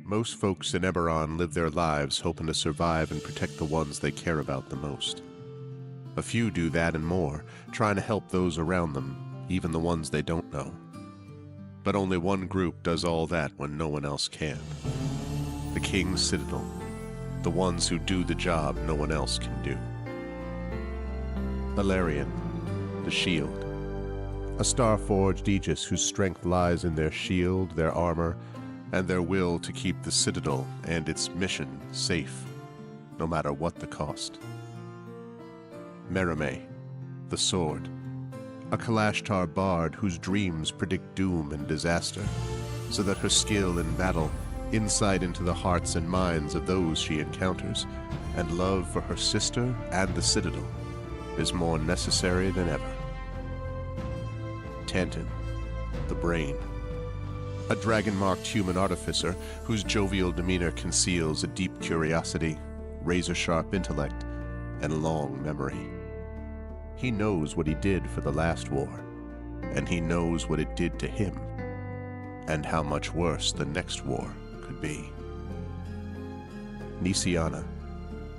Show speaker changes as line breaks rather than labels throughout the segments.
most folks in Eberron live their lives hoping to survive and protect the ones they care about the most. A few do that and more, trying to help those around them, even the ones they don't know. But only one group does all that when no one else can. The King's Citadel, the ones who do the job no one else can do. Valerian, the Shield, a star-forged Aegis whose strength lies in their shield, their armor, and their will to keep the Citadel and its mission safe, no matter what the cost. Merime, the Sword, a Kalashtar bard whose dreams predict doom and disaster, so that her skill in battle, insight into the hearts and minds of those she encounters, and love for her sister and the Citadel is more necessary than ever. Tantan, the Brain, a dragon-marked human artificer whose jovial demeanor conceals a deep curiosity, razor-sharp intellect, and long memory. He knows what he did for the last war, and he knows what it did to him, and how much worse the next war could be. Nisiana,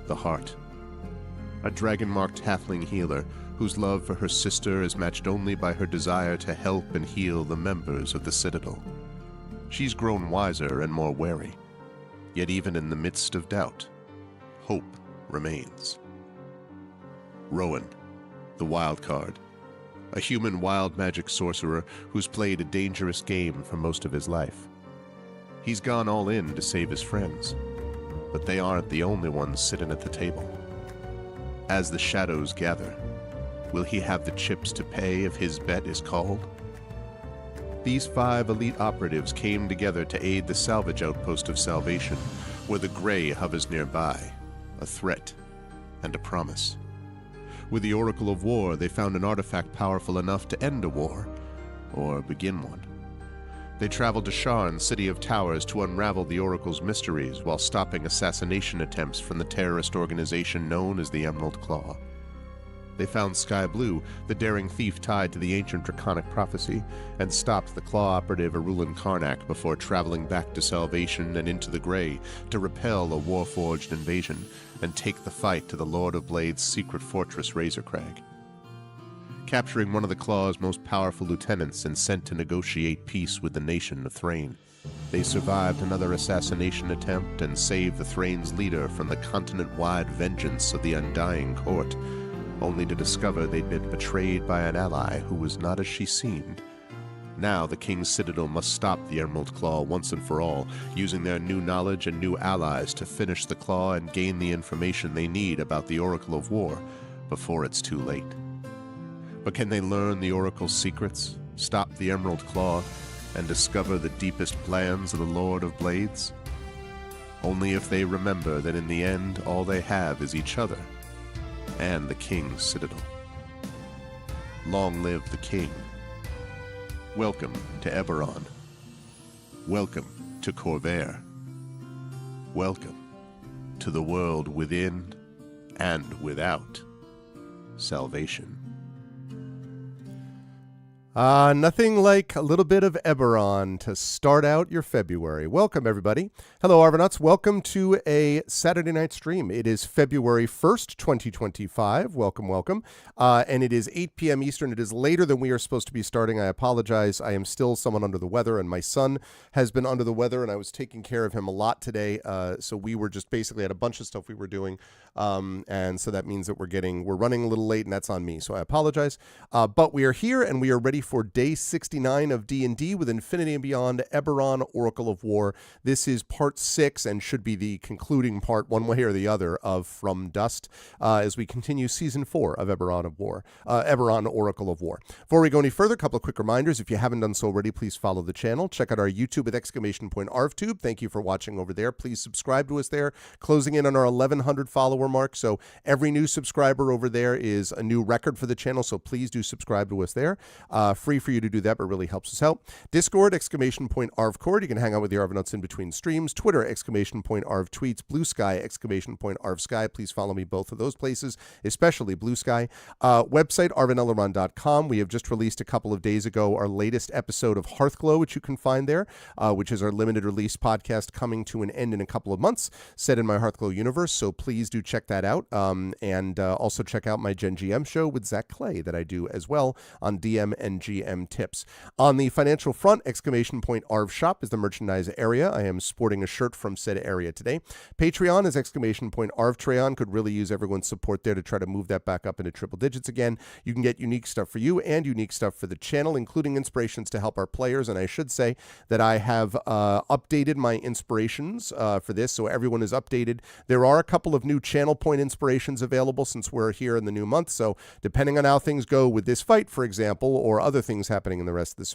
the Heart, a dragon-marked halfling healer whose love for her sister is matched only by her desire to help and heal the members of the Citadel. She's grown wiser and more wary, yet even in the midst of doubt, hope remains. Rowan, the Wild Card, a human wild magic sorcerer who's played a dangerous game for most of his life. He's gone all in to save his friends, but they aren't the only ones sitting at the table. As the shadows gather, will he have the chips to pay if his bet is called? These 5 elite operatives came together to aid the salvage outpost of Salvation, where the Grey hovers nearby, a threat and a promise. With the Oracle of War, they found an artifact powerful enough to end a war, or begin one. They traveled to Sharn, City of Towers, to unravel the Oracle's mysteries while stopping assassination attempts from the terrorist organization known as the Emerald Claw. They found Sky Blue, the daring thief tied to the ancient draconic prophecy, and stopped the Claw operative Arulan Karnak before traveling back to Salvation and into the Grey to repel a warforged invasion and take the fight to the Lord of Blade's secret fortress Razorcrag. Capturing one of the Claw's most powerful lieutenants and sent to negotiate peace with the nation of Thrain, they survived another assassination attempt and saved the Thrain's leader from the continent-wide vengeance of the Undying Court, only to discover they'd been betrayed by an ally who was not as she seemed. Now the King's Citadel must stop the Emerald Claw once and for all, using their new knowledge and new allies to finish the Claw and gain the information they need about the Oracle of War before it's too late. But can they learn the Oracle's secrets, stop the Emerald Claw, and discover the deepest plans of the Lord of Blades? Only if they remember that in the end all they have is each other and the King's Citadel. Long live the King. Welcome to Eberron. Welcome to Corvair. Welcome to the world within and without Salvation.
Nothing like a little bit of Eberron to start out your February. Welcome, everybody. Hello, Arvanauts. Welcome to a Saturday night stream. It is February 1st, 2025. Welcome, welcome. And it is 8 p.m. Eastern. It is later than we are supposed to be starting. I apologize. I am still somewhat under the weather, and my son has been under the weather, and I was taking care of him a lot today. So we were just basically had a bunch of stuff we were doing. And so that means that we're running a little late, and that's on me. So I apologize. But we are here, and we are ready for day 69 of D&D with Infinity and Beyond, Eberron Oracle of War. This is part 6 and should be the concluding part, one way or the other, of From Dust as we continue season 4 of Eberron Oracle of War. Before we go any further, a couple of quick reminders. If you haven't done so already, please follow the channel. Check out our YouTube with !ArvTube. Thank you for watching over there. Please subscribe to us there. Closing in on our 1,100 follower mark. So every new subscriber over there is a new record for the channel. So please do subscribe to us there. Free for you to do that, but really helps us out. Discord, !ArvCord. You can hang out with the Arvanauts in between streams. Twitter, !Arv tweets. Blue Sky, !Arv Sky. Please follow me both of those places, especially Blue Sky. Website, arvanelleron.com. We have just released a couple of days ago our latest episode of Hearthglow, which you can find there, which is our limited release podcast coming to an end in a couple of months, set in my Hearthglow universe. So please do check that out. And also check out my Gen GM show with Zach Clay that I do as well on DM and GM tips. On the financial front, !Arv Shop is the merchandise area. I am sporting a shirt from said area today. Patreon is !Arv Treon. Could really use everyone's support there to try to move that back up into triple digits again. You can get unique stuff for you and unique stuff for the channel, including inspirations to help our players. And I should say that I have updated my inspirations for this, so everyone is updated. There are a couple of new channel point inspirations available since we're here in the new month. So depending on how things go with this fight, for example, or other things happening in the rest of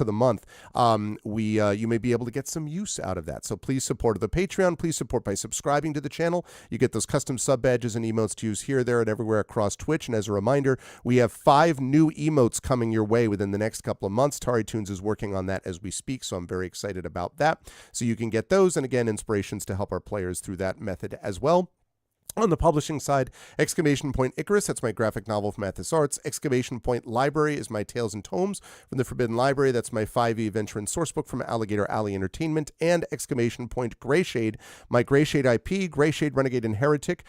the month, you may be able to get some use out of that. So please support the Patreon. Please support by subscribing to the channel. You get those custom sub badges and emotes to use here, there, and everywhere across Twitch. And as a reminder, we have 5 new emotes coming your way within the next couple of months. Tari Toons is working on that as we speak, so I'm very excited about that. So you can get those, and again, inspirations to help our players through that method as well. On the publishing side, Icarus, that's my graphic novel from Athos Arts. Library is my Tales and Tomes from the Forbidden Library. That's my 5e adventure and sourcebook from Alligator Alley Entertainment. And Greyshade, my Greyshade IP, Greyshade Renegade and Heretic,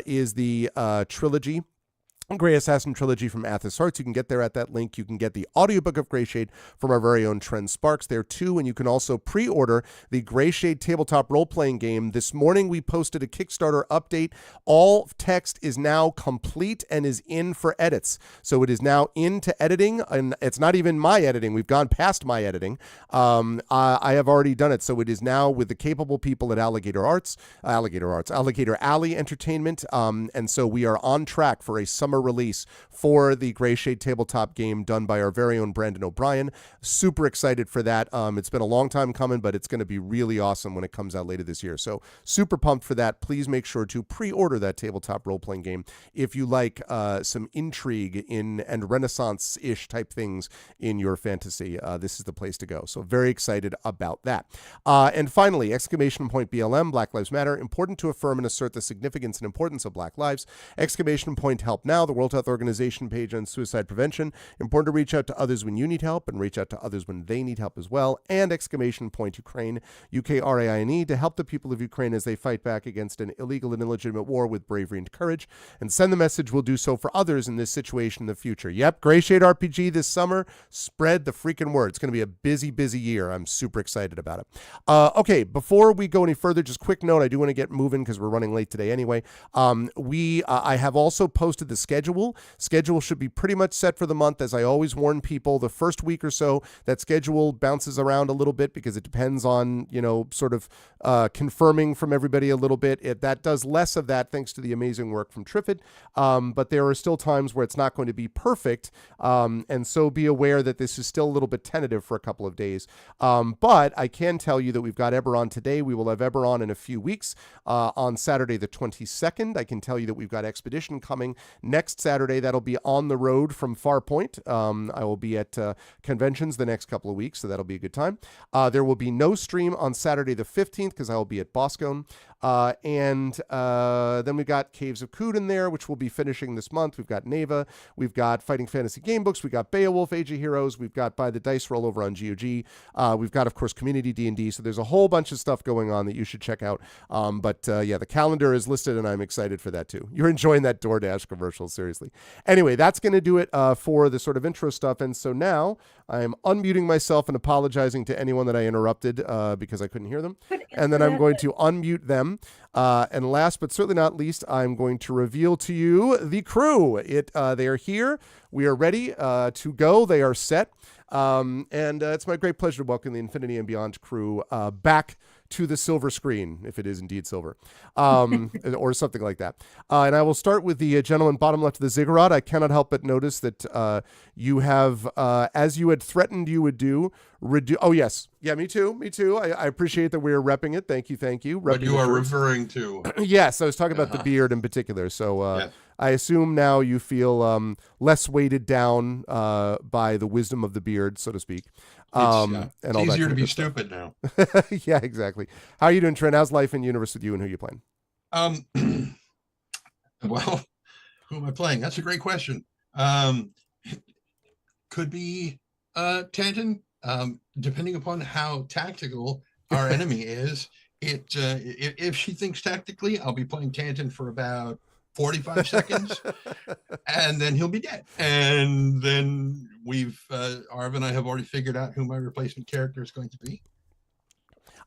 is the trilogy. Grey Assassin Trilogy from Athos Arts. You can get there at that link. You can get the audiobook of Greyshade from our very own Trent Sparks there too, and you can also pre-order the Greyshade tabletop role-playing game. This morning we posted a Kickstarter update. All text is now complete and is in for edits. So it is now into editing, and it's not even my editing. We've gone past my editing. I have already done it, so it is now with the capable people at Alligator Alley Entertainment, and so we are on track for a summer release for the Greyshade tabletop game done by our very own Brandon O'Brien. Super excited for that. It's been a long time coming, but it's going to be really awesome when it comes out later this year. So super pumped for that. Please make sure to pre-order that tabletop role-playing game if you like some intrigue and Renaissance-ish type things in your fantasy. This is the place to go. So very excited about that. And finally, BLM, Black Lives Matter, important to affirm and assert the significance and importance of Black lives. Help Now, the World Health Organization page on suicide prevention. Important to reach out to others when you need help and reach out to others when they need help as well. And Ukraine, UKRAINE, to help the people of Ukraine as they fight back against an illegal and illegitimate war with bravery and courage. And send the message we'll do so for others in this situation in the future. Yep, Greyshade RPG this summer. Spread the freaking word. It's going to be a busy, busy year. I'm super excited about it. Okay, before we go any further, just quick note. I do want to get moving because we're running late today anyway. I have also posted the schedule. Schedule should be pretty much set for the month. As I always warn people, the first week or so, that schedule bounces around a little bit because it depends on, sort of confirming from everybody a little bit. That does less of that thanks to the amazing work from Triffid. But there are still times where it's not going to be perfect. And so be aware that this is still a little bit tentative for a couple of days. But I can tell you that we've got Eberron today. We will have Eberron in a few weeks on Saturday the 22nd. I can tell you that we've got Expedition coming next Saturday. That'll be on the road from Farpoint. I will be at conventions the next couple of weeks, so that'll be a good time. There will be no stream on Saturday the 15th because I will be at Boscone. And then we've got Caves of Cood in there, which we'll be finishing this month. We've got Neva. We've got Fighting Fantasy Gamebooks. We've got Beowulf, Age of Heroes. We've got By the Dice Roll over on GOG. We've got, of course, Community D&D. So there's a whole bunch of stuff going on that you should check out. But the calendar is listed, and I'm excited for that, too. You're enjoying that DoorDash commercial, seriously. Anyway, that's going to do it for the sort of intro stuff. And so now I'm unmuting myself and apologizing to anyone that I interrupted because I couldn't hear them. And then I'm going to unmute them. And last but certainly not least, I'm going to reveal to you the crew. They are here. We are ready to go. They are set. And it's my great pleasure to welcome the Infinity and Beyond crew back to the silver screen, if it is indeed silver, or something like that. And I will start with the gentleman bottom left of the ziggurat. I cannot help but notice that you have, as you had threatened you would do, oh, yes. Yeah, me too. I appreciate that we're repping it. Thank you.
What you are referring to.
Yes, I was talking about the beard in particular. So I assume now you feel less weighted down by the wisdom of the beard, so to speak.
It's
And all that
easier
kind
to
of
be
good stuff.
stupid now.
Yeah, exactly. How are you doing, Trent? How's life in universe with you, and who you playing?
Well, who am I playing? That's a great question. Could be Tanton, depending upon how tactical our enemy is. If she thinks tactically, I'll be playing Tanton for about 45 seconds, and then he'll be dead. And then Arv and I have already figured out who my replacement character is going to be.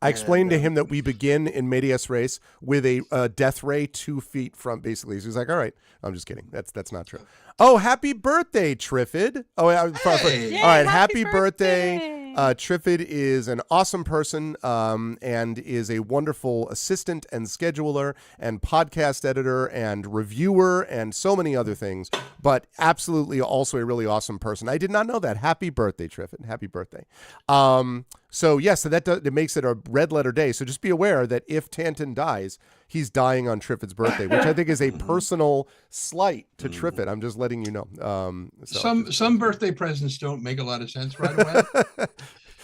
I explained to him that we begin in Medias Res with a death ray 2 feet from basically. So he's like, all right. I'm just kidding. That's not true. Oh, happy birthday, Triffid. Oh,
Hey.
all right. Happy birthday. Triffid is an awesome person and is a wonderful assistant and scheduler and podcast editor and reviewer and so many other things, but absolutely also a really awesome person. I did not know that. Happy birthday, Triffid. Happy birthday. So yes, so it makes it a red letter day. So just be aware that if Tanton dies, he's dying on Triffid's birthday, which I think is a personal slight to Triffid. I'm just letting you know.
Some birthday presents don't make a lot of sense right away.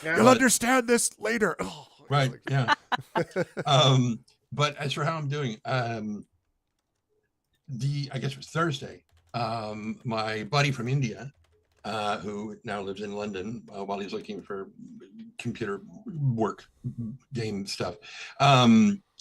You'll understand this later. Oh,
right. Yeah. But as for how I'm doing, I guess it was Thursday. My buddy from India, who now lives in London while he's looking for computer work, game stuff.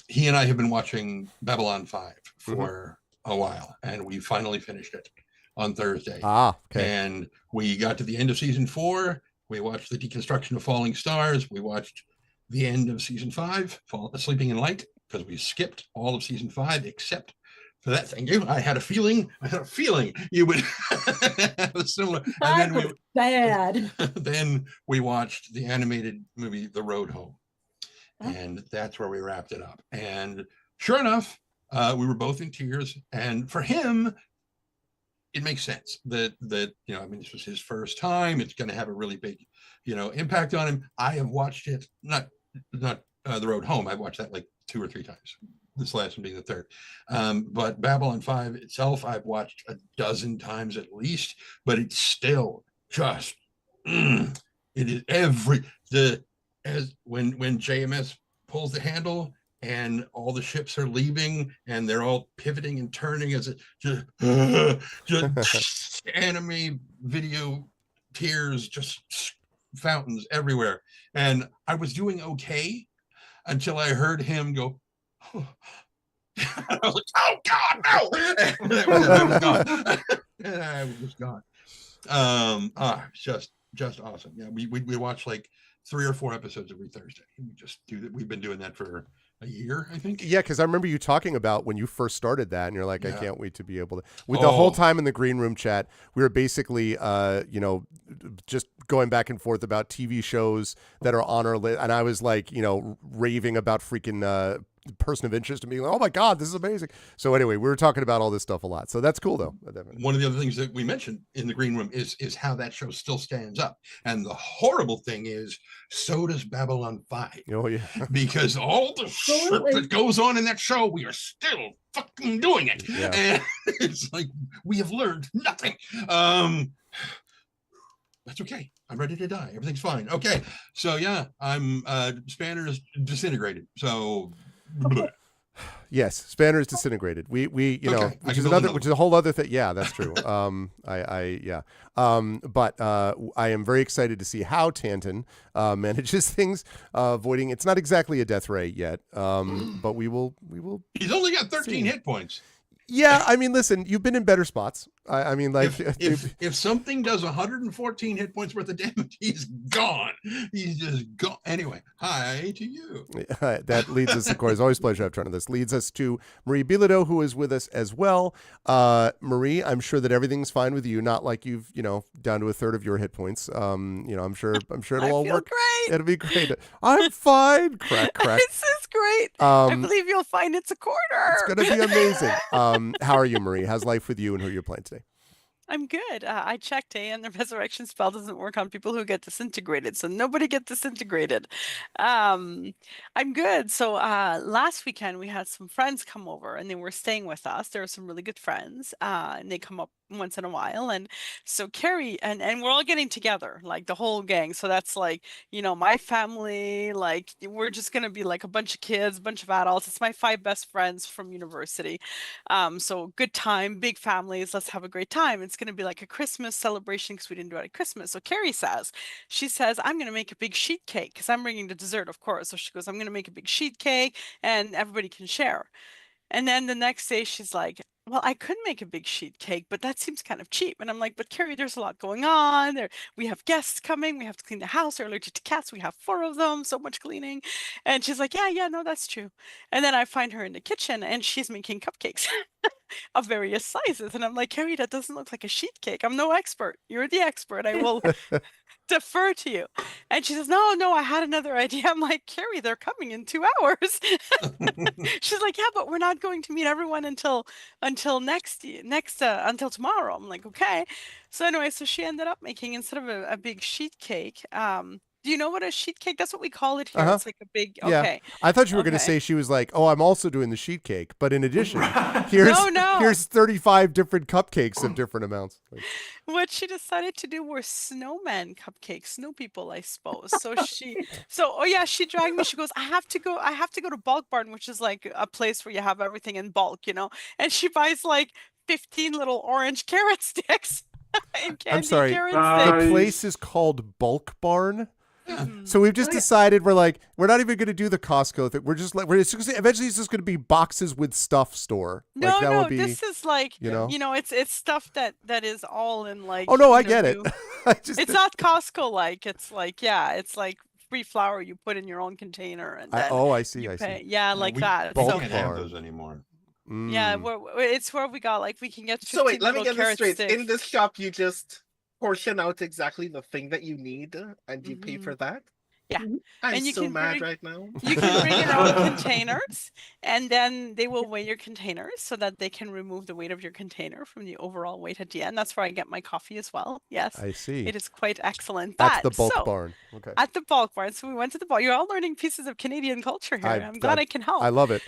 He and I have been watching Babylon 5 for a while, and we finally finished it on Thursday.
Okay.
And we got to the end of season 4. We watched the deconstruction of Falling Stars. We watched the end of season 5, Sleeping in Light, because we skipped all of season 5 except for that. Thank you. I had a feeling you would have a similar. And then
bad.
Then we watched the animated movie The Road Home, and that's where we wrapped it up. And sure enough, we were both in tears. And for him, it makes sense that this was his first time. It's going to have a really big, impact on him. I have watched it, not The Road Home. I've watched that like 2 or 3 times. This last one being the 3rd. But Babylon 5 itself, I've watched a dozen times at least, but it's still just, it is when JMS pulls the handle and all the ships are leaving and they're all pivoting and turning as just anime video tears, just fountains everywhere. And I was doing okay until I heard him go, oh. I was like, oh God, no. And I was gone. And I was just gone. Just awesome. Yeah, we watch like 3 or 4 episodes every Thursday. We just do that. We've been doing that for a year, I think.
Yeah, because I remember you talking about when you first started that, and you're like, I can't wait to be able to. The whole time in the green room chat, we were basically, just going back and forth about TV shows that are on our list, and I was like, raving about freaking person of interest to me, like, oh my God, this is amazing. So anyway, we were talking about all this stuff a lot. So that's cool though.
One of the other things that we mentioned in the green room is how that show still stands up. And the horrible thing is, so does Babylon 5.
Oh yeah.
Because all the shit that goes on in that show, we are still fucking doing it.
Yeah.
And it's like, we have learned nothing. That's okay. I'm ready to die. Everything's fine. Okay. So yeah, I'm Spanner's disintegrated. So
yes, Spanner is disintegrated. We which is a whole other thing. Yeah, that's true. But I am very excited to see how Tanton manages things, avoiding. It's not exactly a death ray yet, but we will.
He's only got 13 hit points.
Yeah, I mean, listen, you've been in better spots. I mean, like,
if something does 114 hit points worth of damage, he's gone. He's just gone. Anyway, hi to you.
That leads us, of course, always a pleasure to have Trent on this. Leads us to Marie Bilodeau, who is with us as well. Marie, I'm sure that everything's fine with you. Not like you've, down to a third of your hit points. I'm sure it'll all work.
Great.
It'll be great. I'm fine. Crack.
This is great. I believe you'll find it's a quarter.
It's gonna be amazing. How are you, Marie? How's life with you, and who you're playing today?
I'm good. I checked, and the resurrection spell doesn't work on people who get disintegrated, so nobody get disintegrated. Um, I'm good. So last weekend we had some friends come over, and they were staying with us. There were some really good friends, and they come up once in a while. And so Carrie and we're all getting together, like the whole gang. So that's like, my family. Like we're just gonna be like a bunch of kids, a bunch of adults. It's my 5 best friends from university. So good time, big families. Let's have a great time. It's going to be like a Christmas celebration because we didn't do it at Christmas. So Carrie she says, I'm going to make a big sheet cake because I'm bringing the dessert, of course. So she goes, I'm going to make a big sheet cake and everybody can share. And then the next day she's like, well, I could make a big sheet cake, but that seems kind of cheap. And I'm like, but Carrie, there's a lot going on. We have guests coming. We have to clean the house. They're allergic to cats. We have 4 of them. So much cleaning. And she's like, yeah, no, that's true. And then I find her in the kitchen and she's making cupcakes of various sizes. And I'm like, Carrie, that doesn't look like a sheet cake. I'm no expert. You're the expert. I will defer to you. And she says, no, I had another idea. I'm like, Carrie, they're coming in 2 hours. She's like, yeah, but we're not going to meet everyone until until tomorrow. I'm like, okay. So anyway, so she ended up making, instead of a big sheet cake, do you know what a sheet cake? That's what we call it here.
Uh-huh.
It's like a big,
Yeah.
okay.
I thought you were going to
Okay.
say she was like, oh, I'm also doing the sheet cake. But in addition, here's
No.
here's 35 different cupcakes of different amounts. Like,
What she decided to do were snowman cupcakes, snow people, I suppose. She dragged me. She goes, I have to go to Bulk Barn, which is like a place where you have everything in bulk, And she buys like 15 little orange carrot sticks and candy
I'm sorry.
carrot
The
sticks.
place is called Bulk Barn.
Mhm.
So we've just decided we're not even going to do the Costco thing. We're just like eventually it's just going to be boxes with stuff store.
No,
like, that
no,
would be,
this is like,
you know?
it's stuff that is all in like.
Oh no, I get it. I just
It's not Costco like. It's like, it's like free flour you put in your own container and then
I see.
you
I
pay.
see.
Yeah, like that.
Bulk
So
can't
Barn.
have those anymore.
yeah,
Mm.
it's where we got like we can get 15
So wait, let me
little
get this
carrot
straight.
sticks.
In this shop, you just portion out exactly the thing that you need, and you pay
Mhm.
for that.
Yeah.
I'm
And you
so
can
mad
bring-
right now.
You can bring your own containers, and then they will weigh your containers so that they can remove the weight of your container from the overall weight at the end. That's where I get my coffee as well. Yes,
I see.
it is quite excellent.
That's the
But,
Bulk
so,
Barn. Okay.
At the Bulk Barn. So we went to the bulk. You're all learning pieces of Canadian culture here. I'm glad I can help.
I love it.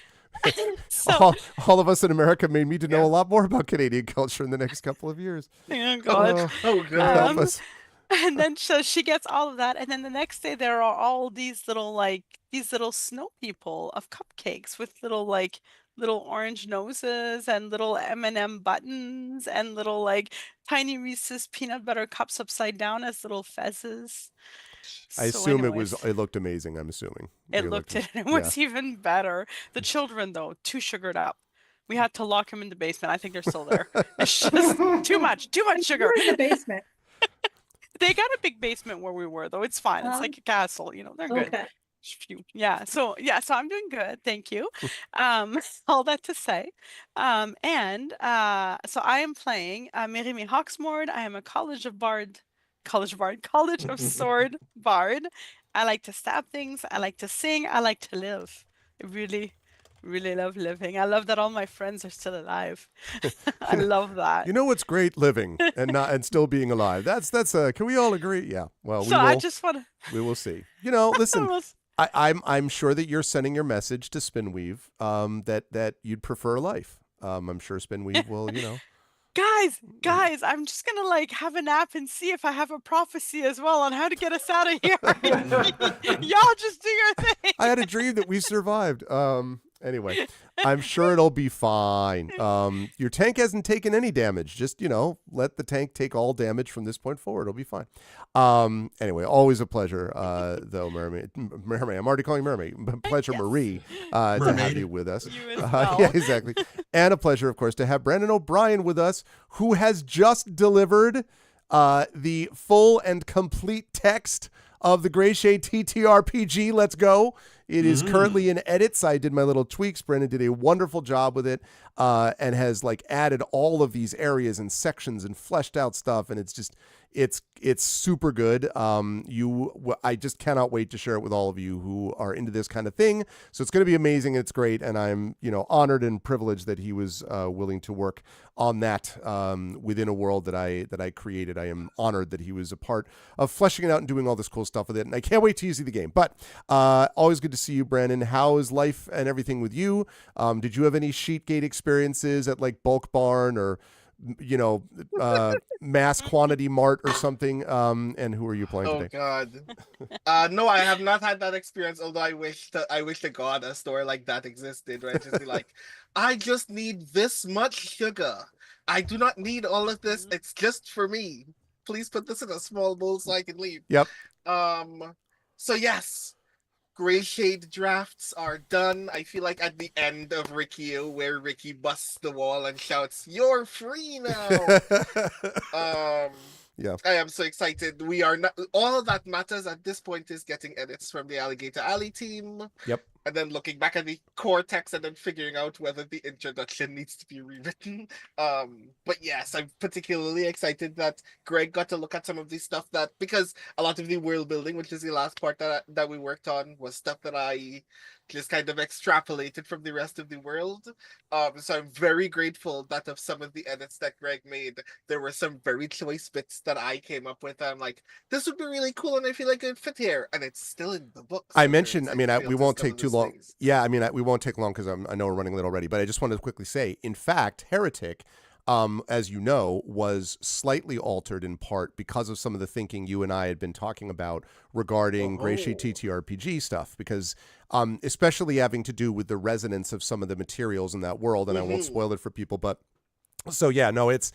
So,
all of us in America may need to know a lot more about Canadian culture in the next couple of years.
oh God.
Oh, good.
Help us.
And then so she gets all of that, and then the next day there are all these little snow people of cupcakes with little orange noses and little M&M buttons and little like tiny Reese's peanut butter cups upside down as little fezzes.
I
So
assume
anyways,
it looked amazing. I'm assuming
it was even better. The children though, too sugared up. We had to lock them in the basement. I think they're still there. It's just too much sugar.
We're in the basement.
They got a big basement where we were, though. It's fine. It's like a castle, they're good.
Okay.
So I'm doing good. Thank you. All that to say. So I am playing Merimi Hawksmord. I am a College of Sword bard. I like to stab things. I like to sing. I like to live. I really, really love living. I love that all my friends are still alive. I love that.
You know what's great? Living and still being alive. That's can we all agree? Yeah. Well,
So I just want to.
we will see. Listen, I'm sure that you're sending your message to Spinweave that you'd prefer life. I'm sure Spinweave will,
Guys, I'm just gonna like have a nap and see if I have a prophecy as well on how to get us out of here. Y'all just do your thing.
I had a dream that we survived. Anyway, I'm sure it'll be fine. Your tank hasn't taken any damage. Just, let the tank take all damage from this point forward. It'll be fine. Anyway, always a pleasure, though, Mermaid. I'm already calling you Mermaid. Pleasure,
Yes.
Marie, to have you with us.
You as well.
Yeah, exactly. And a pleasure, of course, to have Brandon O'Brien with us, who has just delivered the full and complete text of the Gray Shade TTRPG. Let's go. It is currently in edits. I did my little tweaks. Brennan did a wonderful job with it, and has added all of these areas and sections and fleshed out stuff. And It's super good. I just cannot wait to share it with all of you who are into this kind of thing. So it's going to be amazing. It's great, and I'm honored and privileged that he was willing to work on that within a world that I created. I am honored that he was a part of fleshing it out and doing all this cool stuff with it. And I can't wait to see the game. But always good to see you, Brandon. How is life and everything with you? Did you have any Sheetgate experiences at like Bulk Barn or mass quantity mart or something? And who are you playing
Oh
today?
God. No, I have not had that experience, although I wish to God a store like that existed, where I'd just be like, I just need this much sugar. I do not need all of this. It's just for me. Please put this in a small bowl so I can leave.
Yep.
So yes. Gray Shade drafts are done. I feel like at the end of Rikio, where Ricky busts the wall and shouts, "You're free now!"
Yeah.
I am so excited. We are not. All that matters at this point is getting edits from the Alligator Alley team.
Yep.
And then looking back at the core text and then figuring out whether the introduction needs to be rewritten. But yes, I'm particularly excited that Greg got to look at some of the stuff because a lot of the world building, which is the last part that we worked on, was stuff that I just kind of extrapolated from the rest of the world. So I'm very grateful that of some of the edits that Greg made, there were some very choice bits that I came up with. I'm like, this would be really cool, and I feel like it would fit here, and it's still in the book.
I mentioned, we won't take too long. Yeah, we won't take long because I know we're running late already, but I just wanted to quickly say, in fact, Heretic, as you know, was slightly altered in part because of some of the thinking you and I had been talking about regarding Gray Shade TTRPG stuff, because especially having to do with the resonance of some of the materials in that world, and I won't spoil it for people, but so yeah, no, it's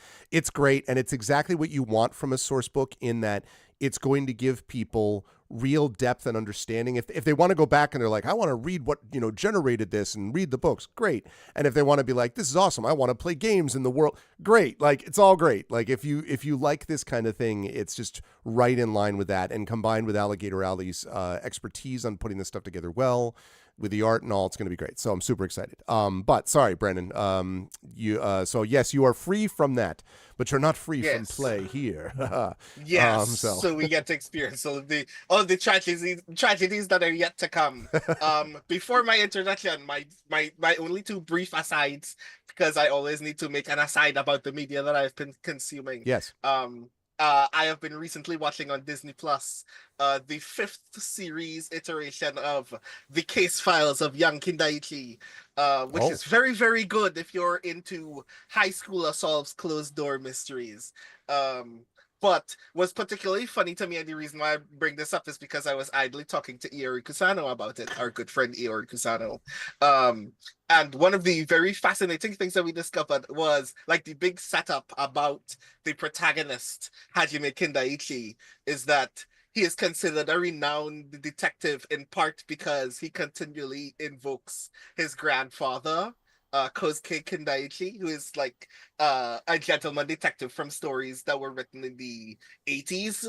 great, and it's exactly what you want from a source book in that it's going to give people real depth and understanding. If they want to go back and they're like, I want to read what, generated this and read the books, great. And if they want to be like, this is awesome, I want to play games in the world, great. Like, it's all great. Like, if you like this kind of thing, it's just right in line with that. And combined with Alligator Alley's expertise on putting this stuff together well, with the art and all, it's going to be great. So I'm super excited. But sorry, Brandon. So yes, you are free from that, but you're not free from play here.
Yes. So we get to experience all of the tragedies that are yet to come. Before my introduction, my only two brief asides, because I always need to make an aside about the media that I've been consuming.
Yes.
I have been recently watching on Disney Plus the 5th series iteration of The Case Files of Young Kindaichi, which is very, very good if you're into high schooler solves closed door mysteries. But what's particularly funny to me, and the reason why I bring this up is because I was idly talking to Iori Kusano about it, our good friend Iori Kusano. And one of the very fascinating things that we discovered was like the big setup about the protagonist, Hajime Kindaichi, is that he is considered a renowned detective in part because he continually invokes his grandfather, Kosuke Kindaichi, who is like a gentleman detective from stories that were written in the 80s.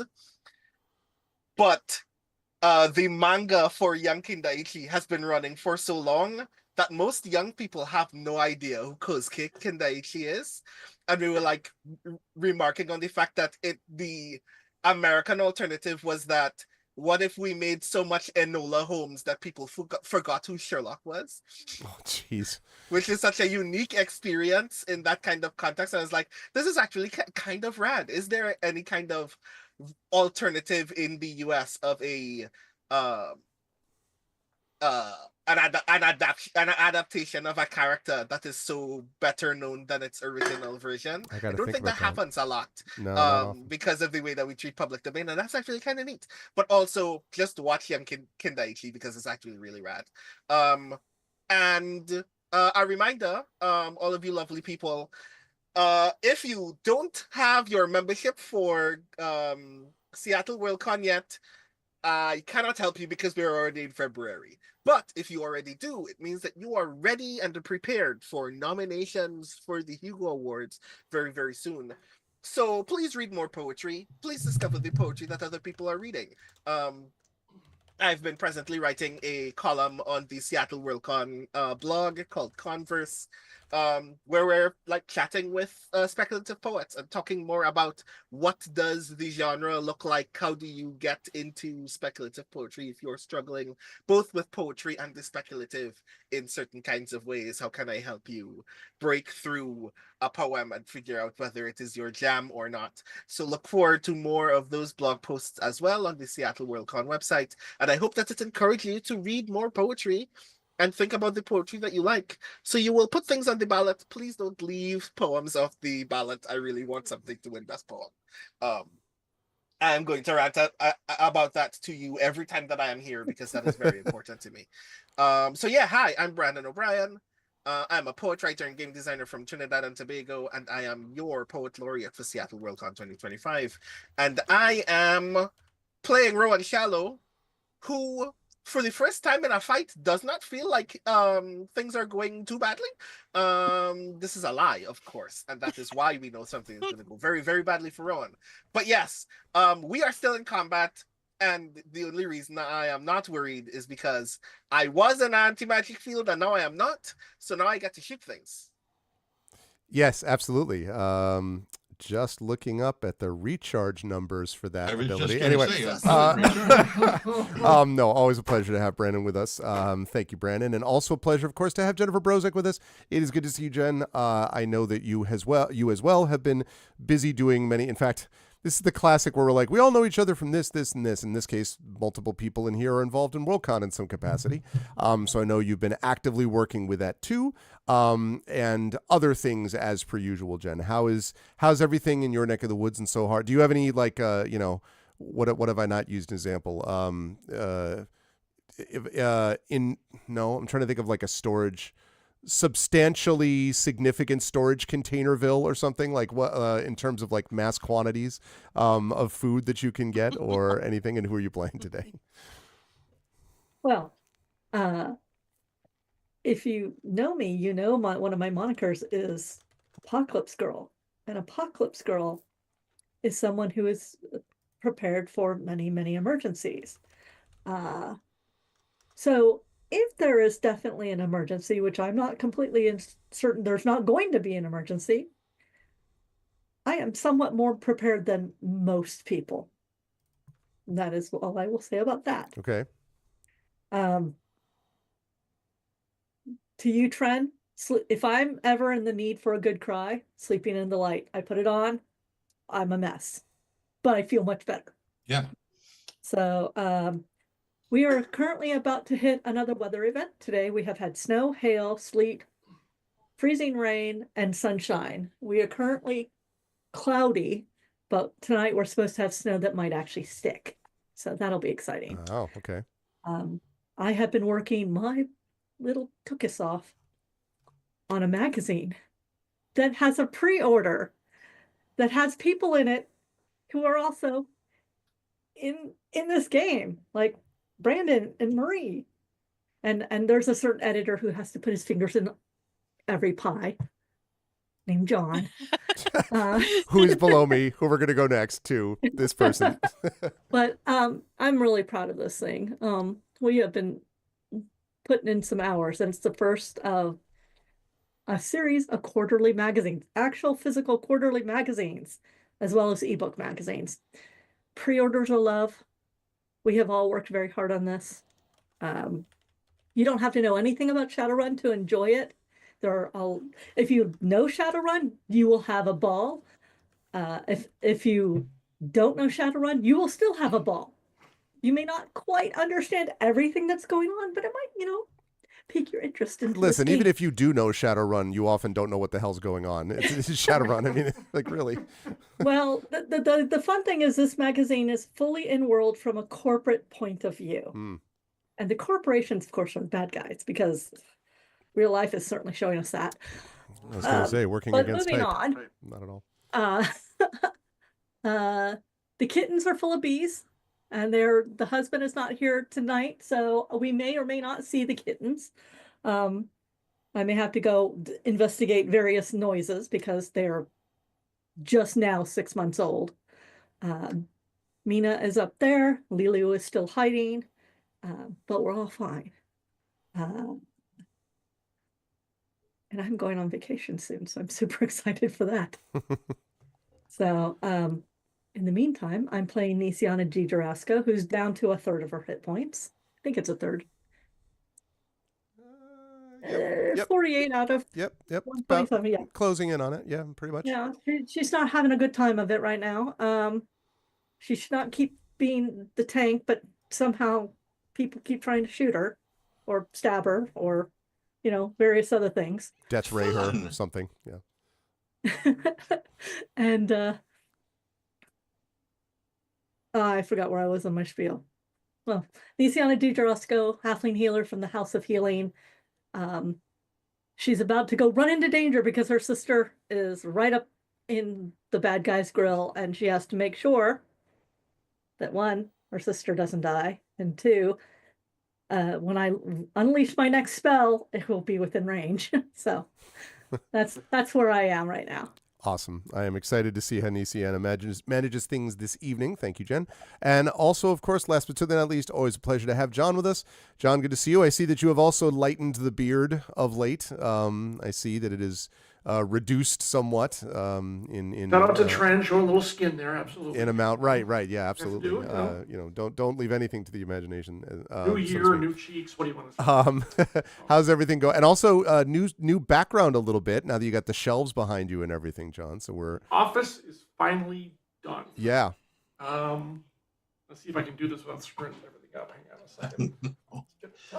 But the manga for Young Kindaichi has been running for so long that most young people have no idea who Kosuke Kindaichi is. And we were like remarking on the fact that the American alternative was that what if we made so much Enola Holmes that people forgot who Sherlock was?
Oh, jeez.
Which is such a unique experience in that kind of context. And I was like, this is actually kind of rad. Is there any kind of alternative in the US of an adaptation of a character that is so better known than its original version? I don't think that happens a lot.
No,
because of the way that we treat public domain, and that's actually kind of neat. But also just watch Young Kindaichi because it's actually really rad. And a reminder, all of you lovely people, if you don't have your membership for Seattle Worldcon yet, I cannot help you because we're already in February. But if you already do, it means that you are ready and prepared for nominations for the Hugo Awards very, very soon. So please read more poetry. Please discover the poetry that other people are reading. I've been presently writing a column on the Seattle Worldcon blog called Converse, where we're like chatting with speculative poets and talking more about what does the genre look like? How do you get into speculative poetry if you're struggling both with poetry and the speculative in certain kinds of ways? How can I help you break through a poem and figure out whether it is your jam or not? So look forward to more of those blog posts as well on the Seattle Worldcon website. And I hope that it encourages you to read more poetry and think about the poetry that you like. So you will put things on the ballot. Please don't leave poems off the ballot. I really want something to win best poem. I'm going to rant about that to you every time that I am here because that is very important to me. So yeah, hi, I'm Brandon O'Brien. I'm a poet, writer, and game designer from Trinidad and Tobago, and I am your poet laureate for Seattle Worldcon 2025. And I am playing Rowan Shallow, who, for the first time in a fight, does not feel like things are going too badly. This is a lie, of course, and that is why we know something is going to go very, very badly for Rowan. But yes, we are still in combat, and the only reason I am not worried is because I was an anti-magic field, and now I am not, so now I get to shoot things.
Yes, absolutely. Just looking up at the recharge numbers for that ability. Anyway, no, always a pleasure to have Brandon with us. Thank you, Brandon, and also a pleasure, of course, to have Jennifer Brozek with us. It is good to see you, Jen. I know that you as well have been busy doing many. In fact, this is the classic where we're like, we all know each other from this, and this. In this case, multiple people in here are involved in Worldcon in some capacity. So I know you've been actively working with that too, and other things as per usual. Jen, how's everything in your neck of the woods and so hard? Do you have any what have I not used an example? I'm trying to think of like a storage. Substantially significant storage containerville or something like what in terms of like mass quantities of food that you can get or anything. And who are you playing today?
Well, if you know me, you know one of my monikers is Apocalypse Girl, and Apocalypse Girl is someone who is prepared for many, many emergencies. So if there is definitely an emergency, which I'm not completely certain there's not going to be an emergency, I am somewhat more prepared than most people. And that is all I will say about that.
Okay.
To you, Tren, if I'm ever in the need for a good cry, Sleeping in the Light, I put it on, I'm a mess, but I feel much better.
Yeah.
So, we are currently about to hit another weather event. Today we have had snow, hail, sleet, freezing rain, and sunshine. We are currently cloudy, but tonight we're supposed to have snow that might actually stick. So that'll be exciting.
Oh, okay.
I have been working my little tookus off on a magazine that has a pre-order that has people in it who are also in this game, like Brandon and Marie, and there's a certain editor who has to put his fingers in every pie named John,
who is below me, who we're going to go next to this person.
But I'm really proud of this thing. We have been putting in some hours, and it's the first of a series of quarterly magazines, actual physical quarterly magazines, as well as ebook magazines. Pre-orders are love. We have all worked very hard on this. You don't have to know anything about Shadowrun to enjoy it. If you know Shadowrun, you will have a ball. If you don't know Shadowrun, you will still have a ball. You may not quite understand everything that's going on, but it might, pique your interest in.
Listen, even if you do know Shadowrun, you often don't know what the hell's going on. It's Shadowrun. I mean, like, really.
Well, the fun thing is this magazine is fully in world from a corporate point of view. And the corporations, of course, are the bad guys, because real life is certainly showing us that.
I was going to say, working against
moving
type.
on.
Not at all.
The kittens are full of bees, and the husband is not here tonight, so we may or may not see the kittens. I may have to go investigate various noises because they're just now 6 months old. Mina is up there. Liliu is still hiding. but we're all fine. And I'm going on vacation soon, so I'm super excited for that. So, in the meantime, I'm playing Nisiana G. Jaraska, who's down to a third of her hit points. I think it's a third. 48 out of
Yep.
127, yeah.
Closing in on it. Yeah, pretty much.
Yeah, she's not having a good time of it right now. She should not keep being the tank, but somehow people keep trying to shoot her or stab her or, various other things.
Death ray her or something. Yeah.
And I forgot where I was on my spiel. Well, Nisiana Di Jarosco, halfling healer from the House of Healing. She's about to go run into danger because her sister is right up in the bad guy's grill, and she has to make sure that one, her sister doesn't die, and two, when I unleash my next spell, it will be within range. So that's where I am right now.
Awesome. I am excited to see how Nisiana manages things this evening. Thank you, Jen. And also, of course, last but certainly not least, always a pleasure to have John with us. John, good to see you. I see that you have also lightened the beard of late. I see that it is reduced somewhat.
Shout out to Trent, showing a little skin there, absolutely.
In amount, right, yeah, absolutely.
Do
don't leave anything to the imagination.
New year, new cheeks. What do you want to say?
How's everything going? And also, new background a little bit now that you got the shelves behind you and everything, John. So we're
office is finally done.
Yeah.
Let's see if I can do this without screwing everything up. Hang on a second.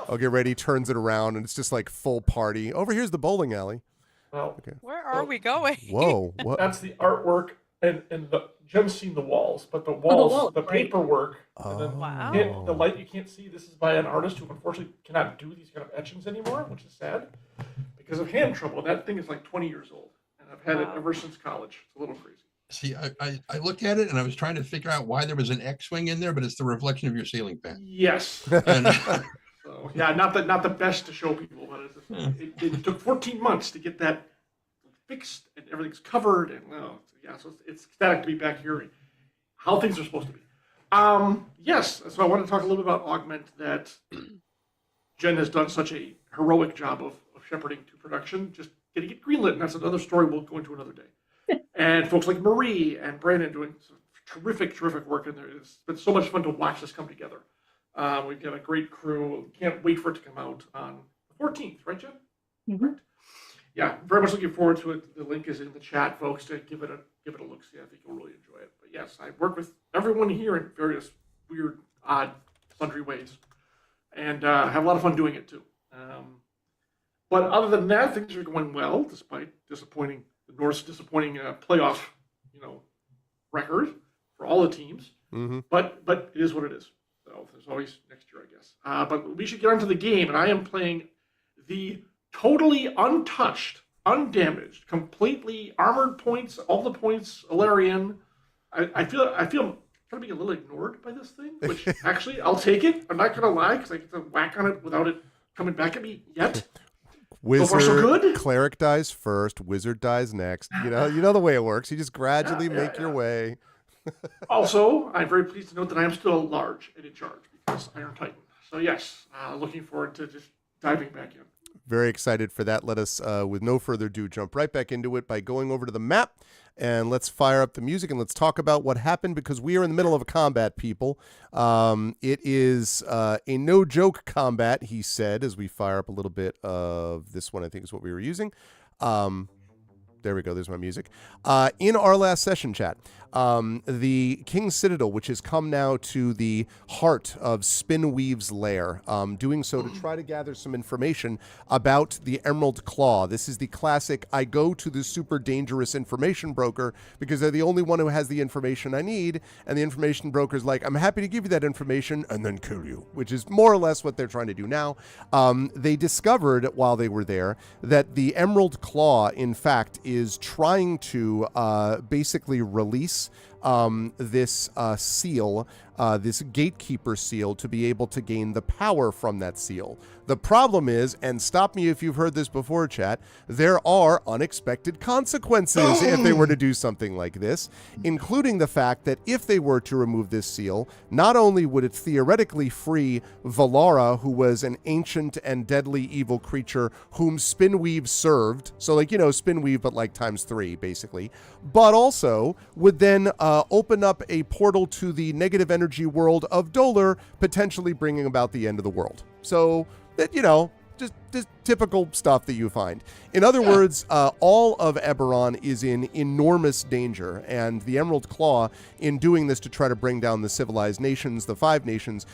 I'll get ready. Turns it around, and it's just like full party. Over here's the bowling alley.
Well,
okay.
Where are we going?
Whoa! What?
That's the artwork, and Jen's seen the walls, but the walls, the paperwork, and then
Wow.
the light you can't see. This is by an artist who unfortunately cannot do these kind of etchings anymore, which is sad because of hand trouble. That thing is like 20 years old, and I've had it ever since college. It's a little crazy.
See, I looked at it and I was trying to figure out why there was an X-wing in there, but it's the reflection of your ceiling fan.
Yes.
And
So yeah, not the best to show people, but it took 14 months to get that fixed and everything's covered, and so it's ecstatic to be back here, how things are supposed to be. Yes, so I want to talk a little bit about Augment, that Jen has done such a heroic job of shepherding to production, just getting it greenlit, and that's another story we'll go into another day. And folks like Marie and Brandon doing some terrific work in there. It's been so much fun to watch this come together. We've got a great crew. Can't wait for it to come out on the 14th, right, Jen?
Mm-hmm.
Yeah, very much looking forward to it. The link is in the chat, folks, to give it a look. See, I think you'll really enjoy it. But yes, I work with everyone here in various weird, odd, sundry ways, and have a lot of fun doing it too. But other than that, things are going well, despite the North's disappointing playoff, record for all the teams.
Mm-hmm.
But it is what it is. So there's always next year, I guess. But we should get onto the game, and I am playing the totally untouched, undamaged, completely armored points, all the points, Alarian. I feel kind of being a little ignored by this thing, which actually I'll take it. I'm not gonna lie, because I get to whack on it without it coming back at me yet.
Wizard,
so far, so good.
Cleric dies first, wizard dies next. You know the way it works. You just gradually make your way.
Also, I'm very pleased to note that I am still large and in charge because Iron Titan. So yes, looking forward to just diving back in.
Very excited for that. Let us, with no further ado, jump right back into it by going over to the map, and let's fire up the music and let's talk about what happened, because we are in the middle of a combat, people. It is a no-joke combat, he said, as we fire up a little bit of this one, I think is what we were using. There we go. There's my music. In our last session, chat, the King's Citadel, which has come now to the heart of Spinweave's lair, doing so to try to gather some information about the Emerald Claw. This is the classic, I go to the super dangerous information broker because they're the only one who has the information I need, and the information broker's like, I'm happy to give you that information and then kill you, which is more or less what they're trying to do now. They discovered while they were there that the Emerald Claw, in fact, is trying to basically release this seal, this gatekeeper seal, to be able to gain the power from that seal. The problem is, and stop me if you've heard this before, chat, there are unexpected consequences if they were to do something like this, including the fact that if they were to remove this seal, not only would it theoretically free Valara, who was an ancient and deadly evil creature whom Spinweave served, so like, Spinweave, but like times 3, basically, but also would then open up a portal to the negative energy world of Dolar, potentially bringing about the end of the world. So, that, just typical stuff that you find. In other words, all of Eberron is in enormous danger, and the Emerald Claw, in doing this to try to bring down the civilized nations, the 5 nations,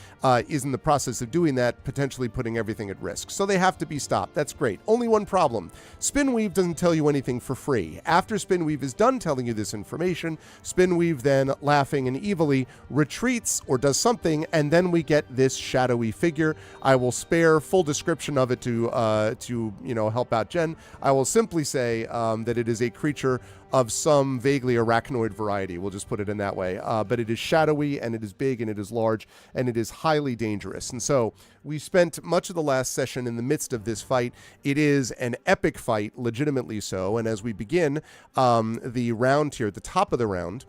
is in the process of doing that, potentially putting everything at risk. So they have to be stopped. That's great. Only one problem. Spinweave doesn't tell you anything for free. After Spinweave is done telling you this information, Spinweave then, laughing and evilly, retreats or does something, and then we get this shadowy figure. I will spare full description of it to help out Jen. I will simply say that it is a creature of some vaguely arachnoid variety. We'll just put it in that way. But it is shadowy, and it is big, and it is large, and it is highly dangerous. And so we spent much of the last session in the midst of this fight. It is an epic fight, legitimately so. And as we begin the round here, at the top of the round,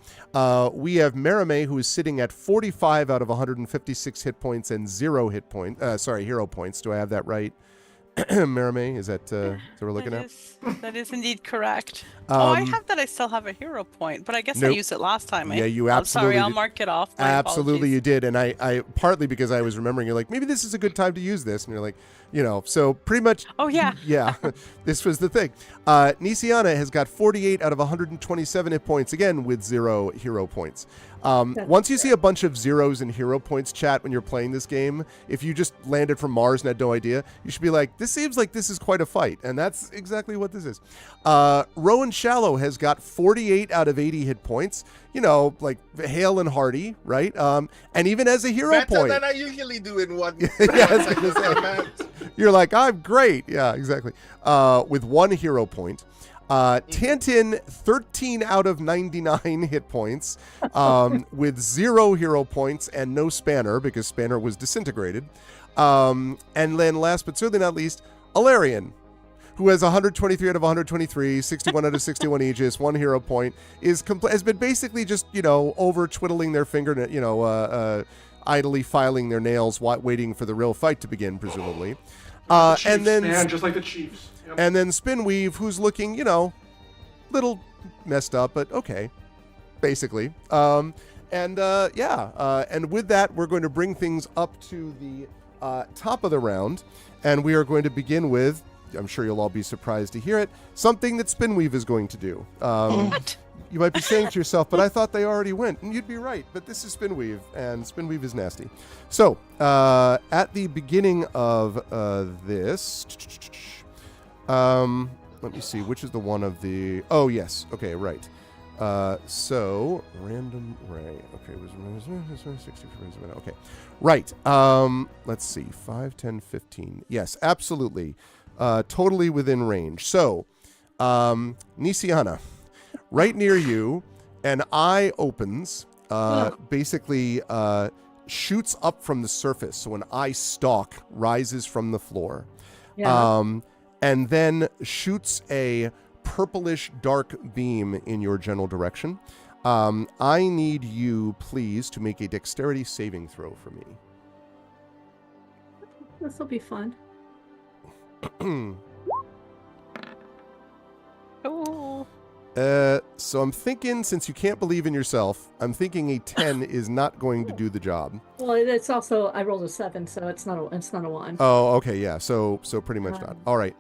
we have Merime, who is sitting at 45 out of 156 hit points and 0 hero points. Do I have that right? Merime, is that what we're looking at?
That is indeed correct. I have that I still have a hero point, but I guess
nope.
I used it last time.
Yeah, you absolutely
Sorry, I'll mark it off. My
absolutely
apologies.
You did. And I partly because I was remembering, you're like, maybe this is a good time to use this. And you're like, so pretty much.
Oh, yeah.
Yeah, this was the thing. Nisiana has got 48 out of 127 hit points, again, with 0 hero points. Once you see a bunch of zeros in hero points, chat, when you're playing this game, if you just landed from Mars and had no idea, you should be like, this seems like this is quite a fight. And that's exactly what this is. Rowan Shallow has got 48 out of 80 hit points, like hale and hearty, right? And even as a hero
Better
point.
than I usually do in one.
Yeah, I was gonna say. You're like, I'm great. Yeah, exactly. With 1 hero point. Tantin, 13 out of 99 hit points, with 0 hero points and no Spanner, because Spanner was disintegrated. And then last but certainly not least, Alarian, who has 123 out of 123, 61 out of 61 Aegis, 1 hero point, has been basically just, over twiddling their finger, idly filing their nails, waiting for the real fight to begin, presumably.
Chiefs,
and then,
man, just like the Chiefs. Yep.
And then Spinweave, who's looking, little messed up, but okay, basically. And with that, we're going to bring things up to the top of the round, and we are going to begin with, I'm sure you'll all be surprised to hear it, something that Spinweave is going to do.
What?
You might be saying to yourself, but I thought they already went. And you'd be right, but this is Spinweave, and Spinweave is nasty. So, at the beginning of this, let me see, which is the one of the... Oh, yes. Okay, right. So, random ray. Okay, was 60 frames a minute. Okay. Right. Let's see. 5, 10, 15. Yes, absolutely. Totally within range. So, Nisiana, right near you, an eye opens, basically shoots up from the surface. So an eye stalk rises from the floor.
Yeah.
And then shoots a purplish dark beam in your general direction. I need you, please, to make a dexterity saving throw for me.
This will be fun.
Oh.
So I'm thinking, since you can't believe in yourself, I'm thinking a 10 is not going to do the job.
Well, it's also, I rolled a 7, so it's not a 1.
Oh, okay, yeah. So pretty much not. All right.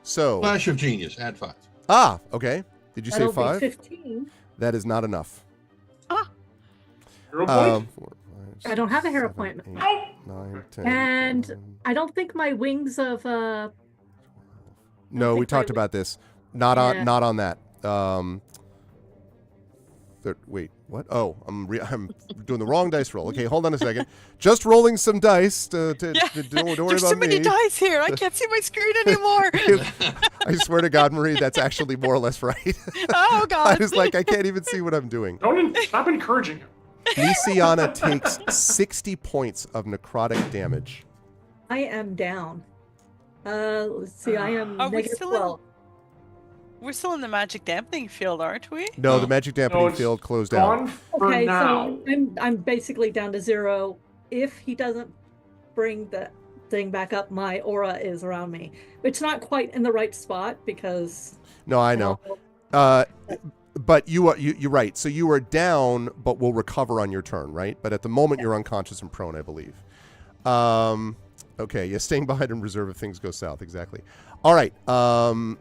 So
Flash of genius. Add 5.
Okay. Did you say
That'll
5?
be 15.
That is not enough.
Hero point?
4, 5,
I don't have a hero
7,
point.
8, 9, 10.
And
11.
I don't think my wings of
No, we
think
talked
my-
about this. Not on that. Wait, what? Oh, I'm doing the wrong dice roll. Okay, hold on a second. Just rolling some dice. Don't worry
There's
about
too many
me.
dice here. I can't see my screen anymore.
I swear to God, Marie, that's actually more or less right.
Oh, God.
I was like, I can't even see what I'm doing.
Stop encouraging him.
Nisiana takes 60 points of necrotic damage.
I am down. Let's see. I am
Are we
negative
still
12.
We're still in the magic dampening field, aren't we?
No, the magic dampening
it's
field closed out.
Gone for
Okay,
now.
so I'm basically down to 0. If he doesn't bring the thing back up, my aura is around me. It's not quite in the right spot because.
No, I know. But you're right. So you are down, but will recover on your turn, right? But at the moment, you're unconscious and prone, I believe. Okay, yeah, staying behind in reserve if things go south. Exactly. All right.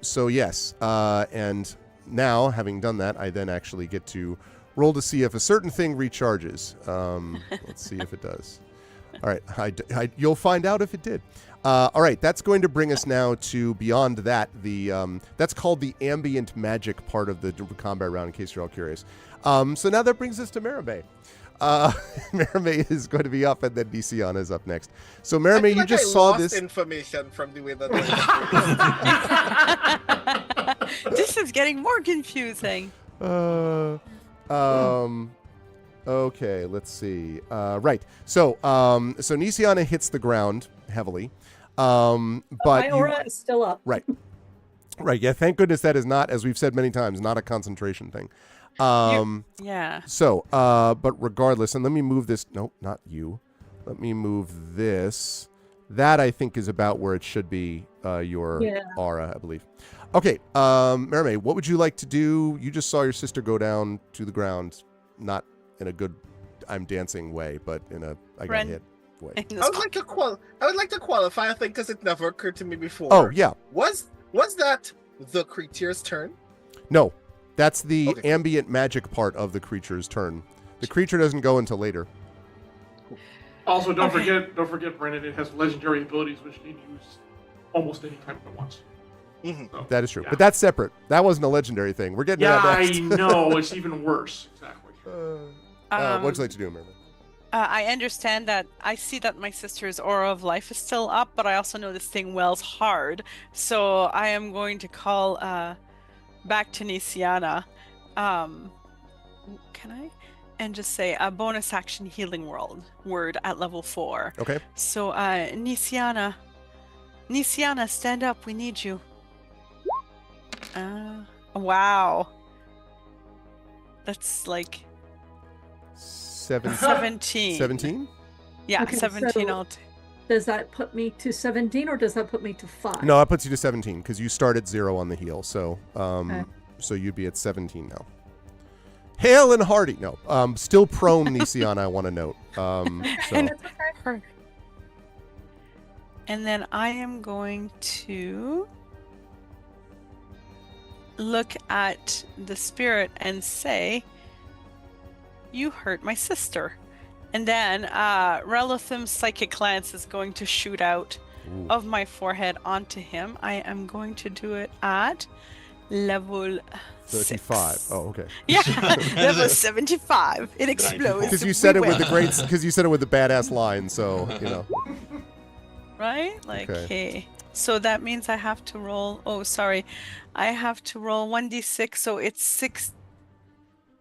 So yes, and now having done that, I then actually get to roll to see if a certain thing recharges. Let's see if it does. All right, you'll find out if it did. All right, that's going to bring us now to beyond that. That's called the ambient magic part of the combat round, in case you're all curious. So now that brings us to Marame. Marame is going to be up, and then Nisiana is up next. So Marame, you just saw this
information from the way that.
This is getting more confusing.
Okay, let's see. Right. So Nisiana hits the ground heavily. But
my aura is still up.
Right. Right. Yeah. Thank goodness that is not, as we've said many times, not a concentration thing.
Yeah.
So, but regardless, and let me move this. Nope, not you. Let me move this. That I think is about where it should be. Your aura, I believe. Okay, Marame, what would you like to do? You just saw your sister go down to the ground, not in a good, I'm dancing way, but in a I got hit way.
I would like to qualify. I think because it never occurred to me before.
Oh yeah.
Was that the creature's turn?
No, that's the ambient magic part of the creature's turn. The creature doesn't go until later.
Also, don't forget, Brennan, it has legendary abilities which need to use almost any time at once.
Mm-hmm.
So,
that is true, but that's separate. That wasn't a legendary thing. We're getting to that next.
I know, it's even worse. Exactly.
What'd you like to do, Merman?
I understand that. I see that my sister's aura of life is still up, but I also know this thing wells hard. So I am going to call back to Nisiana. Can I? And just say a bonus action healing word at level 4.
Okay.
So Nisiana, stand up. We need you. Wow. That's like
17. 17?
Yeah,
Okay,
17
so does that put me to 17 or does that put me to 5?
No, that puts you to 17 because you start at 0 on the heal. So so you'd be at 17 now. Hale and hearty. No, still prone, Nisiana, I want to note.
And then I am going to look at the spirit and say, you hurt my sister. And then Relithim's psychic lance is going to shoot out of my forehead onto him. I am going to do it at level
35.
6.
Oh, okay.
Yeah, level 75. It explodes.
Because you said it with the badass line, so you know.
Right? Like, okay. So that means I have to roll. Oh, sorry. I have to roll 1d6. So it's 6.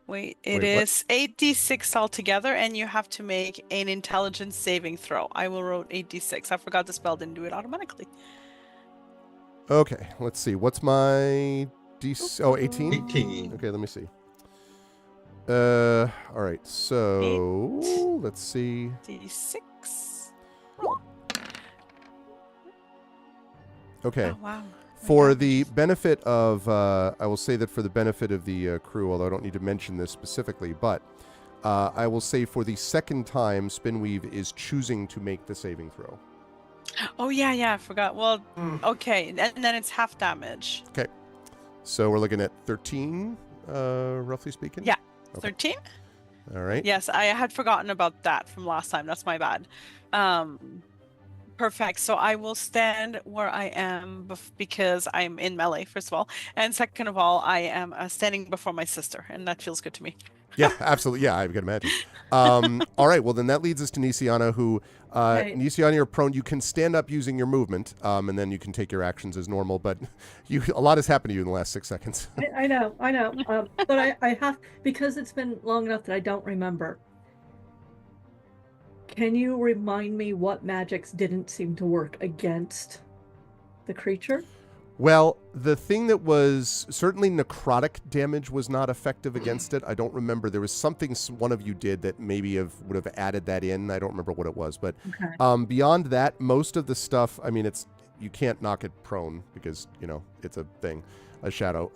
Wait, it is 8d6 altogether, and you have to make an intelligence saving throw. I will roll 8d6. I forgot the spell didn't do it automatically.
Okay, let's see. What's my D6? Oh, 18?
18.
Okay, let me see. All right, so let's see.
D6.
Okay.
Oh, wow.
For the benefit of, I will say that for the benefit of the crew, although I don't need to mention this specifically, but I will say for the second time, Spinweave is choosing to make the saving throw.
Oh, yeah, I forgot. Well, okay, and then it's half damage.
Okay. So we're looking at 13, roughly speaking?
Yeah,
okay.
13?
All right.
Yes, I had forgotten about that from last time. That's my bad. Perfect. So I will stand where I am because I'm in melee, first of all. And second of all, I am standing before my sister, and that feels good to me.
Yeah, absolutely. Yeah, I can imagine. All right. Well, then that leads us to Nisiana, who,
Right.
Nisiana, you're prone. You can stand up using your movement, and then you can take your actions as normal. But a lot has happened to you in the last 6 seconds.
I know. But I have, because it's been long enough that I don't remember. Can you remind me what magics didn't seem to work against the creature?
Well, the thing that was certainly necrotic damage was not effective against it. I don't remember. There was something one of you did that maybe would have added that in. I don't remember what it was. But
Okay.
beyond that, most of the stuff, I mean, you can't knock it prone because, it's a thing, a shadow.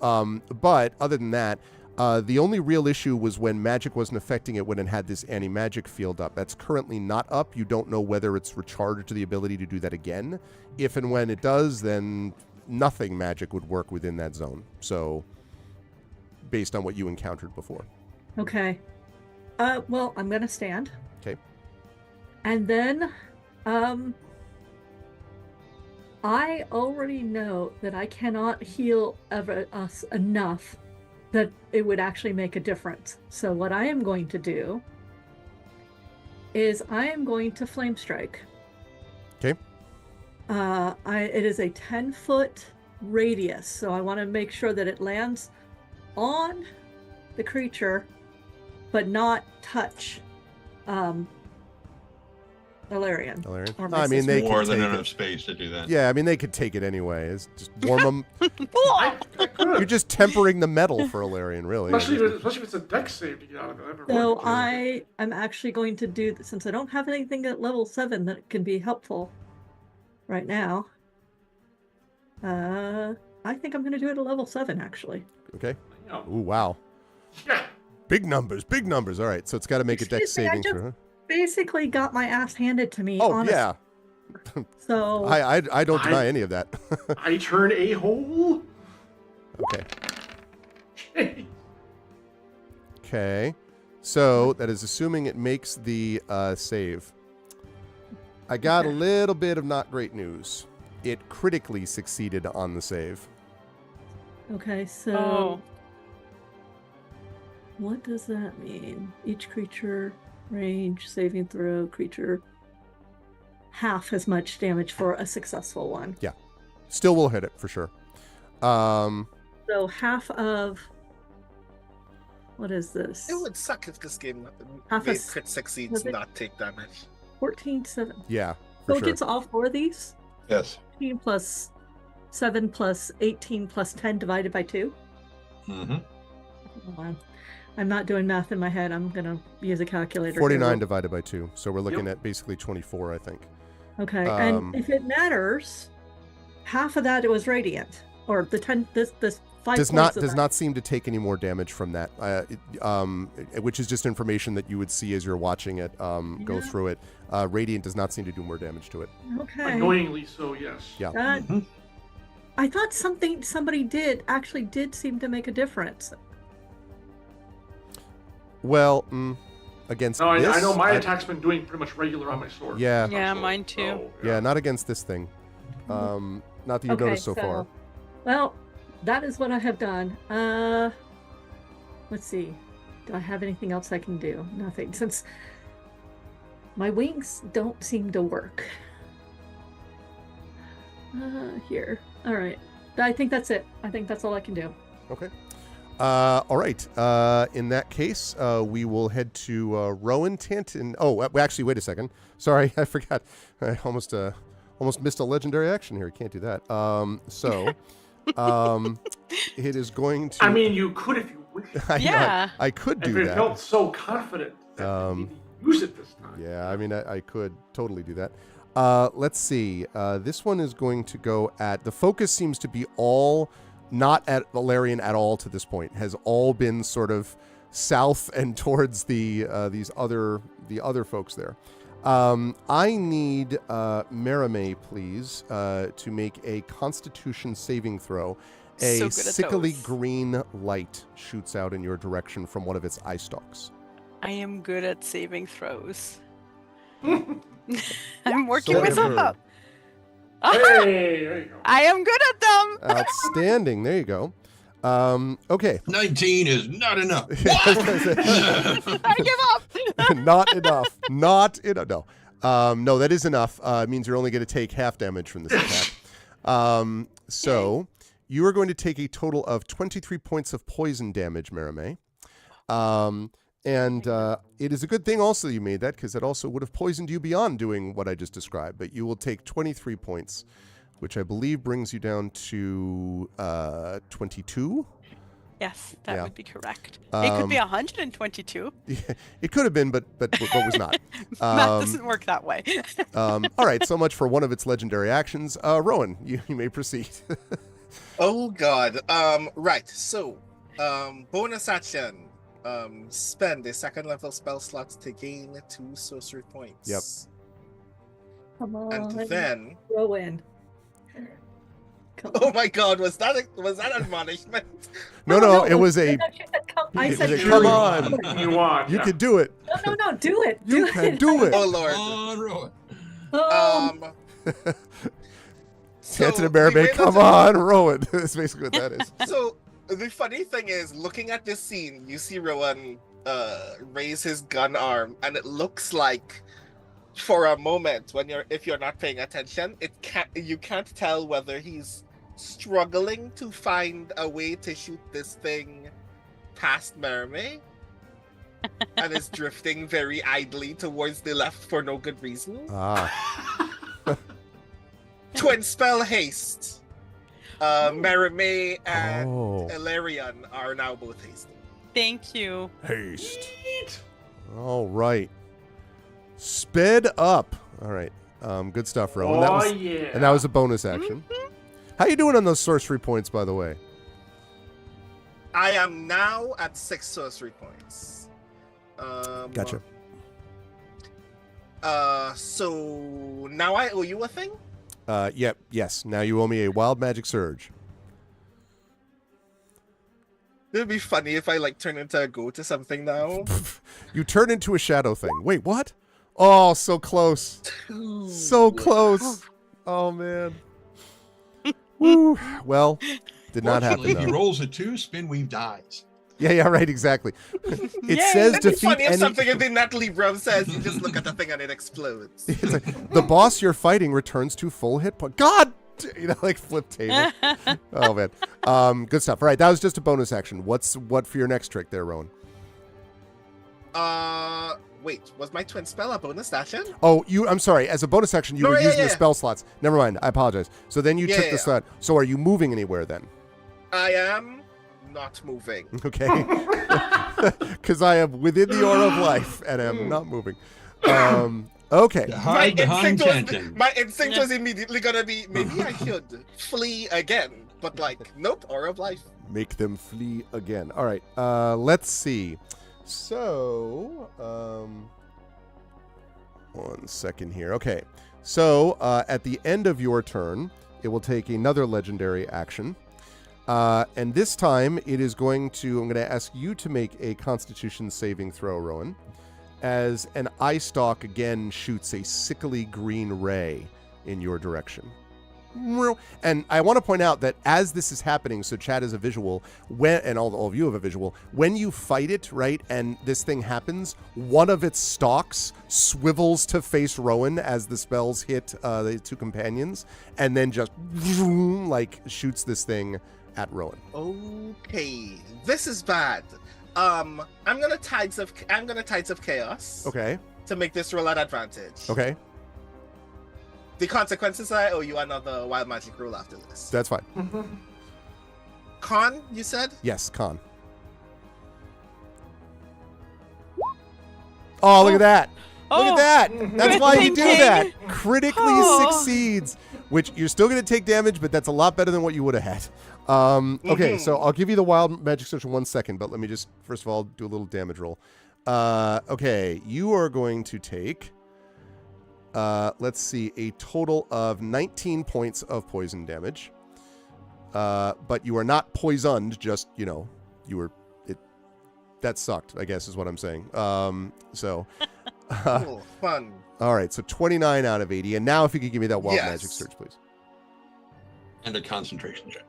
But other than that, the only real issue was when magic wasn't affecting it when it had this anti-magic field up. That's currently not up. You don't know whether it's recharged to the ability to do that again. If and when it does, then nothing magic would work within that zone. So, based on what you encountered before.
Okay. Well, I'm gonna stand.
Okay.
And then, I already know that I cannot heal us enough that it would actually make a difference. So what I am going to do is I am going to flame strike.
Okay.
It is a 10-foot radius, so I want to make sure that it lands on the creature, but not touch Illyrian.
Illyrian.
Or
I mean,
Mrs.
they
More
could
than
take
enough
it.
space to do that.
Yeah, I mean, they could take it anyway. It's just warm them.
I
You're
could.
just tempering the metal for Illyrian, really.
Especially if it's a dex save to get out of it.
So I am actually going to do, since I don't have anything at level 7 that can be helpful right now. I think I'm going to do it at level 7, actually.
Okay.
Yeah.
Ooh, wow.
Yeah.
Big numbers, big numbers. All right, so it's got to make a dex
Excuse me, I
saving
just-
throw. Huh?
Basically got my ass handed to me.
Oh,
honestly.
yeah.
So
I don't deny any of that.
I turn a hole.
Okay. Okay. So that is assuming it makes the save. I got a little bit of not great news. It critically succeeded on the save.
Okay, so
Oh.
what does that mean? Each creature, range, saving throw, creature, half as much damage for a successful one.
Still will hit it for sure.
So half of, what is this?
It would suck if this game
Half
made
a
crit succeeds
was it-
not take damage.
14, 7.
Yeah,
So
for
it
sure.
gets all 4 of these?
Yes.
15 plus 7 plus 18 plus 10 divided by 2?
Mm-hmm.
Wow. I'm not doing math in my head. I'm going to use a calculator.
49
here.
divided by 2. So we're looking at basically 24, I think.
Okay,
Um,
and if it matters, half of that it was radiant, or the 10. This 5
Does
points of
not
that.
seem to take any more damage from that, which is just information that you would see as you're watching it go
Yeah.
through it. Radiant does not seem to do more damage to it.
Okay.
Annoyingly so, yes.
Yeah.
That,
Mhm.
I thought somebody did seem to make a difference.
Well, against
No,
this,
I know my attack's been doing pretty much regular on my sword.
Yeah,
Yeah,
So,
mine too.
yeah, not against this thing. Not that you've
Okay,
noticed so far.
Well, that is what I have done. Let's see. Do I have anything else I can do? Nothing, since my wings don't seem to work. Here. All right. I think that's it. I think that's all I can do.
Okay. All right. In that case, we will head to Rowan Tant. And actually, wait a second. Sorry, I forgot. I almost missed a legendary action here. Can't do that. It is going to.
I mean, you could if you wish.
I know,
Yeah.
I could
If
do
it
that.
felt so confident that you use it this time.
Yeah, I mean, I could totally do that. Let's see. This one is going to go at... The focus seems to be all not at Valerian at all to this point. Has all been sort of south and towards the other folks there. I need Merime, please, to make a Constitution saving throw.
So
A
good at
sickly
those.
green light shoots out in your direction from one of its eye stalks.
I am good at saving throws. I'm working
So
myself
good.
up.
Hey, there you go.
I am good at them.
Outstanding. There you go. Okay.
19 is not enough.
I give up.
Not enough. Not enough. No. No, that is enough. It means you're only going to take half damage from this attack. So you are going to take a total of 23 points of poison damage, Marame. And it is a good thing also you made that, because it also would have poisoned you beyond doing what I just described. But you will take 23 points, which I believe brings you down to 22.
Yes, that
Yeah.
would be correct. It could be 122.
Yeah, it could have been, but was not.
Math doesn't work that way.
All right, so much for one of its legendary actions. Rowan, you may proceed.
Oh God. Right. So, bonus action. Spend a second level spell slot to gain 2 sorcery points.
Yep.
Come on.
And then,
Rowan. Come
oh my God, was that admonishment?
No, it was a.
I
it
said,
was a,
come
come
on.
on,
You want.
you
yeah.
can do it.
No, do it.
You
Do
can
it.
do it.
Oh Lord.
On road.
Hanson and
the way
Marame,
that
come
the-
on, Rowan. That's basically what that is.
So the funny thing is, looking at this scene, you see Rowan raise his gun arm, and it looks like, for a moment, if you're not paying attention, you can't tell whether he's struggling to find a way to shoot this thing past Mermaid, and is drifting very idly towards the left for no good reason. Twin spell haste. Mermaid and Elarion are now both hasting.
Thank you.
Haste. All right. Sped up. All right. Good stuff, Rowan.
Oh, yeah.
And that was a bonus action. How you doing on those sorcery points, by the way?
I am now at 6 sorcery points.
Gotcha.
So now I owe you a thing?
Yep. Yes. Now you owe me a wild magic surge.
It'd be funny if I turn into a goat or something now.
You turn into a shadow thing. Wait, what? Oh, so close. So close. Oh, man. Woo. Well, did not happen,
Fortunately, he
though.
rolls a 2, Spinweave dies.
Yeah, right, exactly. It
Yay.
says
It'd be
defeat
funny if
any...
something in the Natalie Brown says you just look at the thing and it explodes.
It's like, the boss you're fighting returns to full hit point. God! Flip table. Oh, man. Good stuff. All right, that was just a bonus action. What for your next trick there, Rowan?
Wait, was my twin spell a bonus action?
Oh, I'm sorry. As a bonus action, you were using the spell slots. Never mind. I apologize. So then you took the slot. So are you moving anywhere then?
I am not moving.
Okay. Because I am within the aura of life and am not moving. Okay.
Hide behind Canton.
My instinct was immediately gonna be, maybe I should flee again. But nope, aura of life.
Make them flee again. All right. Let's see. So, 1 second here. Okay. So, at the end of your turn, it will take another legendary action. And this time, I'm going to ask you to make a Constitution saving throw, Rowan, as an eye stalk again shoots a sickly green ray in your direction. And I want to point out that as this is happening, so chat is a visual, and all of you have a visual, when you fight it, right, and this thing happens, one of its stalks swivels to face Rowan as the spells hit the 2 companions, and then just shoots this thing at Rowan.
Okay, this is bad. I'm gonna Tides of Chaos.
Okay.
To make this roll at advantage.
Okay.
The consequences I owe you another wild magic roll after this.
That's fine.
Con, you said?
Yes, con. Oh, look at that. Look at that. That's why you do that. Critically succeeds, which you're still going to take damage, but that's a lot better than what you would have had. Okay, so I'll give you the wild magic surge in 1 second, but let me just, first of all, do a little damage roll. Okay, you are going to take, let's see, a total of 19 points of poison damage. But you are not poisoned, just, you were, that sucked, I guess is what I'm saying.
Cool, fun.
All right, so 29 out of 80. And now if you could give me that wild magic surge, please.
And a concentration check.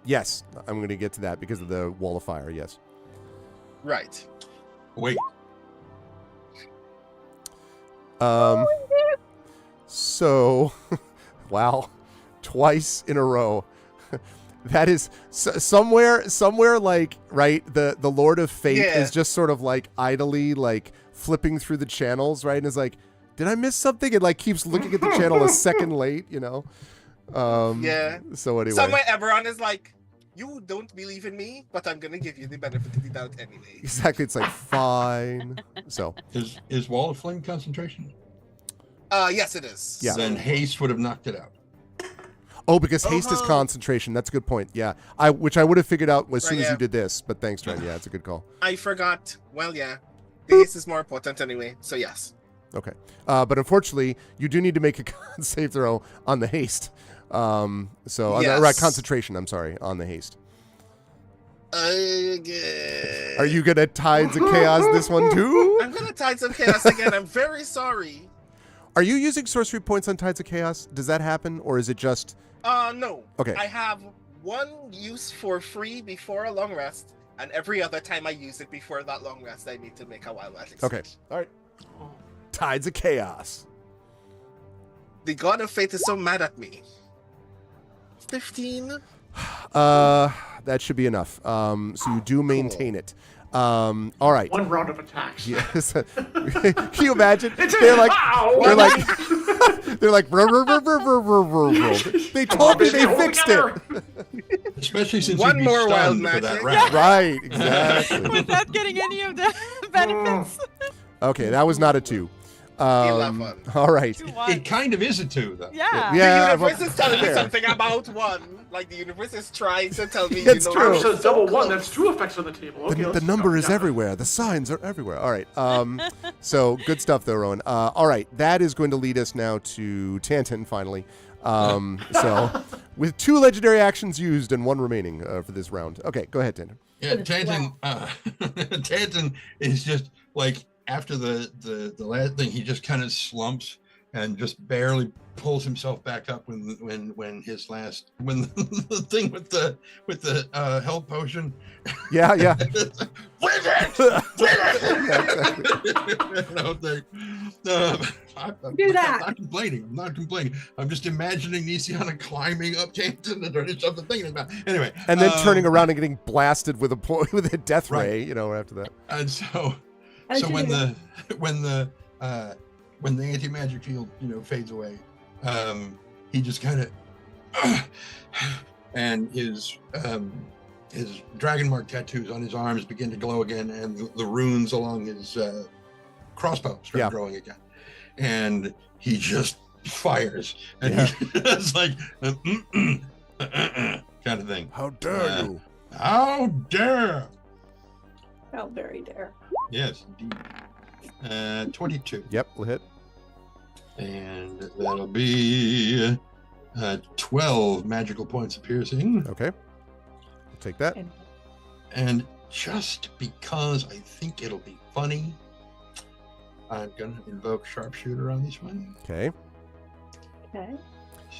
Yes, I'm going to get to that because of the wall of fire. Yes.
Right.
Wait.
So, wow, twice in a row. That is somewhere like, right, the Lord of Fate is just sort of like idly like flipping through the channels, right, and is like, did I miss something? And like keeps looking at the channel a second late, you know. So anyway,
somewhere Eberron is like, you don't believe in me, but I'm gonna give you the benefit of the doubt anyway.
Exactly. It's like, fine. So
is Wall of Flame concentration?
Yes, it is.
Yeah.
Then haste would have knocked it out.
Oh, because haste is concentration. That's a good point. Yeah, which I would have figured out as soon as you did this. But thanks, Trent. Yeah, it's a good call.
I forgot. Well, yeah, the haste is more important anyway. So yes.
Okay, but unfortunately, you do need to make a con save throw on the haste. Right, concentration. I'm sorry, on the haste. Are you gonna Tides of Chaos this one too?
I'm gonna Tides of Chaos again. I'm very sorry.
Are you using sorcery points on Tides of Chaos? Does that happen, or is it just?
No.
Okay.
I have one use for free before a long rest, and every other time I use it before that long rest, I need to make a wild magic.
Okay. All right. Tides of Chaos.
The God of Fate is so mad at me. 15.
That should be enough. So you do maintain it. All right.
One round of attacks.
Yes. Can you imagine? They're like, they told me they fixed it.
Especially since
one
you'd be
more wild
stunned for that
magic.
round.
Right, exactly.
Without getting any of the benefits.
Okay, that was not a 2.
11.
All right.
It kind of is a 2, though.
Yeah.
The universe is telling me something about 1. Like the universe is trying to tell me.
It's true.
So double 1. That's 2 effects on the table. Okay,
The number is everywhere. The signs are everywhere. All right. So good stuff, though, Rowan. All right. That is going to lead us now to Tantan, finally. So with 2 legendary actions used and 1 remaining for this round. Okay, go ahead, Tantan.
Yeah, Tantan. Tantan is just like after the last thing, he just kind of slumps and just barely pulls himself back up when the thing with the health potion.
Yeah.
With it!
Do that.
I'm not complaining. I'm just imagining Nisiana climbing up Tantan and there's something thinking about. Anyway.
And then turning around and getting blasted with a death ray, after that.
And so when the anti-magic field, fades away, he just kind of, and his dragon mark tattoos on his arms begin to glow again, and the runes along his crossbow start growing again, and he just fires, and it's like kind of thing.
How dare you?
How dare!
How very dare.
Yes, indeed. 22.
Yep, we'll hit.
And that'll be 12 magical points of piercing.
Okay. I'll take that.
And just because I think it'll be funny, I'm going to invoke Sharpshooter on this one.
Okay.
Okay.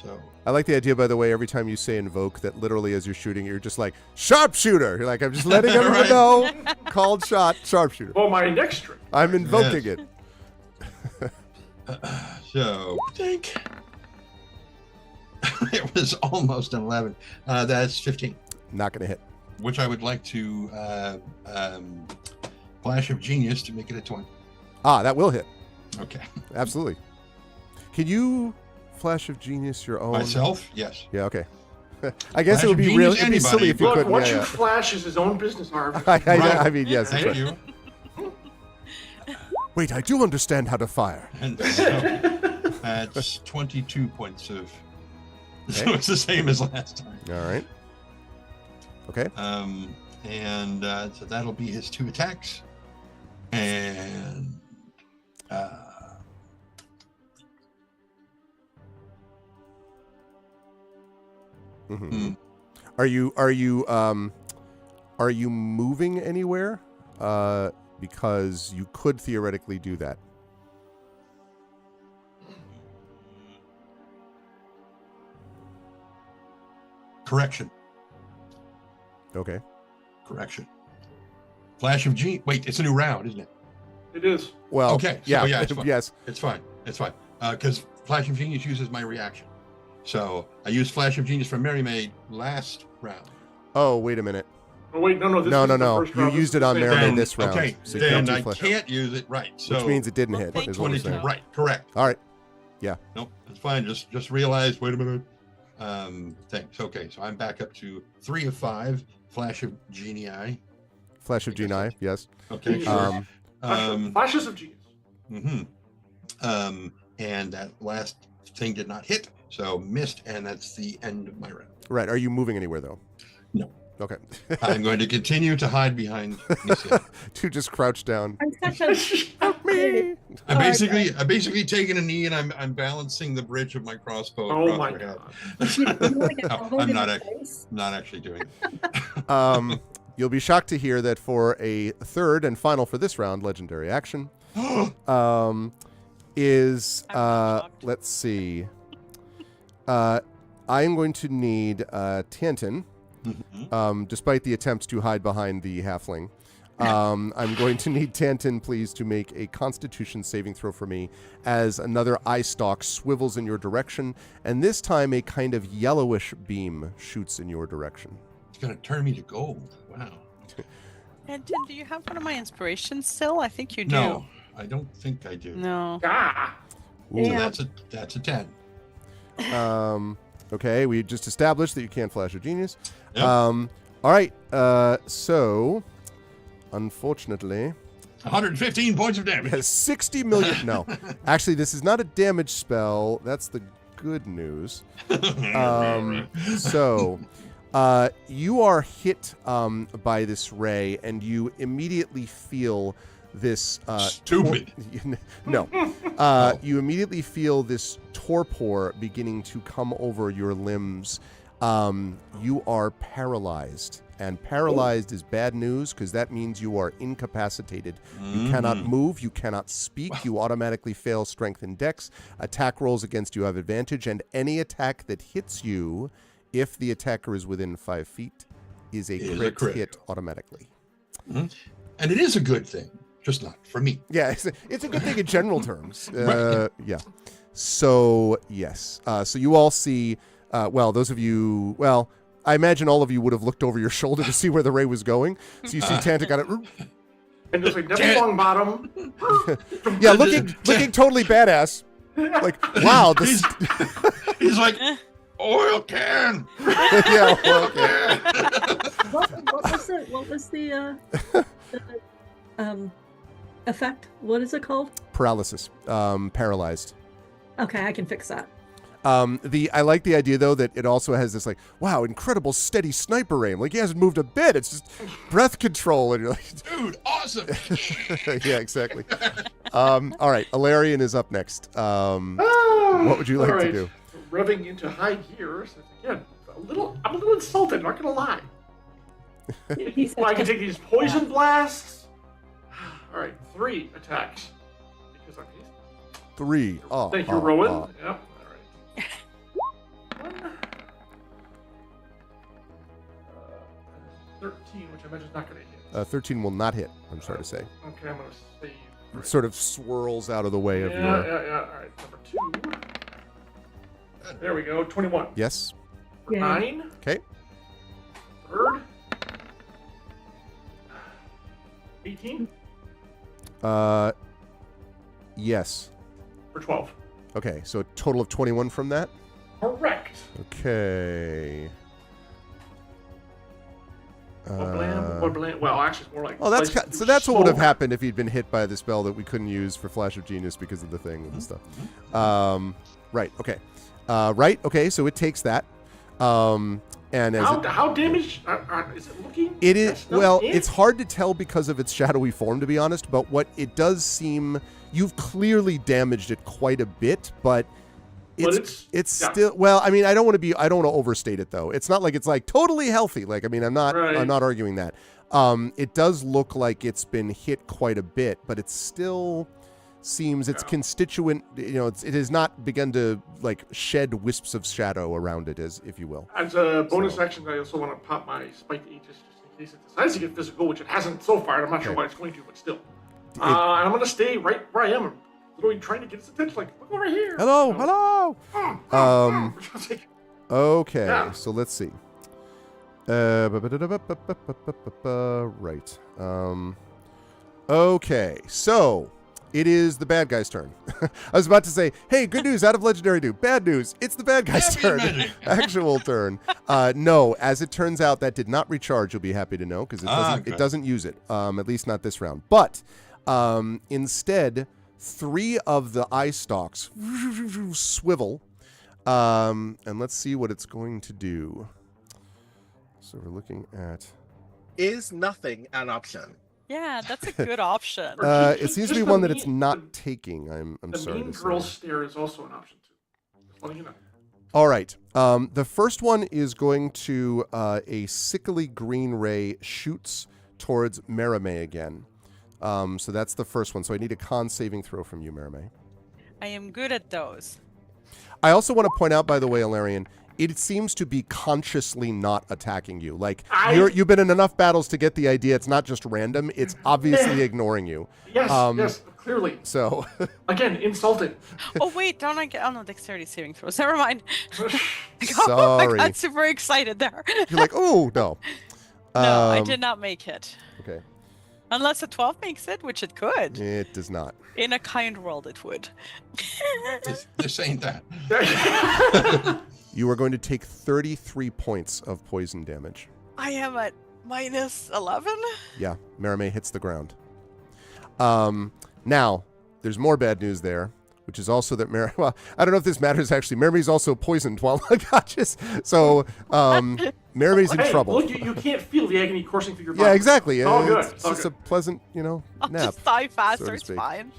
So
I like the idea, by the way, every time you say invoke, that literally as you're shooting, you're just like, sharpshooter! You're like, I'm just letting everyone know. Called shot, sharpshooter.
Oh, my next trick.
I'm invoking it.
So I think it was almost an 11. That's 15.
Not going to hit.
Which I would like to Flash of Genius to make it a 20.
That will hit.
Okay.
Absolutely. Can you Flash of Genius your own?
Myself? Yes.
Yeah, okay. I guess
Flash
it would
of
be
Genius,
it'd be silly if you
Look,
couldn't.
once you flash is his own business, Harvey.
I mean, yes.
Thank you.
Wait, I do understand how to fire.
And so that's 22 points of. So it's the same as last time.
All right. Okay.
And so that'll be his 2 attacks. And
Are you moving anywhere? Because you could theoretically do that.
Correction.
Okay.
Correction. Flash of Genius. Wait, it's a new round, isn't it?
It is.
Well,
Okay, so
yeah,
yeah, it's fine.
yes.
It's fine. It's fine. Because Flash of Genius uses my reaction. So I used Flash of Genius from Mary Maid last round.
Oh, wait a minute.
Oh wait, no. This
No.
is the first
You
round.
used
This
it
is
on
the same
Mary Maid
round.
this round.
Okay,
so you
then
can't do
I
Flash.
can't use it. Right. So
Which means it didn't
Well,
hit.
thank
Is what we're
22.
saying.
Right. Correct.
All right.
Nope, that's fine. Just realized. Wait a minute. Thanks. Okay, so I'm back up to 3 of 5. Flash of Genii.
Flash of Genii. Yes.
Okay, sure.
Flashes of genius.
And that last thing did not hit, so missed, and that's the end of my round.
Right. Are you moving anywhere though?
No.
Okay.
I'm going to continue to hide behind Nisia.
To just crouch down.
I'm such a
Me.
I'm basically taking a knee and I'm balancing the bridge of my crossbow.
Oh
across
my
her head.
god.
No, I'm not actually doing it.
You'll be shocked to hear that for a third and final for this round legendary action is
I'm not shocked.
let's see. I'm going to need Tantin, despite the attempts to hide behind the halfling. I'm going to need Tantin, please, to make a Constitution saving throw for me as another eye stalk swivels in your direction, and this time a kind of yellowish beam shoots in your direction.
It's going to turn me to gold. Wow.
And do you have one of my inspirations still? I think you do.
No, I don't think I do.
No.
Ah.
So
Yeah.
that's a 10.
Okay, we just established that you can't flash a genius.
Yep.
All right, so unfortunately,
115 points of damage.
has 60 million. No, actually, this is not a damage spell. That's the good news. So, you are hit by this ray, and you immediately feel this
Stupid.
no. You immediately feel this torpor beginning to come over your limbs. You are paralyzed. And paralyzed is bad news because that means you are incapacitated. You cannot move. You cannot speak. You automatically fail strength and dex. Attack rolls against you have advantage. And any attack that hits you, if the attacker is within 5 feet, is a crit hit automatically.
And it is a good thing, just not for me.
Yeah, it's a good thing in general terms.
Right.
Yeah. So, yes. So you all see, those of you, I imagine all of you would have looked over your shoulder to see where the ray was going. So you see Tanta got it.
And there's like Neville Longbottom.
Yeah, looking totally badass. Like, wow, this.
He's like, oil can.
Yeah, well, okay.
What was the effect? What is it called?
Paralysis. Paralyzed.
Okay, I can fix that.
I like the idea though that it also has this like, wow, incredible steady sniper aim. Like he hasn't moved a bit. It's just breath control, and you're like,
Dude, awesome.
yeah, exactly. All right, Alarian is up next. What would you like to do?
Revving into high gears. Again, I'm a little insulted, not gonna lie.
He said,
Well, I can take these poison blasts. All right, 3 attacks. Because I'm hasty.
3. Oh,
Thank you, Rowan. Yep. All right. 13, which I imagine is not going to hit.
13 will not hit, I'm sorry to say.
Okay, I'm going to save.
It sort of swirls out of the way of
Yeah. All right, number 2. There we go, 21.
Yes.
yeah.
9.
Okay.
Third. 18
Yes.
for 12.
Okay, so a total of 21 from that?
Correct.
Okay.
What blam? Well, actually, it's more like.
Oh, that's
slice through
so. That's what would have
smoke.
happened if he'd been hit by the spell that we couldn't use for Flash of Genius because of the thing and stuff. Right. Okay. Right. Okay. So it takes that. And as
How damaged is it looking?
it is,
That's not
well,
it?
it's hard to tell because of its shadowy form, to be honest. But what it does seem, you've clearly damaged it quite a bit, but. It's
yeah.
still, well, I mean, I don't want to overstate it though. It's not like it's like totally healthy. Like, I mean, I'm not arguing that. It does look like it's been hit quite a bit, but it still seems its constituent, it has not begun to like shed wisps of shadow around it, as if you will.
As a bonus action, I also want to pop my spike aegis in case it decides to get physical, which it hasn't so far. And I'm not sure why it's going to, but still. And I'm going to stay right where I am. I'm literally trying to get its attention. Like, look over here.
Hello. Okay,
Yeah.
so let's see. Right. Okay, so it is the bad guy's turn. I was about to say, hey, good news out of Legendary Dude. Bad news, it's the bad guy's turn. Actual turn. No, as it turns out, that did not recharge, you'll be happy to know, because it doesn't use it, at least not this round. But instead, 3 of the eye stalks swivel, and let's see what it's going to do. So we're looking at...
Is nothing an option?
Yeah, that's a good option.
It seems to be one that it's not taking. I'm sorry
The mean
to
girl
say.
stare is also an option too. Just letting you know.
All right. The first one is going to a sickly green ray shoots towards Merime again. So that's the first one. So I need a con saving throw from you, Merime.
I am good at those.
I also want to point out, by the way, Alarian, it seems to be consciously not attacking you. Like, you've been in enough battles to get the idea it's not just random. It's obviously ignoring you.
Yes, yes, clearly.
So...
Again, insulted.
Oh, wait, don't I get... Oh, no, dexterity saving throws. Never mind.
Sorry.
I got super excited there.
You're like, oh, no.
No, I did not make it.
Okay.
Unless a 12 makes it, which it could.
It does not.
In a kind world, it would.
This ain't that.
You are going to take 33 points of poison damage.
I am at minus 11?
Yeah, Merime hits the ground. Now, there's more bad news there, which is also that well, I don't know if this matters actually. Merime's also poisoned while unconscious. So, Merime's in trouble.
Look, you can't feel the agony coursing through your body.
Yeah, exactly.
Oh, good.
It's just a pleasant,
I'll
nap.
just die faster,
so to
it's
speak.
fine.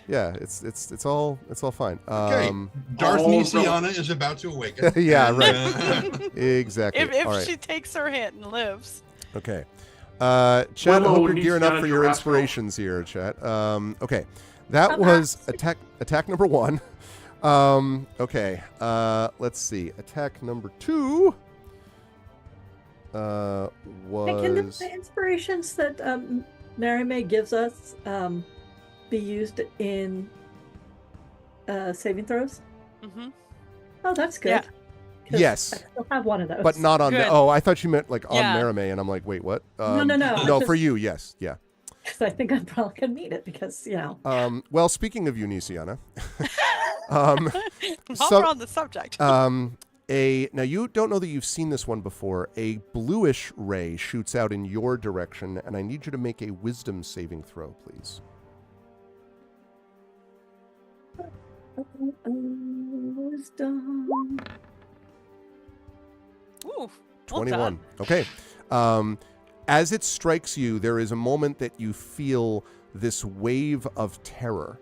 Yeah, it's all fine.
Okay. Darth Nisiana is about to awaken.
Yeah,
and,
right. Exactly.
If
all right.
she takes her hit and lives.
Okay. Chat, I hope you're
needs
gearing up
to
for your
Jurassic
inspirations here, chat. Okay. That was attack number 1. Okay. Let's see. Attack number 2 was...
Can the inspirations that Merime gives us be used in saving throws?
Mm-hmm.
Oh, that's good.
Yeah.
'Cause
Yes.
I still have one of those.
But not on...
Good.
Oh, I thought you meant like on
Yeah.
Merime, and I'm like, wait, what?
No.
No, for you, yes. Yeah.
Because I think I'm probably going to need it because,
Well, speaking of you, Nisiana...
While
so-
we're on the subject.
now you don't know that you've seen this one before. A bluish ray shoots out in your direction, and I need you to make a wisdom saving throw, please.
Wisdom.
Ooh, well
21.
done.
Okay. As it strikes you, there is a moment that you feel this wave of terror.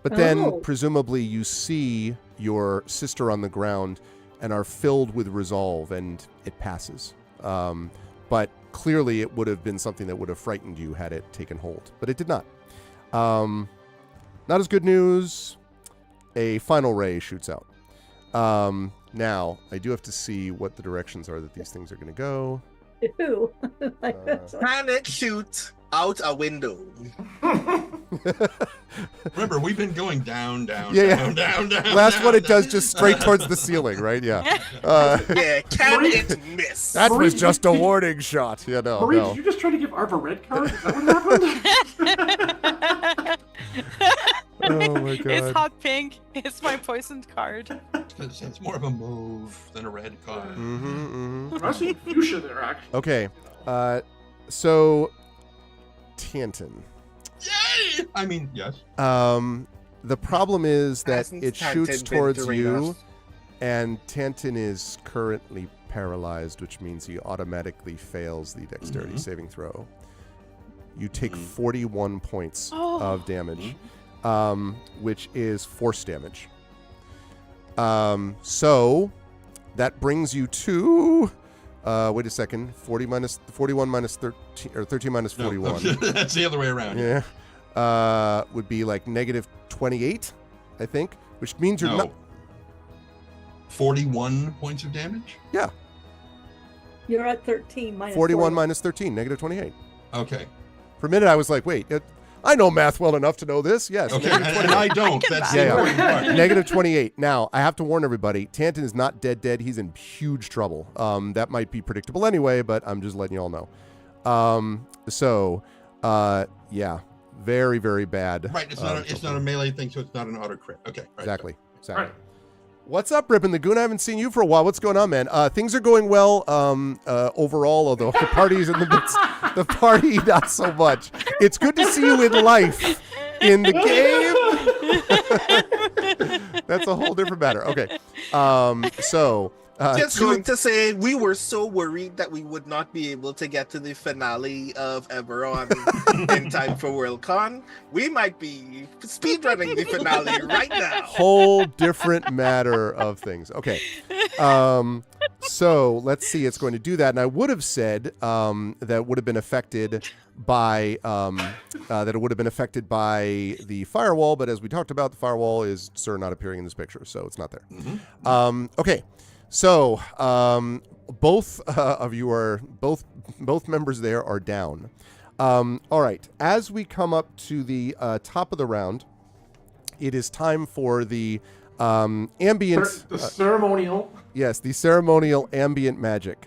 But then, presumably, you see your sister on the ground and are filled with resolve, and it passes. But clearly, it would have been something that would have frightened you had it taken hold. But it did not. Not as good news. A final ray shoots out. Now, I do have to see what the directions are that these things are going to go.
Ew.
Can it shoot out a window?
Remember, we've been going down.
Last
down,
one it
down.
does just straight towards the ceiling, right? Yeah.
Yeah, can it miss?
That was
Marie,
just a warning shot. Yeah, no.
Marie, did you just try to give Arv a red card? Is that what happened?
Oh my god.
It's hot pink. It's my poisoned card.
It's more of a mauve than a red card.
I see fuchsia there, actually.
Okay. So Tantin.
Yay! I mean, yes.
The problem is that
Hasn't
it
Tantin
shoots
been
towards
doing
you,
us?
and Tantin is currently paralyzed, which means he automatically fails the dexterity saving throw. You take 41 points of damage, which is force damage. So that brings you to wait a second, 41 minus 13, or 13 minus 41.
No, that's the other way around.
Yeah. Would be like negative 28, I think, which means you're not.
41 points of damage?
Yeah.
You're at 13 minus
41 minus 13, negative 28.
Okay.
For a minute, I was like, wait, I know math well enough to know this. Yes.
Okay.
negative
And
28.
I don't. That's the
Yeah,
important part.
Negative 28. Now, I have to warn everybody, Tanton is not dead. He's in huge trouble. That might be predictable anyway, but I'm just letting you all know. Yeah, very, very bad.
Right. It's not a melee thing, so it's not an auto crit. Okay. Right.
Exactly.
Right.
What's up, Rip and the Goon? I haven't seen you for a while. What's going on, man? Things are going well overall, although the party's in the midst. The party, not so much. It's good to see you in life. In the game, that's a whole different matter. Okay.
Just going to say, we were so worried that we would not be able to get to the finale of Eberron in time for Worldcon. We might be speedrunning the finale right now.
Whole different matter of things. Okay. So let's see. It's going to do that, and I would have said that would have been affected by the firewall, but as we talked about, the firewall is not appearing in this picture, so it's not there.
Mm-hmm.
Okay. So, both of you are both members there are down. All right. As we come up to the top of the round, it is time for the ambient.
The ceremonial.
Yes, the ceremonial ambient magic,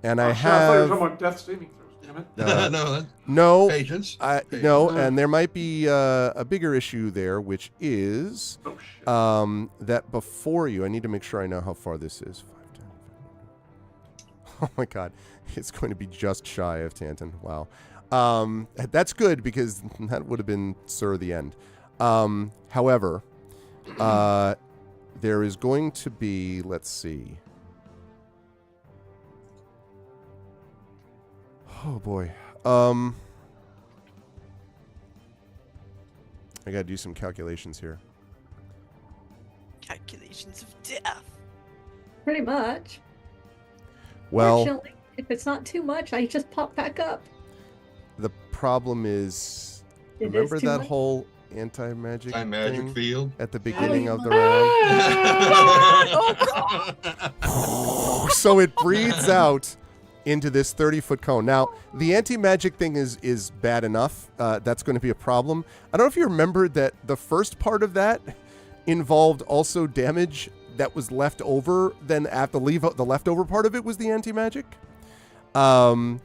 and I
I thought you were
have
talking about death saving throws. Damn it.
No, that's
no.
patience.
No, and there might be a bigger issue there, which is
Oh shit.
that before you, I need to make sure I know how far this is. 5, 10, 15. Oh my God, it's going to be just shy of Tanton. Wow, that's good because that would have been Sir the end. However, there is going to be, let's see. Oh boy. I gotta do some calculations here.
Calculations of death.
Pretty much.
Well,
Fortunately, if it's not too much, I just pop back up.
the problem is,
It is
remember
too
that
much?
whole anti-magic
My magic
thing
field.
at the beginning of the round? So it breathes out into this 30-foot cone. Now, the anti-magic thing is bad enough. That's going to be a problem. I don't know if you remember that the first part of that involved also damage that was left over. Then after the leftover part of it was the anti-magic. And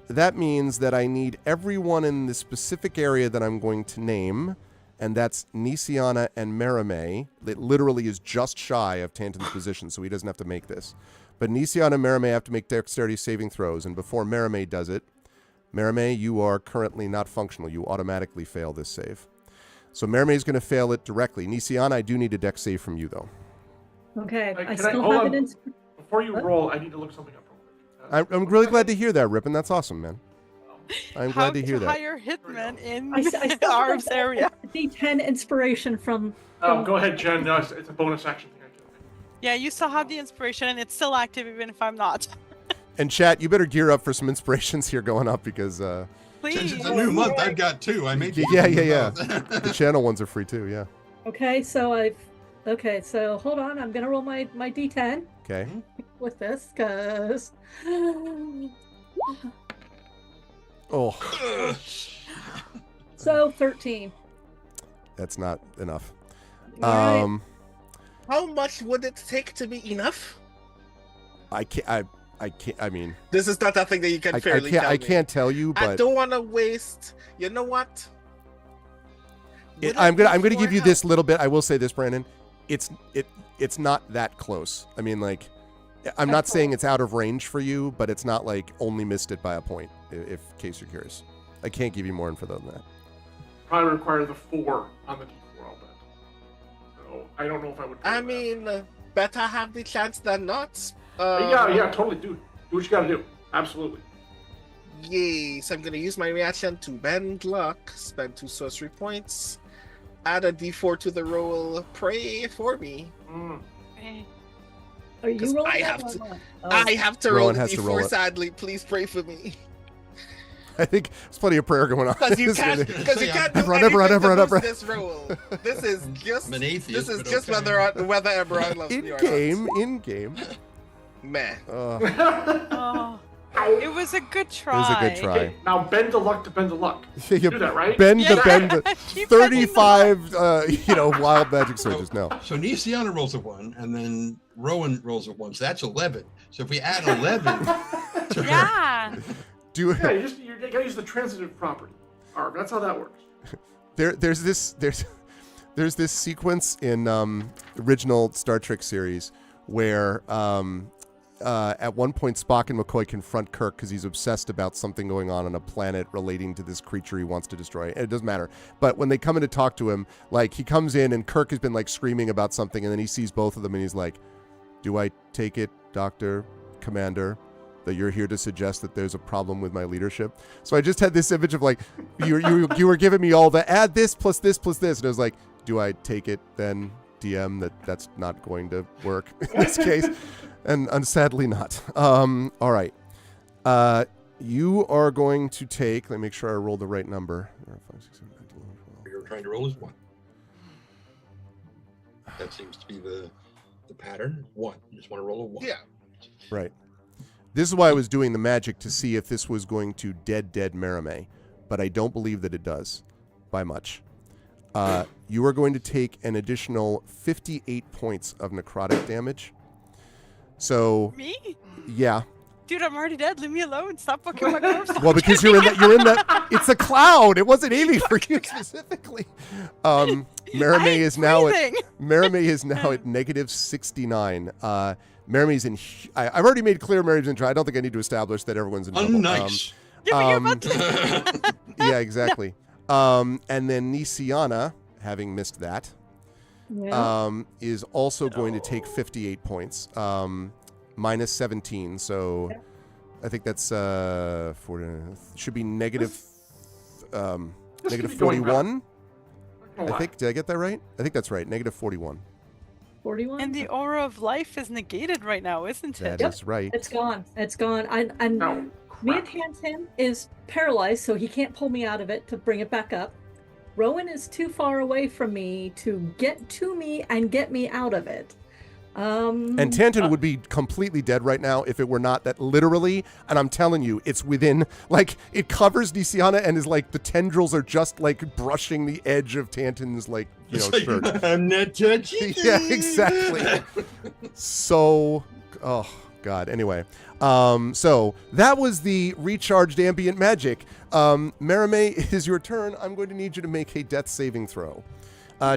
that means that I need everyone in the specific area that I'm going to name, and that's Nisiana and Merime. It literally is just shy of Tanton's position, so he doesn't have to make this. But Nisiana and Merime have to make dexterity saving throws, and before Merime does it, Merime, you are currently not functional. You automatically fail this save. So Merime is going to fail it directly. Nisiana, I do need a dex save from you, though.
Okay, I
Can
still
hold
have
on.
it in.
Before you
What?
roll, I need to look something up real quick.
I'm really glad to hear that, Rippin. That's awesome, man. I'm
How
glad to hear that.
hire hitmen in
I still have
Arv's
a
area.
D10 inspiration from.
Go ahead, Jen. No, it's a bonus action thing.
Yeah, you still have the inspiration, and it's still active even if I'm not.
And chat, you better gear up for some inspirations here going up because
Please.
Since it's a new month, I've got 2. I made
yeah. The channel ones are free too, yeah.
Okay, so hold on. I'm gonna roll my D10
Okay.
with this because.
Oh,
So 13.
that's not enough.
All right.
How much would it take to be enough?
I can't I mean
This is not a thing that you can fairly tell me.
I can't tell you,
I
but
don't want to waste. You know what? Would
I'm
it
gonna
be
give you
more
this little bit. I will say this, Brandon. It's not that close. I mean, like, I'm not saying it's out of range for you, but it's not like only missed it by a point. If in case you're curious, I can't give you more info than that.
Probably require the 4 on the D4, I'll bet. So I don't know if I would.
I
roll that.
mean, better have the chance than not.
Yeah, totally. Do what you gotta do. Absolutely.
Yes, I'm gonna use my reaction to bend luck. Spend 2 sorcery points. Add a D4 to the roll. Pray for me.
Are you
'Cause
rolling
I
that
have
or
to-
not?
I have to roll
Rowan
the
has to roll
D4.
it.
Sadly, please pray for me.
I think there's plenty of prayer going on.
Because you
This
can't.
really-
Because you can't do
Everyone,
anything
everyone,
to
everyone.
boost this roll. This is just.
I'm an atheist,
This is
but
just
okay.
whether Eberron loves me
in
or
game,
not.
in game.
Meh.
Oh, it was a good try.
It was a good try.
Okay, now bend the luck to bend the luck.
You
You do that, right?
Bend
Yeah.
the
Keep bending the
35, wild magic surges. No.
So Nisiana rolls a 1, and then Rowan rolls a 1. So that's 11. So if we add 11 to her,
Yeah.
Yeah, you gotta use the transitive property. Arb, that's how that works.
There's this sequence in original Star Trek series where at one point Spock and McCoy confront Kirk because he's obsessed about something going on a planet relating to this creature he wants to destroy. And it doesn't matter. But when they come in to talk to him, like he comes in and Kirk has been like screaming about something, and then he sees both of them and he's like, "Do I take it, Dr. Commander, that you're here to suggest that there's a problem with my leadership?" So I just had this image of like, you were giving me all the add this plus this plus this. And I was like, do I take it then, DM, that's not going to work in this case? And sadly not. All right. You are going to take, let me make sure I rolled the right number.
you're trying to roll is 1. That seems to be the pattern. 1. You just want to roll a 1.
Yeah.
Right. This is why I was doing the magic to see if this was going to dead Merime, but I don't believe that it does by much. You are going to take an additional 58 points of necrotic damage. So,
Me?
yeah.
Dude, I'm already dead. Leave me alone. Stop fucking my corpse.
Well, because you're in that. It's a cloud. It wasn't aiming for you specifically. Merime is now at negative 69. Merime's in. I've already made clear Merime's in trouble. I don't think I need to establish that everyone's in trouble.
Nice.
Yeah, but you're about to...
Yeah, exactly. And then Nisiana, having missed that, is also going to take 58 points, minus 17. So I think that's 40, should be negative 41. I think. Did I get that right? I think that's right. Negative 41.
41.
And the aura of life is negated right now, isn't it?
That is right.
It's gone. It's gone. And
No.
me and Hansen is paralyzed, so he can't pull me out of it to bring it back up. Rowan is too far away from me to get to me and get me out of it.
And Tanton would be completely dead right now if it were not that literally, and I'm telling you, it's within, like, it covers Nisiana and is like, the tendrils are just like brushing the edge of Tanton's, like, shirt.
I'm not touching.
Yeah, exactly. So, oh, God. Anyway, so that was the recharged ambient magic. Merime, it is your turn. I'm going to need you to make a death saving throw.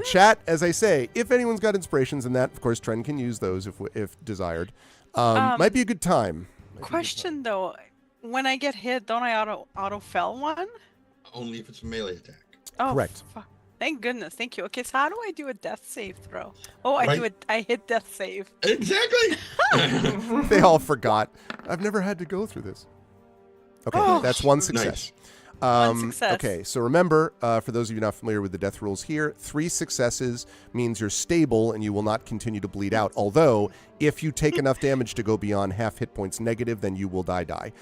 Chat, as I say, if anyone's got inspirations in that, of course, Trent can use those if desired. Might be a good time.
Question though, when I get hit, don't I auto fell one?
Only if it's a melee attack.
Oh,
Correct.
Thank goodness. Thank you. Okay, so how do I do a death save throw? Oh, I
Right.
do it. I hit death save.
Exactly.
They all forgot. I've never had to go through this. Okay,
Oh.
that's one success.
One success.
Okay, so remember, for those of you not familiar with the death rules here, 3 successes means you're stable and you will not continue to bleed out. Although, if you take enough damage to go beyond half hit points negative, then you will die.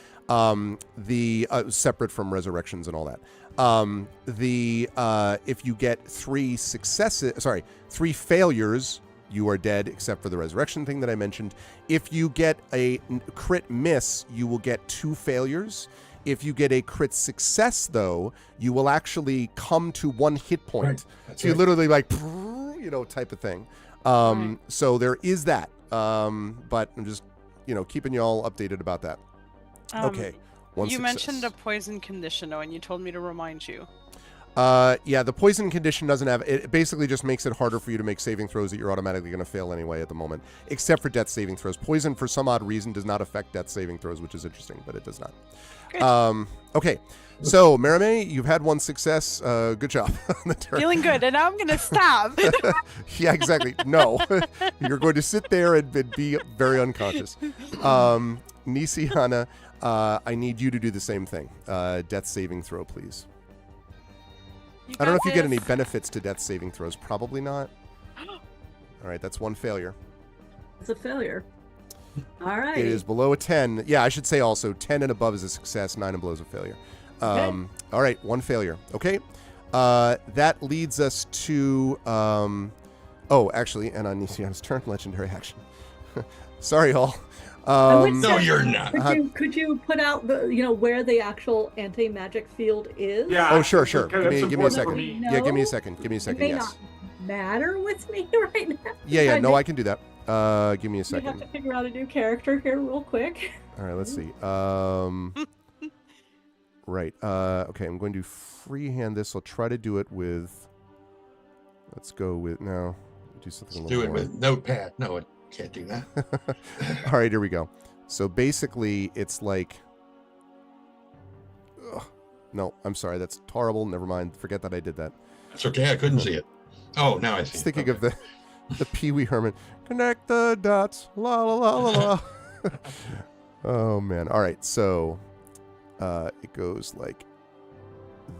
Separate from resurrections and all that. If you get 3 failures, you are dead, except for the resurrection thing that I mentioned. If you get a crit miss, you will get 2 failures. If you get a crit success, though, you will actually come to 1 hit point.
Right. That's
So you
right.
literally like, type of thing. So there is that. But I'm just, keeping you all updated about that. Okay. One
You
success.
mentioned a poison condition, though, and you told me to remind you.
Yeah, the poison condition doesn't have it. Basically, just makes it harder for you to make saving throws that you're automatically going to fail anyway at the moment, except for death saving throws. Poison, for some odd reason, does not affect death saving throws, which is interesting, but it does not.
Good.
Okay, so Merime, you've had 1 success. Good job on the turn.
Feeling good, and now I'm gonna stab.
Yeah, exactly. No, you're going to sit there and be very unconscious. Nisiana, I need you to do the same thing. Death saving throw, please. I don't know if you get any benefits to death saving throws. Probably not. All right, that's 1 failure.
It's a failure. All right.
It is below a 10. Yeah, I should say also 10 and above is a success, 9 and below is a failure. All right, 1 failure. Okay. That leads us to... actually, and on Nisiana's turn, legendary action. Sorry, all.
I would
No,
say-
you're not.
Could you put out the where the actual anti-magic field is?
Yeah.
Oh, sure.
Okay,
Give
that's
me a
important
second.
for me.
Yeah, give me a
No.
second. Give me a
It
second.
may
Yes.
not matter with me right now.
Yeah.
I
No,
just-
I can do that. Give me a
We have
second.
to figure out a new character here real quick.
All right, let's see. Right. Okay, I'm going to freehand this. I'll try to do it with. Let's go with no. Do something a
Do
little
it
more.
with Notepad. No, it can't do that.
All right, here we go. So basically, it's like. Ugh. No, I'm sorry. That's horrible. Never mind. Forget that I did that.
It's okay. I couldn't see it. Oh, now I see.
I was thinking of the Pee Wee Herman. Connect the dots. La la la la la. Oh man. All right. So it goes like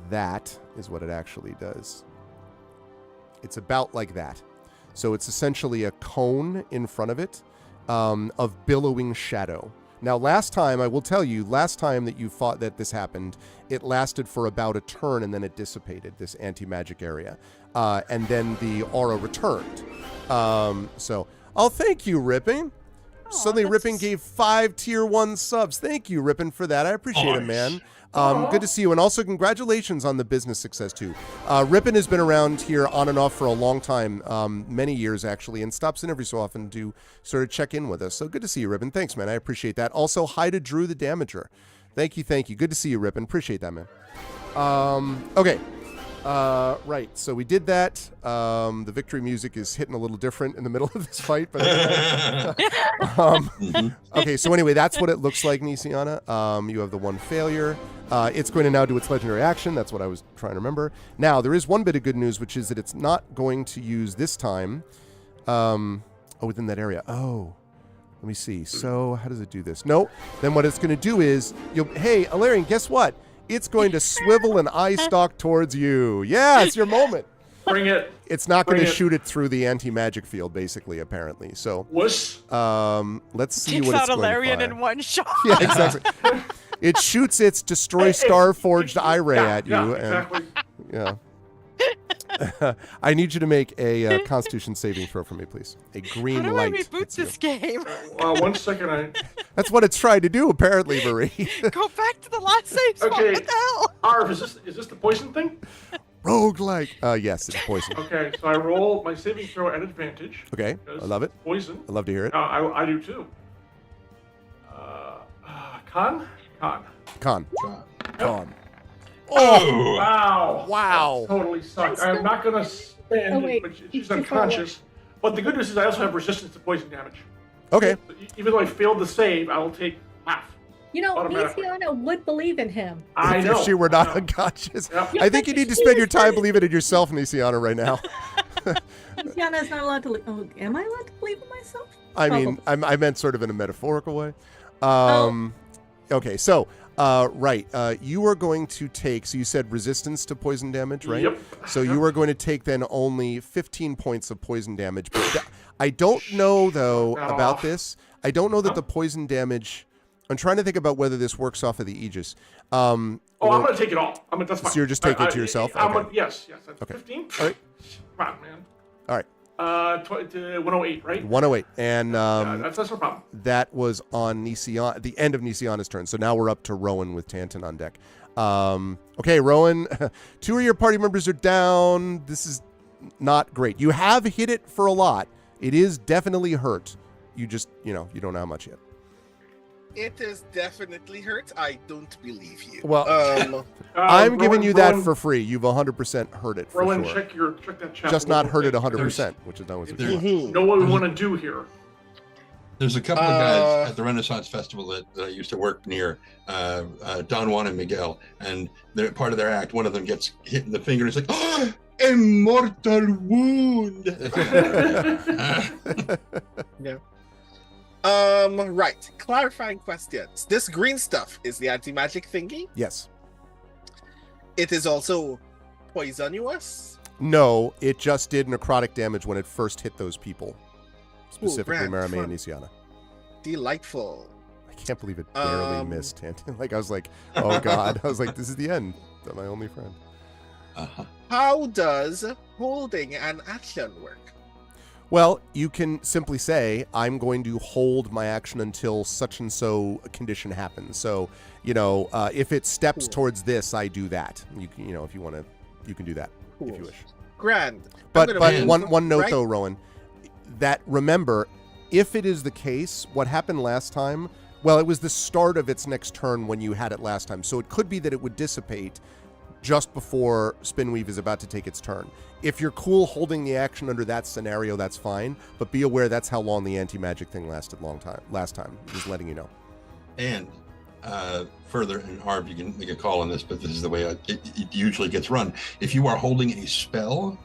that is what it actually does. It's about like that. So it's essentially a cone in front of it of billowing shadow. Now, last time, I will tell you, last time that you fought that this happened, it lasted for about a turn and then it dissipated, this anti-magic area. And then the aura returned. So, thank you, Rippin. Suddenly,
that's
Rippin
just-
gave 5 tier 1 subs. Thank you, Rippin, for that. I appreciate it, man.
Nice.
Good to see you. And also, congratulations on the business success, too. Rippin has been around here on and off for a long time, many years, actually, and stops in every so often to sort of check in with us. So good to see you, Rippin. Thanks, man. I appreciate that. Also, hi to Drew the Damager. Thank you. Good to see you, Rippin. Appreciate that, man. Okay. Right. So we did that. The victory music is hitting a little different in the middle of this fight, but okay. So anyway, that's what it looks like, Nisiana. You have the one failure. It's going to now do its legendary action. That's what I was trying to remember. Now there is one bit of good news, which is that it's not going to use this time. Within that area. Oh. Let me see. So how does it do this? No. Then what it's going to do is, hey, Alarian, guess what? It's going to swivel an eye stalk towards you. Yeah, it's your moment.
Bring it.
It's not going to
Bring it.
shoot it through the anti-magic field, basically, apparently. So,
Wuss.
let's see
Takes
what it's
out
going
Alarian
to
in
fire.
one shot.
Yeah, exactly. It shoots its Destroy Star-Forged eye ray at you.
Yeah,
and,
exactly.
yeah. I need you to make a Constitution saving throw for me, please. A green
How do I
light.
reboot
hits you.
this game?
1 second.
That's what it's trying to do, apparently, Marie.
Go back to the last save spot.
Okay.
What the hell?
Arv, is this the poison thing?
Roguelike. Yes, it's poison.
Okay, so I roll my saving throw at advantage.
Okay, I love it.
Poison.
I love to hear it.
I do too. Con?
Con.
God.
Con.
Oh!
Wow.
Wow.
Totally sucked.
That's
I'm
still-
not gonna spend
Oh, wait.
but she's
He's too far
unconscious. But the good news is I also have resistance to poison damage.
Okay.
So even though I failed the save, I will take half. Automatically.
Nisiana would believe in him.
I know.
If she were not
I know.
unconscious.
Yep.
I think you need to spend your time believing in yourself, Nisiana, right now.
Nisiana's not allowed to. Oh, am I allowed to believe in myself?
I mean, I meant sort of in a metaphorical way.
Oh.
Okay, so, right. You are going to take, so you said resistance to poison damage, right?
Yep.
So you are going to take then only 15 points of poison damage. But I don't know, though,
That
about
off.
this. I don't know that the poison damage. I'm trying to think about whether this works off of the Aegis.
Oh, I'm gonna take it all. That's fine.
So you're just taking it to yourself? Okay.
Yes. That's
Okay.
15.
All right.
Come on, man.
All right.
108, right?
108. And
that's no problem.
that was on Nisiana, the end of Nisiana's turn. So now we're up to Rowan with Tantan on deck. Okay, Rowan, 2 of your party members are down. This is not great. You have hit it for a lot. It is definitely hurt. You just, you don't know how much yet.
It is definitely hurt. I don't believe you.
Well,
Rowan,
I'm giving you that
Rowan,
for free. You've 100% heard it for
Rowan,
sure.
check that chat.
Just not heard it 100%,
There's-
which is not what
if
you
there's-
want.
Know what we want to do here.
There's a couple of guys at the Renaissance Festival that I used to work near, Don Juan and Miguel, and they're part of their act. One of them gets hit in the finger. And it's like, oh, immortal wound.
Right. Clarifying questions. This green stuff is the anti-magic thingy.
Yes.
It is also poisonous.
No, it just did necrotic damage when it first hit those people. Specifically,
grand
Marame
fun.
and Nisiana.
Delightful.
I can't believe it barely missed Tantan. Like, I was like, oh God. I was like, this is the end of my only friend.
Uh-huh.
How does holding an action work?
Well, you can simply say, I'm going to hold my action until such and so a condition happens. So, if it steps towards this, I do that. You know, if you want to, you can do that if you wish.
Grand.
But one note though, Rowan, that remember, if it is the case, what happened last time, well, it was the start of its next turn when you had it last time. So it could be that it would dissipate just before Spinweave is about to take its turn. If you're cool holding the action under that scenario, that's fine. But be aware that's how long the anti-magic thing lasted last time. Just letting you know.
And further, and Arv, you can make a call on this, but this is the way it usually gets run. If you are holding a spell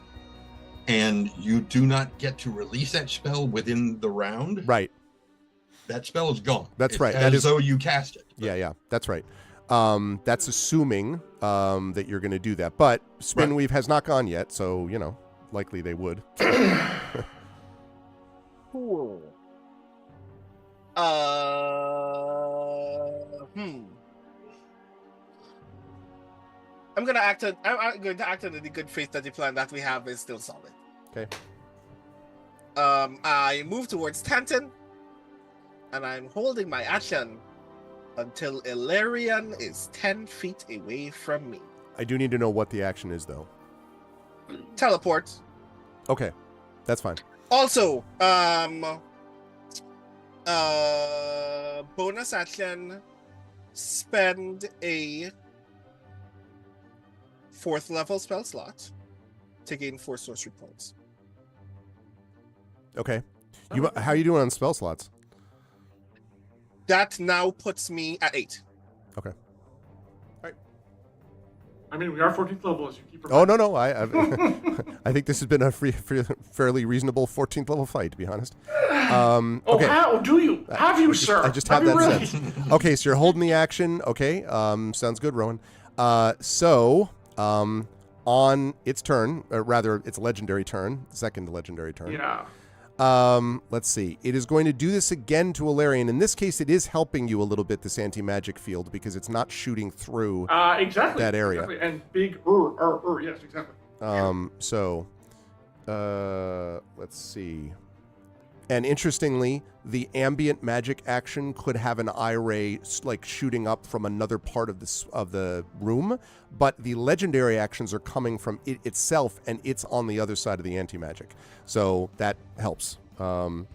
and you do not get to release that spell within the round,
right,
that spell is gone.
That's right.
As though you cast it.
Yeah, that's right. That's assuming that you're going to do that. But Spinweave has not gone yet, so, likely they would.
Cool. I'm going to act on the good faith that the plan that we have is still solid.
Okay.
I move towards Tanton, and I'm holding my action until Ilarion is 10 feet away from me.
I do need to know what the action is, though.
Teleport.
Okay, that's fine.
Also, bonus action, spend a 4th level spell slot to gain 4 sorcery points.
Okay. How are you doing on spell slots?
That now puts me at 8.
Okay.
I mean, we are 14th level, as you keep
reminding. Oh, no. I think this has been a fairly reasonable 14th level fight, to be honest. Okay.
How do you? Have you, sir?
I just have that really? Sense. Okay, so you're holding the action. Okay, sounds good, Rowan. On its turn, or rather, its legendary turn, second legendary turn.
Yeah.
Let's see. It is going to do this again to Ilarion. In this case, it is helping you a little bit, this anti-magic field, because it's not shooting through that area.
Exactly. And big yes, exactly.
Let's see. And interestingly, the ambient magic action could have an eye ray like shooting up from another part of the room, but the legendary actions are coming from it itself, and it's on the other side of the anti-magic. So that helps. I'm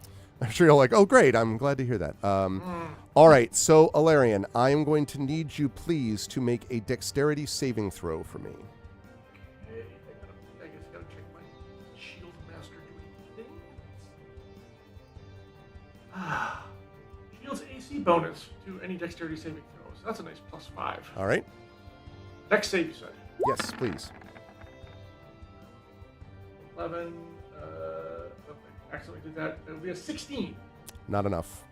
sure you're like, oh, great. I'm glad to hear that. All right. So, Ilarion, I am going to need you, please, to make a dexterity saving throw for me.
I guess I gotta check my shield master doing things. Shield's AC bonus to any dexterity saving throws. That's a nice +5.
All right.
Dex save, you said?
Yes, please.
11. I accidentally did that. It'll be a 16.
Not enough.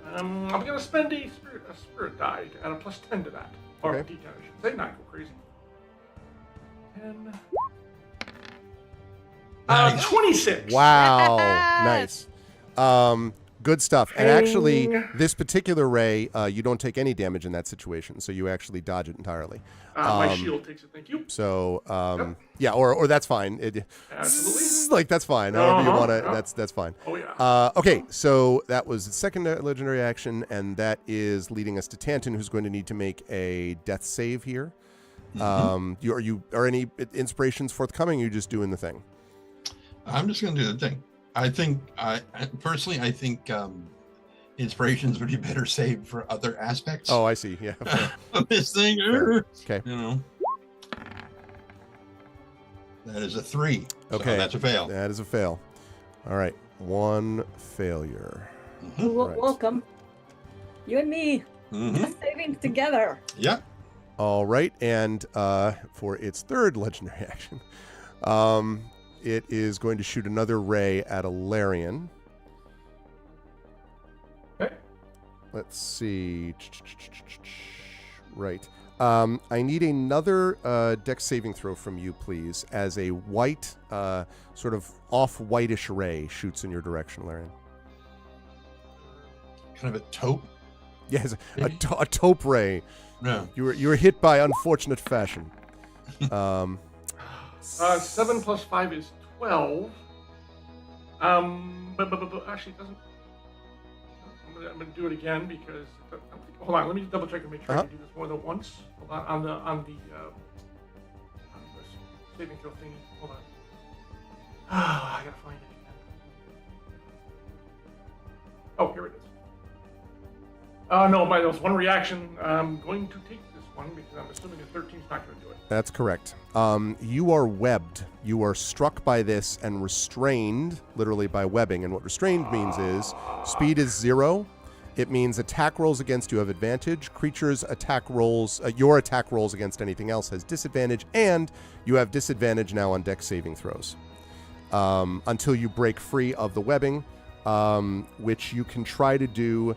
I'm gonna spend a spirit die to add a +10 to that. Or
Okay.
D10, I should say, not go crazy. 10. 26.
Wow. Nice. Good stuff. And actually, this particular ray, you don't take any damage in that situation, so you actually dodge it entirely.
My shield takes it, thank you.
So, yeah, or that's fine.
Absolutely.
Like, that's fine. However you want to, that's fine.
Oh, yeah.
Okay, so that was the second legendary action, and that is leading us to Tanton, who's going to need to make a death save here. Are any inspirations forthcoming, or are you just doing the thing?
I'm just going to do the thing. I think, personally, I think inspirations would be better saved for other aspects.
Oh, I see. Yeah.
Of this thing.
Okay.
That is a 3.
Okay.
So that's a fail.
That is a fail. All right. 1 failure.
Right. Welcome. You and me. Saving together.
Yeah.
All right. And for its third legendary action, it is going to shoot another ray at Ilarion.
Okay.
Let's see. Right. I need another dex saving throw from you, please, as a white, sort of off-whitish ray shoots in your direction, Ilarion.
Kind of a taupe?
Yes, a taupe ray.
No.
You were hit by unfortunate fashion.
7 + 5 is 12. But actually, it doesn't. I'm gonna do it again because. Hold on, let me double check and make sure I can do this more than once. Hold on, on the saving throw thingy. Hold on. I gotta find it again. Oh, here it is. No, there was one reaction. I'm going to take this one because I'm assuming a 13's not going to do it.
That's correct. You are webbed. You are struck by this and restrained, literally by webbing. And what restrained means is speed is 0. It means attack rolls against you have advantage. Creatures' attack rolls, your attack rolls against anything else has disadvantage, and you have disadvantage now on dex saving throws until you break free of the webbing, which you can try to do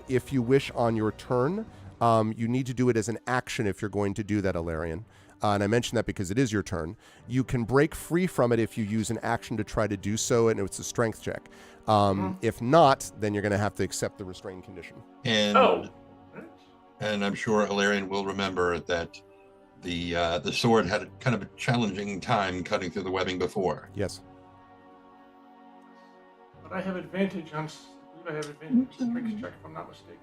if you wish on your turn. You need to do it as an action if you're going to do that, Alarian. And I mention that because it is your turn. You can break free from it if you use an action to try to do so, and it's a strength check. If not, then you're going to have to accept the restraint condition.
And I'm sure Alarian will remember that the sword had kind of a challenging time cutting through the webbing before.
Yes.
But I have advantage on. I believe I have advantage on strength check if I'm not mistaken.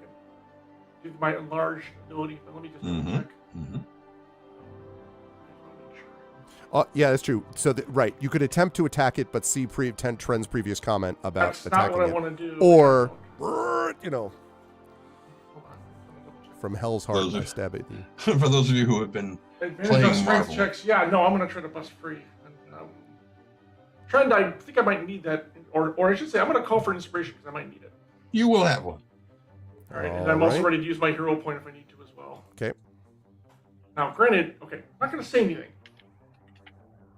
Due to my enlarged ability, but let me just double check.
Yeah, that's true. So, right, you could attempt to attack it, but see Trent's previous comment about
That's
attacking
not what
it.
I want to do.
Or,
Hold on.
from hell's heart, I stab at you.
For those of you who have been
Advantage on
playing
strength
Marvel.
checks. Yeah, no, I'm going to try to bust free. And, Trend, I think I might need that, or I should say, I'm going to call for inspiration because I might need it.
You will have one.
All right, and I'm also ready to use my hero point if I need to as well.
Okay.
Now, granted, okay, I'm not going to say anything.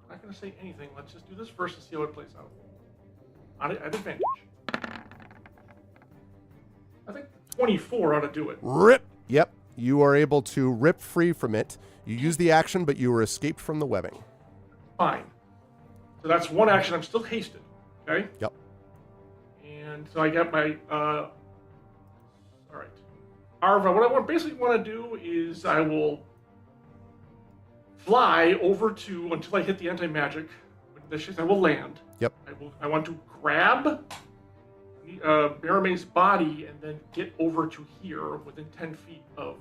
I'm not going to say anything. Let's just do this first and see how it plays out. At advantage. I think 24 ought to do it.
Rip. Yep. You are able to rip free from it. You use the action, but you were escaped from the webbing.
Fine. So that's one action. I'm still hasted. Okay?
Yep.
And so I get my... all right. Arva, what I basically want to do is I will fly over to, until I hit the anti-magic, I will land.
Yep.
I want to grab Marame's body and then get over to here within 10 feet of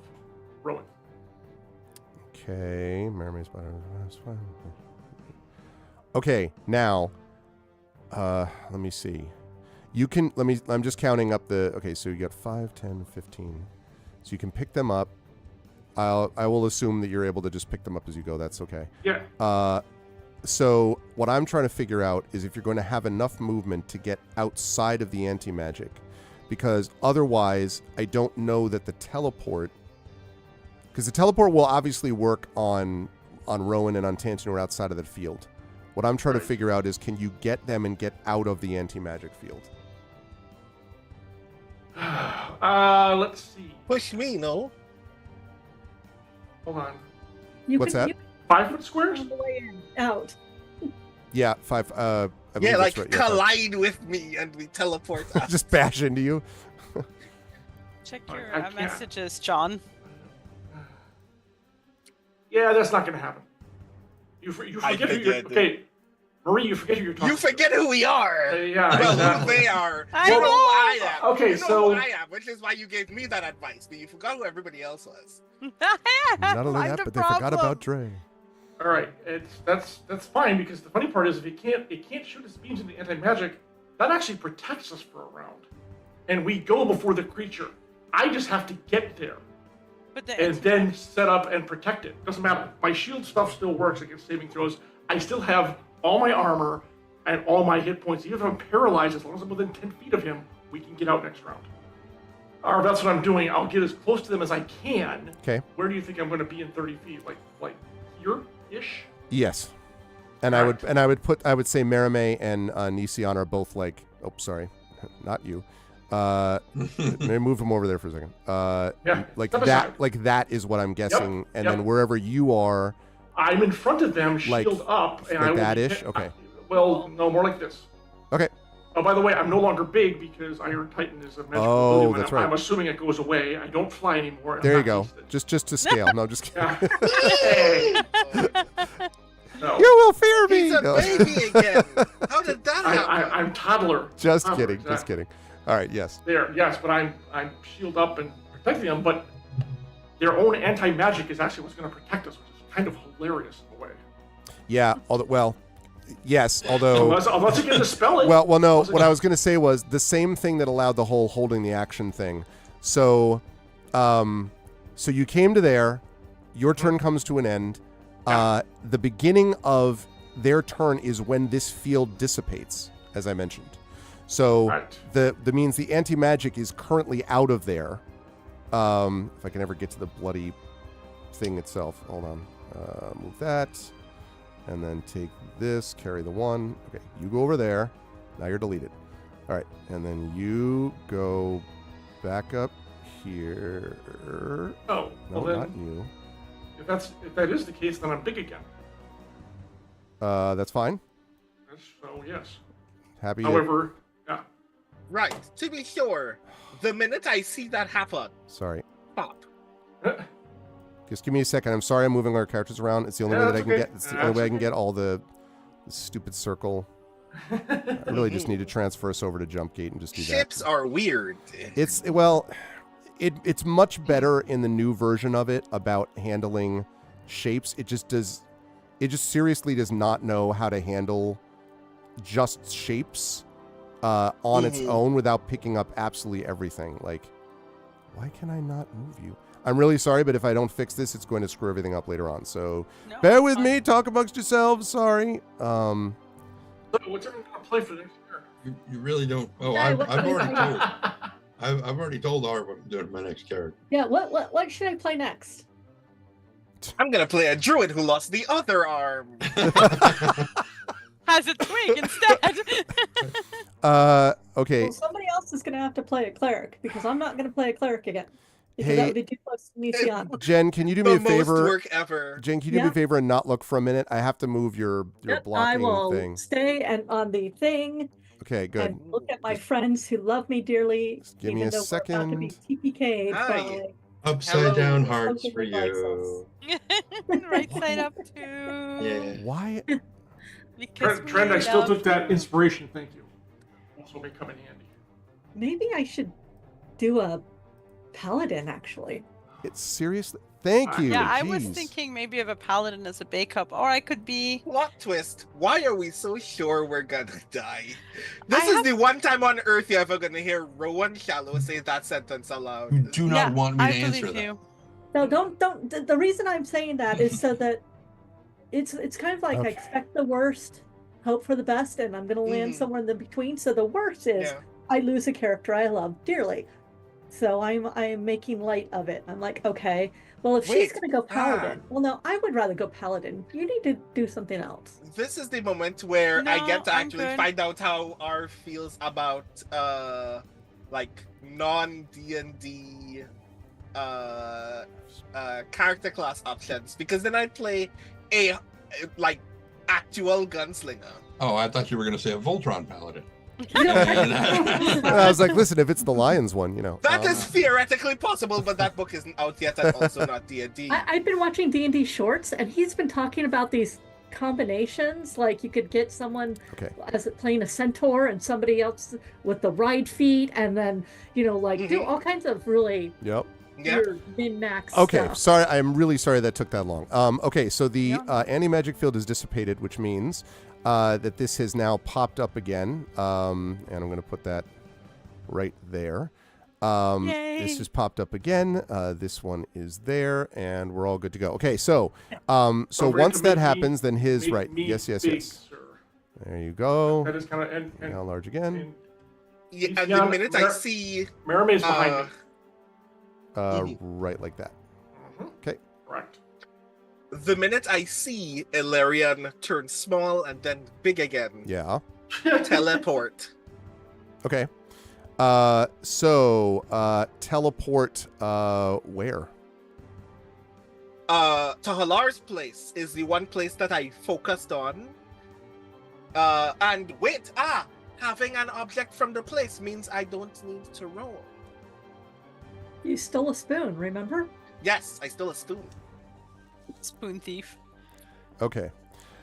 Rowan.
Okay, Mermaid's body. That's fine. Okay, now, let me see. You can, I'm just counting up okay, so you got 5, 10, 15. So you can pick them up. I will assume that you're able to just pick them up as you go. That's okay.
Yeah.
So what I'm trying to figure out is if you're going to have enough movement to get outside of the anti-magic, because otherwise I don't know that the teleport, because the teleport will obviously work on Rowan and on Tantanor outside of that field. What I'm trying to figure out is, can you get them and get out of the anti-magic field?
Let's see.
Push me, no?
Hold on.
What's that?
5 foot squares?
On the way in, out.
Yeah, 5. I believe
Yeah,
that's
like
right. Yeah, 5.
collide with me and we teleport us.
Just bash into you.
Check
I
your
can't.
messages, John.
Yeah, that's not going to happen. You forget who you're... Okay, Marie, you forget who you're talking
You forget who we are.
Yeah,
Well,
exactly.
who they are.
I
You know
know.
who I am.
Okay,
you know
so-
who I am, which is why you gave me that advice, but you forgot who everybody else was.
Not only that, but they forgot about Dre.
All right, that's fine, because the funny part is if it can't shoot its beams into anti-magic, that actually protects us for a round, and we go before the creature. I just have to get there
But the
and then set up and protect it. Doesn't matter. My shield stuff still works against saving throws. I still have all my armor and all my hit points. Even if I'm paralyzed, as long as I'm within 10 feet of him, we can get out next round. Or that's what I'm doing. I'll get as close to them as I can.
Okay.
Where do you think I'm going to be in 30 feet? Like here-ish?
Yes. And I would say Merame and Nisian are both like, oh, sorry, not you. Maybe move him over there for a second.
Yeah,
like
step
that,
aside.
like that is what I'm guessing.
Yep,
And
yep.
then wherever you are,
I'm in front of them, shield up, and
like
I will
that-ish?
be-
Okay.
Well, no, more like this.
okay.
Oh, by the way, I'm no longer big because Iron Titan is a magical
Oh,
ability.
that's
I'm
right.
assuming it goes away. I don't fly anymore. I'm
There you
not
go.
hasted.
Just to scale. No, just kidding.
Yeah. Hey. No.
You will fear me.
He's a
No.
baby again. How did that happen?
I'm toddler.
Just
Toddler,
kidding. Just
exactly.
kidding. All right. Yes.
There, yes, but I'm shielded up and protecting them, but their own anti-magic is actually what's going to protect us, which is kind of hilarious in a way.
Yeah. Well, yes. Although.
Unless you get to spell it.
Well, no. What I was going to say was the same thing that allowed the whole holding the action thing. So, so you came to there. Your turn comes to an end. The beginning of their turn is when this field dissipates, as I mentioned. So
Right.
the means the anti-magic is currently out of there. If I can ever get to the bloody thing itself. Hold on. Move that. And then take this, carry the 1. Okay, you go over there. Now you're deleted. All right, and then you go back up here.
Oh,
No,
well then,
not you.
if that is the case, then I'm big again.
That's fine.
So yes.
Happy.
However, yeah.
Right. To be sure, the minute I see that happen,
Sorry.
pop.
Just give me a second. I'm sorry I'm moving our characters around. It's the only
Yeah,
way that I
that's
can
okay.
get. It's the
Yeah,
only way I
that's
can
okay.
get all the stupid circle. I really just need to transfer us over to Jump Gate and just do that.
Ships are weird.
It's much better in the new version of it about handling shapes. It just seriously does not know how to handle just shapes on its own without picking up absolutely everything. Like, why can I not move you? I'm really sorry, but if I don't fix this, it's going to screw everything up later on. So
No,
bear
it's
with
fine.
me. Talk amongst yourselves. Sorry.
So what's everyone going to play for next year?
You really don't. Oh,
Hey,
I've
what
already
kind
told. I've already told Art what I'm doing to my next character.
Yeah, what should I play next?
I'm gonna play a druid who lost the other arm.
Has a twig instead.
Okay.
Well, somebody else is gonna have to play a cleric because I'm not gonna play a cleric again. Because
Hey-
that would be too close to me, Sion.
Jen, can you do me
The
a
most
favor?
work ever.
Jen, can you do me a
Yeah.
favor and not look for a minute? I have to move your
Yep, I
blocking
will
thing.
stay and on the thing
Okay, good.
and look at my friends who love me dearly.
Just give me
even
a
though we're about to be
second.
TPK'd
Hi.
by
Upside down
Hello.
hearts
Something
for
invites
you.
Right side up too.
Yeah.
Why?
Because
Trend, I
we
still
love
took that
you.
inspiration. Thank you. Also may come in handy.
maybe I should do a paladin actually.
It's seriously. Thank you.
Yeah, I was
Jeez.
thinking maybe of a paladin as a backup, or I could be.
Plot twist. Why are we so sure we're gonna die? This
I
is
have-
the one time on Earth you're ever gonna hear Rowan Shallow say that sentence aloud.
You do not
Yeah,
want me to
I
answer
believe
that.
you.
No, don't. The reason I'm saying that is so that it's kind of like I
Okay.
expect the worst, hope for the best, and I'm gonna land
Mhm.
somewhere in the between. So the worst is
Yeah.
I lose a character I love dearly. So I'm making light of it. I'm like, okay, well if she's
Wait,
gonna go paladin, well no, I would rather go paladin. You need to do something else.
This is the moment where I
No,
get to
I'm
actually
good.
find out how R feels about like non D&D character class options, because then I play a like actual gunslinger.
Oh, I thought you were going to say a Voltron paladin.
You know,
I was like, listen, if it's the Lions one, you know.
That is theoretically possible, but that book isn't out yet, and also not D&D.
I've been watching D&D shorts, and he's been talking about these combinations. Like you could get someone
Okay.
as playing a centaur and somebody else with the ride feet, and then like do all kinds of really
Yep.
Yeah.
weird min-max
Okay.
stuff.
Sorry. I'm really sorry that took that long. Okay. So the
Yeah.
anti-magic field is dissipated, which means that this has now popped up again. And I'm going to put that right there.
Yay.
This has popped up again. This one is there, and we're all good to go. Okay. So
Don't forget
once
to
that
make me-
happens, then his
Make
right.
me
Yes.
big, sir.
There you go.
That is kind of and
Now large again.
and
Yeah, and the
Yeah,
minute I
Mer-
see
Mermaid's behind
uh,
me.
Right like that.
Mhm.
Okay.
Correct.
the minute I see Illyrian turn small and then big again,
Yeah.
teleport.
Okay. So teleport where?
To Halar's place is the one place that I focused on. And wait, having an object from the place means I don't need to roll.
You stole a spoon, remember?
Yes, I stole a spoon.
Spoon thief.
Okay.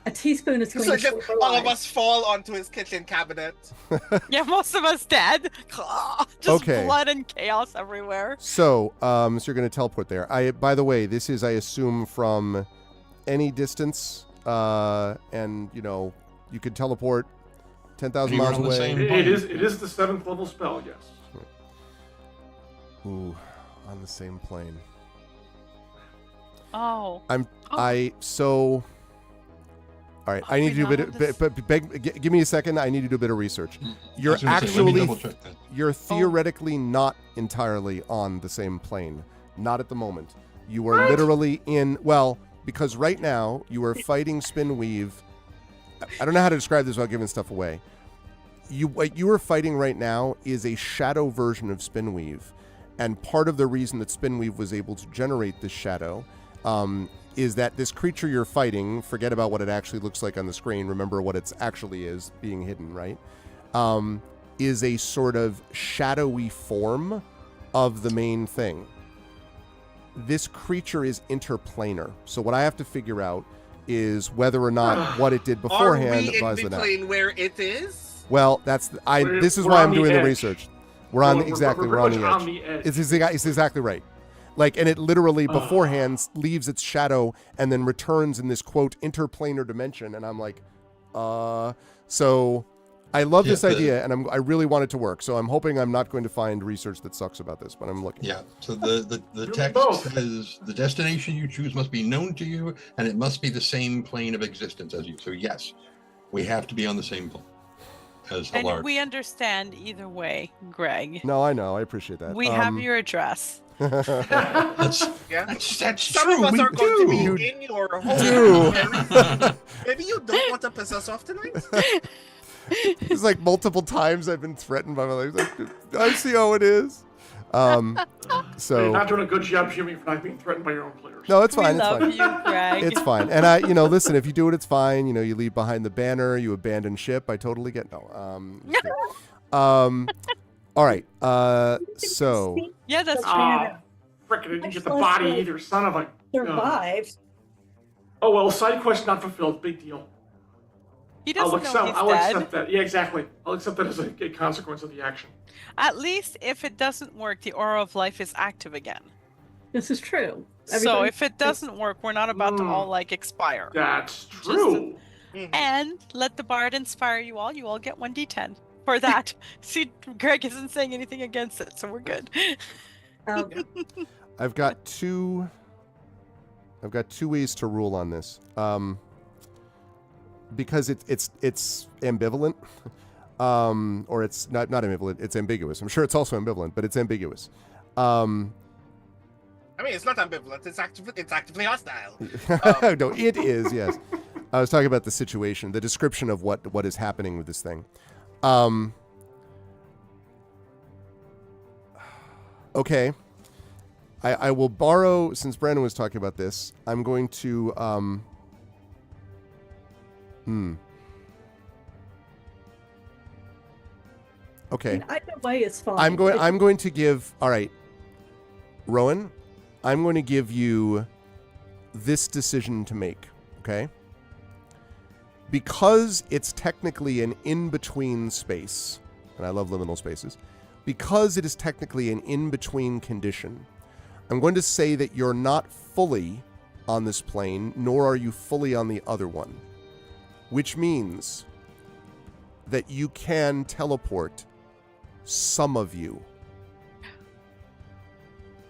A teaspoon is going
So
to
just
save our
all of
lives.
us fall onto his kitchen cabinet.
Yeah, most of us dead. Just
Okay.
blood and chaos everywhere.
So, so you're going to teleport there. By the way, this is, I assume, from any distance, and you could teleport 10,000
Anywhere
miles
on the
away.
same-
It is the 7th level spell, yes.
Ooh, on the same plane.
Oh.
All right, I need to do a bit. Give me a second. I need to do a bit of research. You're
I was gonna say, let me
actually,
double-check that.
you're theoretically not entirely on the same plane. Not at the moment. You are literally because right now you are fighting Spinweave. I don't know how to describe this without giving stuff away. What you are fighting right now is a shadow version of Spinweave. And part of the reason that Spinweave was able to generate this shadow is that this creature you're fighting, forget about what it actually looks like on the screen, remember what it actually is being hidden, right? Is a sort of shadowy form of the main thing. This creature is interplanar. So what I have to figure out is whether or not what it did beforehand
Are we in
was
the
enough.
plane where it is?
Well, this is
We're
why
on
I'm
the
doing the
edge.
research. We're on
We're
exactly.
pretty
We're on
much
the
on
edge.
the edge.
It's exactly right. And it literally beforehand leaves its shadow and then returns in this quote interplanar dimension. And I'm like, so I love this idea and I really want it to work. So I'm hoping I'm not going to find research that sucks about this, but I'm looking.
Yeah. So the text
both.
says the destination you choose must be known to you, and it must be the same plane of existence as you. So yes, we have to be on the same plane as
And
Halard.
we understand either way, Greg.
No, I know. I appreciate that.
We have your address.
That's
Some
true.
of us
We
are going to
do.
be in your home.
do.
Maybe you don't want to piss us off tonight?
It's like multiple times I've been threatened by my life. Like, I see how it is.
You're
So
not doing a good job, Jimmy, for not being threatened by your own players.
no, it's fine.
We
It's
love
fine.
you, Greg.
It's fine. And I, listen, if you do it, it's fine. You leave behind the banner, you abandon ship. I totally get just kidding. All right. So
Yeah, that's true.
Frick, I didn't get the body either. Son of a.
Survived.
Oh, well, side quest not fulfilled. Big deal.
He doesn't know he's
I'll
dead.
accept that. Yeah, exactly. I'll accept that as a consequence of the action.
At least if it doesn't work, the aura of life is active again.
This is true.
So
Everybody-
if it doesn't work, we're not about to all expire.
That's true.
And let the bard inspire you all. You all get 1d10 for that. See, Greg isn't saying anything against it, so we're good.
I've got two ways to rule on this. Because it's ambivalent, or it's not ambivalent. It's ambiguous. I'm sure it's also ambivalent, but it's ambiguous.
I mean, it's not ambivalent. It's actively hostile.
No, it is. Yes, I was talking about the situation, the description of what is happening with this thing. Okay, I will borrow, since Brandon was talking about this. I'm going to. Okay.
Either way is fine.
I'm going to give. All right, Rowan, I'm going to give you this decision to make. Okay. Because it's technically an in-between space, and I love liminal spaces. Because it is technically an in-between condition, I'm going to say that you're not fully on this plane, nor are you fully on the other one. Which means that you can teleport some of you.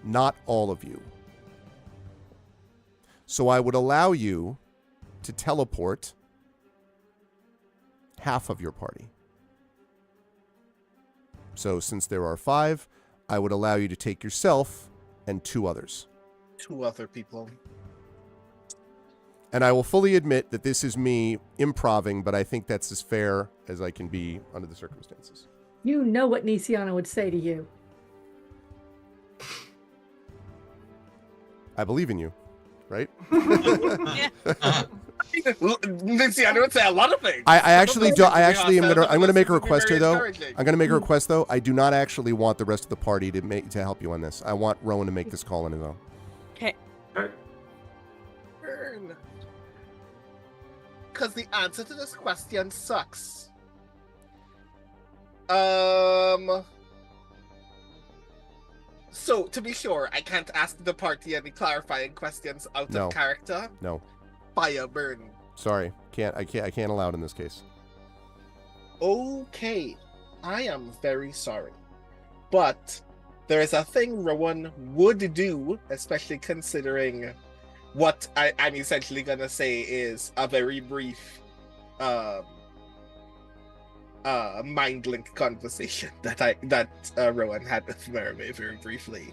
Not all of you. So I would allow you to teleport half of your party. So since there are 5, I would allow you to take yourself and 2 others.
2 other people.
And I will fully admit that this is me improving, but I think that's as fair as I can be under the circumstances.
You know what Nisiana would say to you.
I believe in you, right?
Nisiana would say a lot of things.
I actually do. I actually am
Some of
I'm gonna
those
make a
things would be
request here
very
though.
encouraging.
I'm gonna make a request though. I do not actually want the rest of the party to help you on this. I want Rowan to make this call on his own.
Okay.
Okay.
because the answer to this question sucks. So, to be sure, I can't ask the party any clarifying questions out
No.
of character.
No.
Fire burn.
Sorry. I can't allow it in this case.
Okay. I am very sorry. But there is a thing Rowan would do, especially considering what I'm essentially gonna say is a very brief mind link conversation that Rowan had with Mermaid very briefly.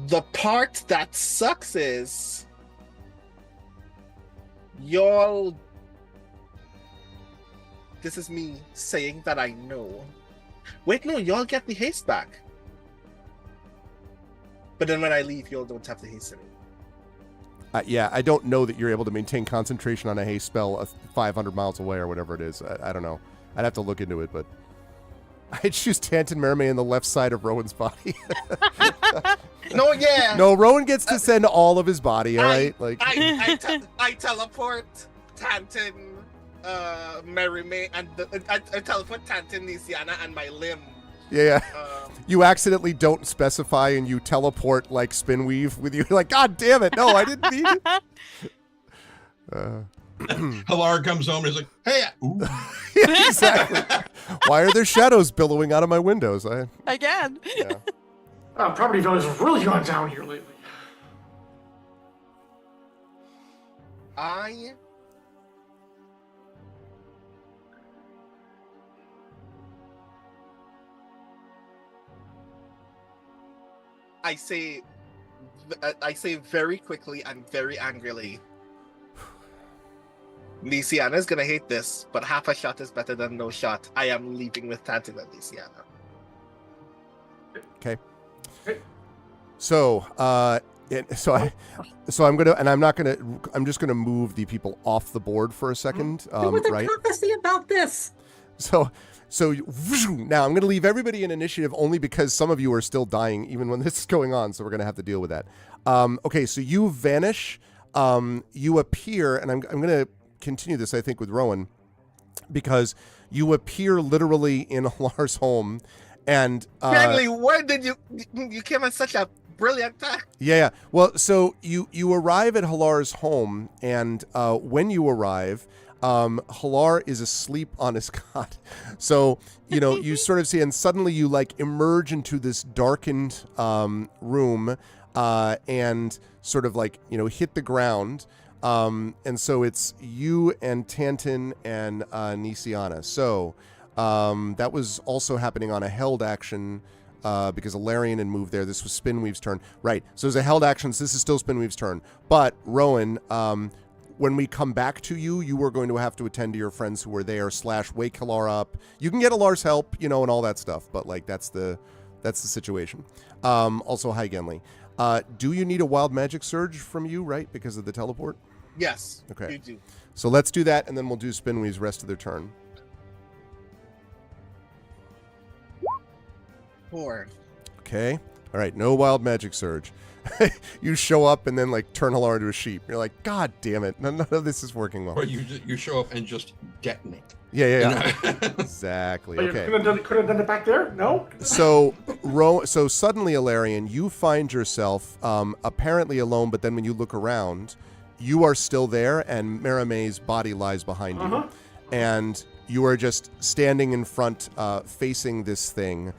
The part that sucks is y'all. This is me saying that I know. Wait, no, y'all get the haste back. But then when I leave, y'all don't have the haste anymore.
Yeah, I don't know that you're able to maintain concentration on a haste spell 500 miles away or whatever it is. I don't know. I'd have to look into it, but I choose Tantan Mermaid in the left side of Rowan's body.
No, yeah.
No, Rowan gets to send all of his body, all right?
I teleport Tantan, Mermaid, and I teleport Tantan, Nisiana, and my limb.
Yeah. You accidentally don't specify and you teleport like Spinweave with you. Like, God damn it. No, I didn't mean it.
Halar comes home and is like, hey. Ooh.
Yeah, exactly. Why are there shadows billowing out of my windows?
Again.
Yeah.
Property values have really gone down here lately.
I say very quickly and very angrily. Nisiana's gonna hate this, but half a shot is better than no shot. I am leaving with Tantan and Nisiana.
Okay. So, I'm just gonna move the people off the board for a second.
There was a
right?
prophecy about this.
So now I'm going to leave everybody in initiative only because some of you are still dying even when this is going on. So we're going to have to deal with that. Okay, so you vanish, you appear, and I'm going to continue this, I think, with Rowan, because you appear literally in Halar's home, and
Stanley, where did you came at such a brilliant time?
Yeah. Well, so you arrive at Halar's home, and when you arrive, Halar is asleep on his cot. So, you sort of see, and suddenly you emerge into this darkened room and sort of hit the ground. And so it's you and Tantan and Nisiana. So that was also happening on a held action because Alarian had moved there. This was Spinweave's turn. Right. So it was a held action. So this is still Spinweave's turn. But Rowan, when we come back to you, you are going to have to attend to your friends who were there / wake Halar up. You can get Halar's help, and all that stuff, but that's the situation. Also, hi Genli. Do you need a wild magic surge from you, right? Because of the teleport?
Yes.
Okay.
You do.
So let's do that, and then we'll do Spinweave's rest of their turn.
4.
Okay. All right. No wild magic surge. You show up and then turn Halar into a sheep. You're like, God damn it! None of this is working well.
Or you show up and just detonate.
Yeah. Exactly. Okay.
Could have done it back there. No.
So suddenly, Alarian, you find yourself apparently alone, but then when you look around, you are still there, and Marame's body lies behind you, and you are just standing in front, facing this thing.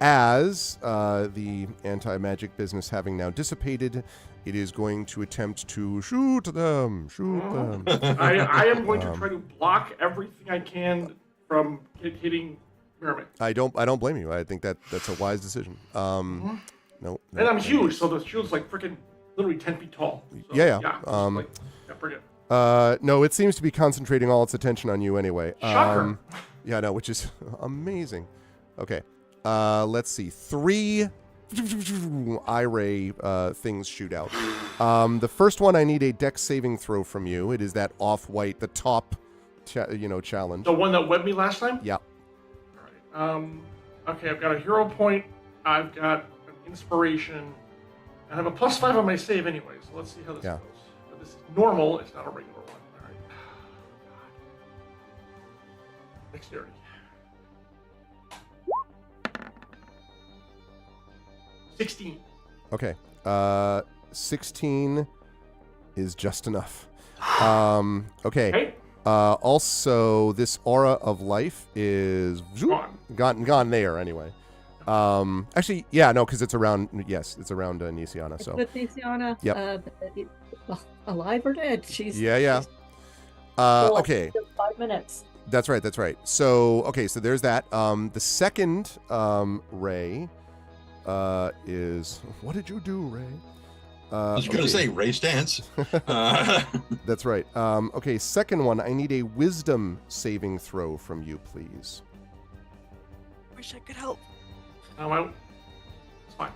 As the anti-magic business having now dissipated, it is going to attempt to shoot them.
I am going to try to block everything I can from hitting Mermaid.
I don't blame you. I think that's a wise decision. No.
And I'm huge, so the shield's freaking literally 10 feet tall. So,
Yeah.
pretty good.
No, it seems to be concentrating all its attention on you anyway.
Shocker.
Which is amazing. Okay. Let's see. 3 eye-ray things shoot out. The first one, I need a dex saving throw from you. It is that off-white, the top, challenge.
The one that webbed me last time?
Yeah.
All right. Okay, I've got a hero point. I've got an inspiration, I have a +5 on my save anyway, so let's see how this
Yeah.
goes. But this is normal, it's not a regular one. All right. Dexterity. 16.
Okay. 16 is just enough. Okay.
Okay.
Also, this aura of life is gone there anyway. Actually, yeah, no, because it's around. Yes, it's around Nisiana. So
With Nisiana,
Yep.
alive or dead? She's
yeah.
she's still like
Okay.
5 minutes.
That's right. So so there's that. The second ray is, what did you do, Ray?
I was going to say race dance.
That's right. Okay, second one. I need a wisdom saving throw from you, please.
Wish I could help.
It's fine.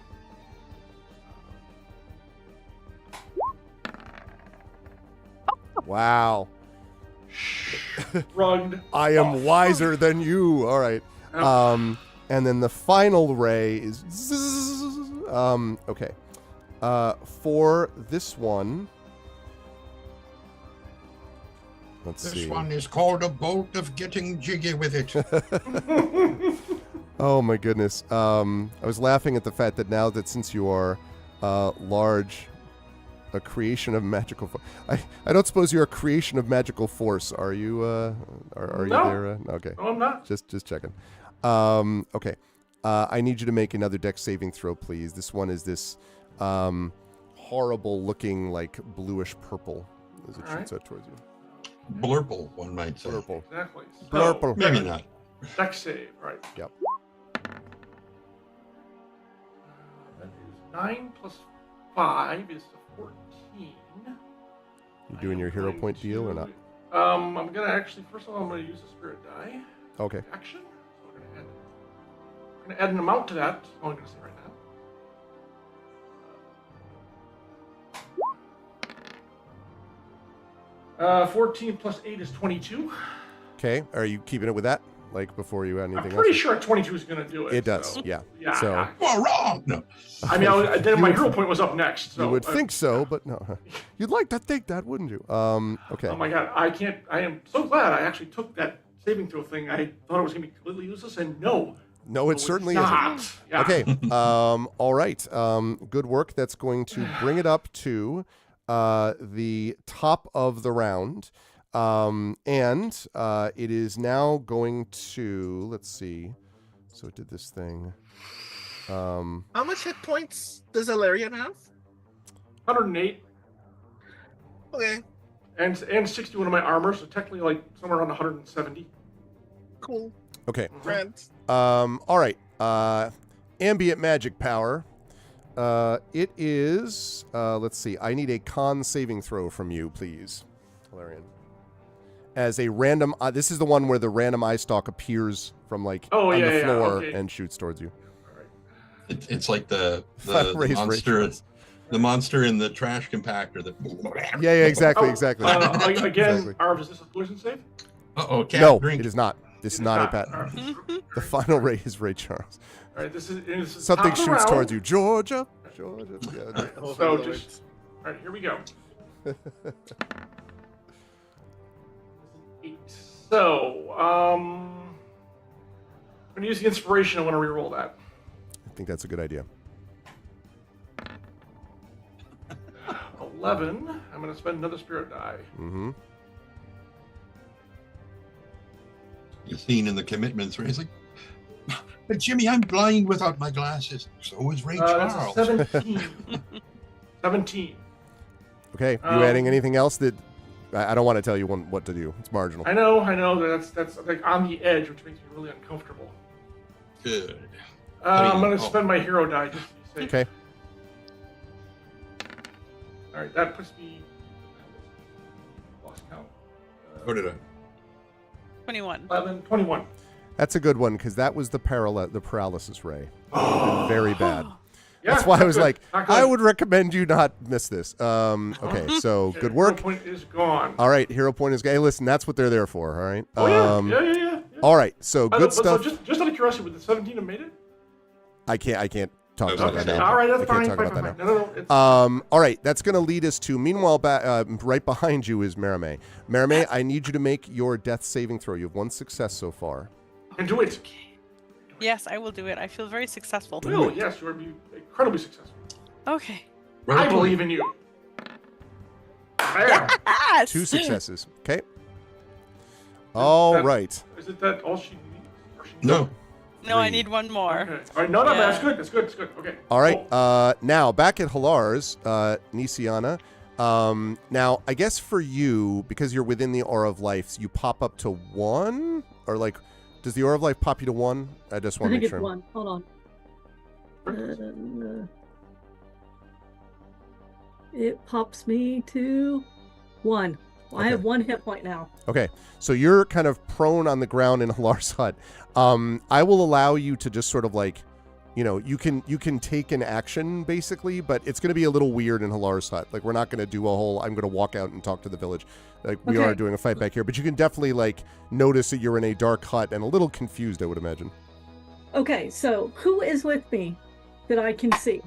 Wow.
Rugged.
I am wiser than you. All right. And then the final ray is okay. For this one, let's see.
This one is called a bolt of getting jiggy with it.
Oh my goodness. I was laughing at the fact that now that since you are large, a creation of magical I don't suppose you're a creation of magical force, are you? Are you
No.
there? Okay.
No, I'm not.
Just checking. Okay. I need you to make another dex saving throw, please. This one is this horrible looking, like bluish purple as it shoots out towards you.
Blurple, one might say.
Purple.
Exactly. So,
Blurple.
Maybe not.
Dex save, right.
Yep.
That is 9 plus 5 is 14.
You doing your hero point deal or not?
I'm gonna actually, first of all, I'm gonna use the spirit die.
Okay.
Action. So we're gonna add an amount to that. That's all I'm gonna say right now. 14 plus 8 is 22.
Okay. Are you keeping it with that? Like before you add anything
I'm
else?
pretty sure 22 is gonna do it.
It does.
So,
Yeah.
Yeah.
So
yeah.
Well, wrong. No.
I mean, then my hero point was up next. So
you would think so, but no. You'd like to think that, wouldn't you? Okay.
Oh my god, I can't. I am so glad I actually took that saving throw thing. I thought it was gonna be completely useless, and no.
No, it certainly
not.
isn't.
Yeah.
Okay. All right. Good work. That's going to bring it up to the top of the round. And it is now going to, let's see. So it did this thing.
How much hit points does Alarian have?
108
Okay,
and 61 of my armor, so technically like somewhere around 170.
cool.
Okay.
Grant.
All right. Ambient magic power. It is, let's see. I need a con saving throw from you, please, Valerian. As a random, this is the one where the random eye stalk appears from like on the floor and shoots towards you.
It's like the
Raise
monster,
ratios.
the monster in the trash compactor. That.
Yeah, exactly,
Oh,
exactly.
Again,
Exactly.
Arv, is this a poison save?
Uh-oh, cat
No,
drink.
it is not. This is not a pat.
All right.
The final ray is Ray Charles.
All right, this is
Something
top of the
shoots
round.
towards you, Georgia. Yeah.
So just, all right, here we go. 8. So, I'm gonna use the inspiration. I want to reroll that.
I think that's a good idea.
11. I'm gonna spend another spirit die.
Mm-hmm.
You're seen in the commitments where he's like, but Jimmy, I'm blind without my glasses. So is Ray
That's a
Charles.
17. 17.
Okay. You adding anything else that I don't want to tell you what to do. It's marginal.
I know. That's like on the edge, which makes me really uncomfortable.
Good.
I'm gonna spend my hero die just to be safe.
Okay.
All right, that puts me. Lost count.
What did I?
21.
11, 21.
That's a good one because that was the paralysis ray. Very bad.
Yeah,
That's why I was
good.
like,
Not good.
I would recommend you not miss this. Okay, so
Okay,
good
hero
work.
point is gone.
All right, hero point is. Hey, listen, that's what they're there for. All right.
Oh yeah.
All right, so good
So
stuff.
just out of curiosity, would the 17 have made it?
I can't talk
Okay.
about that now.
All right, that's
I can't
fine.
talk about that now.
No, it's,
All right, that's going to lead us to, meanwhile, right behind you is Merime. Merime, I need you to make your death saving throw. You have 1 success so far.
and do it.
Yes, I will do it. I feel very successful.
Will, yes, you will be incredibly successful.
Okay.
I believe in you. There.
Yes!
2 successes. Okay. All right.
Is it that all she needs? Or she needs
No.
No, I
3.
need one more.
Okay. All right, no,
Yeah.
that's good. That's good. That's good. Okay.
All right.
Cool.
Now, back at Halar's, Nisiana. Now, I guess for you, because you're within the Aura of Life, you pop up to 1? Or, like, does the Aura of Life pop you to 1? I just
I
want to
think
make
it's
sure.
1. Hold on. It pops me to 1. I
Okay.
have 1 hit point now.
Okay, so you're kind of prone on the ground in Halar's hut. I will allow you to just sort of like, you can take an action basically, but it's going to be a little weird in Halar's hut. Like we're not going to do a whole, I'm going to walk out and talk to the village. Like we
Okay.
are doing a fight back here, but you can definitely like notice that you're in a dark hut and a little confused, I would imagine.
Okay, so who is with me that I can see?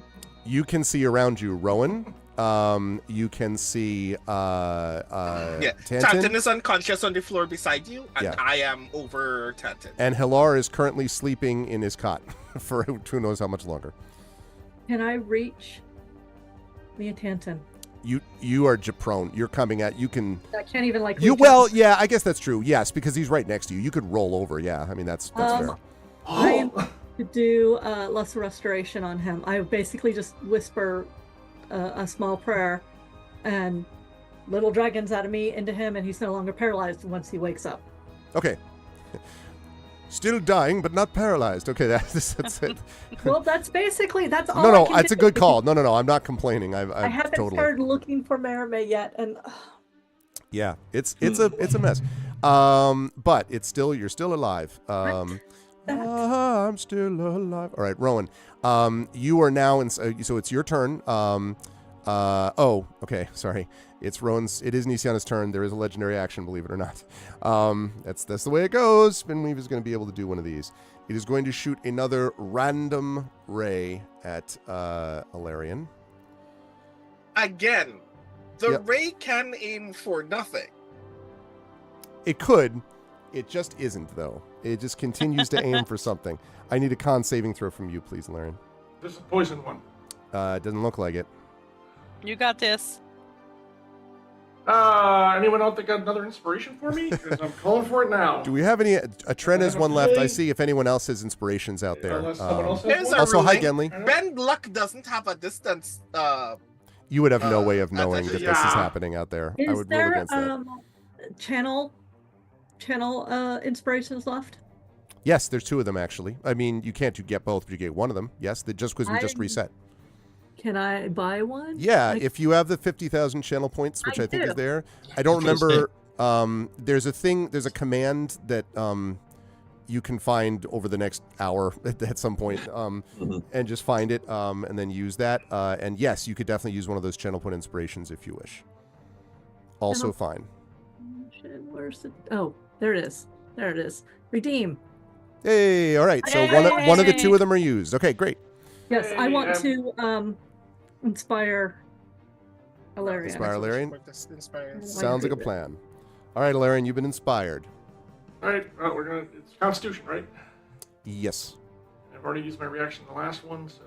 You can see around you Rowan. You can see
Yeah,
Tantin.
Tantin is unconscious on the floor beside you, and
Yeah.
I am over Tantin.
And Hilar is currently sleeping in his cot for who knows how much longer.
Can I reach me and Tantin?
You are prone. You're coming at. You can.
I can't even like.
You
reach
well,
him.
yeah. I guess that's true. Yes, because he's right next to you. You could roll over. Yeah, I mean that's fair.
I am to do lesser restoration on him. I basically just whisper a small prayer, and little dragons out of me into him, and he's no longer paralyzed once he wakes up.
Okay. Still dying, but not paralyzed. Okay, that's it.
Well, that's all.
No,
I can
it's a
do.
good call. No, I'm not complaining.
I haven't
totally.
started looking for Merime yet, and
Yeah, it's a mess. But it's still you're still alive. I'm still alive. All right, Rowan. You are now in. So it's your turn. Oh, okay. Sorry. It's Rowan's. It is Nisiana's turn. There is a legendary action, believe it or not. That's the way it goes. Spinweave is going to be able to do one of these. It is going to shoot another random ray at Alarian.
Again, the
Yep.
ray can aim for nothing.
It could. It just isn't, though. It just continues to aim for something. I need a con saving throw from you, please, Alarian.
This is a poison one.
It doesn't look like it.
You got this.
Anyone out there got another inspiration for me? Because I'm calling for it now.
Do we have any? Tren has one left. I see if anyone else has inspirations out there.
Unless someone else has
Here's
one?
a
Also, hi,
ruling.
Genly.
Ben Luck doesn't have a distance.
You would have no way of
that's
knowing that
actually-
this is
yeah.
happening out there. I
is
would rule
there
against that.
channel inspirations left?
Yes, there's 2 of them, actually. I mean, you can't get both, but you get one of them. Yes, just because we just
I-
reset.
Can I buy one?
Yeah,
I-
if you have the 50,000 channel points, which
I
I think is
do.
there. I don't
I was gonna
remember. There's a command that you can find over the next hour at some point, and just find it and then use that. And yes, you could definitely use one of those channel point inspirations if you wish. Also fine.
Shit, where's it? Oh, there it is. There it is. Redeem.
Hey, all right. So one of the 2 of them are used. Okay, great.
Yes, I
Hey,
want to inspire Alarian.
Inspire Alarian?
Inspire.
Sounds like a plan. All right, Alarian, you've been inspired.
All right, we're gonna. It's Constitution, right?
Yes.
I've already used my reaction in the last one, so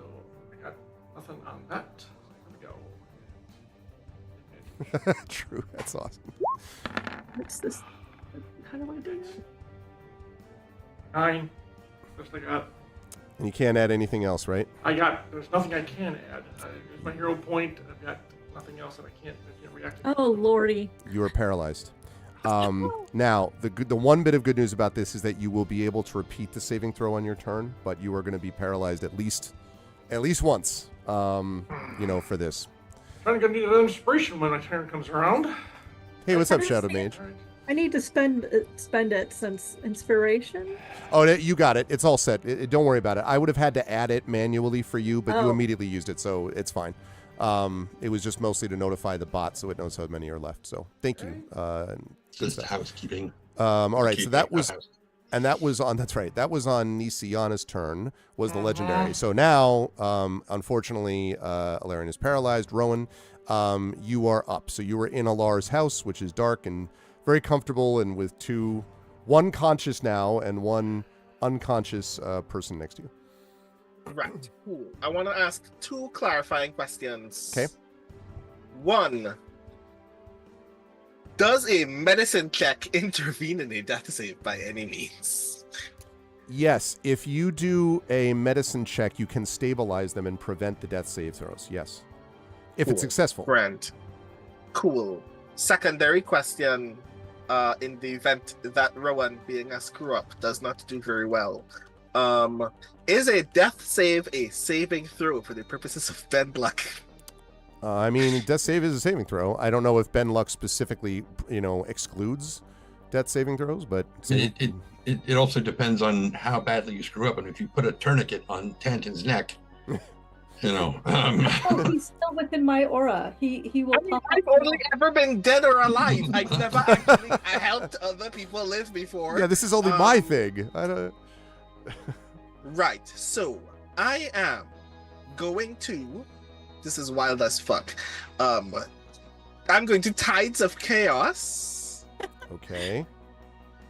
I got nothing on that. Here we go.
True. That's awesome.
What's this? How do I do that?
9. Best I got.
And you can't add anything else, right?
There's nothing I can add. There's my hero point. I've got nothing else that I can't react to.
Oh, lordy.
You are paralyzed. Now, the one bit of good news about this is that you will be able to repeat the saving throw on your turn, but you are going to be paralyzed at least once. For this.
Trying to get another inspiration when my turn comes around.
Hey, what's up, Shadow Mage?
All right.
I need to spend it since inspiration.
Oh, you got it. It's all set. Don't worry about it. I would have had to add it manually for you, but you
Oh.
immediately used it, so it's fine. It was just mostly to notify the bot so it knows how many are left. So thank you. Good
Just
stuff.
housekeeping.
All right, so that was And that was on, that's right, that was on Nisiana's turn, was the legendary. So now, unfortunately, Alarian is paralyzed. Rowan, you are up. So you are in Alar's house, which is dark and very comfortable, and with one conscious now and one unconscious person next to you.
Right. Cool. I want to ask 2 clarifying questions.
Okay.
1. Does a medicine check intervene in a death save by any means?
Yes, if you do a medicine check, you can stabilize them and prevent the death save throws. Yes. If it's successful.
Grand. Cool. Secondary question, in the event that Rowan, being a screw-up, does not do very well. Is a death save a saving throw for the purposes of Ben Luck?
I mean, death save is a saving throw. I don't know if Ben Luck specifically, excludes death saving throws, but
it also depends on how badly you screw up. And if you put a tourniquet on Tantan's neck,
Oh, he's still within my aura. He will.
I've only ever been dead or alive. I've never actually helped other people live before.
Yeah, this is only my thing. I don't.
Right. So I am going to. This is wild as fuck. I'm going to Tides of Chaos.
Okay.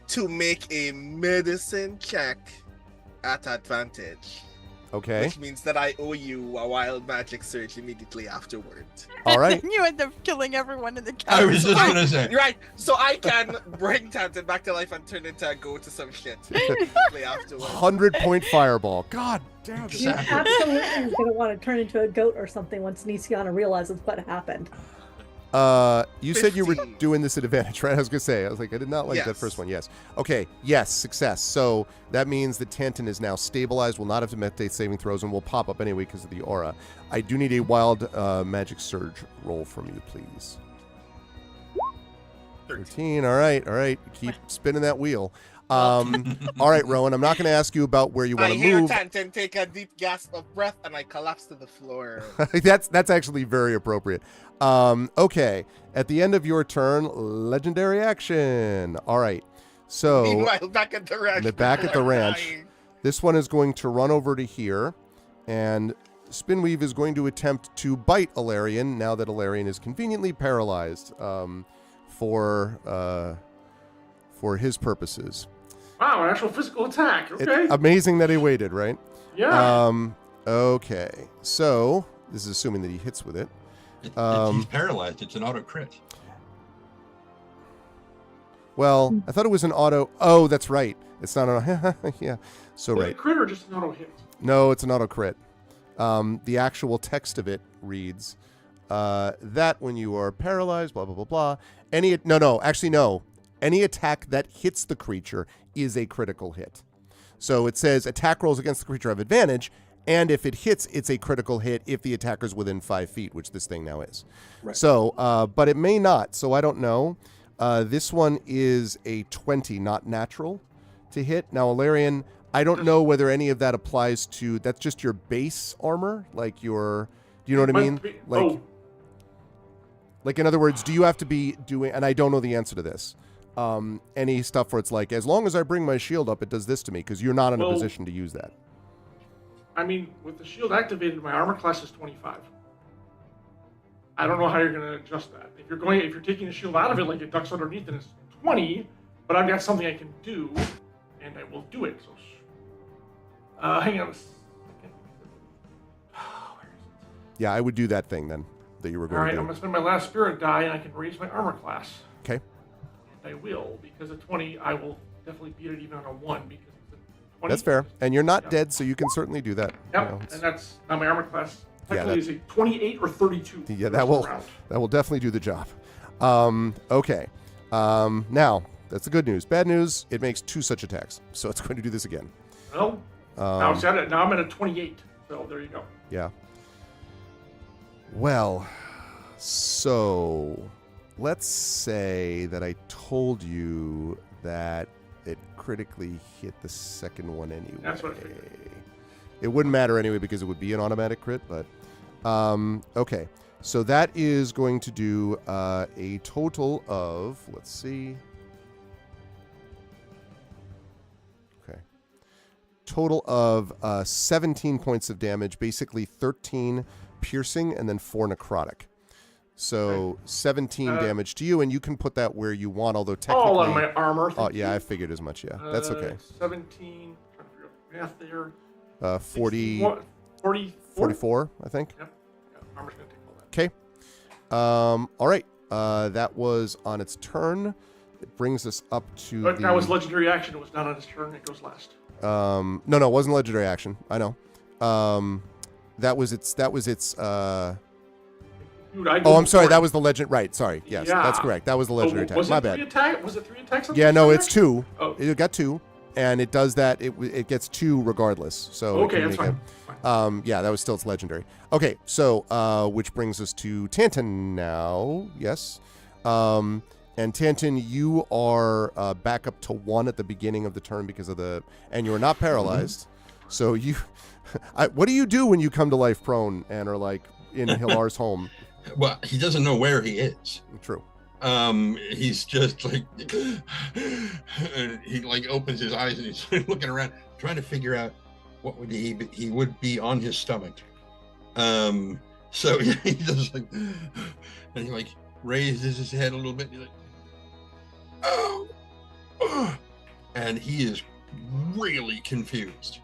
To make a medicine check at advantage.
Okay.
Which means that I owe you a wild magic surge immediately afterward.
All right.
You end up killing everyone in the castle.
I was just going to say.
Right, so I can bring Tantan back to life and turn into a goat to some shit immediately afterwards.
100-point fireball. God damn it.
You absolutely is going to want to turn into a goat or something once Nisiana realizes what happened.
You said you were
15.
doing this at advantage, right? I was going to say, I did not like that
Yes.
first one. Yes. Okay. Yes. Success. So that means that Tantan is now stabilized, will not have to meditate saving throws, and will pop up anyway because of the aura. I do need a wild magic surge roll from you, please. 13. All right. Keep spinning that wheel. All right, Rowan, I'm not going to ask you about where you want
I
to
hear
move.
Tantan take a deep gasp of breath and I collapse to the floor.
That's actually very appropriate. Okay. At the end of your turn, legendary action. All right. So
Meanwhile, back at the ranch.
back at the
people are
ranch.
dying.
This one is going to run over to here, and Spinweave is going to attempt to bite Alarian now that Alarian is conveniently paralyzed for his purposes.
Wow, an actual physical attack. Okay.
Amazing that he waited, right?
Yeah.
Okay. So this is assuming that he hits with it.
He's paralyzed. It's an auto crit.
Well, I thought it was an auto. Oh, that's right. It's not an. Yeah. So
Is it
right.
a crit or just an auto hit?
No, it's an auto crit. The actual text of it reads that when you are paralyzed, blah blah blah blah. No. Any attack that hits the creature is a critical hit. So it says attack rolls against the creature have advantage, and if it hits, it's a critical hit if the attacker's within 5 feet, which this thing now is.
Right.
So, but it may not. So I don't know. This one is a 20, not natural, to hit. Now, Alarian, I don't know whether any of that applies to. That's just your base armor, like your. Do you know what I mean? Like in other words, do you have to be doing? And I don't know the answer to this. Any stuff where it's like, as long as I bring my shield up, it does this to me, because you're not in a position to use that.
I mean, with the shield activated, my armor class is 25. I don't know how you're going to adjust that. If you're taking the shield out of it, like it ducks underneath, then it's 20. But I've got something I can do, and I will do it. So, hang on a second. Where is it?
Yeah, I would do that thing then that you were going
All right,
to do.
I'm going to spend my last spirit die, and I can raise my armor class.
Okay.
I will, because at 20, I will definitely beat it even on a 1, because it's a 20.
That's fair. And you're not dead, so you can certainly do that.
Yep,
You know,
and that's now my armor class.
Yeah,
Technically is a 28 or 32.
yeah,
the rest of the round.
that will definitely do the job. Okay. Now, that's the good news. Bad news, it makes 2 such attacks. So it's going to do this again.
Well, now I'm at a 28, so there you go.
Yeah. Well, so let's say that I told you that it critically hit the second one anyway.
That's what I figured.
It wouldn't matter anyway because it would be an automatic crit, but okay. So that is going to do a total of, let's see. total of 17 points of damage, basically 13 piercing and then 4 necrotic. So 17 damage to you, and you can put that where you want, although technically...
All on my armor.
Oh, yeah, I figured as much, yeah. That's okay.
17, trying to figure out the math there.
44, I think.
Yep. Yeah, armor's going to take all that.
Okay. All right. That was on its turn. It brings us up to
But that was legendary action. It was not on its turn. It goes last.
No, it wasn't legendary action. I know. That was its
Dude, I
Oh, I'm sorry. That was the legend. Right. Sorry. Yes,
Yeah.
that's correct. That was the legendary attack. My bad.
Was it 3 attacks? On
Yeah,
the
no,
turn?
it's 2.
Oh.
It got 2, and it does that. It gets 2 regardless. So it
Okay,
can
that's
make
fine.
yeah, that was still its legendary. Okay, so which brings us to Tanton now. Yes. And Tanton, you are back up to 1 at the beginning of the turn because of and you are not paralyzed. So you, what do you do when you come to life prone and are like in Hilar's home?
Well, he doesn't know where he is.
True.
He's just like, and he like opens his eyes and he's looking around, trying to figure out what would he would be on his stomach. So he just like, and he like raises his head a little bit. And he's like, oh, and he is really confused.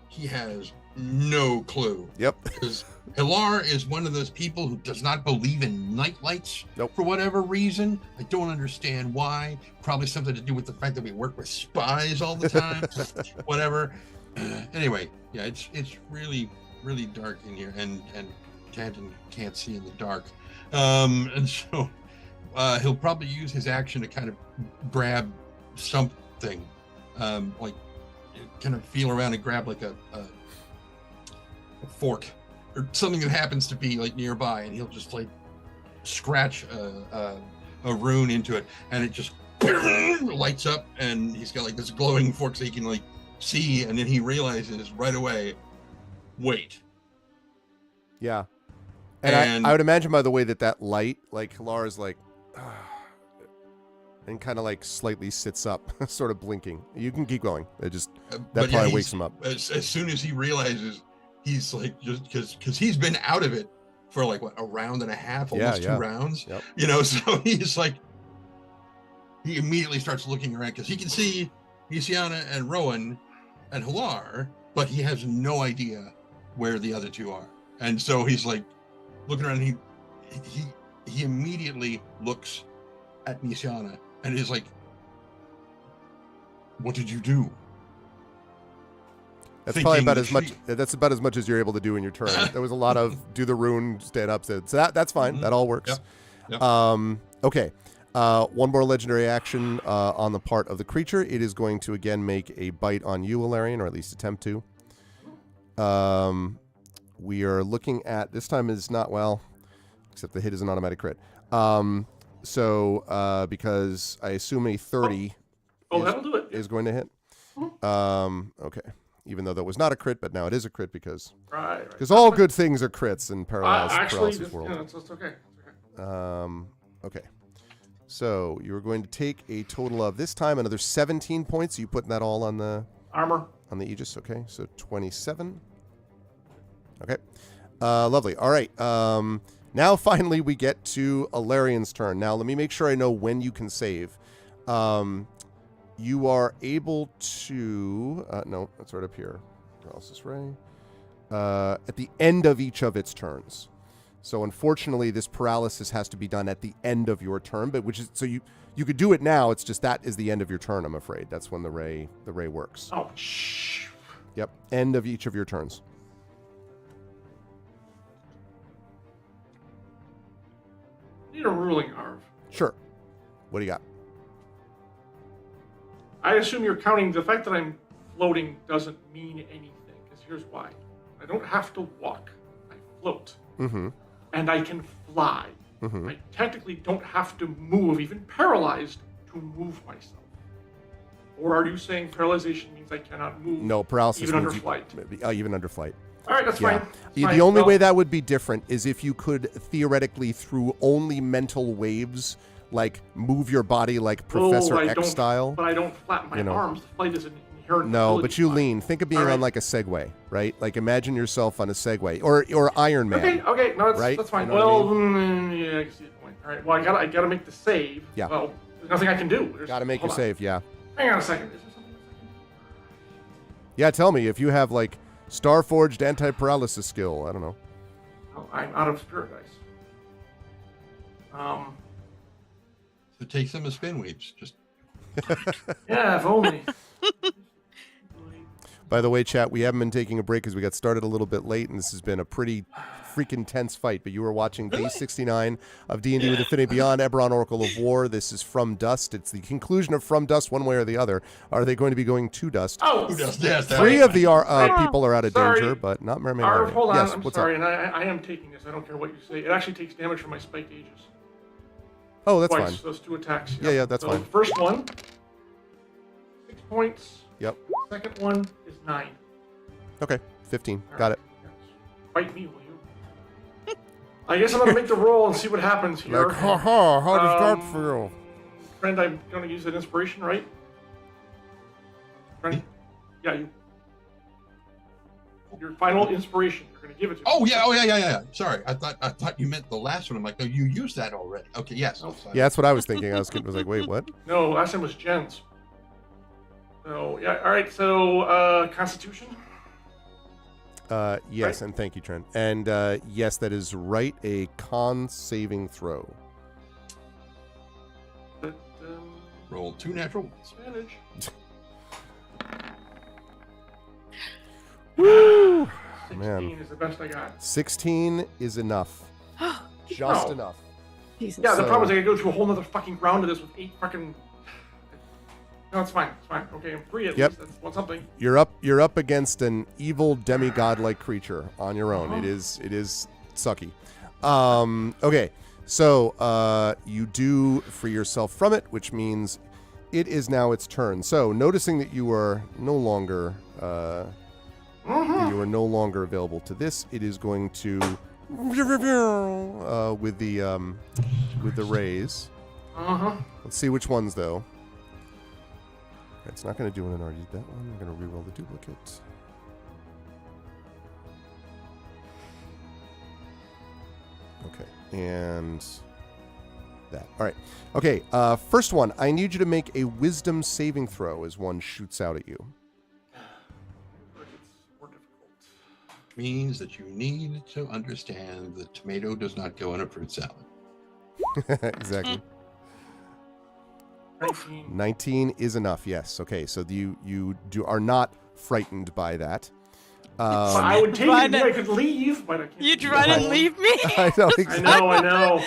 He has no clue.
Yep.
Because Hilar is one of those people who does not believe in night lights.
Nope.
For whatever reason. I don't understand why. Probably something to do with the fact that we work with spies all the time. Whatever. Anyway, yeah, it's really, really dark in here, and Tanton can't see in the dark. And so he'll probably use his action to kind of grab something, like kind of feel around and grab like a fork or something that happens to be like nearby, and he'll just like scratch a rune into it, and it just lights up, and he's got like this glowing fork so he can like see, and then he realizes right away, wait.
Yeah. And I would imagine by the way that light, like Hilar is like, and kind of like slightly sits up, sort of blinking. You can keep going. It just, that probably wakes him up.
As soon as he realizes, he's like, just because he's been out of it for like what, a round and a half, almost 2 rounds.
Yep.
You know, so he's like, he immediately starts looking around because he can see Nisiana and Rowan and Hilar, but he has no idea where the other 2 are. And so he's like looking around, and he immediately looks at Nisiana and is like, what did you do?
That's probably about as much. That's about as much as you're able to do in your turn. There was a lot of do the rune, stand up. So that's fine. Mm-hmm. That all works.
Yep.
Okay. One more legendary action on the part of the creature. It is going to again make a bite on you, Ilarion, or at least attempt to. We are looking at, this time is not, well, except the hit is an automatic crit. So because I assume a 30
that'll do it.
is going to hit. Okay. Even though that was not a crit, but now it is a crit because all good things are crits in Paralysis World.
Yeah, it's okay.
Okay. So you're going to take a total of, this time, another 17 points. So you putting that all on the
armor,
on the Aegis. Okay, so 27. Okay, lovely. All right. Now finally we get to Alarion's turn. Now let me make sure I know when you can save. You are able to no, that's right up here. Paralysis Ray. At the end of each of its turns. So unfortunately, this paralysis has to be done at the end of your turn, but which is, so you could do it now. It's just that is the end of your turn. I'm afraid that's when the ray works.
Oh, shh.
Yep, end of each of your turns.
Need a ruling, Arv.
Sure. What do you got?
I assume you're counting the fact that I'm floating doesn't mean anything. Because here's why: I don't have to walk; I float.
Mm-hmm.
And I can fly.
Mm-hmm.
I technically don't have to move, even paralyzed, to move myself. Or are you saying paralyzation means I cannot move?
No, paralysis
even under
means
flight.
Even under flight.
All right, that's fine.
The only way that would be different is if you could theoretically, through only mental waves, like move your body like Professor X style.
But I don't flatten my arms. The flight is an inherent
No,
ability
but you
wise.
lean. Think of being
All right.
on like a Segway, right? Like imagine yourself on a Segway or Iron Man.
Okay, no,
Right?
that's fine.
You know what I
Well, yeah, I can see the point. All right, well, I gotta make the save.
Yeah.
Well, there's nothing I can do.
Got to make your
hold on.
save, yeah.
Hang on a second. Is there something?
Yeah, tell me if you have like Starforged anti-paralysis skill. I don't know.
Oh, I'm out of spirit dice.
So take some of spin weeps. Just
Yeah, if only.
By the way, chat, we haven't been taking a break because we got started a little bit late, and this has been a pretty freaking tense fight. But you were watching day 69 of D&D with Infinity Beyond, Eberron Oracle of War. This is From Dust. It's the conclusion of From Dust, one way or the other. Are they going to be going to Dust?
Oh,
yes.
Three of the people are out of
Sorry.
danger, but not very many.
Arv, hold on.
Yes,
I'm
what's
sorry,
up?
and I am taking this. I don't care what you say. It actually takes damage from my spiked ages.
Oh, that's
Twice,
fine.
those 2 attacks.
Yeah, that's
so
fine.
The first one, 6 points.
Yep.
Second one is 9.
Okay, 15.
All
Got
right.
it.
Yes. Fight me, will you? I guess I'm gonna make the roll and see what happens here.
Like, ha, how does that
Um,
feel?
Friend, I'm gonna use an inspiration, right? Friend? Yeah, you. Your final inspiration. You're gonna give it to me.
Oh yeah. Sorry, I thought you meant the last one. I'm like, no, you used that already. Okay, yes.
Oh.
Sorry.
Yeah, that's what I was thinking. I was like, wait, what?
No, last time was Jen's. So yeah, all right. So Constitution.
Yes, and thank you, Trent. And yes, that is right. A con saving throw.
But,
Roll 2 natural ones.
advantage.
Woo!
16
Man.
is the best I got.
16 is enough. Just
Oh.
enough.
Jesus.
Yeah, the
So-
problem is I gotta go through a whole nother fucking round of this with 8 fucking. No, it's fine. It's fine. Okay, I'm 3 at
Yep.
least. That's one something.
You're up against an evil demigod-like creature on your own.
Uh-huh.
It is sucky. Okay, so you do free yourself from it, which means it is now its turn. So noticing that you are no longer available to this, it is going to with the raise. Let's see which ones though. It's not going to do an already did that one. I'm going to reroll the duplicate. Okay, and that. All right. Okay, first one. I need you to make a wisdom saving throw as one shoots out at you.
It's more difficult.
Means that you need to understand that tomato does not go in a fruit salad.
Exactly.
19.
19 is enough. Yes. Okay. So you are not frightened by that.
I would take it.
Run
Yeah, I
it.
could leave, but I can't.
You'd
do
run
that.
and leave me?
I know exactly.
I know.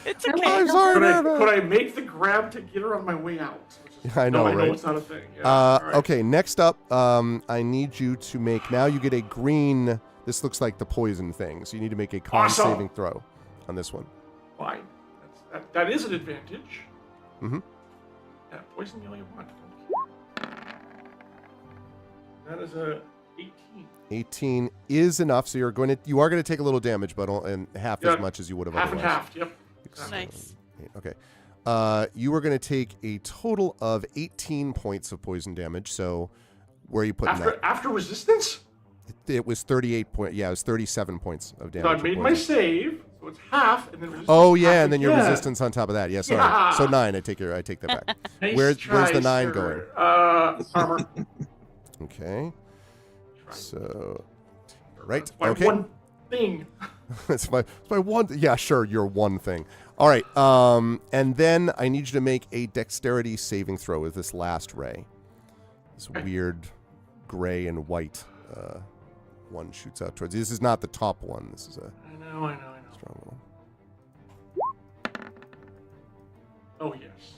It's
I'm
okay.
sorry,
Could I make the grab to get her on my way out? Which is-
I know,
no, I know
right?
it's not a thing. Yeah. All right.
Okay, next up, I need you to make, now you get a green, this looks like the poison thing, so you need to make a con
Awesome.
saving throw on this one.
Fine. That is an advantage.
Mm-hmm.
Yeah, poison the only one. That is a 18.
18 is enough, so you are going to take a little damage, but and half
Yeah,
as much as you would have
Half and
otherwise.
half. Yep.
Nice.
Okay. You are going to take a total of 18 points of poison damage, so where are you putting that?
After resistance?
It was 38 point. Yeah, it was 37 points of damage.
So I
of
made my
poison.
save, so it's half, and then resistance.
Oh yeah,
half
and then your
again.
resistance on top of that. Yeah, sorry.
Yeah.
So 9. I take that back.
Nice
Where's
try,
the 9
sir.
going?
Armor.
Okay.
Try.
So right.
That's my
Okay.
one thing.
it's my one. Yeah, sure. Your one thing. All right. And then I need you to make a dexterity saving throw with this last ray. This weird gray and white one shoots out towards you. This is not the top one. This is a
I know.
strong one.
Oh, yes.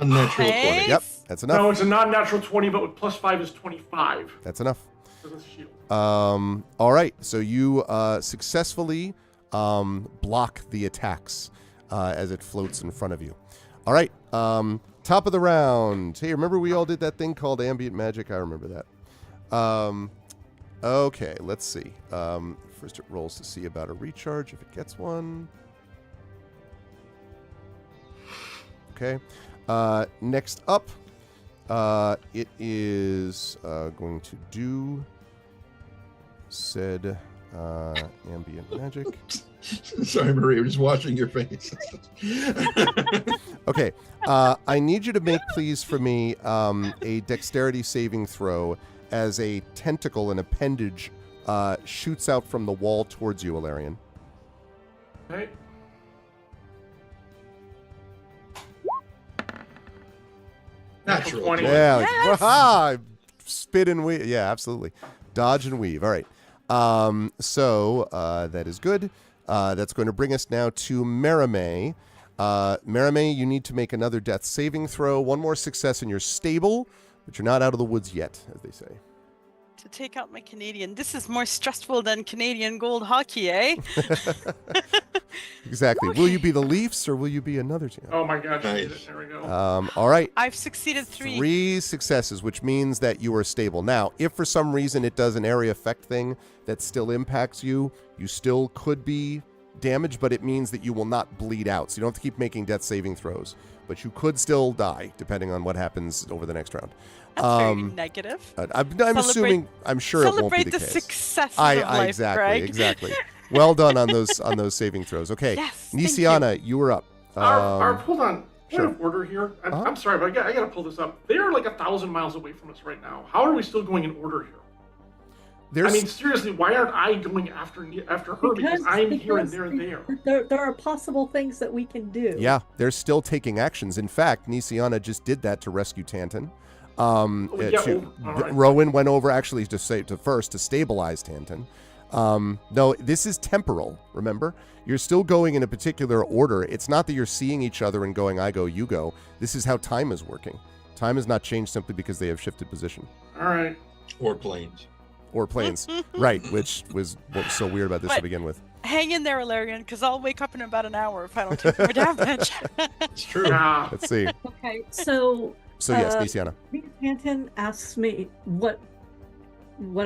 Unnatural 20.
Nice.
Yep, that's enough.
No, it's a non-natural 20, but with plus 5 is 25.
That's enough.
So that's a shield.
All right. So you successfully block the attacks as it floats in front of you. All right. Top of the round. Hey, remember we all did that thing called ambient magic? I remember that. Okay, let's see. First it rolls to see about a recharge if it gets one. Okay. Next up It is going to do said ambient magic.
Sorry, Marie, I'm just watching your face.
Okay. I need you to make, please, for me, a dexterity saving throw as a tentacle, an appendage, shoots out from the wall towards you, Alarian.
Okay.
Natural
20.
Yeah. Like,
Yes!
aha! Spit and weave. Yeah, absolutely. Dodge and weave. All right. So that is good. That's going to bring us now to Merime. Merime, you need to make another death saving throw. One more success and you're stable, but you're not out of the woods yet, as they say.
To take out my Canadian. This is more stressful than Canadian gold hockey, eh?
Exactly. Will you be the Leafs or will you be another team?
Oh my God, she did
Nice.
it. There we go.
All right.
I've succeeded 3.
3 successes, which means that you are stable. Now, if for some reason it does an area effect thing that still impacts you, you still could be damaged, but it means that you will not bleed out. So you don't have to keep making death saving throws. But you could still die, depending on what happens over the next round.
That's very negative.
I'm assuming, I'm sure it won't be
Celebrate
the
the
case.
successes of life,
Exactly,
Greg.
exactly. Well done on those saving throws. Okay,
Yes, thank
Nisiana, you were up.
Hold on.
sure.
Point of order here.
Uh-huh.
I'm sorry, but I got to pull this up. They are like 1,000 miles away from us right now. How are we still going in order here? I mean, seriously, why aren't I going after her? Because I'm here and they're there.
There are possible things that we can do.
Yeah, they're still taking actions. In fact, Nisiana just did that to rescue Tanton.
Right.
Rowan went over actually to stabilize Tanton. No, this is temporal, remember? You're still going in a particular order. It's not that you're seeing each other and going, I go, you go. This is how time is working. Time has not changed simply because they have shifted position.
All right.
Or planes.
Or planes. Right, which was what was so weird about this to begin with.
Hang in there, Alarian, because I'll wake up in about an hour if I don't take more damage.
It's true.
Yeah.
Let's see.
Okay, so
Yes, Nisiana.
Tanton asks me what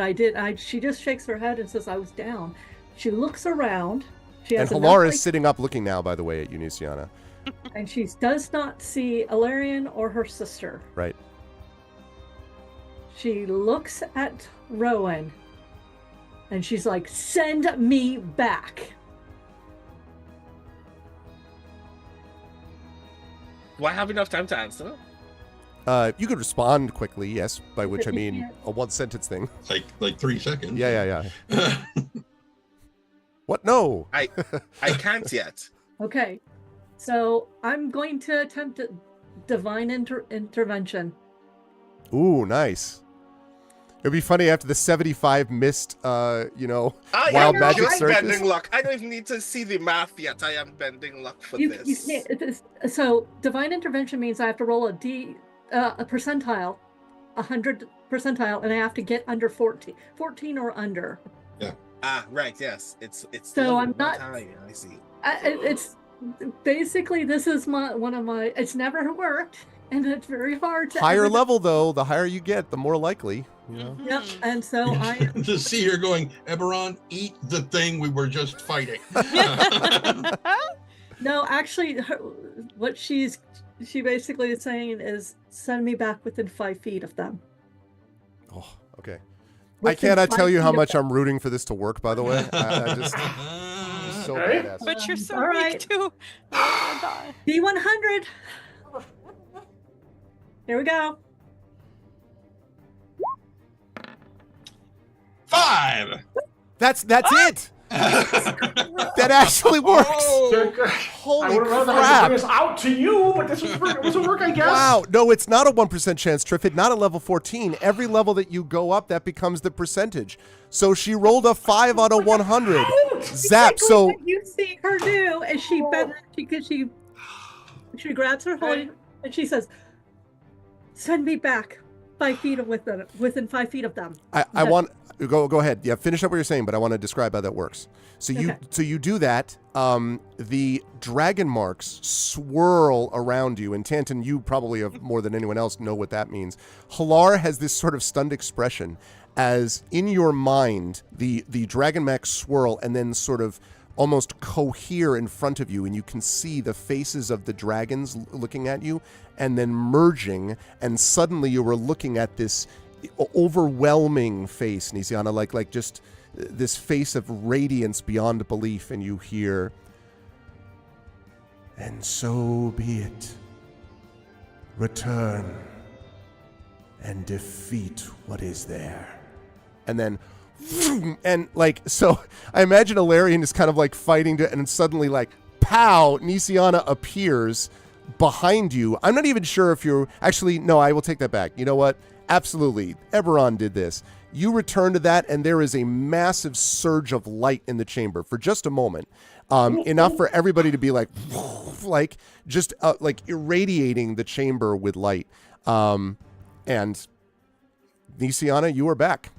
I did. She just shakes her head and says I was down. She looks around. She
And
has
Halar is sitting up looking now, by the way, at you, Nisiana.
and she does not see Alarian or her sister.
Right.
She looks at Rowan and she's like, send me back.
Do I have enough time to answer?
You could respond quickly, yes, by which I mean a one-sentence thing.
Like 3 seconds.
Yeah. What? No.
I can't yet.
Okay, so I'm going to attempt divine intervention.
Ooh, nice. It'd be funny after the 75 missed, wild magic
I'm
searches.
bending luck. I don't even need to see the math yet. I am bending luck for this.
You can't, so divine intervention means I have to roll a percentile, 100 percentile, and I have to get under 14 or under.
Yeah.
Right. Yes. It's.
So I'm not.
High, I see.
It's basically this is one of my. It's never worked, and it's very hard to.
Higher level though, the higher you get, the more likely. You know.
Yep, and so I am.
To see her going, Eberron, eat the thing we were just fighting.
No, actually, what she basically is saying is send me back within 5 feet of them.
Oh, okay.
Within
I cannot
5
tell you how
feet of
much
them.
I'm rooting for this to work, by the way. I just so
Okay.
badass.
But you're so
All
weak
right.
too. Oh, God.
D100. Here we go.
5.
That's it. That actually works.
Oh,
I
Holy
would have rather had to
crap.
bring us out to you, but this was a work, I guess.
Wow. No, it's not a 1% chance, Triffid. Not at level 14. Every level that you go up, that becomes the percentage. So she rolled a 5 on a 100. Zap.
Exactly
So
what you see her do is she grabs her hood and she says, "Send me back 5 feet within 5 feet of them."
I want go ahead. Yeah, finish up what you're saying, but I want to describe how that works. So you do that. The dragon marks swirl around you, and Tanton, you probably have more than anyone else know what that means. Halar has this sort of stunned expression as in your mind the dragon marks swirl and then sort of almost cohere in front of you, and you can see the faces of the dragons looking at you, and then merging, and suddenly you were looking at this overwhelming face, Nisiana, like just this face of radiance beyond belief, and you hear, "And so be it. Return and defeat what is there." And then, and like, so I imagine Alarion is kind of like fighting to, and suddenly like, pow, Nisiana appears behind you. I'm not even sure if you're, actually, no, I will take that back. You know what? Absolutely. Eberron did this. You return to that, and there is a massive surge of light in the chamber for just a moment. Enough for everybody to be like just like irradiating the chamber with light. And Nisiana, you are back.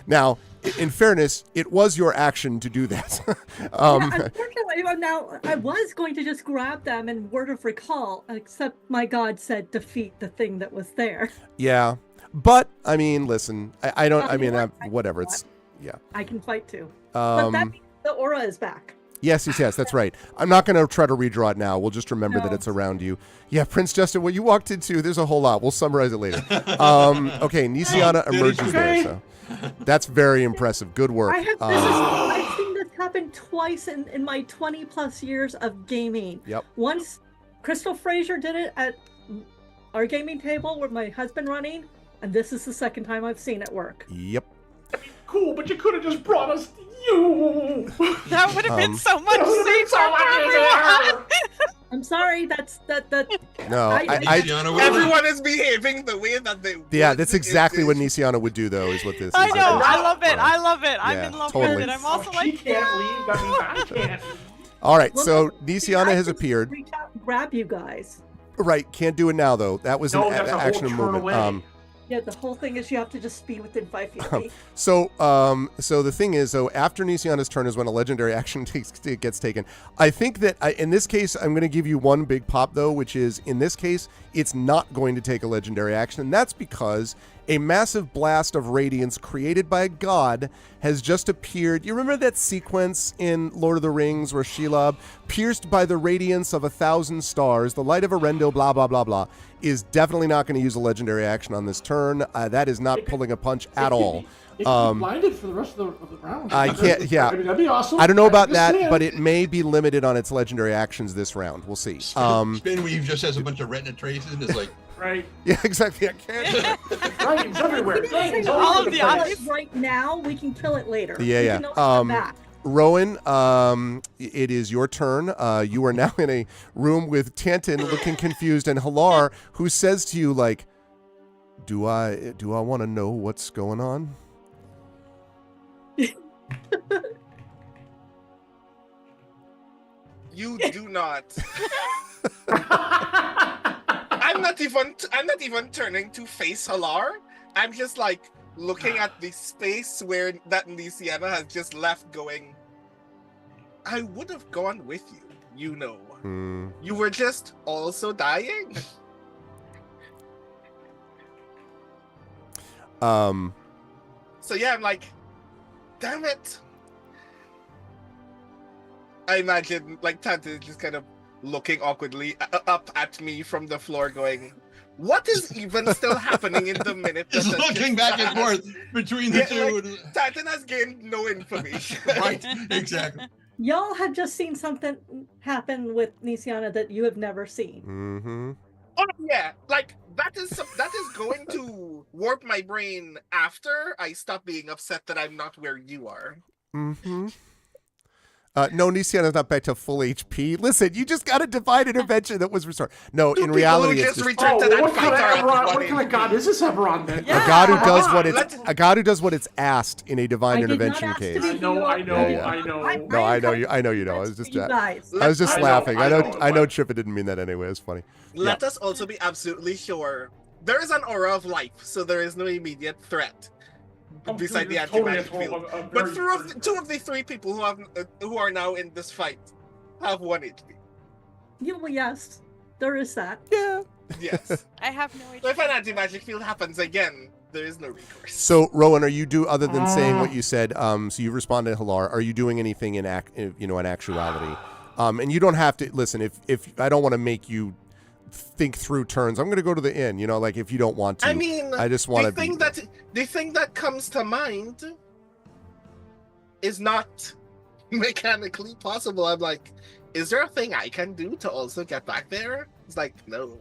Now, in fairness, it was your action to do that.
Unfortunately, now I was going to just grab them and word of recall, except my god said defeat the thing that was there.
Yeah, but I mean, listen, I don't. I mean, whatever. It's yeah.
I can fight too. But that means the aura is back.
Yes, that's right. I'm not going to try to redraw it now. We'll just remember that it's around you. Yeah, Prince Justin, what you walked into, there's a whole lot. We'll summarize it later. Okay, Nisiana emerges there, so that's very impressive. Good work.
I've seen this happen twice in my 20 plus years of gaming.
Yep.
Once Crystal Fraser did it at our gaming table with my husband running, and this is the second time I've seen it work.
Yep.
Cool, but you could have just brought us you.
That would have been so much safer for everyone.
I'm sorry, that's that.
No,
everyone is behaving the way that they.
Yeah, that's exactly what Nisiana would do, though. Is what this.
I
is.
know. I love it. I love it. I'm
Yeah,
in love
totally.
with it. I'm also
She
like,
can't leave. That means I can't.
All right,
Well,
so
no,
Nisiana
I
has
can
appeared.
Reach out and grab you guys.
Right, can't do it now though. That was
No,
an
that's a whole
action
turn
movement.
away.
Yeah, the whole thing is you have to just be within 5 feet of me.
So the thing is, after Nisiana's turn is when a legendary action gets taken. I think that in this case, I'm going to give you one big pop though, which is in this case, it's not going to take a legendary action, and that's because a massive blast of radiance created by a god has just appeared. You remember that sequence in Lord of the Rings where Shelob, pierced by the radiance of 1,000 stars, the light of Arendelle, blah, blah, blah, blah, is definitely not going to use a legendary action on this turn. That is not pulling a punch at all.
It could be blinded for the rest of the round.
I can't, yeah.
I mean, that'd be awesome.
I don't know about
I'm just
that,
saying.
but it may be limited on its legendary actions this round. We'll see.
Spinweave just has a bunch of retina traces and it's like,
Right.
Yeah, exactly. I can't.
Dragons everywhere. Dragons
All
all
of
over
the
the place.
obvious-
Right now, we can kill it later.
Yeah,
We
yeah.
can always come back.
Rowan, it is your turn. You are now in a room with Tantin looking confused and Halar, who says to you, like, do I want to know what's going on?
You do not. I'm not even turning to face Halar. I'm just like looking at the space where that Nisiana has just left, going, I would have gone with you, you know. You were just also dying. So yeah, I'm like, damn it. I imagine like Tante is just kind of looking awkwardly up at me from the floor, going, what is even still happening in the minute?
just looking back and forth between the two.
Like, Titan has gained no information.
Right, exactly.
Y'all have just seen something happen with Nisiana that you have never seen.
Mm-hmm.
Oh yeah, like that is going to warp my brain after I stop being upset that I'm not where you are.
Mm-hmm. No, Nisiana's not back to full HP. Listen, you just got a divine intervention that was restored. No, in reality, it's just
returned to that
what kind of
fight
Eberron? What kind of god is this Eberron then?
a god who does what
Let's-
it's a god who does what it's asked in a divine
I did not
intervention
ask to
case.
be
I know.
I
know. No, I know you. I know you know. I was just,
you guys.
I was just
I know,
laughing. I know.
I know.
Trippa didn't mean that anyway. It's funny.
Let us also be absolutely sure there is an aura of life, so there is no immediate threat beside the anti-magic field. But two of the three people who are now in this fight have 1 HP.
Yeah, well, yes, there is that.
Yeah.
Yes.
I have no
So if
idea.
an anti-magic field happens again, There is no recourse.
So, Rowan, are you other than saying what you said? So you responded to Halar. Are you doing anything in actuality? And you don't have to listen. If I don't want to make you think through turns, I'm going to go to the inn. Like if you don't want to.
I mean,
I just want to.
The thing that comes to mind is not mechanically possible. I'm like, is there a thing I can do to also get back there? It's like, no.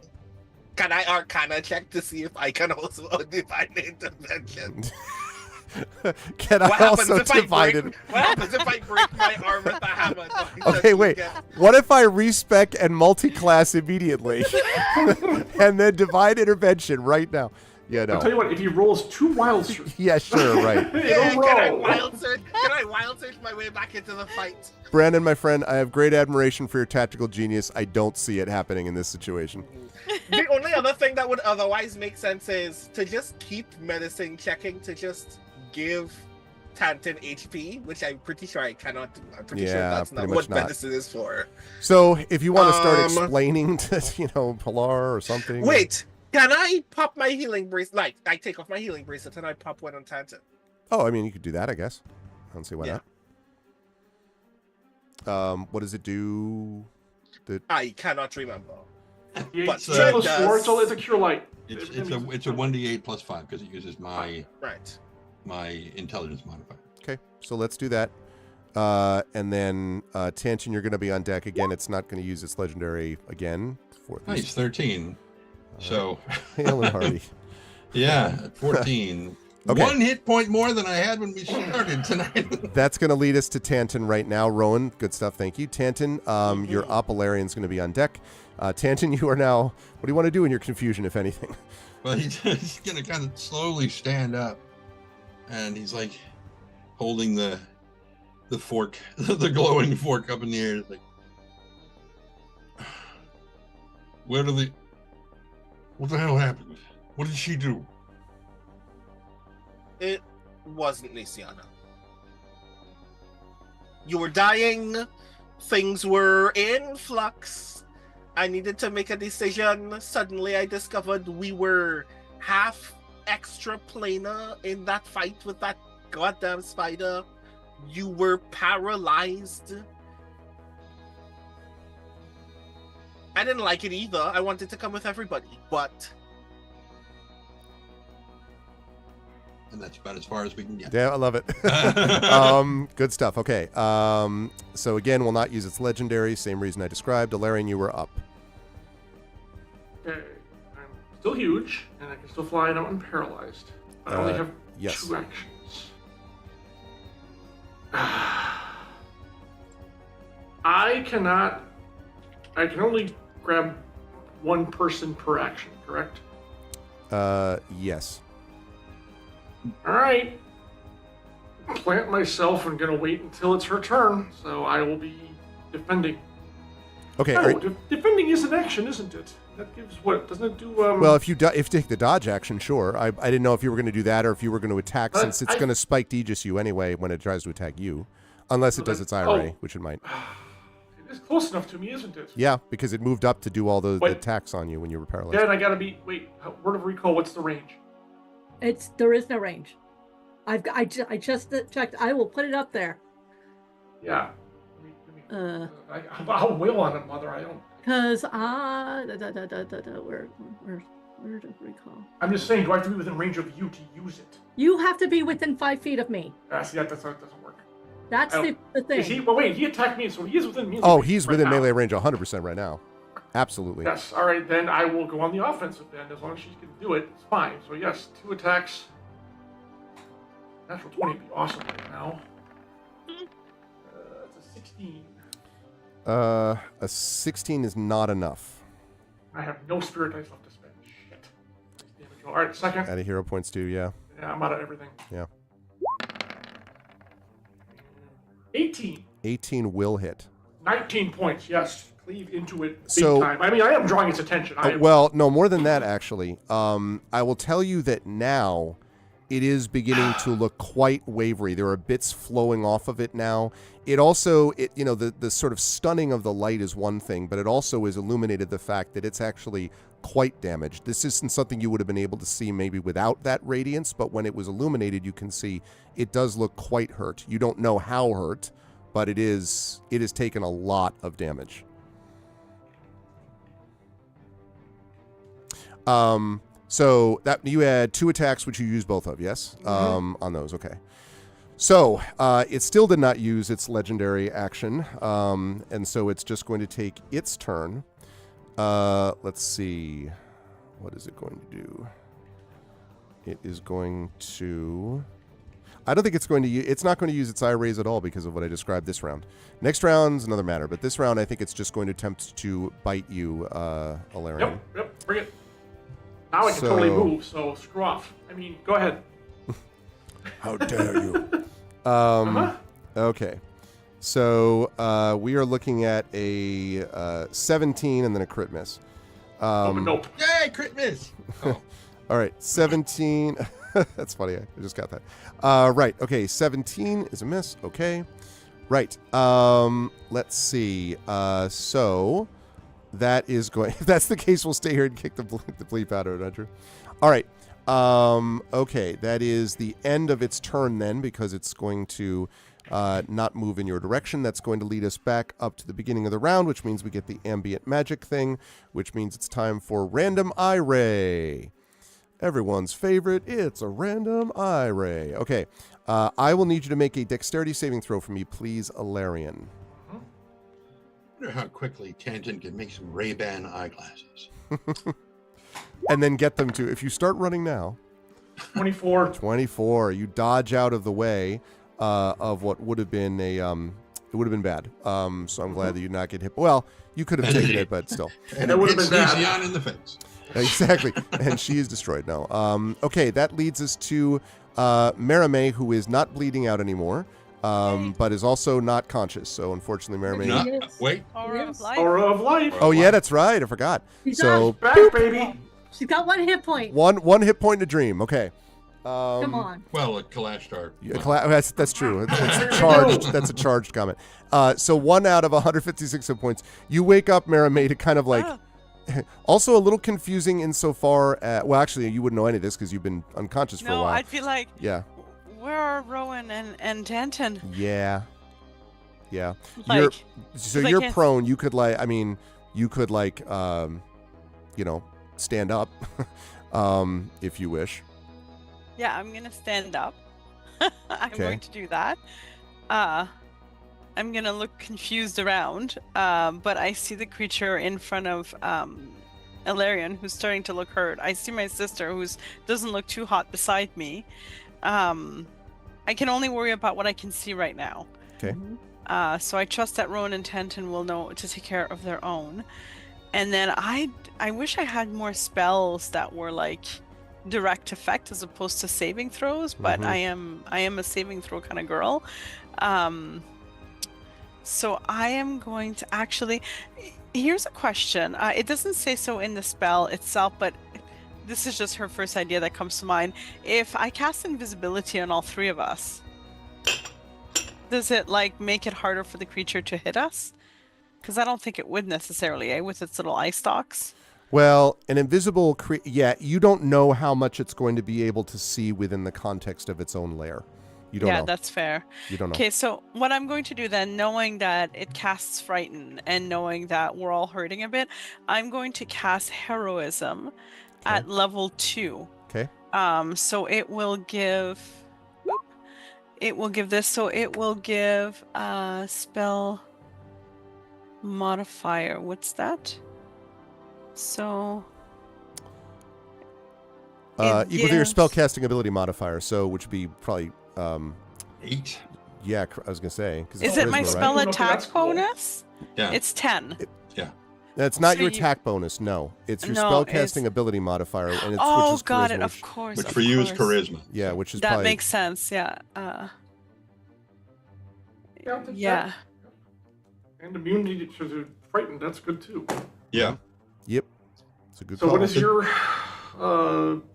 Can I Arcana check to see if I can also divine intervention?
Can I also divide it?
What happens if I break my arm with a hammer?
Okay, wait. What if I respec and multi-class immediately, and then divide intervention right now? Yeah, no.
I'll tell you what. If he rolls 2 wild surge,
yeah, sure, right.
Can I wild surge my way back into the fight?
Brandon, my friend, I have great admiration for your tactical genius. I don't see it happening in this situation.
The only other thing that would otherwise make sense is to just keep medicine checking to just give Tantan HP, which I'm pretty sure I cannot do. I'm pretty sure that's not what medicine is for.
So if you want to start explaining to, Pilar or something.
Wait, can I pop my healing bracelet? Like, I take off my healing bracelet and I pop one on Tantan.
Oh, I mean, you could do that, I guess. I don't see why not. What does it do?
I cannot remember.
It's a cure light.
It's a 1d8 plus 5 because it uses my intelligence modifier.
Okay, so let's do that. And then Tantan, you're going to be on deck again. It's not going to use its legendary again.
Nice, 13. So
Hale and Hardy.
Yeah, 14. Okay. 1 hit point more than I had when we started tonight.
That's going to lead us to Tantan right now. Rowan, good stuff. Thank you. Tantan, your Opalarian's going to be on deck. Tantan, you are now... What do you want to do in your confusion, if anything?
Well, he's going to kind of slowly stand up. And he's like holding the fork, the glowing fork up in the air. It's like, what the hell happened? What did she do?
It wasn't Nisiana. You were dying. Things were in flux. I needed to make a decision. Suddenly I discovered we were half extra planar in that fight with that goddamn spider. You were paralyzed. I didn't like it either. I wanted to come with everybody, but...
And that's about as far as we can get.
Yeah, I love it. Good stuff. Okay. So again, we'll not use its legendary. Same reason I described. Alarian, you were up.
Okay. I'm still huge, and I can still fly, and I'm paralyzed. I only have 2 actions. I can only grab 1 person per action, correct?
Yes.
All right. Plant myself and gonna wait until it's her turn, so I will be defending.
Okay.
No, defending is an action, isn't it? That gives what? Doesn't it do?
Well, if you take the dodge action, sure. I didn't know if you were going to do that or if you were going to attack, since it's going to spike Aegis you anyway when it tries to attack you, unless it does its IRA, which it might.
It is close enough to me, isn't it?
Yeah, because it moved up to do all the attacks on you when you were paralyzed.
Then I gotta be. Wait, word of recall. What's the range?
There is no range. I just checked. I will put it up there.
Yeah. I'll wail on it, Mother. I don't.
Because where to recall?
I'm just saying, do I have to be within range of you to use it?
You have to be within 5 feet of me.
See, that doesn't work.
That's the thing.
He attacked me, so he is within melee.
Oh, he's within melee range 100% right now. Absolutely.
Yes. All right, then I will go on the offensive end. As long as she can do it, it's fine. So yes, 2 attacks. Natural 20 would be awesome right now. It's a 16.
A 16 is not enough.
I have no spirit dice left to spend. Shit. All right, second.
Add a hero points too, yeah.
Yeah, I'm out of everything.
Yeah.
18.
18 will hit.
19 points, yes. Cleave into it big time. I mean, I am drawing its attention.
Well, no, more than that, actually. I will tell you that now it is beginning to look quite wavery. There are bits flowing off of it now. It also, the sort of stunning of the light is one thing, but it also is illuminated the fact that it's actually quite damaged. This isn't something you would have been able to see maybe without that radiance, but when it was illuminated, you can see it does look quite hurt. You don't know how hurt, but it has taken a lot of damage. So that you had 2 attacks, which you used both of, yes? On those, okay. So it still did not use its legendary action, and so it's just going to take its turn. Let's see. What is it going to do? It is going to... I don't think it's going to... It's not going to use its eye rays at all because of what I described this round. Next round's another matter, but this round I think it's just going to attempt to bite you, Alarian.
Yep, bring it. Now I can totally move, so screw off. I mean, go ahead.
How dare you? Okay. So we are looking at a 17 and then a crit miss.
Nope.
Yay, crit miss. Oh.
All right, 17. That's funny. I just got that. Right. Okay, 17 is a miss. Okay. Right. Let's see. So that is going... If that's the case, we'll stay here and kick the bleep out of it, Andrew. All right. Okay, that is the end of its turn then, because it's going to not move in your direction. That's going to lead us back up to the beginning of the round, which means we get the ambient magic thing, which means it's time for random eye ray. Everyone's favorite, it's a random eye ray. Okay, I will need you to make a dexterity saving throw for me, please, Alarian.
I wonder how quickly Tanton can make some Ray-Ban eyeglasses.
And then get them to, if you start running now.
24.
24. You dodge out of the way of what would have been a, it would have been bad. So I'm glad that you did not get hit. Well, you could have taken it, but still.
And it would have been Lucian in the face.
Exactly. And she is destroyed now. Okay, that leads us to Merame, who is not bleeding out anymore, but is also not conscious. So unfortunately, Merame...
Wait.
Aura of life.
Aura of life.
Oh, yeah, that's right. I forgot. So
Back, baby.
She's got 1 hit point.
One hit point in a dream. Okay.
Come on.
Well, a Kalashtar.
That's true. It's charged. That's a charged comment. So 1 out of 156 hit points. You wake up, Merame, to kind of like... Also a little confusing insofar as... Well, actually, you wouldn't know any of this because you've been unconscious for a while.
No, I'd feel like...
Yeah.
Where are Rowan and Tanton?
Yeah. Yeah.
Like,
You're prone. You could like... I mean, you could like... stand up if you wish.
Yeah, I'm going to stand up. I'm
Okay.
going to do that. I'm going to look confused around, but I see the creature in front of Alarian, who's starting to look hurt. I see my sister, who doesn't look too hot beside me. I can only worry about what I can see right now.
Okay.
So I trust that Rowan and Tanton will know to take care of their own. And then I wish I had more spells that were like direct effect as opposed to saving throws, but I am a saving throw kind of girl. So I am going to actually... Here's a question. It doesn't say so in the spell itself, but this is just her first idea that comes to mind. If I cast invisibility on all 3 of us, does it like make it harder for the creature to hit us? Because I don't think it would necessarily, with its little eye stalks.
Well, an invisible you don't know how much it's going to be able to see within the context of its own lair. You don't know.
Yeah, that's fair.
You don't know.
Okay, so what I'm going to do then, knowing that it casts Frighten and knowing that we're all hurting a bit, I'm going to cast Heroism at level 2.
Okay.
So it will give... It will give this, so it will give spell modifier. What's that? So...
equal to your spellcasting ability modifier, so which would be probably...
8.
Yeah, I was going to say.
Is it my spell
right?
attack
That's cool.
bonus?
Yeah.
It's 10.
That's not
So
your
you-
attack bonus, no. It's your
No,
spellcasting
it's-
ability modifier, and it's
Oh,
which is
got
charisma,
it. Of course.
Which
of
for you is
course.
charisma.
Yeah, which is
That
probably...
makes sense. Yeah. Yeah.
And immunity to the frightened, that's good too.
Yeah.
Yep. It's a good
So
call.
what is your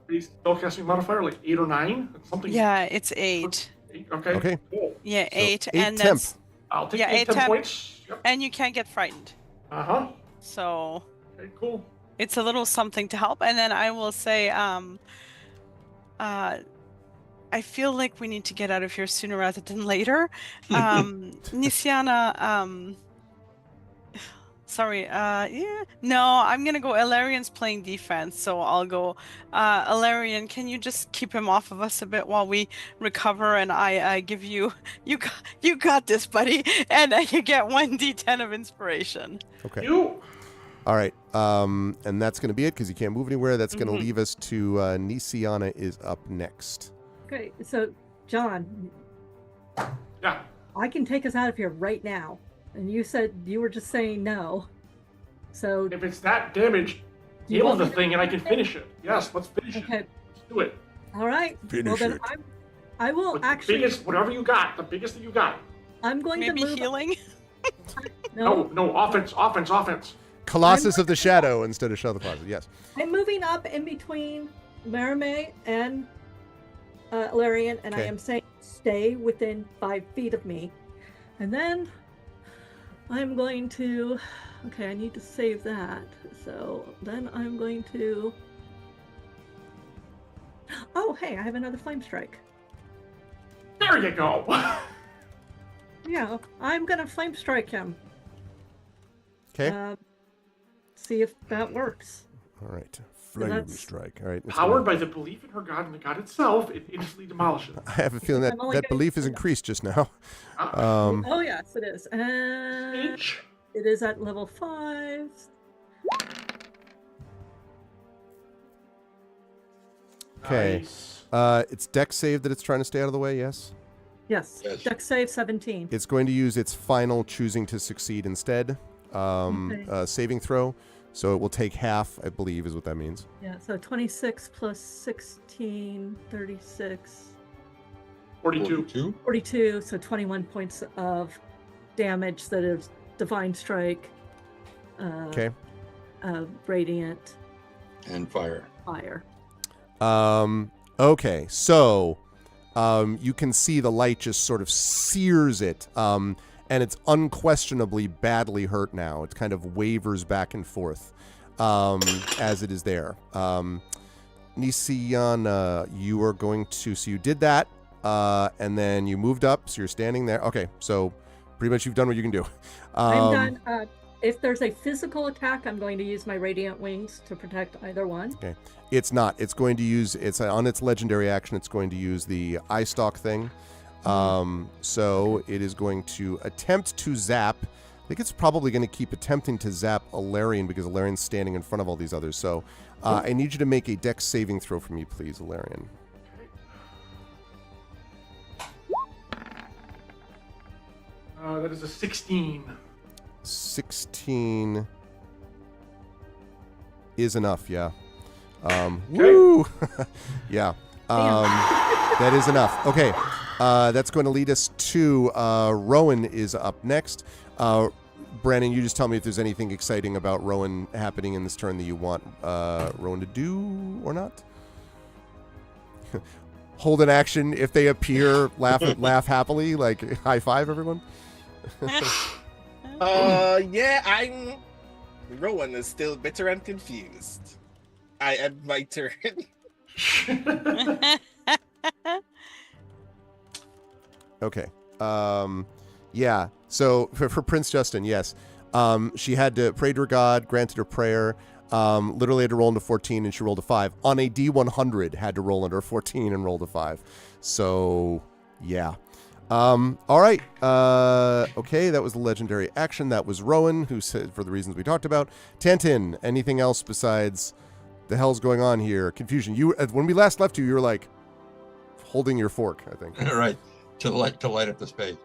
base spellcasting modifier, like 8 or 9? Something.
Yeah, it's 8.
8? Okay.
Okay.
Cool.
Yeah,
So
8,
8
and
temp.
that's
I'll take
Yeah,
8
8
temp
temp.
points. Yep.
and you can't get frightened.
Uh-huh.
So
Okay, cool.
it's a little something to help. And then I will say, I feel like we need to get out of here sooner rather than later. Nisiana, sorry, yeah, no, I'm gonna go. Ilarian's playing defense, so I'll go. Ilarian, can you just keep him off of us a bit while we recover? And I give you, you got this, buddy, and you get 1d10 of inspiration.
Okay.
You.
All right. And that's going to be it because you can't move anywhere. That's going to leave us to Nisiana is up next.
Okay, so John,
Yeah.
I can take us out of here right now. And you said you were just saying no. So
If it's that damaged,
you
heal
want
the
me to
thing and I can
finish
finish it. Yes, let's finish it.
okay,
Let's do it.
all right.
Finish
well then
it.
I will
With
actually.
the biggest, whatever you got, the biggest that you got.
I'm going
Maybe
to move.
healing.
No, offense.
Colossus of the Shadow instead of Shadow of the Closet. Yes.
I'm moving up in between Marame and Ilarian, and I
Okay.
am saying stay within 5 feet of me. And then I'm going to. Okay, I need to save that. So then I'm going to. Oh, hey, I have another flame strike.
There you go.
Yeah, I'm gonna flame strike him.
Okay.
See if that works.
All right. Flame
that's-
strike. All right.
Powered by the belief in her god and the god itself, it instantly demolishes.
I have a feeling that
I'm only
that
gonna-
belief is increased just now.
Oh yes, it is. And
H.
it is at level 5.
Okay.
Nice.
It's dex save that it's trying to stay out of the way. Yes.
Yes.
Yes.
Dex save 17.
It's going to use its final choosing to succeed instead.
Okay.
Saving throw. So it will take half, I believe, is what that means.
Yeah, so 26 plus 16, 36,
42.
42, so 21 points of damage that is Divine Strike,
Okay.
Radiant,
And fire.
Fire.
Okay. So you can see the light just sort of sears it. And it's unquestionably badly hurt now. It kind of wavers back and forth as it is there. Nisiana, you are going to... So you did that, and then you moved up, so you're standing there. Okay, so pretty much you've done what you can do.
I'm done. If there's a physical attack, I'm going to use my Radiant Wings to protect either one.
Okay. It's not. It's going to use... It's on its legendary action, it's going to use the eye stalk thing. So it is going to attempt to zap. I think it's probably going to keep attempting to zap Ilarian because Ilarian's standing in front of all these others. So I need you to make a dex saving throw for me, please, Ilarian.
That is a 16.
16 is enough, yeah. Woo! Yeah. That is enough. Okay. That's going to lead us to Rowan is up next. Brandon, you just tell me if there's anything exciting about Rowan happening in this turn that you want Rowan to do or not. Hold an action if they appear, laugh happily, like high five everyone.
Yeah, Rowan is still bitter and confused. I end my turn.
Okay. Yeah. So for Prince Justin, yes. She had to pray to her God, granted her prayer. Literally had to roll into 14 and she rolled a 5. On a D100, had to roll under a 14 and rolled a 5. So, yeah. All right. Okay, that was the legendary action. That was Rowan, who said for the reasons we talked about. Tantin, anything else besides the hell's going on here? Confusion. You, when we last left you were like holding your fork, I think.
Right. To light up the space.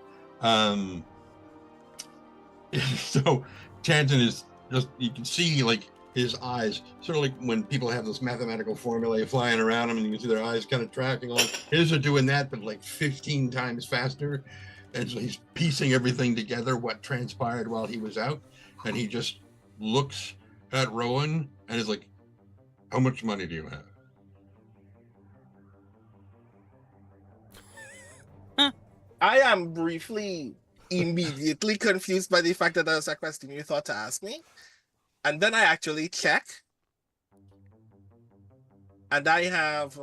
So Tantin is just, you can see like his eyes, sort of like when people have those mathematical formulae flying around them and you can see their eyes kind of tracking along. His are doing that, but like 15 times faster. And so he's piecing everything together, what transpired while he was out. And he just looks at Rowan and is like, how much money do you have?
I am immediately confused by the fact that that was a question you thought to ask me. And then I actually check And I have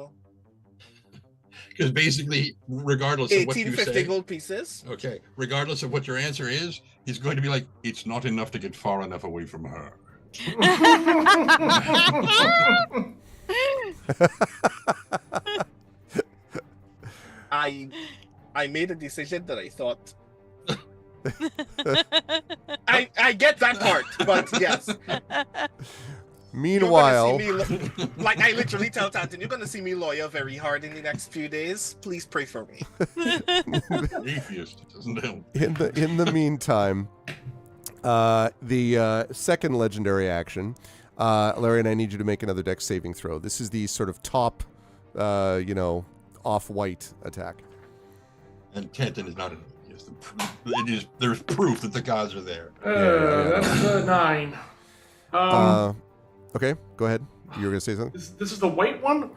Because basically, regardless of what you
1850
say,
gold pieces.
okay, regardless of what your answer is, he's going to be like, it's not enough to get far enough away from her.
I made a decision that I thought. I get that part, but yes.
Meanwhile,
Like I literally tell Tantan, you're gonna see me lawyer very hard in the next few days. Please pray for me.
Atheist doesn't help.
in the meantime, the second legendary action, Larian, I need you to make another dex saving throw. This is the sort of top, off-white attack.
And Tantan is not an atheist. There's proof that the gods are there.
That's a 9.
Okay, go ahead. You were going to say something?
This is the white one?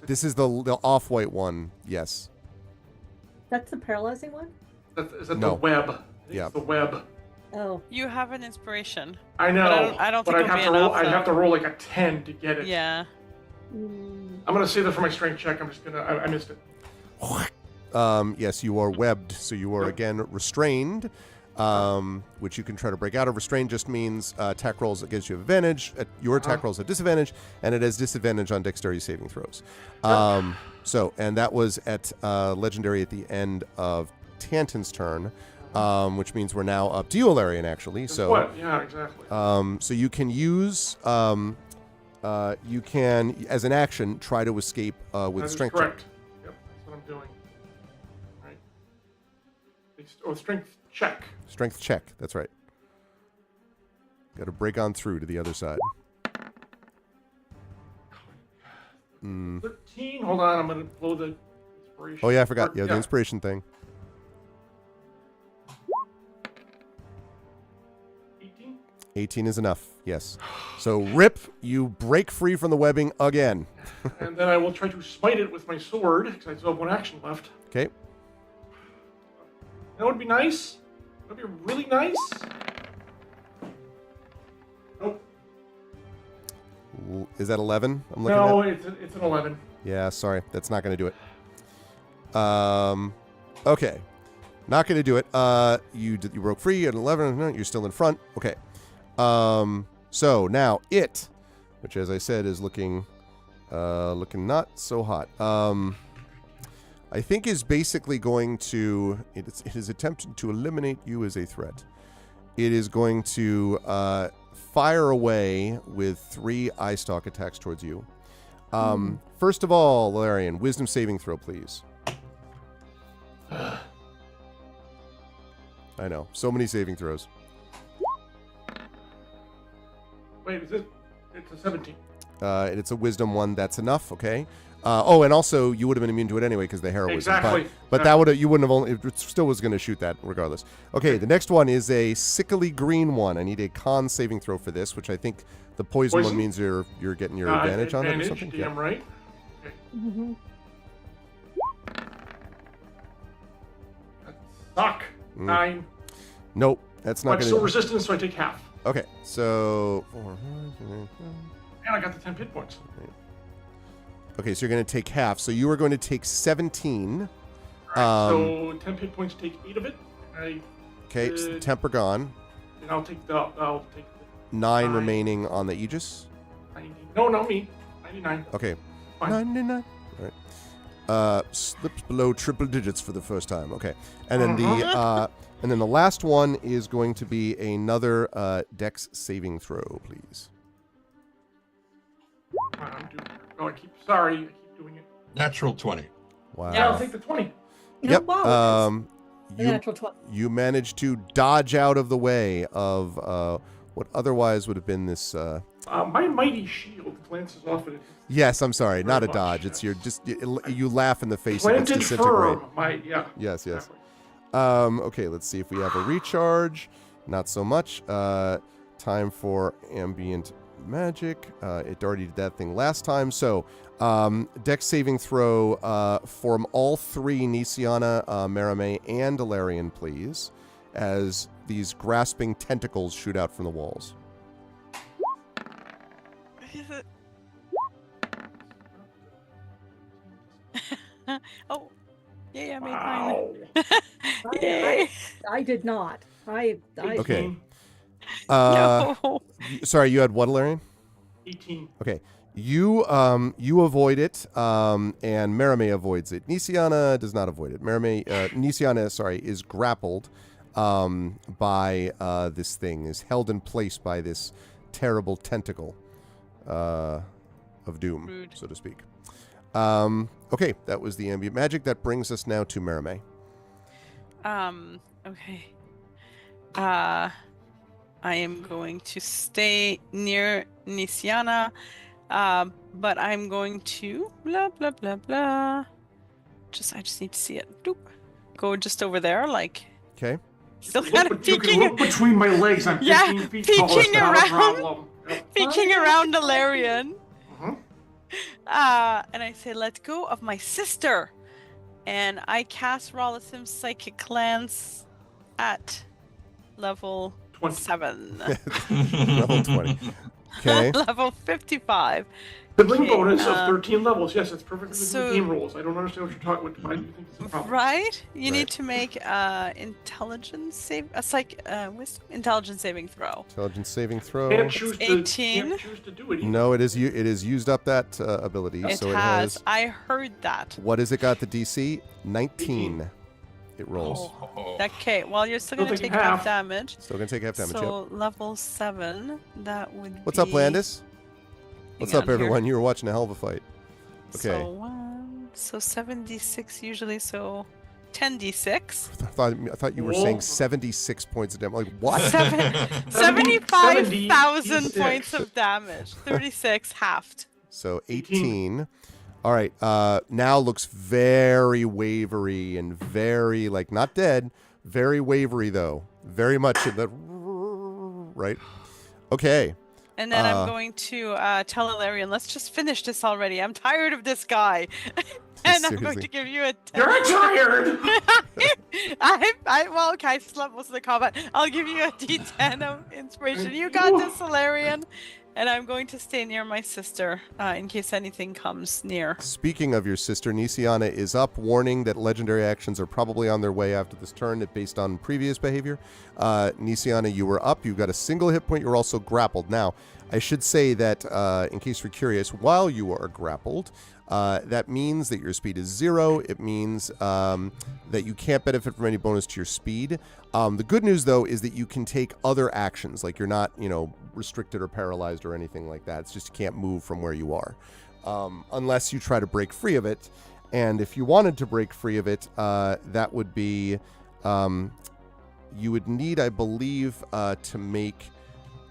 This is the off-white one, yes.
That's the paralyzing one?
Is that
No.
the web? I think
Yeah.
It's the web.
Oh.
You have an inspiration.
I know.
But I don't think
I'd
it'll
have
be
to roll.
enough,
I'd
though.
have to roll like a 10 to get it.
Yeah.
Mm.
I'm gonna save that for my strength check. I'm just gonna. I missed it.
Yes, you are webbed, so you are again restrained, which you can try to break out of. Restrained just means attack rolls against you have advantage, your attack rolls have disadvantage, and it has disadvantage on dexterity saving throws. And that was at legendary at the end of Tantan's turn, which means we're now up to you, Alarian, actually. So
What? Yeah, exactly.
so you can use you can, as an action, try to escape with
That is
strength.
correct. Yep, that's what I'm doing. Right. Strength check.
Strength check. That's right. Got to break on through to the other side.
13. Hold on, I'm gonna blow the inspiration.
Oh yeah, I forgot. Yeah, the inspiration thing.
18.
18 is enough. Yes. So Rip, you break free from the webbing again.
And then I will try to smite it with my sword because I still have one action left.
Okay.
That would be nice. That would be really nice. Nope.
Is that 11? I'm looking
No,
at.
it's an 11.
Yeah, sorry. That's not going to do it. Okay. Not going to do it. You broke free at 11. No, you're still in front. Okay. So now it, which as I said is looking not so hot. I think is basically going to it is attempting to eliminate you as a threat. It is going to fire away with 3 eye stalk attacks towards you. First of all, Larian, wisdom saving throw, please. I know, so many saving throws.
Wait, is it? It's a 17.
It's a wisdom one. That's enough. Okay. And also you would have been immune to it anyway because the heroism.
Exactly.
But that would you wouldn't have only. It still was going to shoot that regardless. Okay. The next one is a sickly green one. I need a con saving throw for this, which I think the poison one means you're getting your advantage on it or something.
Damn right. Okay.
Mm-hmm.
That suck. 9.
Nope. That's not
But
going
still
to.
resistance, so I take half.
Okay. So.
And I got the 10 hit points.
Okay, so you're going to take half. So you are going to take 17.
Right, so 10 hit points take 8 of it.
Okay, so the temper gone.
And I'll take the
9 remaining on the Aegis.
90. No, not me. 99.
Okay.
Fine.
99. All right. Slips below triple digits for the first time. Okay. And then the last one is going to be another Dex saving throw, please.
I keep doing it.
Natural 20.
Wow.
Yeah, I'll take the 20.
Yep.
Wow, natural 20.
You managed to dodge out of the way of what otherwise would have been this.
My mighty shield glances off at it.
Yes, I'm sorry, not a
much,
dodge.
yes.
It's you laugh in the face of its
Planted
disintegrate.
firm.
Yes.
Exactly.
Okay, let's see if we have a recharge. Not so much. Time for ambient magic. It already did that thing last time. So, Dex saving throw from all 3, Nisiana, Marame, and Alarian, please, as these grasping tentacles shoot out from the walls.
Oh, yay, I made
Wow.
mine. Yay.
I did not. I
Okay.
18.
No.
Sorry, you had what, Larian?
18.
Okay. You avoid it, and Merame avoids it. Nisiana does not avoid it. Nisiana, is grappled by this thing, is held in place by this terrible tentacle of doom,
Rude.
so to speak. Okay, that was the ambient magic. That brings us now to Merame.
Okay. I am going to stay near Nisiana, but I'm going to blah blah blah blah. I just need to see it. Doop. Go just over there, like.
Okay.
Still kind of
You can
peeking.
look between my legs. I'm 15 feet tall. It's
peeking
not a
around.
problem. Yep.
Peeking around Alarian.
Uh-huh.
And I say, let go of my sister. And I cast Rollissim's Psychic Lance at level
20.
7.
Level 20. Okay.
Level 55.
Sibling
Okay,
bonus of 13 levels. Yes, it's perfectly within
so-
the game rules. I don't understand what you're talking about. Why do you think it's a problem?
Right? You
Right.
need to make intelligence saving throw.
Intelligence saving throw.
Can't choose to,
18.
can't choose to do it. Either.
No, it is used up that ability.
It
so
has.
it has.
I heard that.
What has it got? The DC 19. It rolls.
Okay, well, you're still going to
taking
take half
half.
damage.
Still gonna take half damage.
So
Yep.
level 7, that would be...
What's up, Landis? What's
Hang
up,
on here.
everyone? You were watching a hell of a fight. Okay.
So 7d6 usually, so 10d6.
I thought you were saying 76 points of damage. Like what?
75,000 points of damage. 36 halved.
So 18. All right. Now looks very wavery and very not dead. Very wavery though. Very much in the right. Okay.
And then I'm going to tell Ilarion, let's just finish this already. I'm tired of this guy. And I'm going
Seriously.
to give you a 10.
You're tired.
Well, okay, I slept most of the combat. I'll give you a d10 of inspiration. You got this, Ilarion. And I'm going to stay near my sister in case anything comes near.
Speaking of your sister, Nisiana is up, warning that legendary actions are probably on their way after this turn based on previous behavior. Nisiana, you were up. You've got a single hit point. You're also grappled. Now, I should say that, in case you're curious, while you are grappled, that means that your speed is 0. It means that you can't benefit from any bonus to your speed. The good news, though, is that you can take other actions. Like you're not, restricted or paralyzed or anything like that. It's just you can't move from where you are. Unless you try to break free of it. And if you wanted to break free of it, that would be... you would need, I believe, to make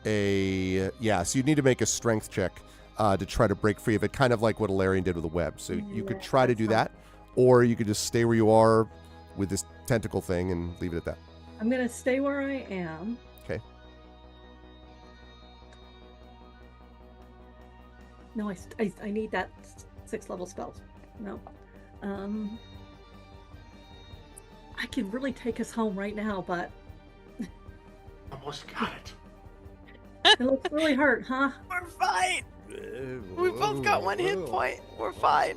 so you'd need to make a strength check to try to break free of it, kind of like what Ilarion did with the web. So you could try to do that, or you could just stay where you are with this tentacle thing and leave it at that.
I'm gonna stay where I am.
Okay.
No, I need that 6th level spell. No. I could really take us home right now, but
Almost got it.
it looks really hurt, huh?
We're fine. We both got 1 hit point. We're fine.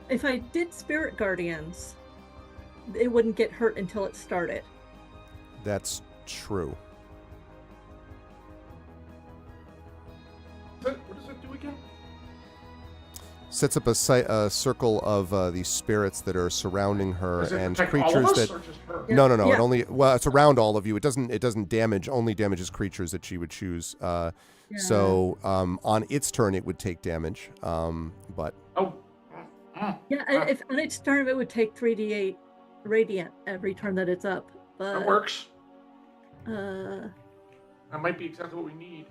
If I did Spirit Guardians, it wouldn't get hurt until it started.
That's true.
What does it do again?
Sets up a circle of these spirits that are surrounding her
Does it
and
protect all
creatures
of us,
that.
or just her?
No.
Yeah.
It only it's around all of you. It doesn't damage. Only damages creatures that she would choose. So on its turn, it would take damage. But
Oh.
Yeah, if on its turn it would take 3d8 radiant every turn that it's up. But
That works.
Uh,
That might be exactly what we need.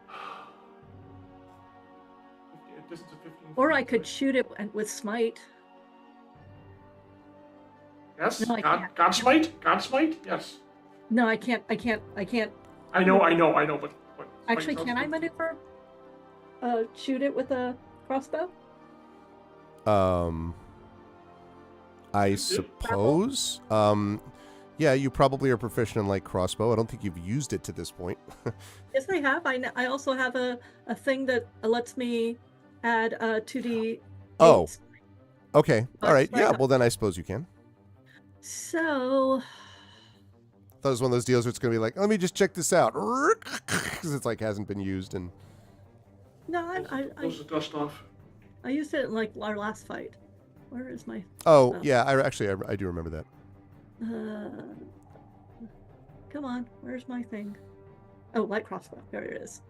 A distance of 15
or
feet.
I could shoot it with smite.
Yes.
No, I can't.
Godsmite. Godsmite. Yes.
No, I can't.
I know. But
Actually, can I maneuver? Shoot it with a crossbow?
I suppose. Yeah, you probably are proficient in light crossbow. I don't think you've used it to this point.
Yes, I have. I also have a thing that lets me add 2d8.
Oh. Okay. All
But
right.
I
Yeah.
got-
Well, then I suppose you can.
So,
That was one of those deals where it's going to be like, let me just check this out. Because it's like hasn't been used. And
no,
Blows the dust off.
I used it in like our last fight. Where is my...
oh,
Oh.
yeah, I do remember that.
Come on, where's my thing? Oh, light crossbow. There it is.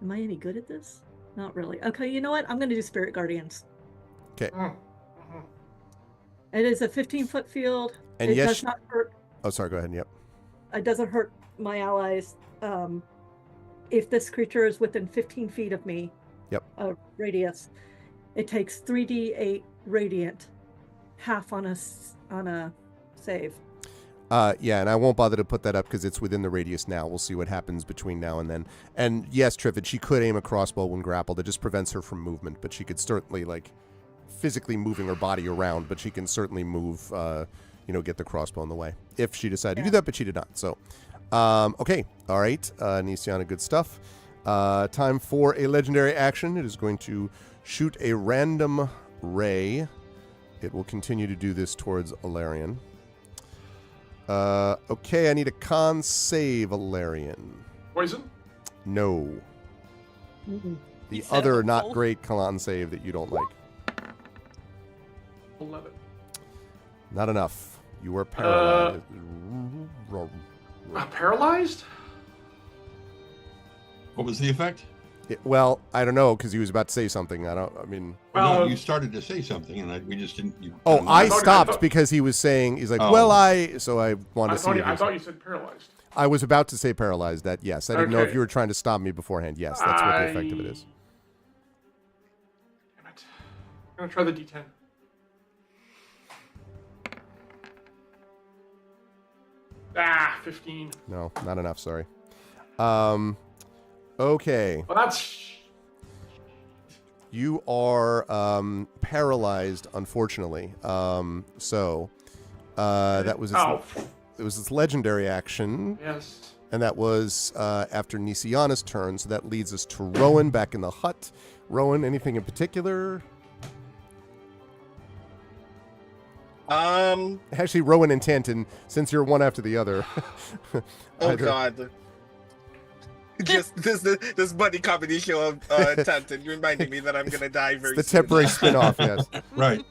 Am I any good at this? Not really. Okay, you know what? I'm going to do Spirit Guardians.
Okay.
It is a 15-foot field.
And
it
yes,
does not hurt.
oh, sorry, go ahead. Yep.
It doesn't hurt my allies. If this creature is within 15 feet of me,
Yep.
Radius, it takes 3d8 radiant, half on a save.
Yeah, and I won't bother to put that up because it's within the radius now. We'll see what happens between now and then. And yes, Triffid, she could aim a crossbow when grappled. It just prevents her from movement, but she could certainly, like, physically moving her body around, but she can certainly move, get the crossbow in the way if she decided to do that, but she did not. So, okay. All right. Nisiana, good stuff. Time for a legendary action. It is going to shoot a random ray. It will continue to do this towards Alarian. Okay, I need a con save, Alarian.
Poison?
No.
Mm-mm.
The
You said
other not
hopeful.
great con save that you don't like.
11.
Not enough. You are paralyzed.
Paralyzed?
What was the effect?
Well, I don't know because he was about to say something.
No,
Well,
you started to say something, and we just didn't.
Oh, I
thought-
stopped because he was saying, he's like,
Oh.
so I wanted
I
to see.
thought,
if he
I
was-
thought you said paralyzed.
I was about to say paralyzed. That yes, I didn't know if
Okay.
you were trying to stop me beforehand. Yes, that's what the effect of it is.
Damn it. I'm going to try the D10. Ah, 15.
No, not enough. Sorry. Okay.
Well, that's...
You are paralyzed, unfortunately. That was its,
Oh,
it was its legendary action,
yes.
and that was after Nisiana's turn. So that leads us to Rowan back in the hut. Rowan, anything in particular? Actually, Rowan and Tanton, since you're one after the other.
Oh
either-
God. Just this buddy comedy show of Tanton reminding me that I'm gonna die very
The
soon.
temporary spin-off, yes.
Right.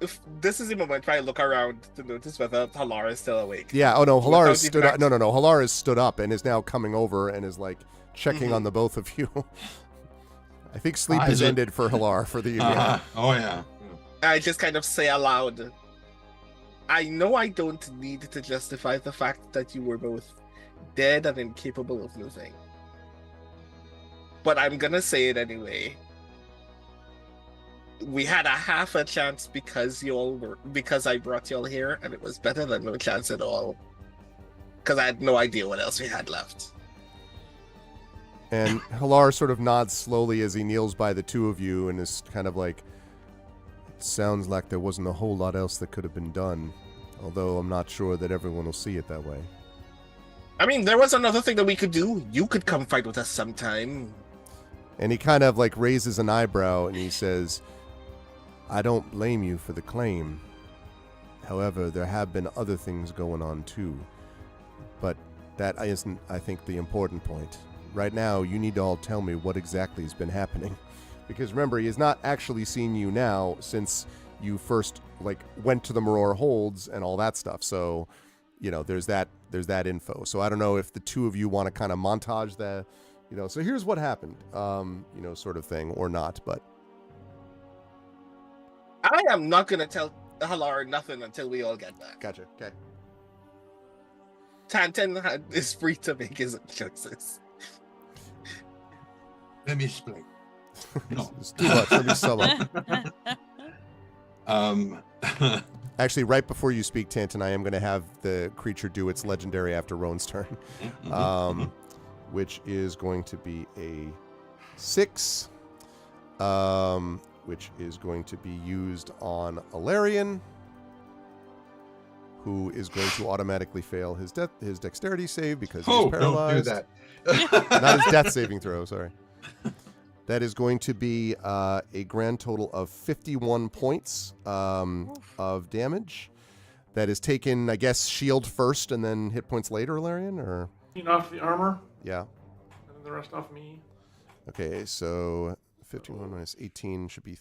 If this is the moment where I look around to notice whether Halara is still awake.
Yeah, oh no,
Without
Halara's stood up.
effect.
No, Halara's stood up and is now coming over and is like checking
Mhm.
on the both of you. I think sleep
Is
is
it-
ended for Halar for the
Uh-huh. Oh yeah.
I just kind of say aloud, I know I don't need to justify the fact that you were both dead and incapable of moving. But I'm gonna say it anyway. We had a half a chance because I brought y'all here, and it was better than no chance at all. Because I had no idea what else we had left.
And Halar sort of nods slowly as he kneels by the two of you and is kind of like, it sounds like there wasn't a whole lot else that could have been done. Although I'm not sure that everyone will see it that way.
I mean, there was another thing that we could do. You could come fight with us sometime.
And he kind of like raises an eyebrow and he says, I don't blame you for the claim. However, there have been other things going on too. But that isn't, I think, the important point. Right now, you need to all tell me what exactly has been happening. Because remember, he has not actually seen you now since you first went to the Maror Holds and all that stuff. So, there's that info. So I don't know if the two of you want to kind of montage that, so here's what happened, sort of thing, or not, but.
I am not gonna tell Halar nothing until we all get back.
Gotcha. Okay.
Tanton is free to make his own choices.
Let me explain. No.
It's too much. Let me sum up. Actually, right before you speak, Tanton, I am going to have the creature do its legendary after Rowan's turn, which is going to be a 6. which is going to be used on Alarion, who is going to automatically fail his dexterity save because he's paralyzed.
Don't do that.
Not his death saving throw, sorry. That is going to be a grand total of 51 points of damage. That is taken, I guess, shield first and then hit points later, Alarion, or?
Off the armor.
Yeah.
And then the rest off me.
Okay, so 51 minus 18 should be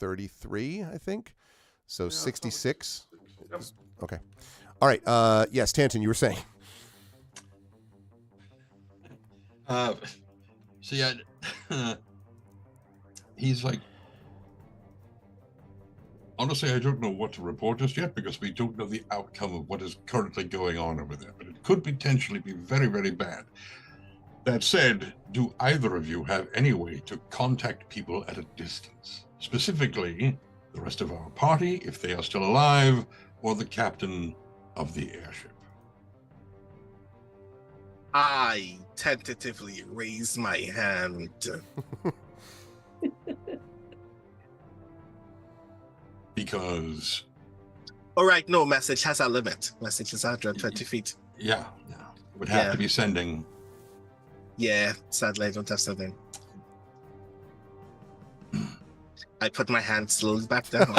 33, I think. So 66.
Yep.
Okay. All right. Yes, Tanton, you were saying.
He's like, honestly, I don't know what to report just yet because we don't know the outcome of what is currently going on over there, but it could potentially be very, very bad. That said, do either of you have any way to contact people at a distance? Specifically, the rest of our party, if they are still alive, or the captain of the airship?
I tentatively raise my hand.
Because...
All right, no, message has a limit. Message is 120 feet.
Yeah. Would have to be sending...
Yeah, sadly, I don't have something. I put my hand slowly back down.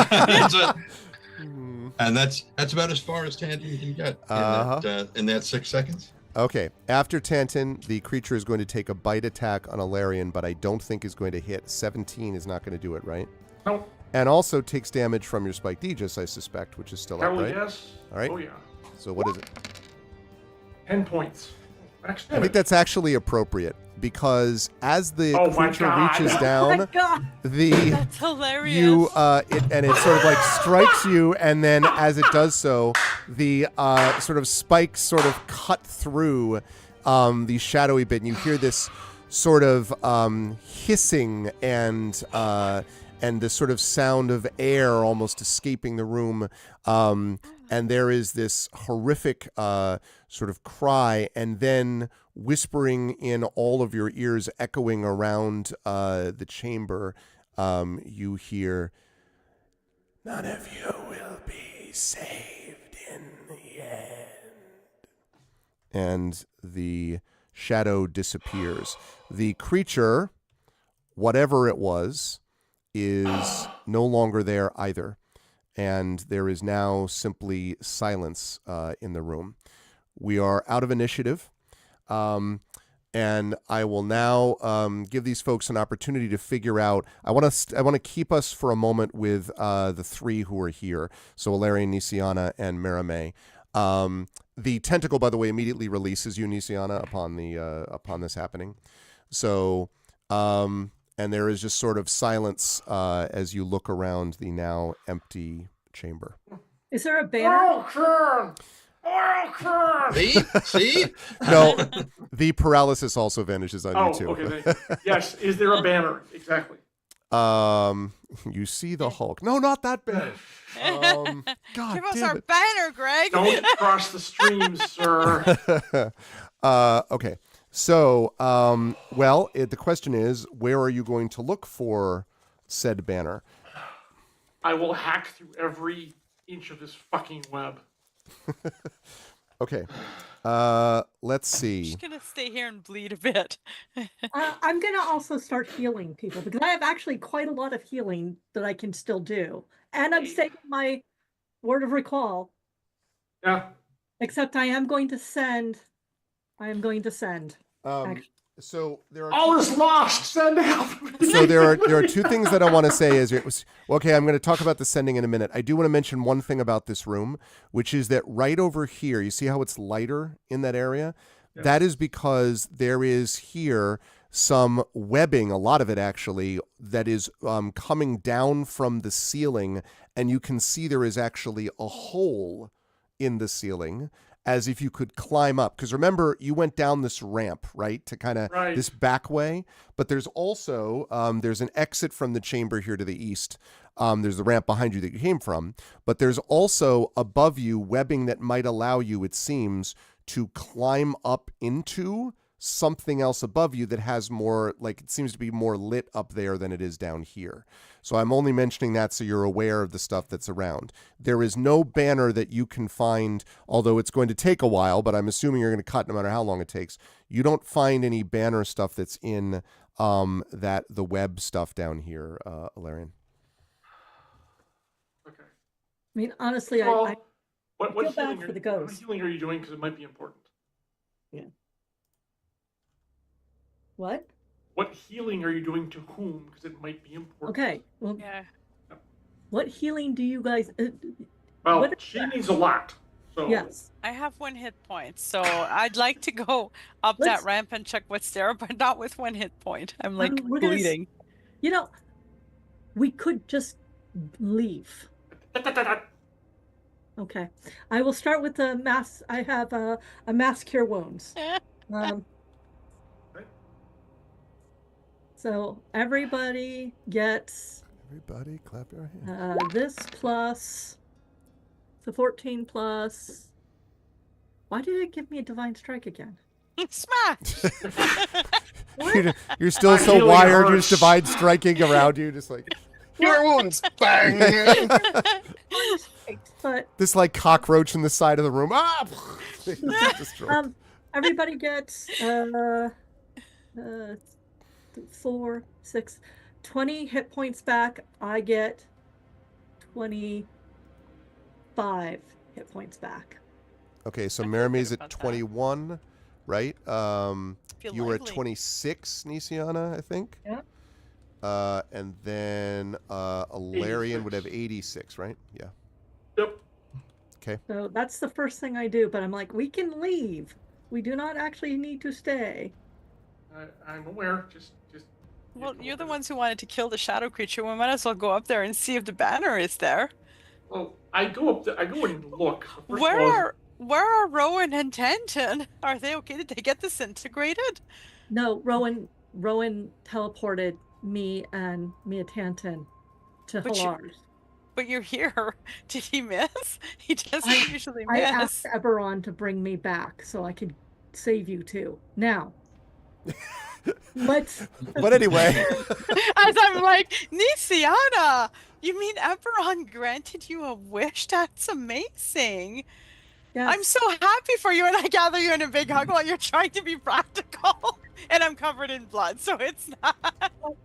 And that's about as far as Tanton can get in that 6 seconds.
Okay. After Tanton, the creature is going to take a bite attack on Alarion, but I don't think is going to hit. 17 is not going to do it, right?
Nope.
And also takes damage from your Spike Aegis, I suspect, which is still up, right?
Yes.
All right.
Oh, yeah.
So what is it?
10 points.
I think that's actually appropriate because as the creature reaches
Oh
down,
my God.
That's hilarious.
It sort of like strikes you, and then as it does so, the sort of spikes sort of cut through the shadowy bit, and you hear this sort of hissing and the sort of sound of air almost escaping the room. And there is this horrific sort of cry, and then whispering in all of your ears, echoing around the chamber, you hear, "None of you will be saved in the end." And the shadow disappears. The creature, whatever it was, is no longer there either. And there is now simply silence in the room. We are out of initiative, and I will now give these folks an opportunity to figure out. I want to keep us for a moment with the three who are here. So Alarion, Nisiana, and Merame. The tentacle, by the way, immediately releases you, Nisiana, upon this happening. So. And there is just sort of silence as you look around the now empty chamber.
Is there a banner?
See?
No, the paralysis also vanishes on you too.
Okay. Yes, is there a banner? Exactly.
You see the Hulk. No, not that banner. God
Give us
damn
our
it.
banner, Greg.
Don't cross the streams, sir.
Okay. So, the question is, where are you going to look for said banner?
I will hack through every inch of this fucking web.
Okay. Let's see.
I'm just going to stay here and bleed a bit.
I'm going to also start healing people because I have actually quite a lot of healing that I can still do. And I'm saving my word of recall.
Yeah.
Except I am going to send.
So there are
all is lost. Send help.
So there are two things that I want to say. Okay, I'm going to talk about the sending in a minute. I do want to mention one thing about this room, which is that right over here, you see how it's lighter in that area? Yeah. That is because there is here some webbing, a lot of it actually, that is coming down from the ceiling, and you can see there is actually a hole in the ceiling, as if you could climb up. Because remember, you went down this ramp, right, to kind of this back way. But there's also, there's an exit from the chamber here to the east. There's the ramp behind you that you came from. But there's also above you webbing that might allow you, it seems, to climb up into something else above you that has more, like, it seems to be more lit up there than it is down here. So I'm only mentioning that so you're aware of the stuff that's around. There is no banner that you can find, although it's going to take a while, but I'm assuming you're going to cut no matter how long it takes. You don't find any banner stuff that's in the web stuff down here, Alarian.
Okay.
I mean, honestly,
Well,
I
what
feel
healing
bad for the
what
ghost.
healing are you doing? Because it might be important.
What?
What healing are you doing to whom? Because it might be important.
Okay. Well,
Yeah.
what healing do you guys?
Well,
what-
she needs a lot. So
Yes.
I have 1 hit point, so I'd like to go up
Let's-
that ramp and check what's there, but not with 1 hit point. I'm like
we're gonna
bleeding.
You know, we could just leave. Okay. I will start with the mass. I have a mass cure wounds. Um,
Okay.
So everybody gets
Everybody clap your hands.
this plus the 14 plus. Why did it give me a divine strike again?
Smash!
You're still
My
so
healing
wired, you're
hurts.
just divide striking around you, just like
Cure wounds. Bang.
But
this like cockroach in the side of the room. Ah! Destroyed.
everybody gets 4, 6, 20 hit points back. I get 25 hit points back.
Okay, so
I feel
Maramee's
good
at
about that.
21, right?
Feel
You were at
lively.
26, Nisiana, I think.
Yeah.
And then Alarian would have 86, right? Yeah.
Yep.
So that's the first thing I do, but I'm like, we can leave. We do not actually need to stay.
I'm aware. Just.
Well, you're the ones who wanted to kill the shadow creature. We might as well go up there and see if the banner is there.
Well, I go up there. I go and look. First of
Where
all,
are Rowan and Tanton? Are they okay? Did they get disintegrated?
No, Rowan teleported me and Mia Tanton to
But you-
Halars.
But you're here. Did he miss? He doesn't usually
I
miss.
asked Eberron to bring me back so I could save you too. Now, let's.
But anyway,
As I'm like, Nisiana, you mean Eberron granted you a wish? That's amazing.
Yes.
I'm so happy for you, and I gather you in a big hug while you're trying to be practical. And I'm covered in blood, so it's not.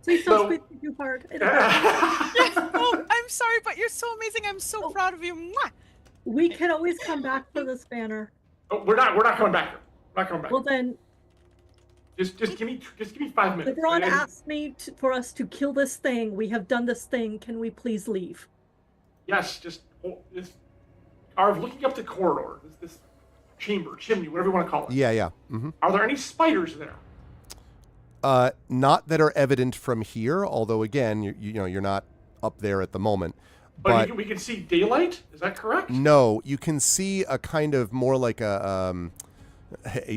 Please don't squeeze me too hard. It'll hurt.
Oh, I'm sorry, but you're so amazing. I'm so proud of you. Mwah!
We can always come back for this banner.
Oh, we're not coming back here. We're not coming back.
Well then,
Just give me 5 minutes.
Eberron
And-
asked me for us to kill this thing. We have done this thing. Can we please leave?
Yes, just Arv, looking up the corridor, this chamber, chimney, whatever you want to call it.
yeah. Mm-hmm.
Are there any spiders there?
Not that are evident from here, although again, you're not up there at the moment.
But we can see daylight. Is that correct?
No, you can see a kind of more like a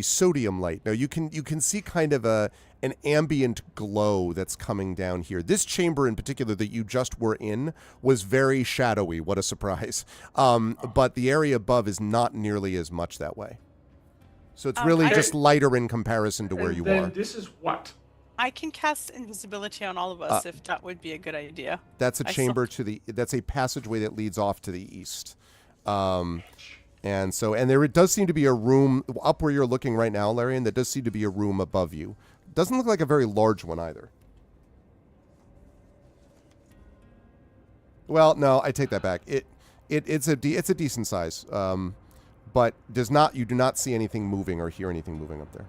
sodium light. No, you can see kind of an ambient glow that's coming down here. This chamber in particular that you just were in was very shadowy. What a surprise. But the area above is not nearly as much that way. So it's really just lighter in comparison to where
And
you
then
are.
this is what?
I can cast invisibility on all of us if that would be a good idea.
That's a
I
chamber that's a passageway that leads off to the east. And there does seem to be a room up where you're looking right now, Larian. There does seem to be a room above you. Doesn't look like a very large one either. Well, no, I take that back. It's a decent size, but you do not see anything moving or hear anything moving up there.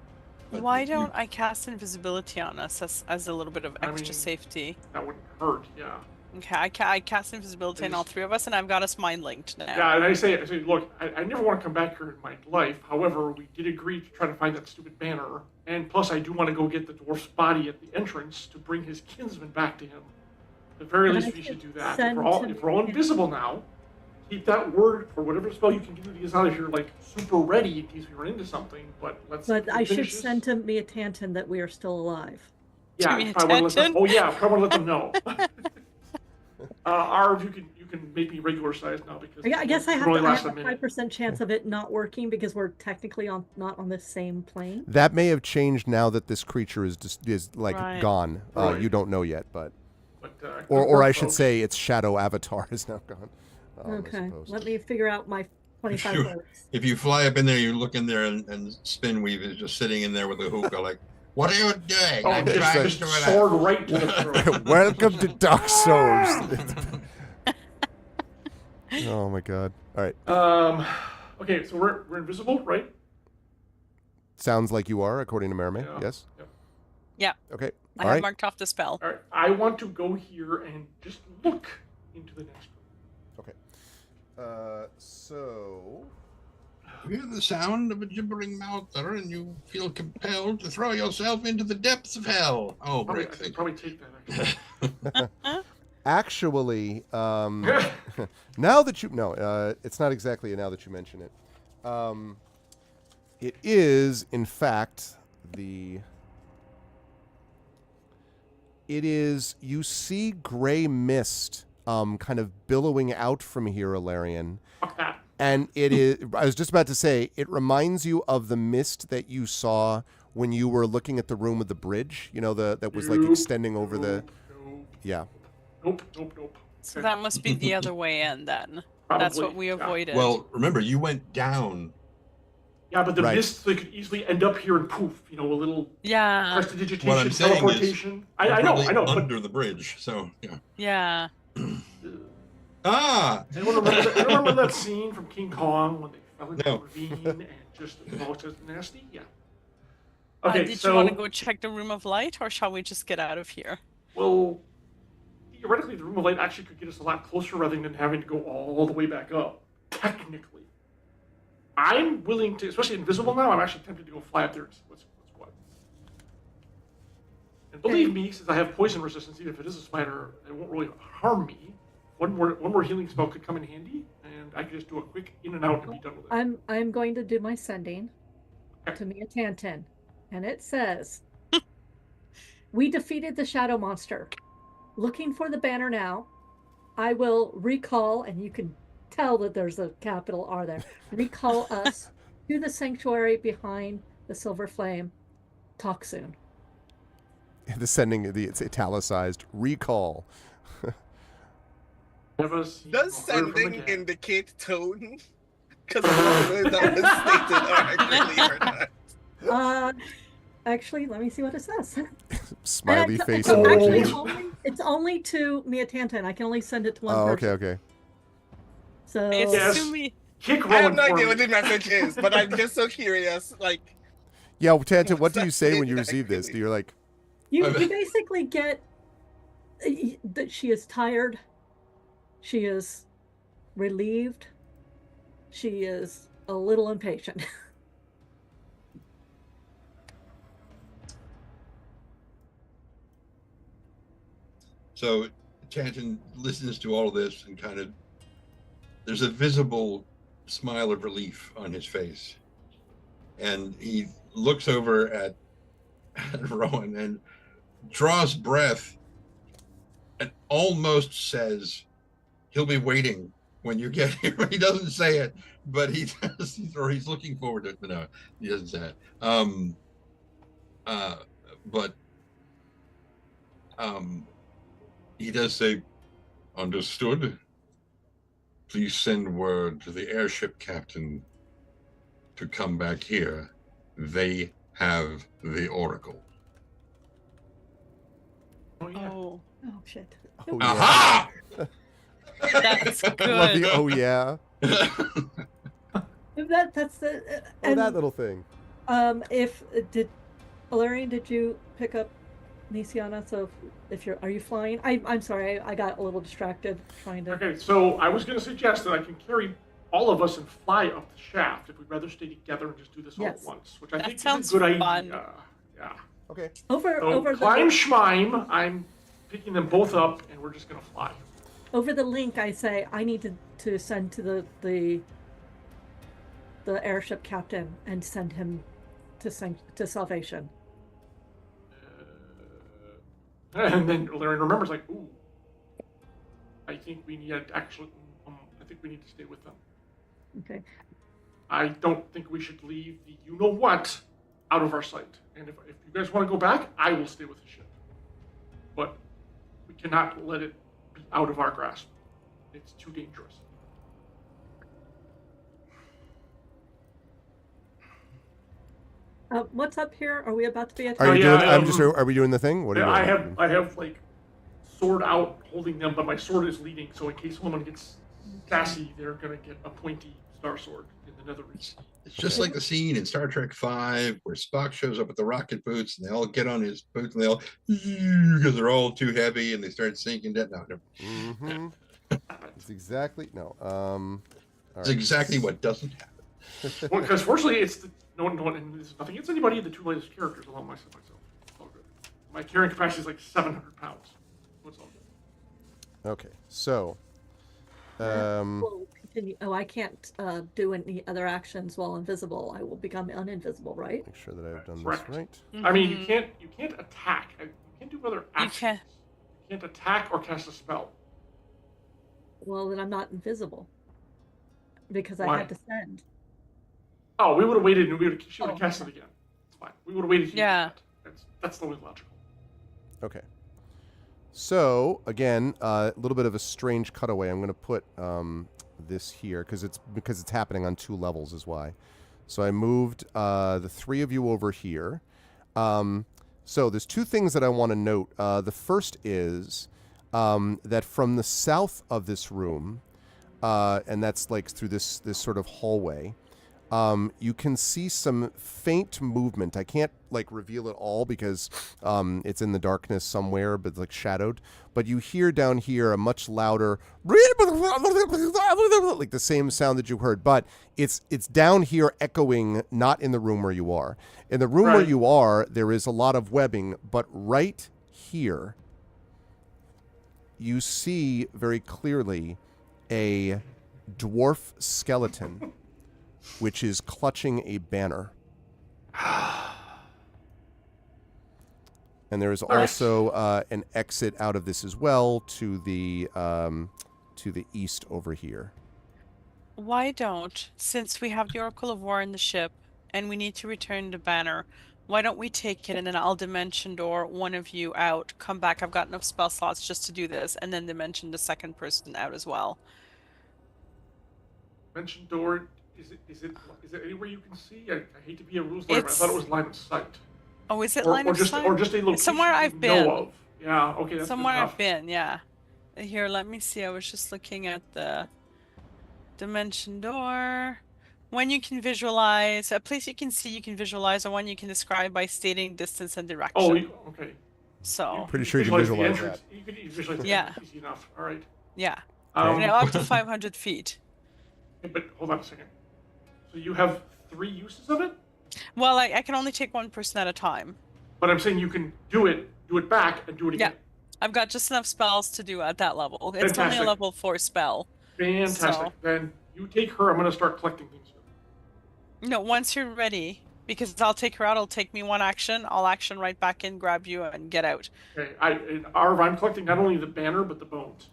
Why don't I cast invisibility on us as a little bit of
I
extra
mean,
safety?
That wouldn't hurt. Yeah.
Okay, I cast invisibility on all three of us, and I've got us mind linked now.
Yeah, and I say, look, I never want to come back here in my life. However, we did agree to try to find that stupid banner, and plus I do want to go get the dwarf's body at the entrance to bring his kinsman back to him. At the very least, we should do that. If we're all invisible now, keep that word or whatever spell you can do to get us out of here, like super ready in case we run into something. But
I should
finish this.
send to Mia Tanton that we are still alive.
Yeah,
Mia
probably want to let them.
Tanton?
Oh yeah, probably want to let them know. Arv, you you can make me regular size now because
I guess I
it
have,
only
I
lasts
have
a
a
minute.
5% chance of it not working because we're technically not on the same plane.
That may have changed now that this creature is like
Right.
gone.
Right.
You don't know yet, but
But,
or
good work,
I should
folks.
say its shadow avatar is now gone. I
Okay,
suppose.
let me figure out my 25 votes.
If you fly up in there, you look in there, and Spinweave is just sitting in there with a hookah, like, "What are you doing?
Oh,
I'm
just,
trying
just
to
sword right to the throat.
Welcome to Dark Souls. Oh my god! All right,
Okay, so we're invisible, right?
sounds like you are, according to Merame.
Yeah.
Yes.
Yep.
Yeah,
Okay.
I
All
have
right.
marked off the spell.
All right, I want to go here and just look into the next room.
Okay. So.
You hear the sound of a gibbering mouther, and you feel compelled to throw yourself into the depths of hell. Oh,
Probably, I
great!
could probably take that.
Actually, now that you it's not exactly now that you mention it. It is, in fact, you see gray mist kind of billowing out from here, Ilarion.
Fuck that.
And it is, I was just about to say, it reminds you of the mist that you saw when you were looking at the room with the bridge, that was like
Nope,
extending over the,
Nope.
yeah.
Nope.
So that must be the other way in then. That's what
Probably,
we
yeah.
avoided.
Well, remember, you went down.
Yeah, but the
Right.
mist, they could easily end up here and poof, a little
yeah,
prestidigitation,
What I'm saying is,
teleportation.
You're
I know,
probably
but
under the bridge. So yeah.
yeah.
Ah.
remember that scene from King Kong when they fell into
No.
the ravine and just it's just nasty? Yeah. Okay,
Did
so
you want to go check the Room of Light, or shall we just get out of here?
well, theoretically, the Room of Light actually could get us a lot closer rather than having to go all the way back up. Technically, I'm willing to, especially invisible now. I'm actually tempted to go fly up there and see what's what. And believe me, since I have poison resistance, even if it is a spider, it won't really harm me. One more healing spell could come in handy, and I could just do a quick in and out and be done with it.
I'm going to do my sending to Mia Tantan, and it says, "We defeated the shadow monster. Looking for the banner now. I will recall," and you can tell that there's a capital R there. "Recall us to the sanctuary behind the silver flame. Talk soon."
It's italicized. Recall.
Never seen
Does
or heard from
sending
again.
indicate tone? Because I don't know if that was stated accurately or not.
Actually, let me see what it says.
Smiley face
So actually,
emoji.
it's only to Mia Tantan. I can only send it to one
Oh, okay,
person.
okay.
So
It's
Yes.
Sumi.
Kick
I have
rolling
no
for
idea
me.
what the message is, but I'm just so curious. Like,
Yeah, well, Tantan, what do you
That's
say when you
it,
receive this? Do you like,
you basically get that she is tired, she is relieved, she is a little impatient.
So Tantan listens to all of this and kind of, there's a visible smile of relief on his face. And he looks over at Rowan and draws breath and almost says, "He'll be waiting when you get here." He doesn't say it, but he does, or he's looking forward to it. But no, he doesn't say it. He does say, "Understood. Please send word to the airship captain to come back here. They have the Oracle."
Oh, yeah.
Oh,
Oh shit.
oh yeah.
Aha!
that's
I love
good.
the oh yeah.
That's the
Oh,
and
that little thing.
Valerian, did you pick up Nisiana? So if are you flying? I'm sorry, I got a little distracted trying to.
Okay, so I was going to suggest that I can carry all of us and fly up the shaft if we'd rather stay together and just do this all
Yes.
at once, which I
That
think
sounds
is a good
fun.
idea. Yeah.
Okay.
Over
So climb Schmime, I'm picking them both up, and we're just going to fly.
over the link, I say I need to send to the airship captain and send him to salvation.
And then Larry remembers, like, ooh, I think we need actually. I think we need to stay with them.
Okay.
I don't think we should leave the you-know-what out of our sight. And if you guys want to go back, I will stay with the ship. But we cannot let it be out of our grasp. It's too dangerous.
What's up here? Are we about to be attacked?
Are you
yeah,
doing? Are we doing the thing? What are you doing?
I have like sword out holding them, but my sword is leading. So in case someone gets sassy, they're gonna get a pointy star sword in the nether region.
It's just like the scene in Star Trek V where Spock shows up with the rocket boots and they all get on his boots and they all because they're all too heavy and they start sinking down. No.
Mm-hmm. It's exactly
It's
exactly what doesn't happen.
Well, because fortunately, it's no one, and there's nothing against anybody. The two latest characters, along myself. It's all good. My carrying capacity is like 700 pounds. It's all good.
Okay, so.
We'll continue. Oh, I can't do any other actions while invisible. I will become uninvisible, right?
Make sure that I've done
Correct.
this right.
Mm-hmm.
I mean, you can't attack. You can't do other actions.
You
can't attack or cast a spell.
Well, then I'm not invisible because
Why?
I had to send.
Oh, we would have waited and she would have cast it again. It's fine. We would have waited.
Yeah.
That's the only logical.
Okay. So again, a little bit of a strange cutaway. I'm going to put this here because it's happening on 2 levels is why. So I moved the 3 of you over here. So there's 2 things that I want to note. The first is that from the south of this room, and that's like through this sort of hallway, you can see some faint movement. I can't like reveal it all because it's in the darkness somewhere, but like shadowed. But you hear down here a much louder, like the same sound that you heard, but it's down here echoing, not in the room where you are. In the room where you are, there is a lot of webbing, but right here, you see very clearly a dwarf skeleton which is clutching a banner. And there is also an exit out of this as well to the east over here.
Why don't, since we have the Oracle of War in the ship and we need to return the banner, why don't we take it and then I'll dimension door one of you out, come back, I've got enough spell slots just to do this, and then dimension the second person out as well.
Dimension door. Is it anywhere you can see? I hate to be a rules lawyer, but I thought it was line of sight.
Oh, is it line of sight?
Or just a location
somewhere I've
you
been.
know of. Yeah, okay, that's
somewhere
good enough.
I've been, yeah. Here, let me see. I was just looking at the dimension door. When you can visualize, a place you can see, you can visualize, or one you can describe by stating distance and direction.
Oh, okay.
So.
Pretty sure you can visualize
that. You can visualize that.
Yeah.
Easy enough. All right.
Yeah. Up to 500 feet.
Okay, but hold on a second. So you have 3 uses of it?
Well, I can only take one person at a time.
But I'm saying you can do it back, and do it again.
Yeah. I've got just enough spells to do at that level. It's
Fantastic.
only a level 4 spell.
Fantastic.
So.
Then you take her. I'm going to start collecting things.
No, once you're ready, because I'll take her out, it'll take me 1 action. I'll action right back in, grab you, and get out.
Okay. I'm collecting not only the banner, but the bones.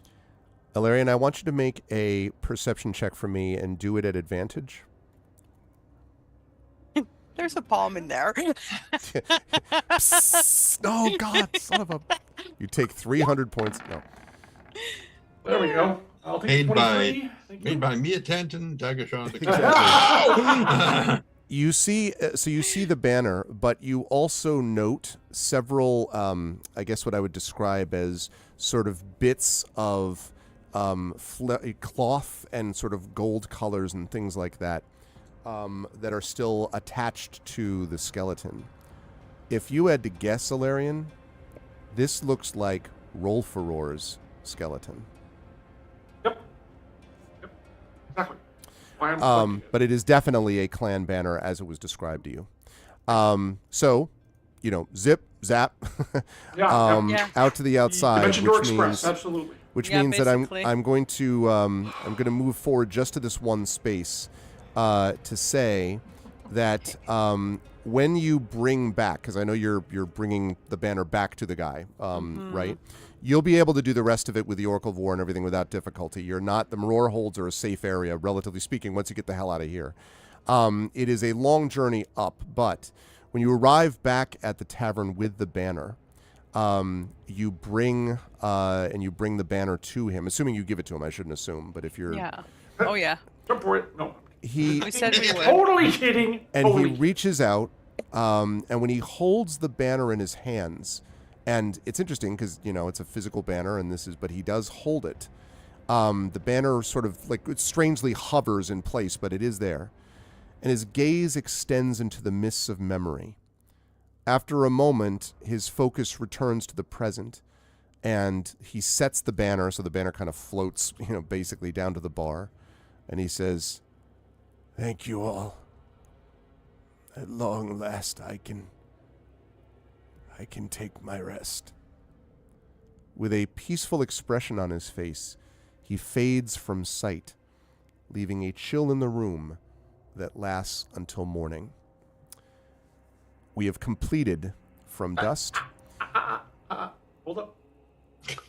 Ilarion, I want you to make a perception check for me and do it at advantage.
There's a palm in there.
Psst, oh, God, son of a... You take 300 points. No.
There we go. I'll take 23.
Made by Mia Tanton, Dagashon.
Exactly. You see the banner, but you also note several, I guess what I would describe as sort of bits of cloth and sort of gold colors and things like that. That are still attached to the skeleton. If you had to guess, Ilarion, this looks like Rolforor's skeleton.
Yep. Exactly.
But it is definitely a clan banner as it was described to you. So, zip, zap, out to the outside, which means that I'm going to move forward just to this one space. To say that when you bring back, because I know you're bringing the banner back to the guy, right? You'll be able to do the rest of it with the Oracle of War and everything without difficulty. You're not, the Maror holds are a safe area, relatively speaking, once you get the hell out of here. It is a long journey up, but when you arrive back at the tavern with the banner, you bring the banner to him, assuming you give it to him. I shouldn't assume, but if you're...
Yeah. Oh, yeah.
Don't worry. No.
We said we would.
Totally kidding.
And
totally.
he reaches out, and when he holds the banner in his hands, and it's interesting because, it's a physical banner, but he does hold it. The banner sort of, it strangely hovers in place, but it is there. And his gaze extends into the mists of memory. After a moment, his focus returns to the present, and he sets the banner, so the banner kind of floats, basically down to the bar, and he says, "Thank you all. At long last, I can take my rest." With a peaceful expression on his face, he fades from sight, leaving a chill in the room that lasts until morning. We have completed From Dust.
Hold up.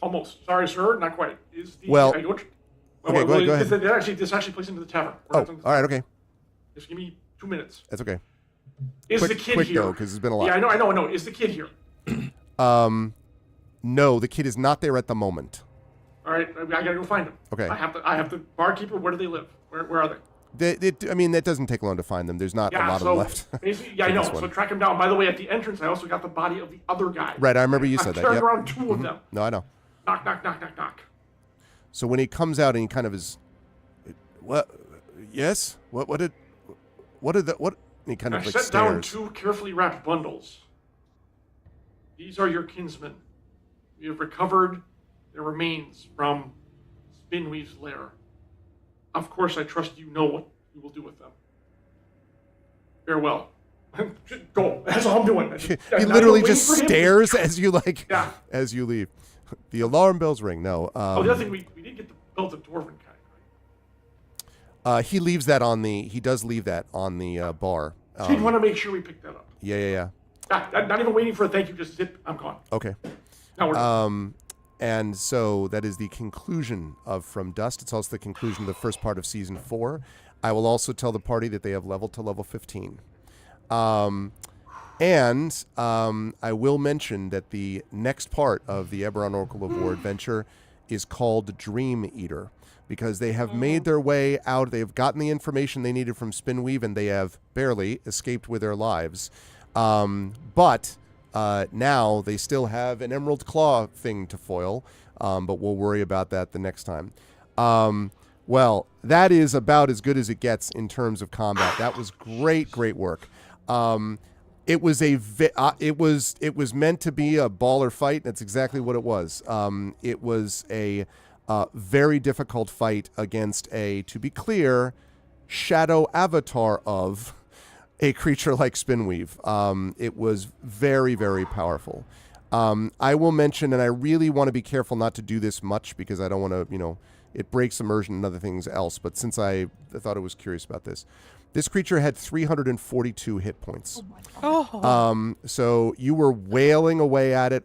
Almost. Sorry, sir. Not quite.
Okay, go ahead.
This actually plays into the tavern.
All right, okay.
Just give me 2 minutes.
That's okay.
Is the kid
quick
here?
though, because it's been a lot.
Yeah, I know. Is the kid here?
No, the kid is not there at the moment.
All right, I gotta go find him.
Okay.
I have the barkeeper. Where do they live? Where are they?
That doesn't take long to find them. There's not a lot of them left.
I know. So track him down. By the way, at the entrance, I also got the body of the other guy.
Right, I remember you said that.
I around two of them.
No, I know.
Knock, knock, knock, knock, knock.
So when he comes out and he kind of is, what? Yes. What? And he kind of
I
like
set down
stares.
2 carefully wrapped bundles. These are your kinsmen. We have recovered their remains from Spinweave's lair. Of course, I trust you know what you will do with them. Farewell. Go. That's all I'm doing.
He literally just stares as you leave. The alarm bells ring. No.
the other thing, we did get the belt of Dwarven kind, right?
He leaves that on the. He does leave that on the bar.
So you'd want to make sure we pick that up.
Yeah.
Not even waiting for a thank you. Just zip. I'm gone.
Okay.
Now we're
And so that is the conclusion of From Dust. It's also the conclusion of the first part of Season 4. I will also tell the party that they have leveled to level 15. And I will mention that the next part of the Eberron Oracle of War adventure is called Dream Eater, because they have made their way out. They have gotten the information they needed from Spinweave, and they have barely escaped with their lives. But now they still have an Emerald Claw thing to foil, but we'll worry about that the next time. Well, that is about as good as it gets in terms of combat. That was great work. It was it was meant to be a baller fight. That's exactly what it was. It was a very difficult fight against to be clear, shadow avatar of a creature like Spinweave. It was very, very powerful. I will mention, and I really want to be careful not to do this much because I don't want to, it breaks immersion and other things else. But since I thought I was curious about this, this creature had 342 hit points.
Oh my God.
So you were wailing away at it,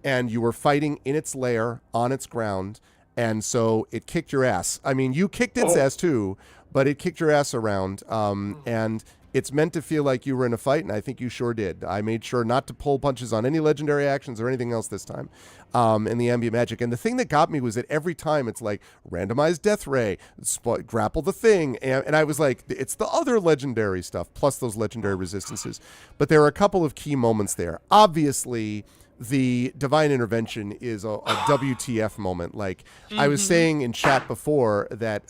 and you were fighting in its lair, on its ground, and so it kicked your ass. I mean, you kicked its ass too, but it kicked your ass around, and it's meant to feel like you were in a fight, and I think you sure did. I made sure not to pull punches on any legendary actions or anything else this time in the ambient magic. And the thing that got me was that every time it's like, randomized death ray, grapple the thing, and I was like, it's the other legendary stuff, plus those legendary resistances. But there are a couple of key moments there. Obviously, the divine intervention is a WTF moment. Like I was saying in chat before that,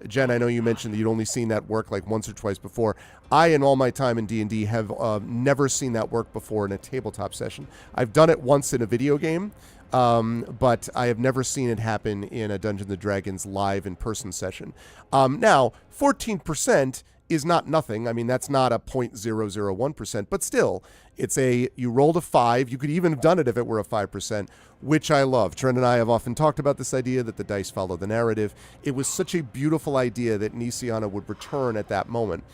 Jen, I know you mentioned that you'd only seen that work like once or twice before. I, in all my time in D&D, have never seen that work before in a tabletop session. I've done it once in a video game, but I have never seen it happen in a Dungeons & Dragons live in-person session. Now, 14% is not nothing. I mean, that's not a 0.001%, but still, you rolled a 5. You could even have done it if it were a 5%, which I love. Trent and I have often talked about this idea that the dice follow the narrative. It was such a beautiful idea that Nisiana would return at that moment.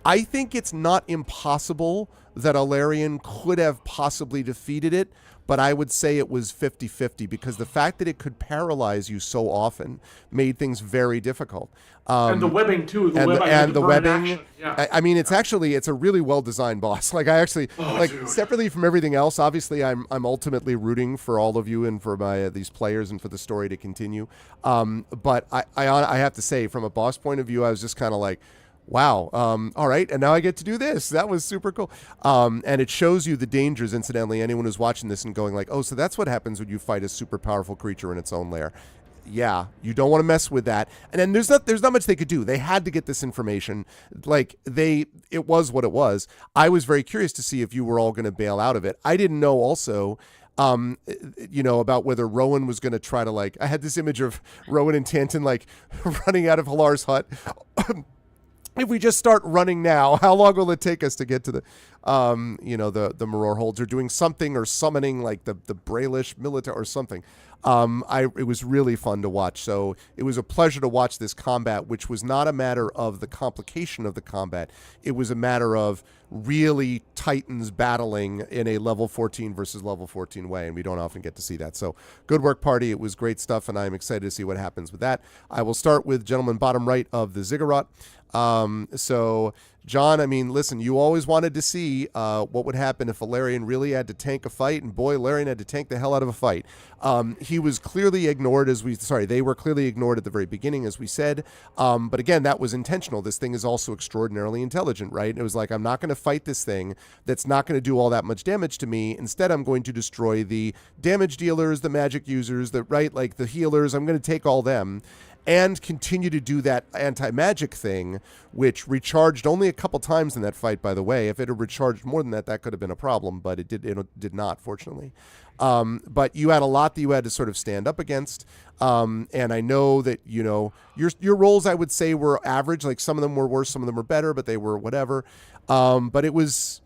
I think it's not impossible that Alarion could have possibly defeated it, but I would say it was 50-50 because the fact that it could paralyze you so often made things very difficult.
And the webbing too.
The webbing.
Yeah.
I mean, it's a really well designed boss. Like I actually separately from everything else. Obviously, I'm ultimately rooting for all of you and for these players and for the story to continue. But I have to say, from a boss point of view, I was just kind of like, wow. All right. And now I get to do this. That was super cool. And it shows you the dangers, incidentally, anyone who's watching this and going like, oh, so that's what happens when you fight a super powerful creature in its own lair. Yeah, you don't want to mess with that. And then there's not much they could do. They had to get this information. It was what it was. I was very curious to see if you were all going to bail out of it. I didn't know also about whether Rowan was going to try to I had this image of Rowan and Tanton running out of Halar's hut. If we just start running now, how long will it take us to get to the Maror holds, or doing something, or summoning the Brailish military or something? It was really fun to watch. So it was a pleasure to watch this combat, which was not a matter of the complication of the combat. It was a matter of really titans battling in a level 14 versus level 14 way, and we don't often get to see that. So good work, party. It was great stuff, and I'm excited to see what happens with that. I will start with gentleman bottom right of the Ziggurat. So John, I mean, listen, you always wanted to see what would happen if Alarion really had to tank a fight, and boy, Alarion had to tank the hell out of a fight. He was clearly ignored they were clearly ignored at the very beginning, as we said. But again, that was intentional. This thing is also extraordinarily intelligent, right? It was like, I'm not going to fight this thing that's not going to do all that much damage to me. Instead, I'm going to destroy the damage dealers, the magic users, the healers. I'm going to take all them. And continue to do that anti-magic thing, which recharged only a couple times in that fight, by the way. If it had recharged more than that, that could have been a problem, but it did not, fortunately. But you had a lot that you had to sort of stand up against. And I know that, your rolls, I would say, were average. Like, some of them were worse, some of them were better, but they were whatever. But it was...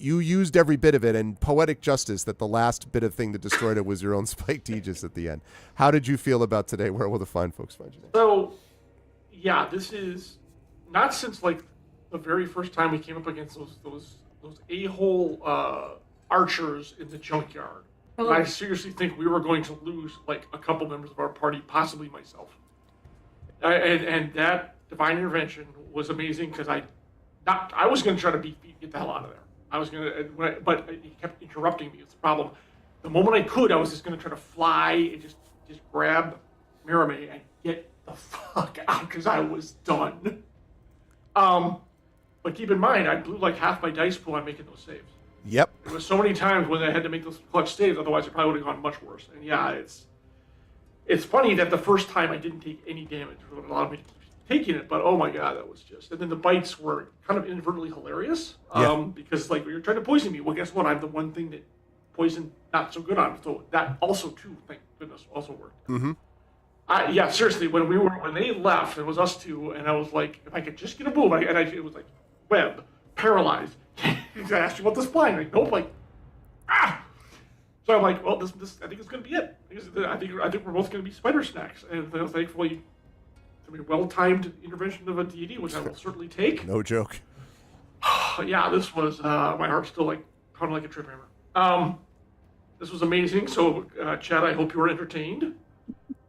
You used every bit of it, and poetic justice that the last bit of thing that destroyed it was your own spiked Aegis at the end. How did you feel about today? Where will the fine folks find you?
So, yeah, this is not since the very first time we came up against those a-hole archers in the junkyard.
Oh.
I seriously think we were going to lose a couple members of our party, possibly myself. And that divine intervention was amazing because I was going to try to get the hell out of there. I was going to, but he kept interrupting me. It's the problem. The moment I could, I was just going to try to fly and just grab Mirame and get the fuck out because I was done. But keep in mind, I blew half my dice pool on making those saves.
Yep.
There was so many times when I had to make those clutch saves, otherwise it probably would have gone much worse. And yeah, it's funny that the first time I didn't take any damage, which allowed me to keep taking it, but oh my god, that was just... And then the bites were kind of inadvertently hilarious, because you're trying to poison me. Well, guess what? I'm the one thing that poison not so good on, so that also too, thank goodness, also worked.
Mm-hmm.
Yeah, seriously, when they left, it was us two, and I was like, if I could just get a move, it was web, paralyzed. I asked you about the spine, nope, So I'm like, well, this I think it's going to be it. I think we're both going to be spider snacks, and thankfully, well-timed intervention of a deity, which I will certainly take.
No joke.
Yeah, this was my heart's still pounding like a trip hammer. This was amazing. So, Chad, I hope you were entertained.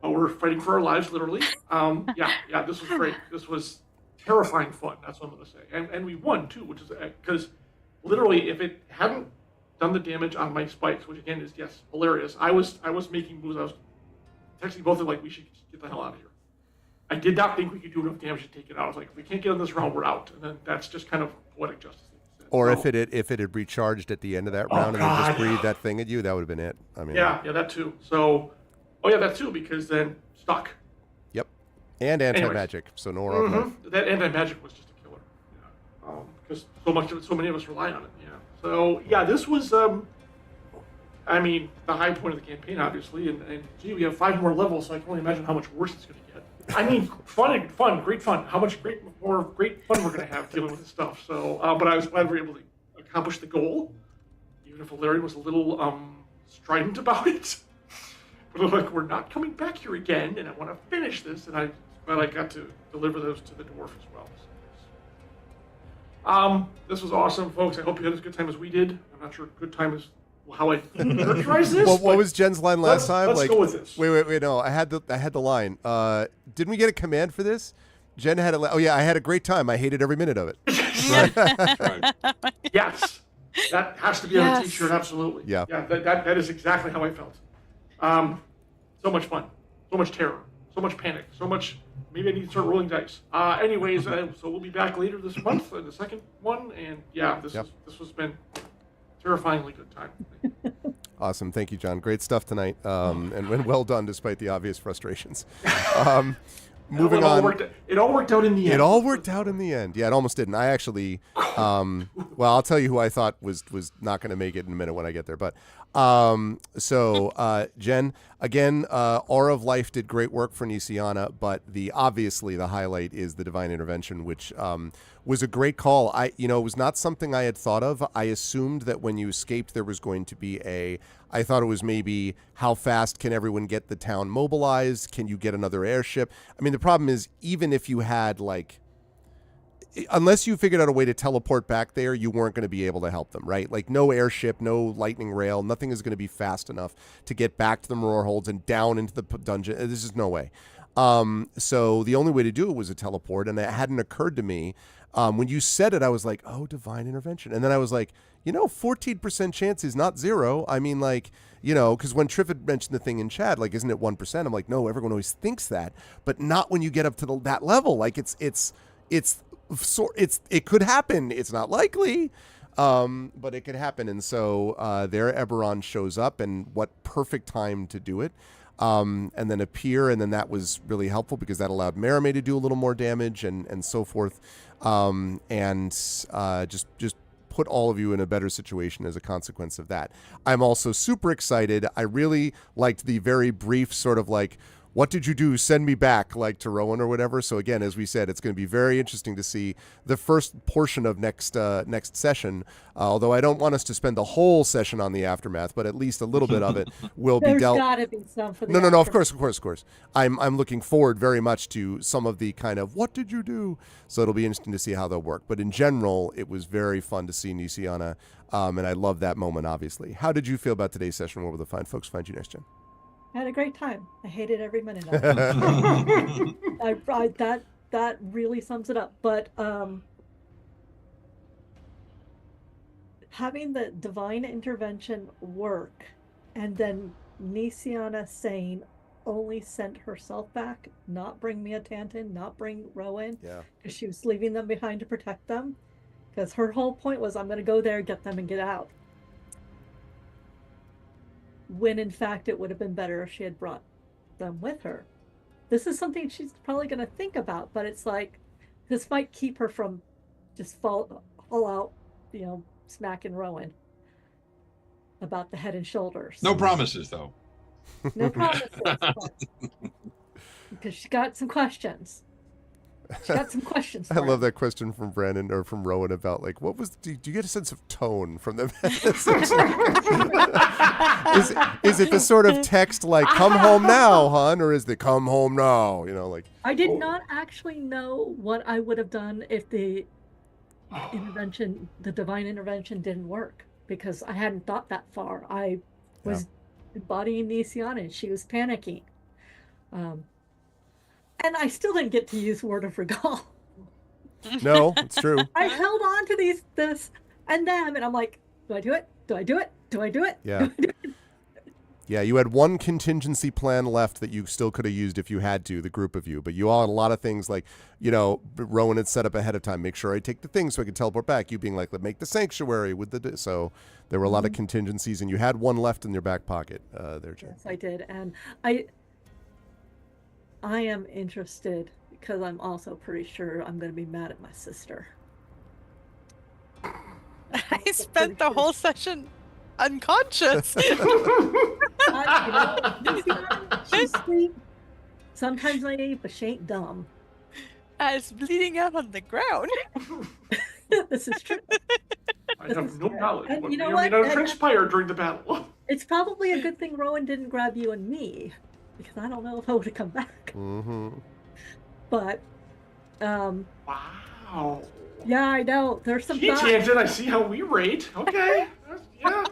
We're fighting for our lives, literally. Yeah, this was great. This was terrifying fun. That's what I'm going to say. And we won too, which is because literally, if it hadn't done the damage on my spikes, which again is hilarious. I was making moves. I was texting both of we should get the hell out of here. I did not think we could do enough damage to take it out. I was like, if we can't get on this round, we're out. And then that's just kind of poetic justice.
Or if it had recharged at the end of that round and then just breathed that thing at you, that would have been it. I mean,
yeah, that too. So, that too, because then stuck.
Yep. And anti-magic. So no more.
That anti-magic was just a killer. Yeah. Because so many of us rely on it. Yeah. So yeah, this was the high point of the campaign, obviously, and gee, we have 5 more levels, so I can only imagine how much worse it's going to get. I mean, great fun. How much more great fun we're going to have dealing with this stuff. So, but I was glad we were able to accomplish the goal, even if Valerian was a little strident about it. But I'm like, we're not coming back here again, and I want to finish this, and I'm glad I got to deliver those to the dwarf as well. So, this was awesome, folks. I hope you had as good time as we did. I'm not sure good time is how I characterize this.
Well, what was Jen's line last time?
Let's go with this.
Wait. No, I had the line. Didn't we get a command for this? Jen had oh yeah, I had a great time. I hated every minute of it.
Right.
Yes, that has to be on a T-shirt. Absolutely.
Yeah.
That is exactly how I felt. So much fun, so much terror, so much panic, so much. Maybe I need to start rolling dice. Anyways, so we'll be back later this month, the second one, and this has been terrifyingly good time.
Awesome, thank you, John. Great stuff tonight, and well done despite the obvious frustrations. Moving on.
It all worked out in the end.
It all worked out in the end. Yeah, it almost didn't. I actually, well, I'll tell you who I thought was not going to make it in a minute when I get there. But Jen, again, Aura of Life did great work for Nisiana, but obviously the highlight is the Divine Intervention, which was a great call. It was not something I had thought of. I assumed that when you escaped, there was going to be I thought it was maybe how fast can everyone get the town mobilized? Can you get another airship? I mean, the problem is even if you had unless you figured out a way to teleport back there, you weren't going to be able to help them, right? Like no airship, no lightning rail, nothing is going to be fast enough to get back to the Roar Holds and down into the dungeon. This is no way. So the only way to do it was a teleport, and it hadn't occurred to me. When you said it, I was like, oh, Divine Intervention. And then I was like, 14% chance is not zero. I mean, because when Triff had mentioned the thing in chat, isn't it 1%? I'm like, no, everyone always thinks that, but not when you get up to that level. It could happen. It's not likely, but it could happen. And so there Eberron shows up, and what perfect time to do it. And then appear, and then that was really helpful because that allowed Merime to do a little more damage and so forth, and just put all of you in a better situation as a consequence of that. I'm also super excited. I really liked the very brief sort of what did you do? Send me back, to Rowan or whatever. So again, as we said, it's going to be very interesting to see the first portion of next session. Although I don't want us to spend the whole session on the aftermath, but at least a little bit of it will be dealt.
There's got to be some for the
No. Of course. I'm looking forward very much to some of the kind of what did you do. So it'll be interesting to see how they'll work. But in general, it was very fun to see Nisiana, and I love that moment. Obviously, how did you feel about today's session? Where will the fine folks find you next, Jen?
I had a great time. I hated every minute of it. That really sums it up. But having the Divine Intervention work, and then Nisiana saying only send herself back, not bring Mia Tanton, not bring Rowan, because she was leaving them behind to protect them. Because her whole point was, I'm going to go there, get them, and get out. When in fact it would have been better if she had brought them with her. This is something she's probably going to think about, but it's this might keep her from just fall out, smacking Rowan about the Head and Shoulders.
No promises, though.
No promises. Because she got some questions. She got some questions.
I love that question from Brandon or from Rowan about what was? Do you get a sense of tone from them? is it the sort of text "Come home now, hon," or is the "Come home now"?
I did not actually know what I would have done if the Divine Intervention didn't work, because I hadn't thought that far. I was embodying Nisiana, and she was panicking. And I still didn't get to use Word of Regal.
No, it's true.
I held on to this and them, and I'm like, do I do it? Do I do it? Do I do it?
Yeah. Yeah, you had one contingency plan left that you still could have used if you had to, the group of you. But you all had a lot of things Rowan had set up ahead of time. Make sure I take the thing so I can teleport back. You being let's make the sanctuary with the... So there were a lot of contingencies, and you had one left in your back pocket there, Jen.
Yes, I did. And I am interested because I'm also pretty sure I'm going to be mad at my sister.
I spent the whole session unconscious.
She's sometimes naive, but she ain't dumb.
It's bleeding out on the ground.
This is true.
I have no knowledge
And
what
you know
may or may
what?
not have transpired during the battle.
It's probably a good thing Rowan didn't grab you and me, because I don't know if I would have come back.
Mm-hmm.
But,
Wow.
yeah, I know. There's some
Gee, Tangent, I see how we rate. Okay. Yeah,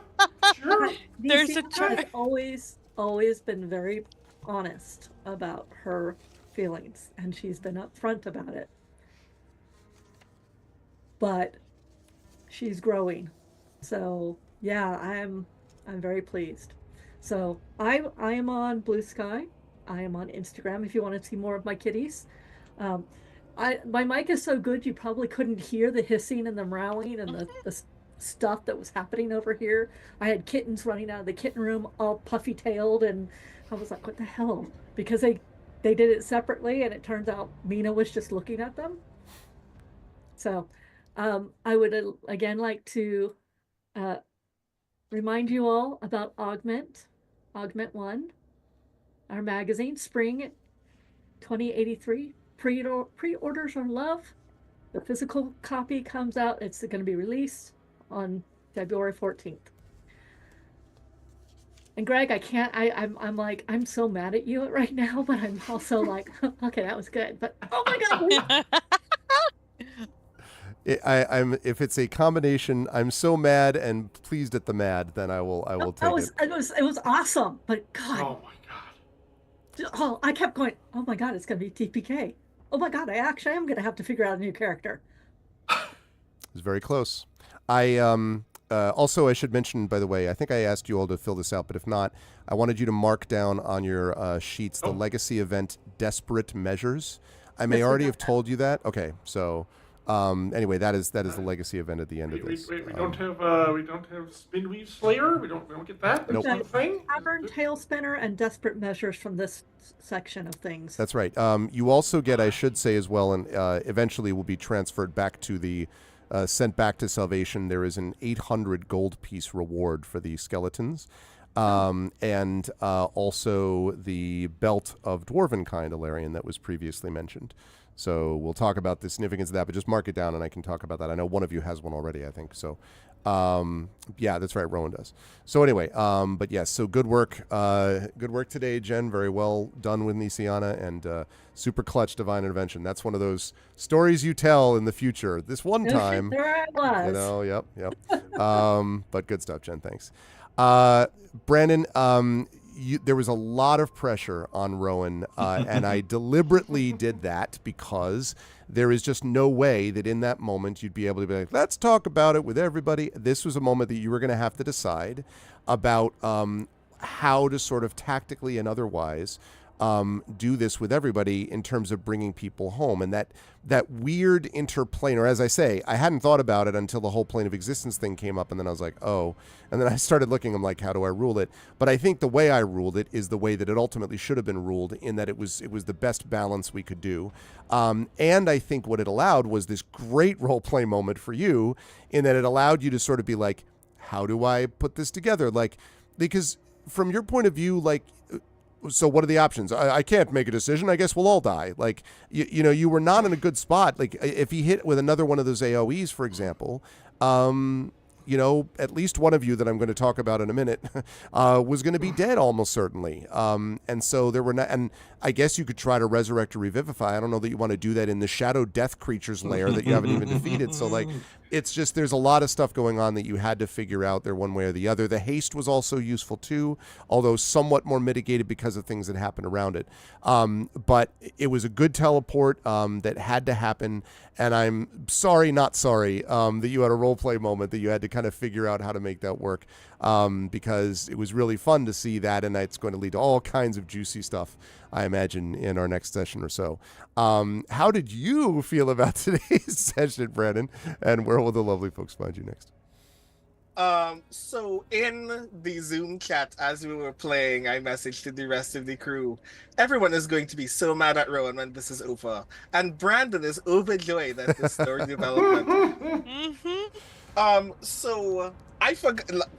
sure.
There's a
DC has always been very honest about her feelings, and she's been upfront about it. But she's growing, so yeah, I'm very pleased. So I am on Blue Sky. I am on Instagram if you want to see more of my kitties. My mic is so good you probably couldn't hear the hissing and the meowing and the stuff that was happening over here. I had kittens running out of the kitten room, all puffy tailed, and I was like, what the hell? Because they did it separately, and it turns out Mina was just looking at them. So I would again like to remind you all about Augment 1, our magazine, Spring 2083. Pre-orders are love. The physical copy comes out. It's going to be released on February 14th. And Greg, I'm like, I'm so mad at you right now, but I'm also like, okay, that was good. But oh my God.
I'm if it's a combination, I'm so mad and pleased at the mad, then I will take it.
It was awesome, but God.
Oh my God.
Oh, I kept going, oh my God, it's going to be TPK. Oh my God, I actually am going to have to figure out a new character.
It's very close. I also, I should mention, by the way, I think I asked you all to fill this out, but if not, I wanted you to mark down on your sheets the legacy event Desperate Measures. I may already have told you that. Okay, so anyway, that is the legacy event at the end of this.
We don't have Spinweave Slayer. We don't get that.
Nope.
That's the thing.
Tavern, Tailspinner, and Desperate Measures from this section of things.
That's right. You also get, I should say as well, and eventually will be transferred back to the sent back to Salvation. There is an 800 gold piece reward for the skeletons. And also the Belt of Dwarven Kind, Alarian, that was previously mentioned. So we'll talk about the significance of that, but just mark it down and I can talk about that. I know one of you has one already, I think. So, yeah, that's right. Rowan does. So anyway, but yes, so good work. Good work today, Jen. Very well done with Nisiana, and super clutch Divine Intervention. That's one of those stories you tell in the future. This one time.
There I was.
You know, yep. But good stuff, Jen. Thanks. Brandon, there was a lot of pressure on Rowan, and I deliberately did that because there is just no way that in that moment you'd be able to be like, let's talk about it with everybody. This was a moment that you were going to have to decide about how to sort of tactically and otherwise do this with everybody in terms of bringing people home. And that weird interplane, or as I say, I hadn't thought about it until the whole plane of existence thing came up, and then I was like, oh, and then I started looking, I'm like, how do I rule it? But I think the way I ruled it is the way that it ultimately should have been ruled, in that it was the best balance we could do. And I think what it allowed was this great role play moment for you, in that it allowed you to sort of be like, how do I put this together? Like, because from your point of view, like, so what are the options? I can't make a decision. I guess we'll all die. Like, you know, you were not in a good spot. Like, if he hit with another one of those AoEs, for example, you know, at least one of you that I'm going to talk about in a minute was going to be dead almost certainly. And so there were not, and I guess you could try to resurrect or revivify. I don't know that you want to do that in the shadow death creature's lair that you haven't even defeated. So like, it's just, there's a lot of stuff going on that you had to figure out there one way or the other. The haste was also useful too, although somewhat more mitigated because of things that happened around it. But it was a good teleport that had to happen. And I'm sorry, not sorry, that you had a role play moment that you had to kind of figure out how to make that work, because it was really fun to see that, and it's going to lead to all kinds of juicy stuff, I imagine, in our next session or so. How did you feel about today's session, Brandon? And where will the lovely folks find you next?
So in the Zoom chat as we were playing, I messaged to the rest of the crew, everyone is going to be so mad at Rowan when this is over. And Brandon is overjoyed at the story development. So I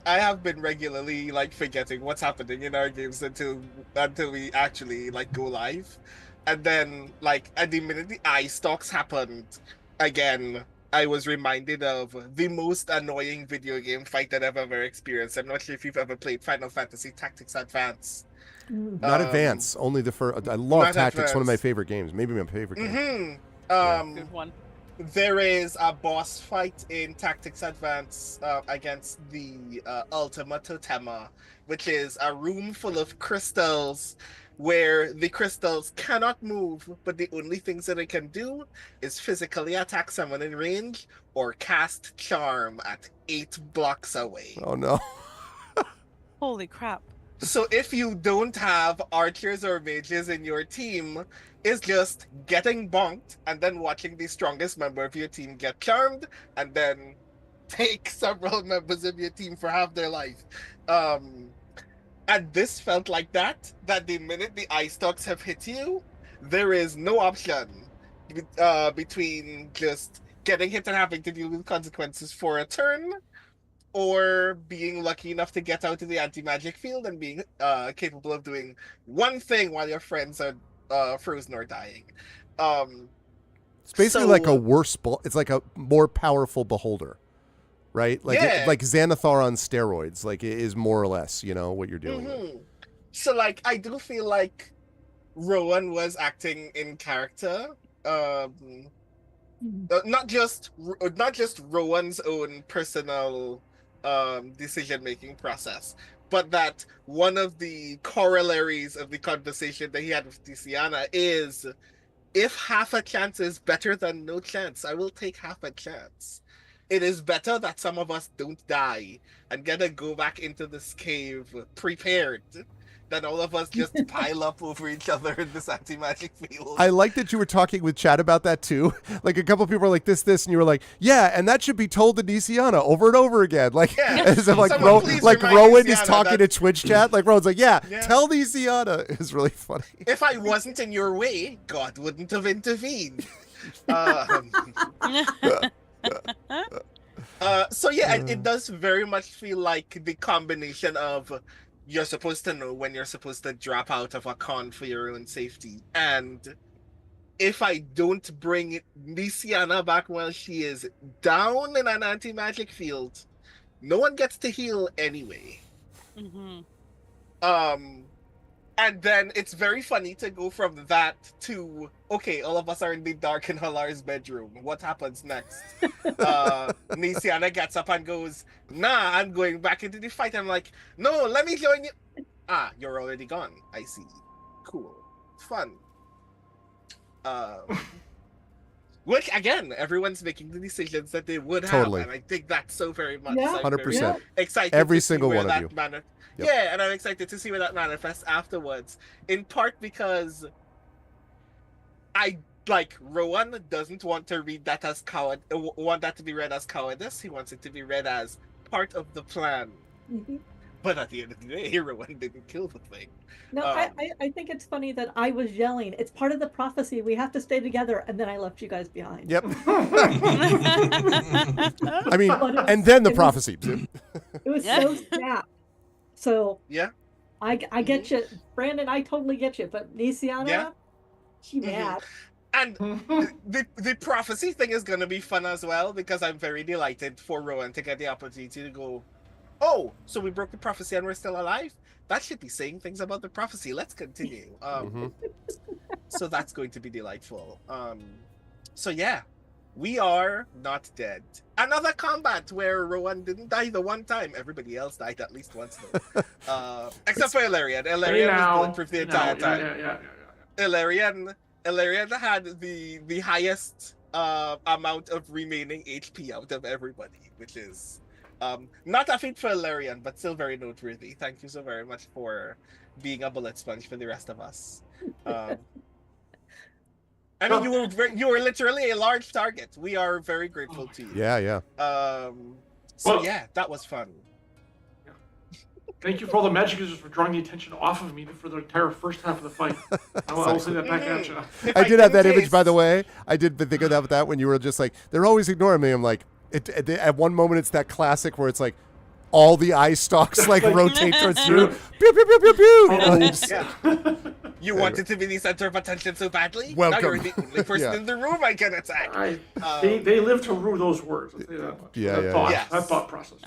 have been regularly like forgetting what's happening in our games until we actually like go live, and then like at the minute the eye stalks happened again, I was reminded of the most annoying video game fight that I've ever experienced. I'm not sure if you've ever played Final Fantasy Tactics Advance.
Not Advance, only the first. I love
Not
Tactics, one of my
Advance.
favorite games. Maybe my favorite game.
Good one.
There is a boss fight in Tactics Advance against the Ultima Totema, which is a room full of crystals where the crystals cannot move, but the only things that it can do is physically attack someone in range or cast Charm at 8 blocks away.
Oh, no.
Holy crap.
So if you don't have archers or mages in your team, it's just getting bonked and then watching the strongest member of your team get charmed and then take several members of your team for half their life. And this felt like that the minute the eye stalks have hit you, there is no option between just getting hit and having to deal with consequences for a turn, or being lucky enough to get out of the anti-magic field and being capable of doing one thing while your friends are frozen or dying.
It's basically like a worse. It's like a more powerful beholder, right? Like like Xanathar on steroids. Like it is more or less, what you're dealing with.
So like I do feel like Rowan was acting in character. Not just Rowan's own personal decision-making process, but that one of the corollaries of the conversation that he had with Tiziana is, if half a chance is better than no chance, I will take half a chance. It is better that some of us don't die and get to go back into this cave prepared than all of us just pile up over each other in this anti-magic field.
I like that you were talking with Chad about that too. Like a couple of people were like this, and you were like, yeah, and that should be told to Nisiana over and over again. Like, as if like Rowan is talking to Twitch chat. Like Rowan's like, yeah. Tell Nisiana. It's really funny.
If I wasn't in your way, God wouldn't have intervened. So yeah, it does very much feel like the combination of you're supposed to know when you're supposed to drop out of a con for your own safety, and if I don't bring Nisiana back while she is down in an anti-magic field, no one gets to heal anyway. And then it's very funny to go from that to, okay, all of us are in the dark in Halar's bedroom. What happens next? Nisiana gets up and goes, nah, I'm going back into the fight. I'm like, no, let me join you. Ah, you're already gone. I see. Cool. Fun. Which, again, everyone's making the decisions that they would have.
Totally.
And I think that's so very much.
Yeah.
I'm
100%.
very excited
Every
to see
single
where
one of
that
you. Yep.
Yeah, and I'm excited to see where that manifests afterwards. In part because Rowan doesn't want to read that as want that to be read as cowardice. He wants it to be read as part of the plan. But at the end of the day, Rowan didn't kill the thing.
No, I think it's funny that I was yelling, it's part of the prophecy, we have to stay together, and then I left you guys behind.
Yep. I mean, and then the prophecy.
It was so snap. So
yeah,
I get you, Brandon. I totally get you, but Nisiana, she mad.
And the prophecy thing is gonna be fun as well, because I'm very delighted for Rowan to get the opportunity to go, oh, so we broke the prophecy and we're still alive? That should be saying things about the prophecy. Let's continue. So that's going to be delightful. So yeah, we are not dead. Another combat where Rowan didn't die the one time. Everybody else died at least once though. Except for Ilarian. Ilarian was bulletproof the entire time. Ilarian had the highest amount of remaining HP out of everybody, which is not a feat for Ilarian, but still very noteworthy. Thank you so very much for being a bullet sponge for the rest of us. I mean, you were literally a large target. We are very grateful to you.
Yeah.
So yeah, that was fun.
Thank you for all the magic users for drawing the attention off of me for the entire first half of the fight. I'll say that back at you.
I did have that image, by the way. I did think of that when you were just like, they're always ignoring me. I'm like, At one moment, it's that classic where it's like all the eye stalks like rotate towards you. Pew, pew, pew, pew, pew.
Yeah. You wanted to be the center of attention so badly?
Welcome.
Now you're the only person
Yeah.
in the room I can attack.
They live to rue those words. I'll tell you that much. That thought process.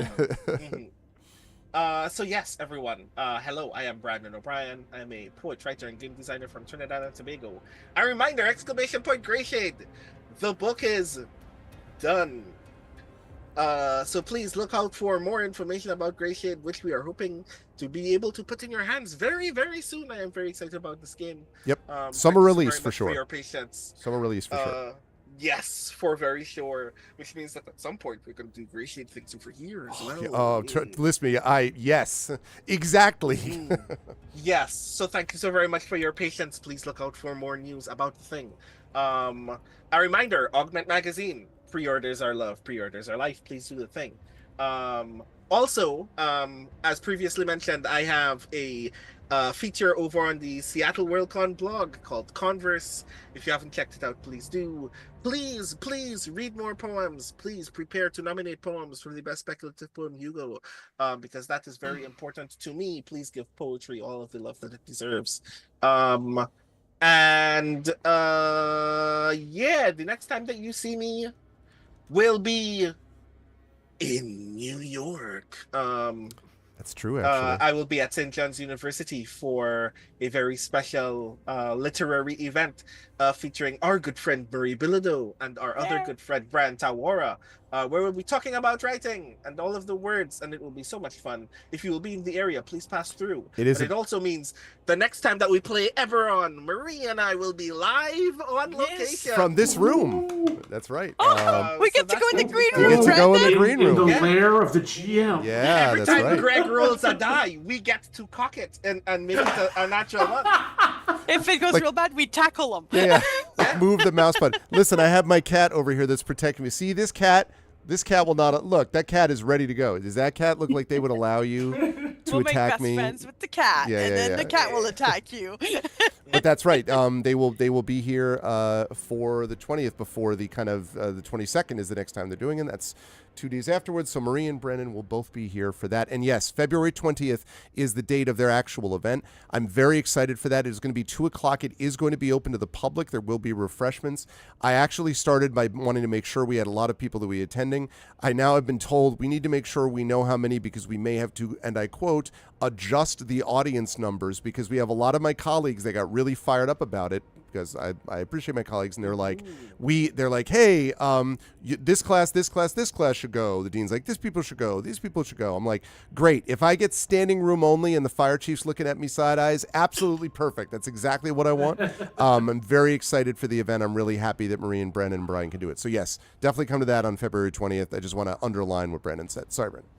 So yes, everyone. Hello, I am Brandon O'Brien. I'm a poet, writer, and game designer from Trinidad and Tobago. A reminder! ! Gray Shade. The book is done. So please look out for more information about Gray Shade, which we are hoping to be able to put in your hands very, very soon. I am very excited about this game.
Yep. Summer release for sure.
For your patience.
Summer release for sure.
Yes, for very sure. Which means that at some point we're going to do Gray Shade things over here as well.
Listen to me. Yes, exactly.
Yes. So thank you so very much for your patience. Please look out for more news about the thing. A reminder: Augment Magazine. Pre-orders are love. Pre-orders are life. Please do the thing. Also, as previously mentioned, I have a feature over on the Seattle Worldcon blog called Converse. If you haven't checked it out, please do. Please read more poems. Please prepare to nominate poems for the Best Speculative Poem Hugo, because that is very important to me. Please give poetry all of the love that it deserves. The next time that you see me will be in New York.
That's true, actually.
I will be at St. John's University for a very special literary event featuring our good friend Marie Bilodeau and our other good friend Brian Tawara, where we'll be talking about writing and all of the words, and it will be so much fun. If you will be in the area, please pass through. It also means the next time that we play Eberron, Marie and I will be live on location.
From this room. That's right.
We get to go in the green room.
We get to go in the green room.
In the lair of the GM.
Yeah,
Every
that's
time
right.
Greg rolls a die, we get to cock it and make it a natural one.
If it goes real bad, we tackle them.
Yeah. Move the mouse button. Listen, I have my cat over here that's protecting me. See, this cat will not look. That cat is ready to go. Does that cat look like they would allow you to attack me?
We'll make best friends with the cat, and then the cat will attack you.
But that's right. They will be here for the 20th before the kind of the 22nd is the next time they're doing it. That's 2 days afterwards. So Marie and Brennan will both be here for that. And yes, February 20th is the date of their actual event. I'm very excited for that. It is going to be 2:00. It is going to be open to the public. There will be refreshments. I actually started by wanting to make sure we had a lot of people that we attending. I now have been told we need to make sure we know how many because we may have to, and I quote, adjust the audience numbers because we have a lot of my colleagues that got really fired up about it because I appreciate my colleagues and they're like, hey, this class should go. The dean's like, these people should go. I'm like, great. If I get standing room only and the fire chief's looking at me side eyes, absolutely perfect. That's exactly what I want. I'm very excited for the event. I'm really happy that Marie and Brennan and Brian can do it. So yes, definitely come to that on February 20th. I just want to underline what Brennan said. Sorry, Brennan.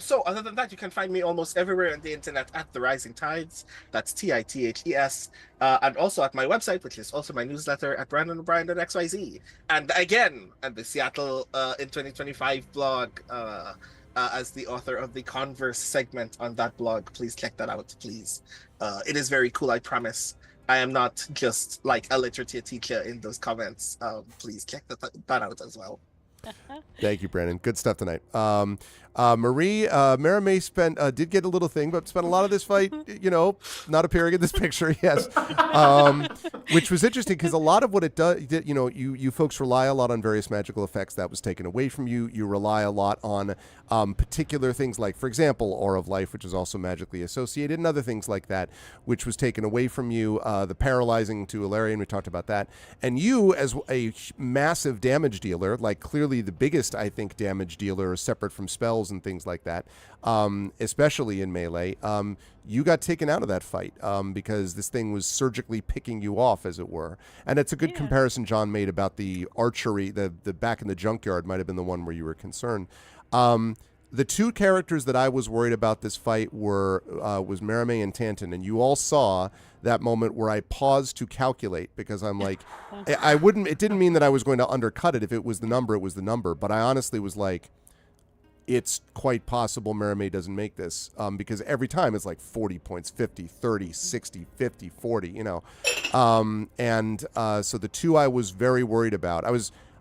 So other than that, you can find me almost everywhere on the internet at The Rising Tides. That's TITHES. And also at my website, which is also my newsletter at BrandonO'Brien.xyz. And again, at the Seattle in 2025 blog, as the author of the Converse segment on that blog. Please check that out, please. It is very cool, I promise. I am not just like a literature teacher in those comments. Please check that out as well.
Thank you, Brandon. Good stuff tonight. Marie, Mara May did get a little thing, but spent a lot of this fight, not appearing in this picture, yes. Which was interesting because a lot of what it does, you folks rely a lot on various magical effects. That was taken away from you. You rely a lot on particular things like, for example, Aura of Life, which is also magically associated, and other things like that, which was taken away from you. The paralyzing to Ilarion, we talked about that. And you, as a massive damage dealer, like clearly the biggest, I think, damage dealer separate from spells and things like that, especially in melee, you got taken out of that fight because this thing was surgically picking you off, as it were. And it's a good comparison John made about the archery, the back in the junkyard might have been the one where you were concerned. The two characters that I was worried about this fight was Maramé and Tanton, and you all saw that moment where I paused to calculate because I'm like, it didn't mean that I was going to undercut it. If it was the number, it was the number. But I honestly was like, it's quite possible Maramé doesn't make this because every time it's like 40 points, 50, 30, 60, 50, 40, So the two I was very worried about.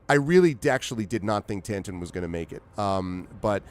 I really actually did not think Tantan was going to make it. But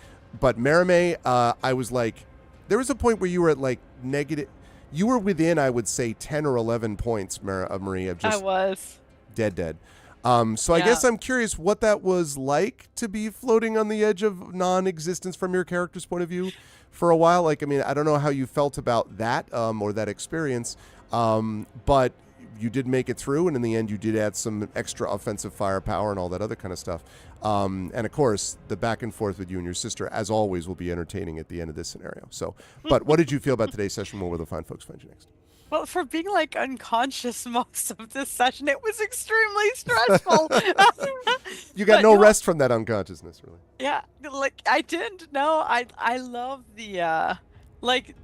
Merime, I was like, there was a point where you were at like negative. You were within, I would say, 10 or 11 points, Marie, of just
I was
dead. So I guess I'm curious what that was like to be floating on the edge of non-existence from your character's point of view for a while. Like, I mean, I don't know how you felt about that or that experience, but you did make it through, and in the end, you did add some extra offensive firepower and all that other kind of stuff. And of course, the back and forth with you and your sister, as always, will be entertaining at the end of this scenario. So, but what did you feel about today's session? What will the fine folks find you next?
Well, for being like unconscious most of this session, it was extremely stressful.
You got no rest from that unconsciousness, really.
Yeah, like I didn't know. I love the like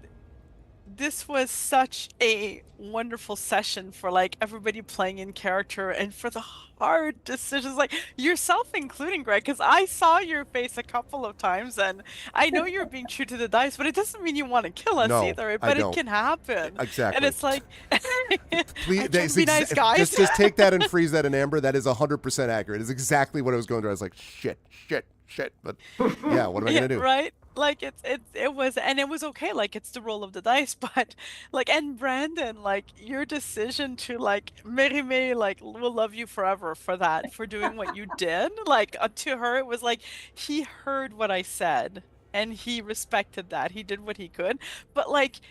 this was such a wonderful session for like everybody playing in character and for the hard decisions, like yourself including, Greg, because I saw your face a couple of times and I know you're being true to the dice, but it doesn't mean you want to kill us either. But it can happen.
Exactly.
And it's like,
please
be nice, guys.
Just take that and freeze that in amber. That is 100% accurate. It's exactly what I was going through. I was like, shit. But yeah, what am I gonna do?
Right? Like it was, and it was okay. Like it's the roll of the dice, but like, and Brandon, like your decision to like Merime, like will love you forever for that, for doing what you did. Like to her, it was like he heard what I said and he respected that. He did what he could, but like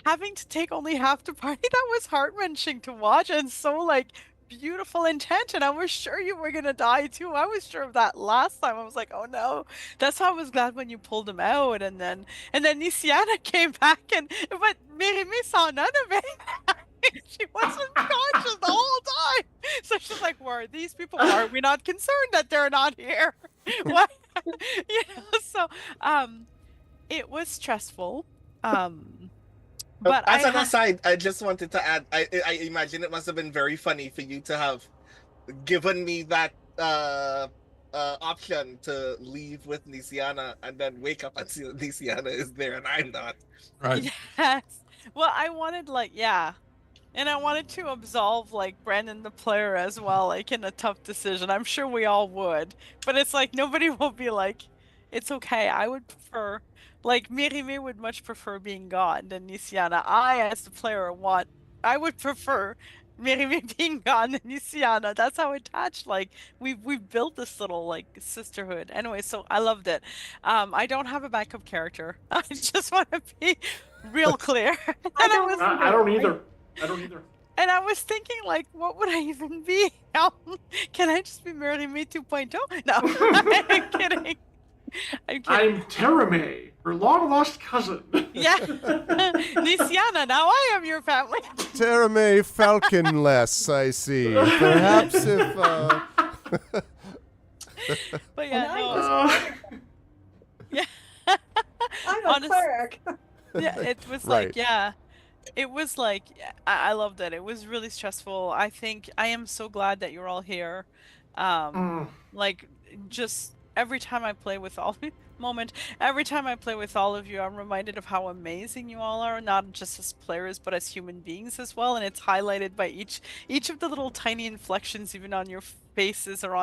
having to take only half the party, that was heart-wrenching to watch, and so like beautiful intention. I was sure you were gonna die too. I was sure of that last time. I was like, oh no. That's why I was glad when you pulled him out, and then Nisiana came back, and but Merime saw none of it. She wasn't conscious the whole time. So she's like, where are these people? Why are we not concerned that they're not here? What? So it was stressful. But
as an aside, I just wanted to add, I imagine it must have been very funny for you to have given me that option to leave with Nisiana and then wake up and see that Nisiana is there and I'm not.
Right.
Yes. Well, I wanted and I wanted to absolve like Brandon the player as well, like in a tough decision. I'm sure we all would, but it's like nobody will be like, it's okay. I would prefer, like Merime would much prefer being gone than Nisiana. I, as the player, I would prefer Merime being gone than Nisiana. That's how attached, like we've built this little like sisterhood. Anyway, so I loved it. I don't have a backup character. I just want to be real clear.
I don't either.
And I was thinking, like, what would I even be? Can I just be Merime 2.0? No, I'm kidding.
I'm Terame, her long-lost cousin.
Yeah. Nisiana, now I am your family.
Terame Falconless, I see. Perhaps if...
But yeah, yeah.
I'm a cleric.
Yeah, it was like, yeah. It was like, I loved it. It was really stressful. I think I am so glad that you're all here. Like, just every time I play with all every time I play with all of you, I'm reminded of how amazing you all are, not just as players, but as human beings as well. And it's highlighted by each of the little tiny inflections, even on your faces or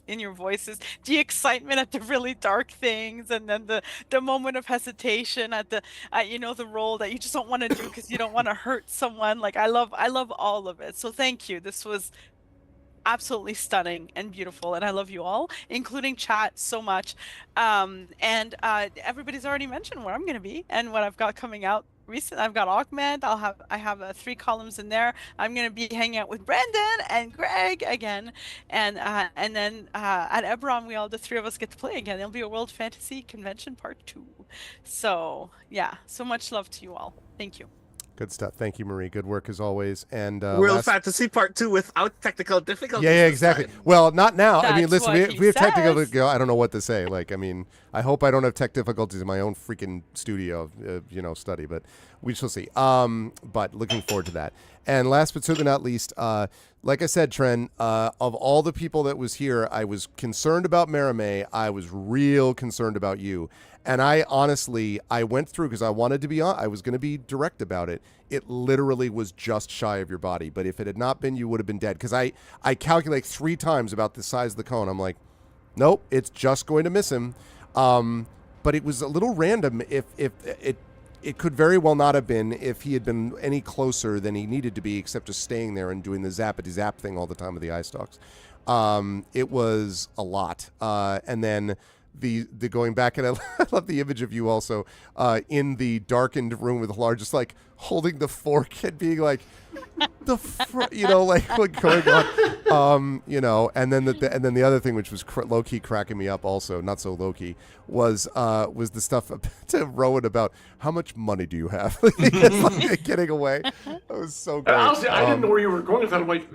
in your voices, the excitement at the really dark things, and then the moment of hesitation at the role that you just don't want to do because you don't want to hurt someone. Like I love all of it. So thank you. This was absolutely stunning and beautiful, and I love you all, including chat, so much. And everybody's already mentioned where I'm going to be and what I've got coming out recent. I've got Augment. I have 3 columns in there. I'm going to be hanging out with Brandon and Greg again, and then at Eberron, the 3 of us get to play again. It'll be a World Fantasy Convention Part 2. So yeah, so much love to you all. Thank you.
Good stuff. Thank you, Marie. Good work as always. And
World Fantasy Part 2 without technical difficulties.
Yeah, exactly. Well, not now. I mean, listen, we have technical difficulties. I don't know what to say. Like, I mean, I hope I don't have tech difficulties in my own freaking studio, study, but we shall see. But looking forward to that. And last but certainly not least, like I said, Tren, of all the people that was here, I was concerned about Merime. I was real concerned about you. And I honestly, I went through because I wanted to be on. I was going to be direct about it. It literally was just shy of your body. But if it had not been, you would have been dead. Because I calculate 3 times about the size of the cone. I'm like, nope, it's just going to miss him. But it was a little random. If it could very well not have been if he had been any closer than he needed to be, except just staying there and doing the zappity zap thing all the time with the eye stalks. It was a lot. And then the going back, and I love the image of you also in the darkened room with Lar, just like holding the fork and being like like going on, and then the other thing, which was low key cracking me up, also not so low key, was the stuff to Rowan about how much money do you have? Like, getting away. That was so great.
Honestly, I didn't know where you were going with that. I'm like,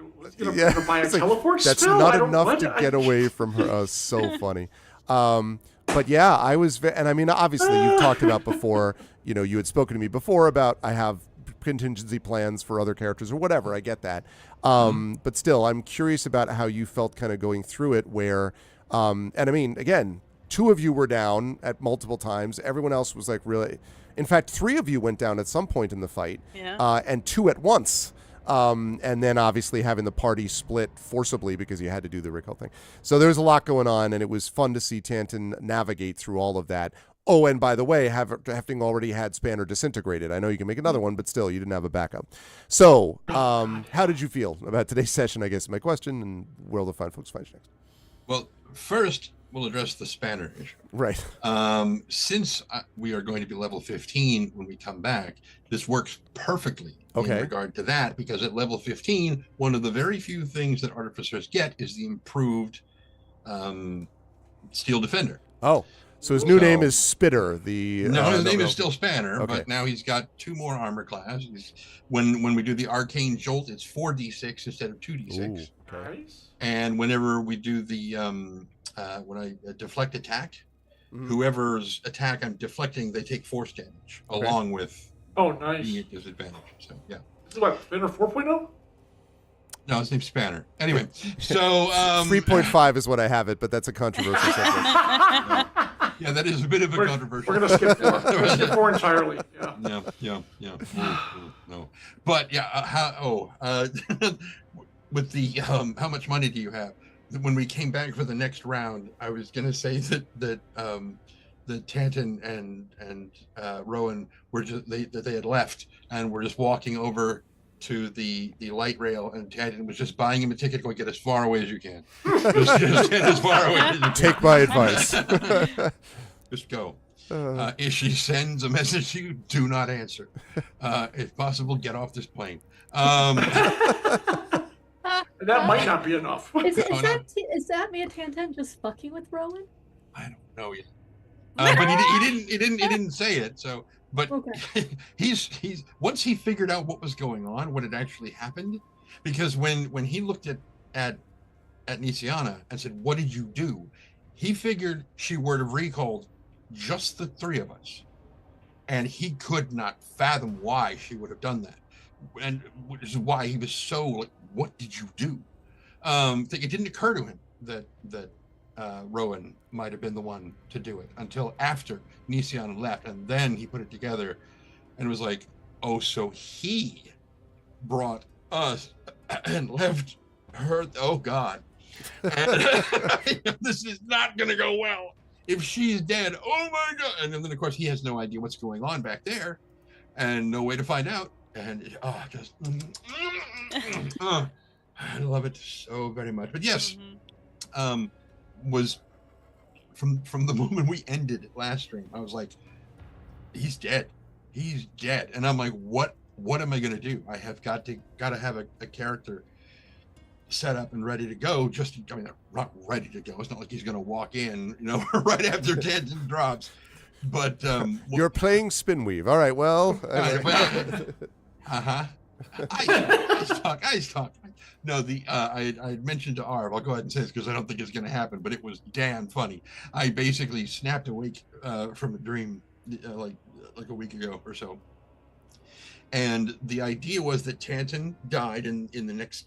buy a teleport
that's
spell?
not enough to get away from her. So funny. But yeah, I was, and I mean, obviously, you've talked about before. You had spoken to me before about I have contingency plans for other characters or whatever. I get that. But still, I'm curious about how you felt kind of going through it. Where, and I mean, again, 2 of you were down at multiple times. Everyone else was like really. In fact, 3 of you went down at some point in the fight, and 2 at once. And then obviously having the party split forcibly because you had to do the recall thing. So there's a lot going on, and it was fun to see Tanton navigate through all of that. Oh, and by the way, having already had Spanner disintegrated, I know you can make another one, but still, you didn't have a backup. So, how did you feel about today's session, I guess is my question, and where will the fine folks find you next?
Well, first, we'll address the Spanner issue.
Right.
Since we are going to be level 15 when we come back, this works perfectly in regard to that, because at level 15, one of the very few things that artificers get is the improved Steel Defender.
Oh, so his new name is Spitter. His
name is still Spanner, but now he's got 2 more armor class. When we do the Arcane Jolt, it's 4d6 instead of 2d6.
Ooh, okay.
Nice.
And whenever we do the when I deflect attack, whoever's attack I'm deflecting, they take force damage along with being at disadvantage. So yeah.
This is what, Spanner 4.0?
No, his name's Spanner. Anyway, so
3.5 is what I have it, but that's a controversial subject.
Yeah, that is a bit of a controversial.
We're gonna skip 4. We're gonna skip 4 entirely. Yeah.
No. But yeah, with the how much money do you have? When we came back for the next round, I was gonna say that Tanton and Rowan were just they had left and were just walking over to the light rail, and Tanton was just buying him a ticket, going, get as far away as you can. Just get as far away as you can.
Take my advice.
Just go. If she sends a message to you, do not answer. If possible, get off this plane.
That might not be enough.
Is that Mia Tantan just fucking with Rowan?
I don't know yet. But he didn't say it. So, but he's once he figured out what was going on, what had actually happened, because when he looked at Nisiana and said, "What did you do?" He figured she would have recalled just the 3 of us, and he could not fathom why she would have done that, and which is why he was so like, "What did you do?" It didn't occur to him that Rowan might have been the one to do it until after Nisiana left, and then he put it together and was like, "Oh, so he brought us and left her. Oh God, and, this is not going to go well. If she's dead, oh my God!" And then of course he has no idea what's going on back there, and no way to find out. And I love it so very much. But yes, was from the moment we ended last stream, I was like, he's dead, and I'm like, what am I gonna do? I have got to have a character set up and ready to go. Not ready to go. It's not like he's gonna walk in, right after Tanton drops. But
you're playing Spinweave. All right, well.
Ice talk. No, I mentioned to Arv, I'll go ahead and say this because I don't think it's going to happen, but it was damn funny. I basically snapped awake from a dream like a week ago or so. And the idea was that Tanton died in the next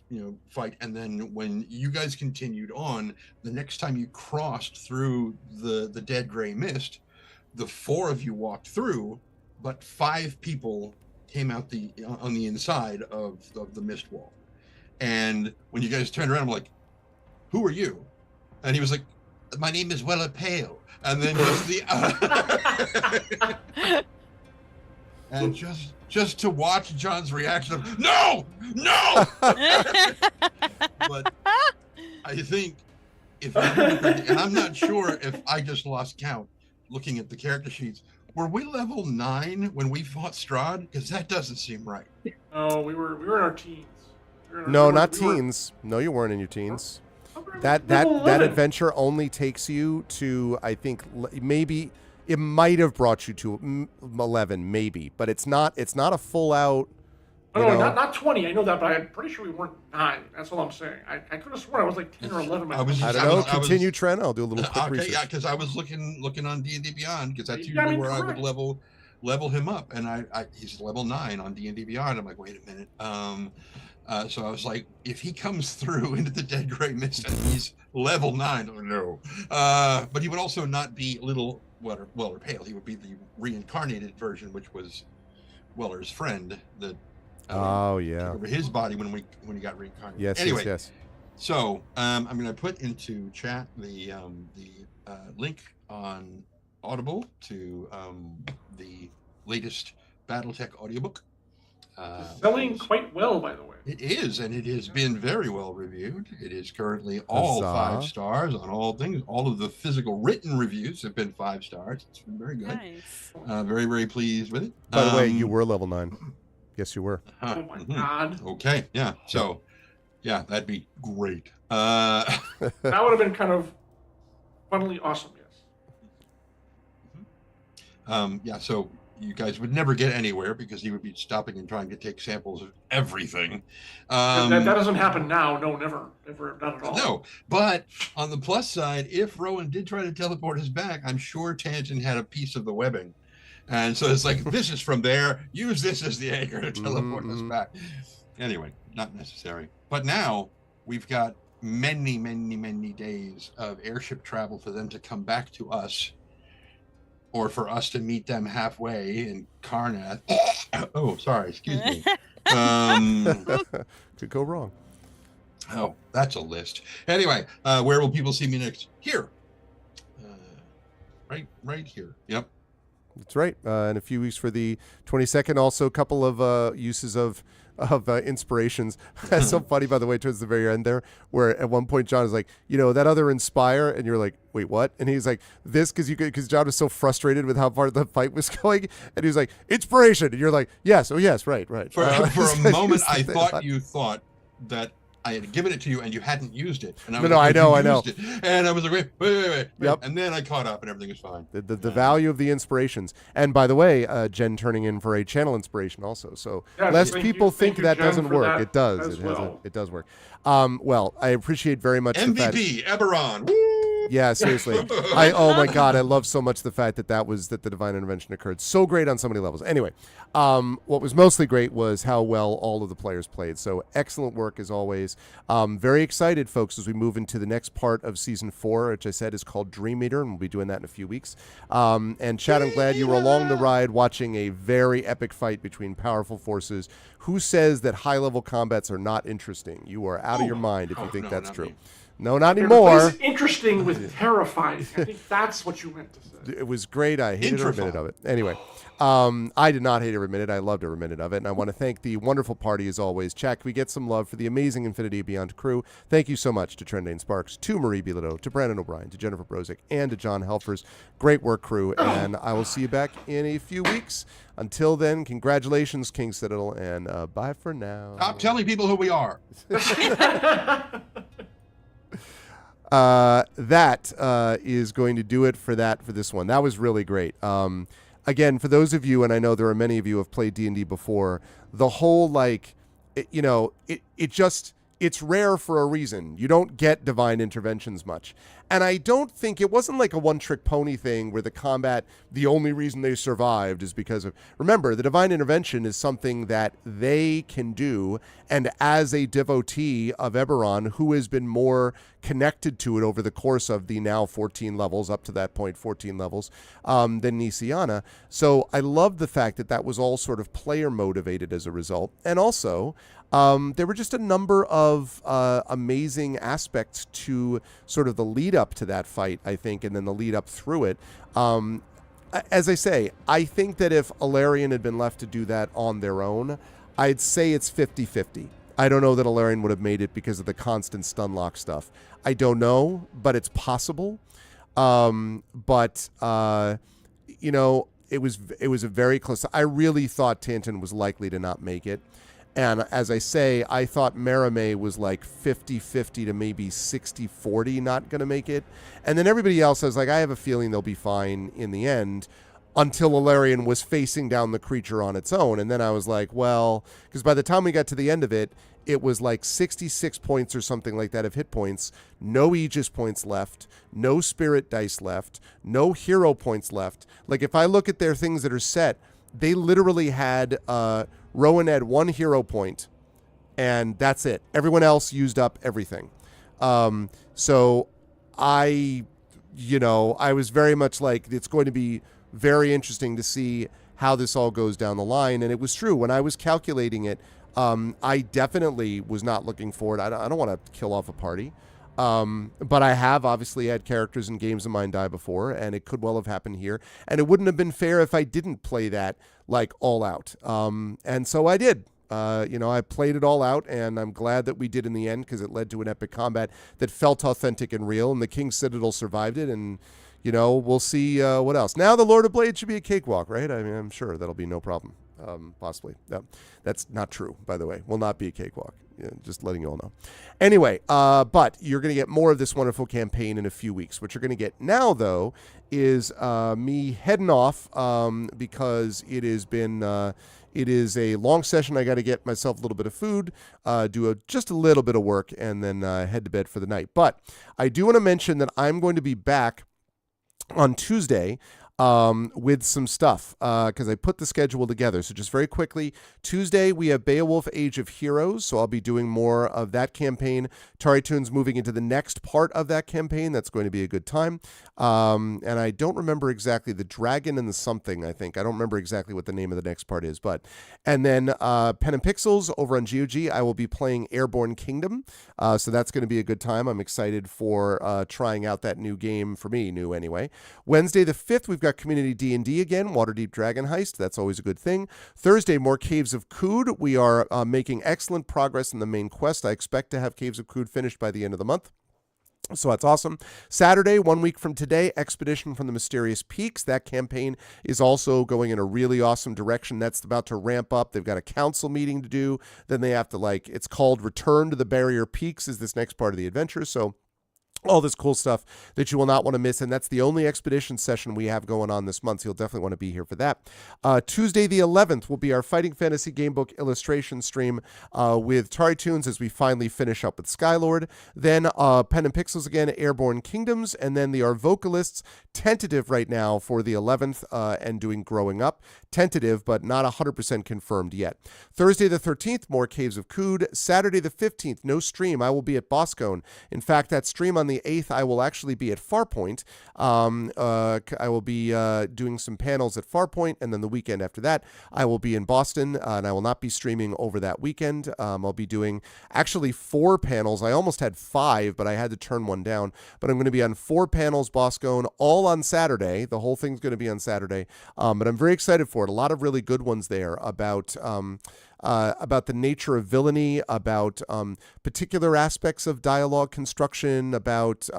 fight, and then when you guys continued on, the next time you crossed through the dead gray mist, the 4 of you walked through, but 5 people came out on the inside of the mist wall. And when you guys turned around, I'm like, who are you? And he was like, my name is Weller Pale. And then just and just to watch John's reaction of, no! But I think and I'm not sure if I just lost count looking at the character sheets. Were we level 9 when we fought Strahd? Because that doesn't seem right.
No, we were in our teens.
No, not teens. No, you weren't in your teens. That adventure only takes you to, I think, maybe it might have brought you to 11, maybe, but it's not a full out.
No, not 20. I know that, but I'm pretty sure we weren't 9. That's all I'm saying. I could have sworn I was like 10 or 11.
I don't know. Continue, Trent. I'll do a little quick research.
Yeah, because I was looking on D&D Beyond, because that's usually where correct. I would level him up, and he's level 9 on D&D Beyond. I'm like, wait a minute. So I was like, if he comes through into the Dead Gray Mist and he's level 9, oh no. But he would also not be little Weller Pale. He would be the reincarnated version, which was Weller's friend that took over his body when he got reincarnated.
Yes,
anyway,
yes.
So I'm going to put into chat the link on Audible to the latest BattleTech audiobook.
Selling quite well, by the way.
It is, and it has been very well reviewed. It is currently all 5 stars on all things. All of the physical written reviews have been 5 stars. It's been very good.
Nice.
Very, very pleased with it.
By the way, you were level 9. Yes, you were.
Oh my God.
Okay, yeah. So, yeah, that'd be great.
That would have been kind of funnily awesome, yes.
Yeah, so you guys would never get anywhere because he would be stopping and trying to take samples of everything.
That doesn't happen now. No, never, not at all.
No, but on the plus side, if Rowan did try to teleport us back, I'm sure Tangent had a piece of the webbing. And so it's like, this is from there. Use this as the anchor to teleport us back. Anyway, not necessary. But now we've got many, many, many days of airship travel for them to come back to us, or for us to meet them halfway in Karnath. Oh, sorry, excuse me.
Could go wrong.
Oh, that's a list. Anyway, where will people see me next? Here. Right here. Yep.
That's right. In a few weeks for the 22nd. Also, a couple of uses of inspirations. That's so funny, by the way, towards the very end there, where at one point John is like, that other Inspire, and you're like, wait, what? And he's like, this, because John was so frustrated with how far the fight was going, and he was like, inspiration, and you're like, yes, oh yes, right.
For a moment, I thought you thought that I had given it to you and you hadn't used it. And I was
I know.
It. And I was like, wait.
Yep.
And then I caught up and everything was fine.
The value of the inspirations. And by the way, Jen turning in for a channel inspiration also. So lest people think that doesn't work. It does. It does work. Well, I appreciate very much
MVP, Eberron.
Yeah, seriously. Oh my God, I love so much the fact that the divine intervention occurred. So great on so many levels. Anyway, what was mostly great was how well all of the players played. So excellent work as always. Very excited, folks, as we move into the next part of season 4, which I said is called Dream Eater, and we'll be doing that in a few weeks. And Chad, I'm glad you were along the ride watching a very epic fight between powerful forces. Who says that high-level combats are not interesting? You are out of your mind if you think that's true.
Me.
No, not anymore.
It's interesting with terrifying. I think that's what you meant to say.
It was great. I hated every minute of it. Anyway, I did not hate every minute. I loved every minute of it. And I want to thank the wonderful party as always. Chad, can we get some love for the amazing Infinity Beyond crew? Thank you so much to Trendane Sparks, to Marie Bilodeau, to Brandon O'Brien, to Jennifer Brozick, and to John Helfers. Great work, crew. And I will see you back in a few weeks. Until then, congratulations, King Citadel, and bye for now.
Stop telling people who we are.
That is going to do it for this one. That was really great. Again, for those of you, and I know there are many of you who have played D&D before, the whole it's rare for a reason. You don't get divine interventions much. And I don't think it wasn't like a one-trick pony thing where the combat, the only reason they survived is because of... Remember, the Divine Intervention is something that they can do, and as a devotee of Eberron, who has been more connected to it over the course of the now 14 levels, up to that point 14 levels, than Nisiana. So I love the fact that that was all sort of player motivated as a result. And also, there were just a number of amazing aspects to sort of the lead up to that fight, I think, and then the lead up through it. As I say, I think that if Alarion had been left to do that on their own, I'd say it's 50-50. I don't know that Alarion would have made it because of the constant stun lock stuff. I don't know, but it's possible. You know, it was a very close. I really thought Tanton was likely to not make it. And as I say, I thought Merimee was like 50-50 to maybe 60-40 not going to make it. And then everybody else, I was like, I have a feeling they'll be fine in the end, until Alarion was facing down the creature on its own. And then I was like, well, because by the time we got to the end of it, it was like 66 points or something like that of hit points, no Aegis points left, no Spirit dice left, no hero points left. Like, if I look at their things that are set, they literally had... Rowan had 1 hero point, and that's it. Everyone else used up everything. So I was very much like, it's going to be very interesting to see how this all goes down the line. And it was true. When I was calculating it, I definitely was not looking forward. I don't want to kill off a party. But I have obviously had characters in games of mine die before, and it could well have happened here. And it wouldn't have been fair if I didn't play that like all out. And so I did. I played it all out, and I'm glad that we did in the end, because it led to an epic combat that felt authentic and real, and the King's Citadel survived it, and we'll see what else. Now the Lord of Blades should be a cakewalk, right? I mean, I'm sure that'll be no problem. Possibly. No, that's not true, by the way. Will not be a cakewalk. Yeah, just letting you all know. Anyway, but you're going to get more of this wonderful campaign in a few weeks. What you're going to get now, though, is me heading off because it has been... it is a long session. I got to get myself a little bit of food, do just a little bit of work, and then head to bed for the night. But I do want to mention that I'm going to be back on Tuesday with some stuff because I put the schedule together. So just very quickly, Tuesday we have Beowulf Age of Heroes, so I'll be doing more of that campaign. Tari Toon's moving into the next part of that campaign. That's going to be a good time. And I don't remember exactly the dragon and the something, I think. I don't remember exactly what the name of the next part is. And then Pen and Pixels over on GOG, I will be playing Airborne Kingdom. So that's going to be a good time. I'm excited for trying out that new game, for me, new anyway. Wednesday the 5th, we've got Community D&D again, Waterdeep Dragon Heist. That's always a good thing. Thursday, more Caves of Kood. We are making excellent progress in the main quest. I expect to have Caves of Kood finished by the end of the month. So that's awesome. Saturday, 1 week from today, Expedition from the Mysterious Peaks. That campaign is also going in a really awesome direction. That's about to ramp up. They've got a council meeting to do. Then they have to, it's called Return to the Barrier Peaks is this next part of the adventure. So all this cool stuff that you will not want to miss, and that's the only expedition session we have going on this month, so you'll definitely want to be here for that. Tuesday the 11th will be our Fighting Fantasy Gamebook illustration stream with Tari Toons as we finally finish up with Skylord. Then Pen and Pixels again, Airborne Kingdoms, and then our Vocalists, tentative right now for the 11th and doing Growing Up. Tentative, but not 100% confirmed yet. Thursday the 13th, more Caves of Kood. Saturday the 15th, no stream. I will be at Boscone. In fact, that stream on the 8th, I will actually be at Farpoint. I will be doing some panels at Farpoint, and then the weekend after that, I will be in Boston, and I will not be streaming over that weekend. I'll be doing actually 4 panels. I almost had 5, but I had to turn one down. But I'm going to be on 4 panels, Boscone, all on Saturday. The whole thing's going to be on Saturday. But I'm very excited for it. A lot of really good ones there about the nature of villainy, about particular aspects of dialogue construction, about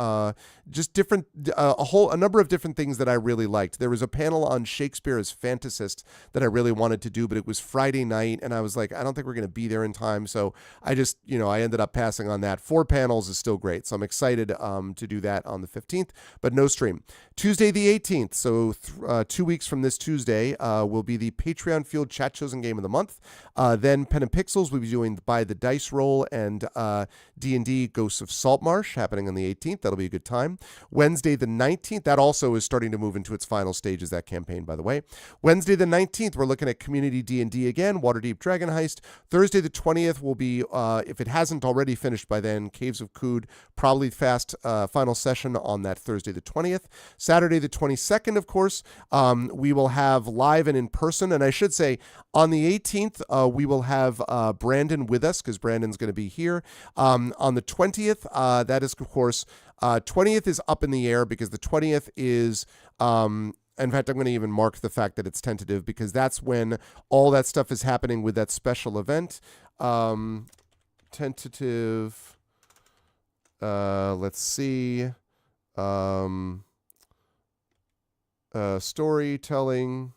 just different, a number of different things that I really liked. There was a panel on Shakespeare as fantasist that I really wanted to do, but it was Friday night, and I was like, I don't think we're going to be there in time, so I just, I ended up passing on that. 4 panels is still great, so I'm excited to do that on the 15th, but no stream. Tuesday the 18th, so 2 weeks from this Tuesday, will be the Patreon Field Chat Chosen Game of the Month. Then Pen and Pixels will be doing By the Dice Roll and D&D Ghosts of Saltmarsh happening on the 18th. That'll be a good time. Wednesday the 19th, that also is starting to move into its final stages, that campaign, by the way. Wednesday the 19th, we're looking at Community D&D again, Waterdeep Dragon Heist. Thursday the 20th will be, if it hasn't already finished by then, Caves of Kood, probably fast final session on that Thursday the 20th. Saturday the 22nd, of course, we will have live and in person. And I should say, on the 18th, we will have Brandon with us because Brandon's going to be here. On the 20th, that is, of course, 20th is up in the air because the 20th is... in fact, I'm going to even mark the fact that it's tentative because that's when all that stuff is happening with that special event. Tentative. Let's see. Storytelling.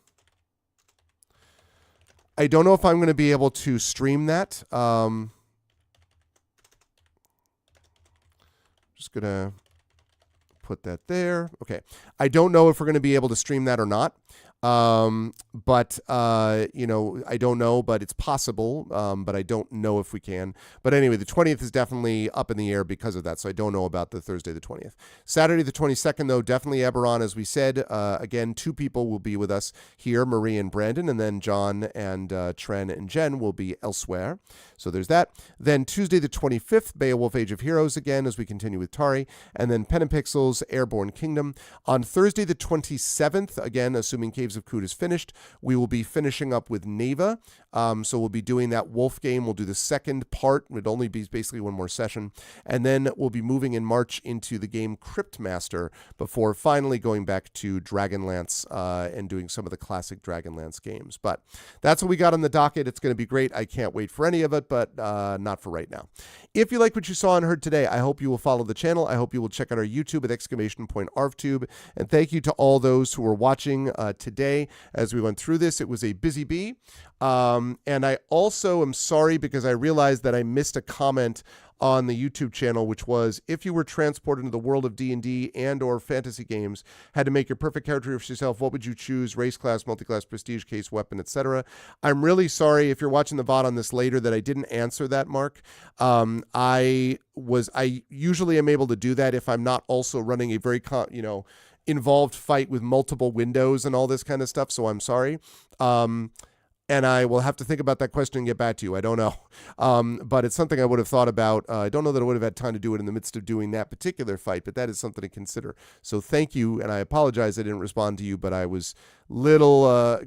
I don't know if I'm going to be able to stream that. Just going to put that there. Okay. I don't know if we're going to be able to stream that or not. But I don't know, but it's possible. But I don't know if we can. But anyway, the 20th is definitely up in the air because of that. So I don't know about the Thursday, the 20th. Saturday, the 22nd, though, definitely Eberron, as we said. Again, 2 people will be with us here, Marie and Brandon, and then John and Tren and Jen will be elsewhere. So there's that. Then Tuesday, the 25th, Beowulf Age of Heroes again, as we continue with Tari. And then Pen and Pixels, Airborne Kingdom. On Thursday, the 27th, again, assuming Caves of Kood is finished, we will be finishing up with Neva. So we'll be doing that wolf game. We'll do the second part. It'll only be basically one more session. And then we'll be moving in March into the game Cryptmaster before finally going back to Dragonlance and doing some of the classic Dragonlance games. But that's what we got on the docket. It's going to be great. I can't wait for any of it, but not for right now. If you like what you saw and heard today, I hope you will follow the channel. I hope you will check out our YouTube at !ArvTube. And thank you to all those who were watching today as we went through this. It was a busy bee. And I also am sorry because I realized that I missed a comment on the YouTube channel, which was, if you were transported into the world of D&D and or fantasy games, had to make your perfect character for yourself, what would you choose? Race, class, multi-class, prestige, case, weapon, etc. I'm really sorry if you're watching the VOD on this later that I didn't answer that, Mark. I usually am able to do that if I'm not also running a very, involved fight with multiple windows and all this kind of stuff. So I'm sorry. And I will have to think about that question and get back to you. I don't know. But it's something I would have thought about. I don't know that I would have had time to do it in the midst of doing that particular fight, but that is something to consider. So thank you. And I apologize I didn't respond to you, but I was little,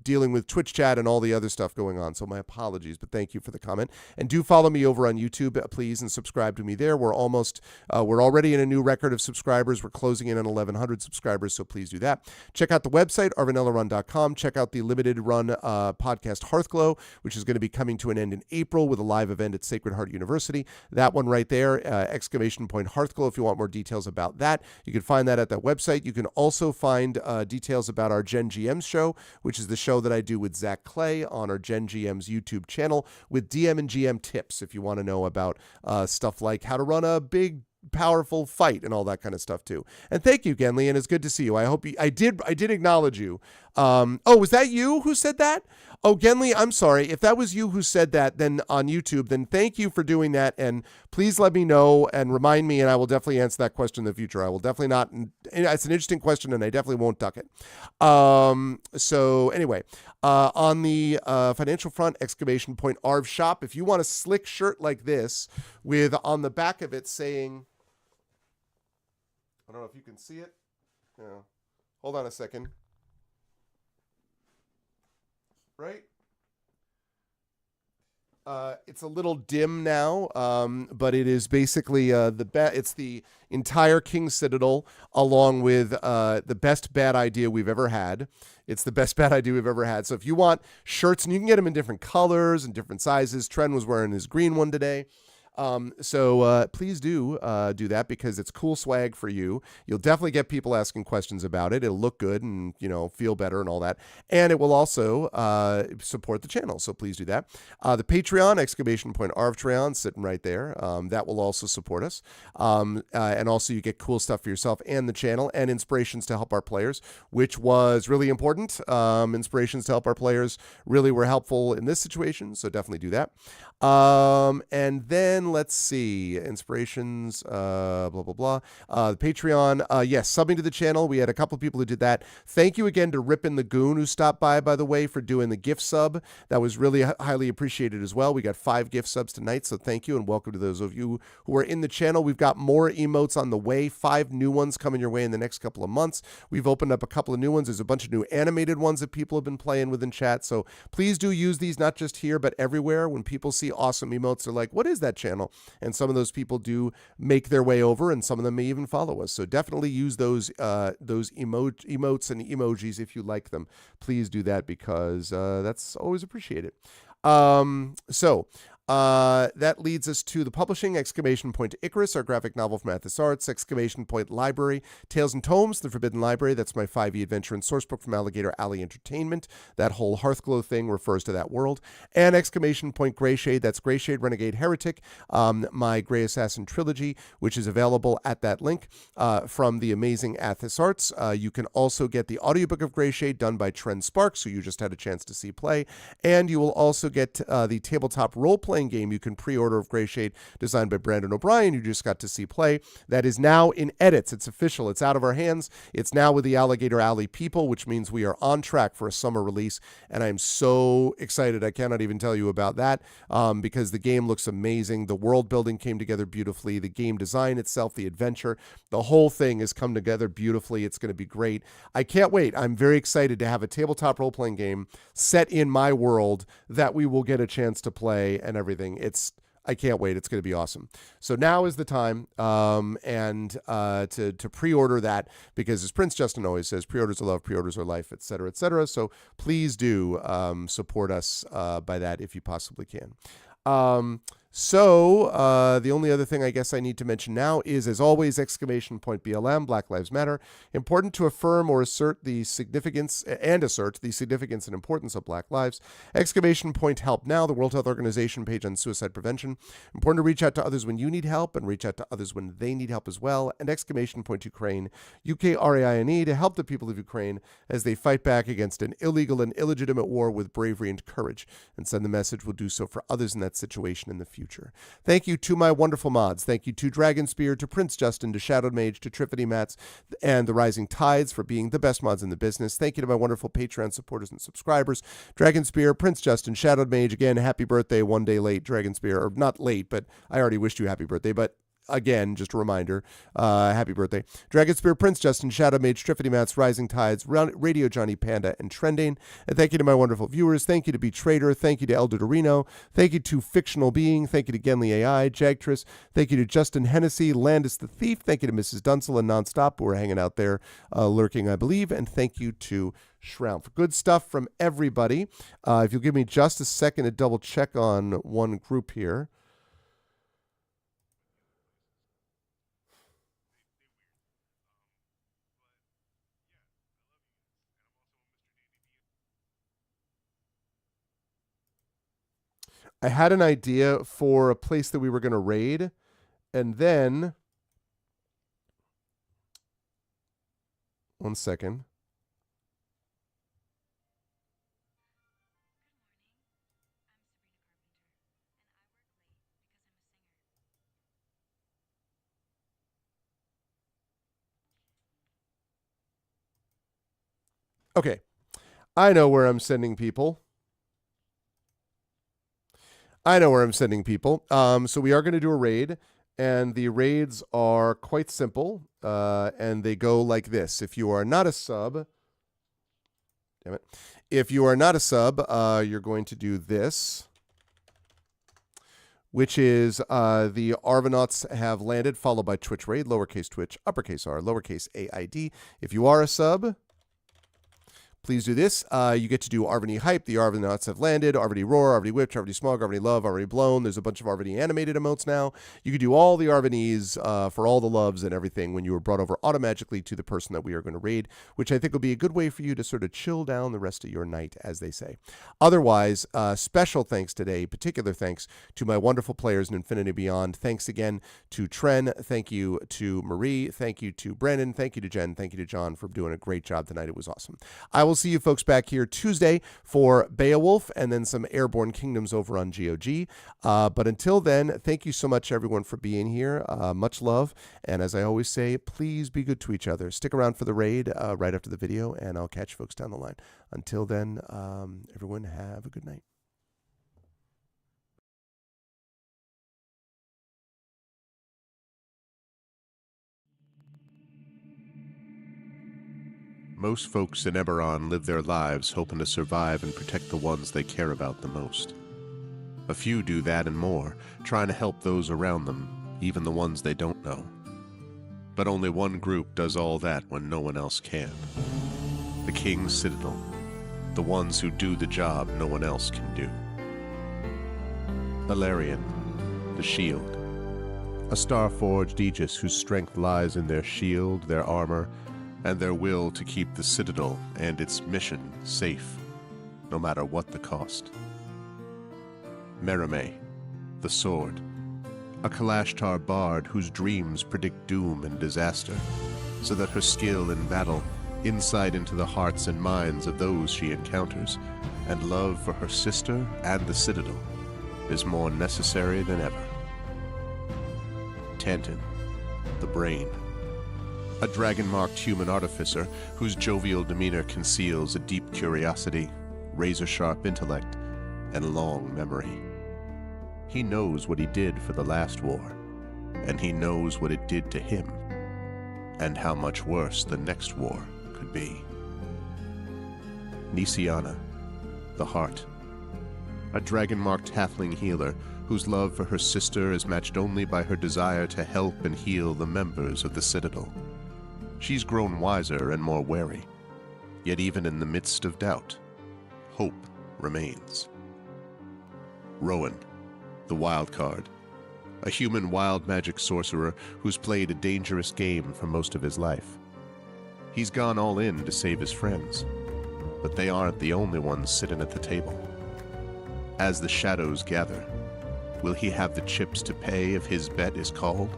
dealing with Twitch chat and all the other stuff going on. So my apologies, but thank you for the comment. And do follow me over on YouTube, please, and subscribe to me there. We're already in a new record of subscribers. We're closing in on 1,100 subscribers, so please do that. Check out the website, arvanellaRun.com. Check out the limited run podcast Hearthglow, which is going to be coming to an end in April with a live event at Sacred Heart University. That one right there, ! Hearthglow, if you want more details about that. You can find that at that website. You can also find details about our Gen GMs show, which is the show that I do with Zach Clay on our Gen GMs YouTube channel with DM and GM tips if you want to know about stuff like how to run a big powerful fight and all that kind of stuff too. And thank you, Genly, and it's good to see you. I hope I did acknowledge you. Was that you who said that? Oh, Genly, I'm sorry. If that was you who said that then on YouTube, then thank you for doing that. And please let me know and remind me, and I will definitely answer that question in the future. I will definitely not. It's an interesting question, and I definitely won't duck it. So anyway, on the financial front, !Arv shop. If you want a slick shirt like this with on the back of it saying, I don't know if you can see it. Yeah. Hold on a second. Right? It's a little dim now, but it is basically it's the entire King Citadel along with the best bad idea we've ever had. It's the best bad idea we've ever had. So if you want shirts, and you can get them in different colors and different sizes. Tren was wearing his green one today. So please do that because it's cool swag for you. You'll definitely get people asking questions about it. It'll look good and, feel better and all that. And it will also support the channel. So please do that. The Patreon, !Arvtreon, sitting right there. That will also support us. And also you get cool stuff for yourself and the channel and inspirations to help our players, which was really important. Inspirations to help our players really were helpful in this situation. So definitely do that. And then let's see, inspirations, blah, blah, blah. The Patreon, yes, subbing to the channel. We had a couple of people who did that. Thank you again to Rippin' the Goon who stopped by the way, for doing the gift sub. That was really highly appreciated as well. We got 5 gift subs tonight, so thank you and welcome to those of you who are in the channel. We've got more emotes on the way, 5 new ones coming your way in the next couple of months. We've opened up a couple of new ones. There's a bunch of new animated ones that people have been playing with in chat, so please do use these, not just here, but everywhere. When people see awesome emotes, they're like, what is that channel? And some of those people do make their way over, and some of them may even follow us. So definitely use those emotes and emojis if you like them. Please do that because that's always appreciated. That leads us to the publishing, Icarus, our graphic novel from Athos Arts, Library, Tales and Tomes, The Forbidden Library, that's my 5e adventure and sourcebook from Alligator Alley Entertainment. That whole Hearthglow thing refers to that world. And Greyshade, that's Greyshade Renegade Heretic, my Grey Assassin trilogy, which is available at that link from the amazing Athos Arts. You can also get the audiobook of Greyshade done by Trent Sparks, who you just had a chance to see play. And you will also get the tabletop role-playing game you can pre-order of Greyshade, designed by Brandon O'Brien, you just got to see play. That is now in edits. It's official. It's out of our hands. It's now with the Alligator Alley people, which means we are on track for a summer release, and I'm so excited. I cannot even tell you about that because the game looks amazing. The world building came together beautifully. The game design itself, the adventure, the whole thing has come together beautifully. It's going to be great. I can't wait. I'm very excited to have a tabletop role-playing game set in my world that we will get a chance to play and everything. I can't wait. It's going to be awesome. So now is the time to pre-order that, because as Prince Justin always says, pre-orders are love, pre-orders are life, et cetera, et cetera. So please do support us by that if you possibly can. The only other thing I guess I need to mention now is, as always, BLM, Black Lives Matter. Important to affirm or assert the significance and importance of Black lives. Help Now, the World Health Organization page on suicide prevention. Important to reach out to others when you need help and reach out to others when they need help as well. And Ukraine, UKRAINE, to help the people of Ukraine as they fight back against an illegal and illegitimate war with bravery and courage, and send the message we'll do so for others in that situation in the future. Thank you to my wonderful mods. Thank you to Dragonspear, to Prince Justin, to Shadowed Mage, to Triffany Mats, and the Rising Tides for being the best mods in the business. Thank you to my wonderful Patreon supporters and subscribers. Dragonspear, Prince Justin, Shadowed Mage, again, happy birthday, one day late, Dragonspear, or not late, but I already wished you happy birthday, but again, just a reminder, happy birthday. Dragonspear, Prince Justin, Shadow Mage, Triffany Mats, Rising Tides, Radio Johnny Panda, and Trending. And thank you to my wonderful viewers. Thank you to B Trader. Thank you to Elder Dorino. Thank you to Fictional Being. Thank you to Genly AI, Jagtris. Thank you to Justin Hennessy, Landis the Thief. Thank you to Mrs. Dunsel and Nonstop, who are hanging out there lurking, I believe. And thank you to Shroud. Good stuff from everybody. If you'll give me just a second to double check on one group here. I had an idea for a place that we were going to raid, and then, one second. Okay, I know where I'm sending people. So we are going to do a raid, and the raids are quite simple, and they go like this. If you are not a sub, you're going to do this, which is the Arvanauts have landed, followed by Twitch raid, lowercase Twitch, uppercase R, lowercase AID. If you are a sub, please do this. You get to do Arvany Hype. The Arvanauts have landed. Arvany Roar, Arvany Whipped, Arvany Smog, Arvany Love, Arvany Blown. There's a bunch of Arvany animated emotes now. You can do all the Arvanys for all the loves and everything when you are brought over automatically to the person that we are going to raid, which I think will be a good way for you to sort of chill down the rest of your night, as they say. Otherwise, special thanks today, particular thanks to my wonderful players in Infinity Beyond. Thanks again to Tren. Thank you to Marie. Thank you to Brandon. Thank you to Jen. Thank you to John for doing a great job tonight. It was awesome. I will see you folks back here Tuesday for Beowulf and then some Airborne Kingdoms over on GOG. But until then, thank you so much, everyone, for being here. Much love. And as I always say, please be good to each other. Stick around for the raid right after the video, and I'll catch you folks down the line. Until then, everyone have a good night.
Most folks in Eberron live their lives hoping to survive and protect the ones they care about the most. A few do that and more, trying to help those around them, even the ones they don't know. But only one group does all that when no one else can. The King's Citadel. The ones who do the job no one else can do. Valerian, the Shield. A star-forged Aegis whose strength lies in their shield, their armor, and their will to keep the Citadel and its mission safe, no matter what the cost. Merime, the Sword. A Kalashtar bard whose dreams predict doom and disaster, so that her skill in battle, insight into the hearts and minds of those she encounters, and love for her sister and the Citadel is more necessary than ever. Tantin, the Brain. A dragon-marked human artificer whose jovial demeanor conceals a deep curiosity, razor-sharp intellect, and long memory. He knows what he did for the last war, and he knows what it did to him, and how much worse the next war could be. Nisiana, the Heart. A dragon-marked halfling healer whose love for her sister is matched only by her desire to help and heal the members of the Citadel. She's grown wiser and more wary, yet even in the midst of doubt, hope remains. Rowan, the Wild Card. A human wild magic sorcerer who's played a dangerous game for most of his life. He's gone all in to save his friends, but they aren't the only ones sitting at the table. As the shadows gather, will he have the chips to pay if his bet is called?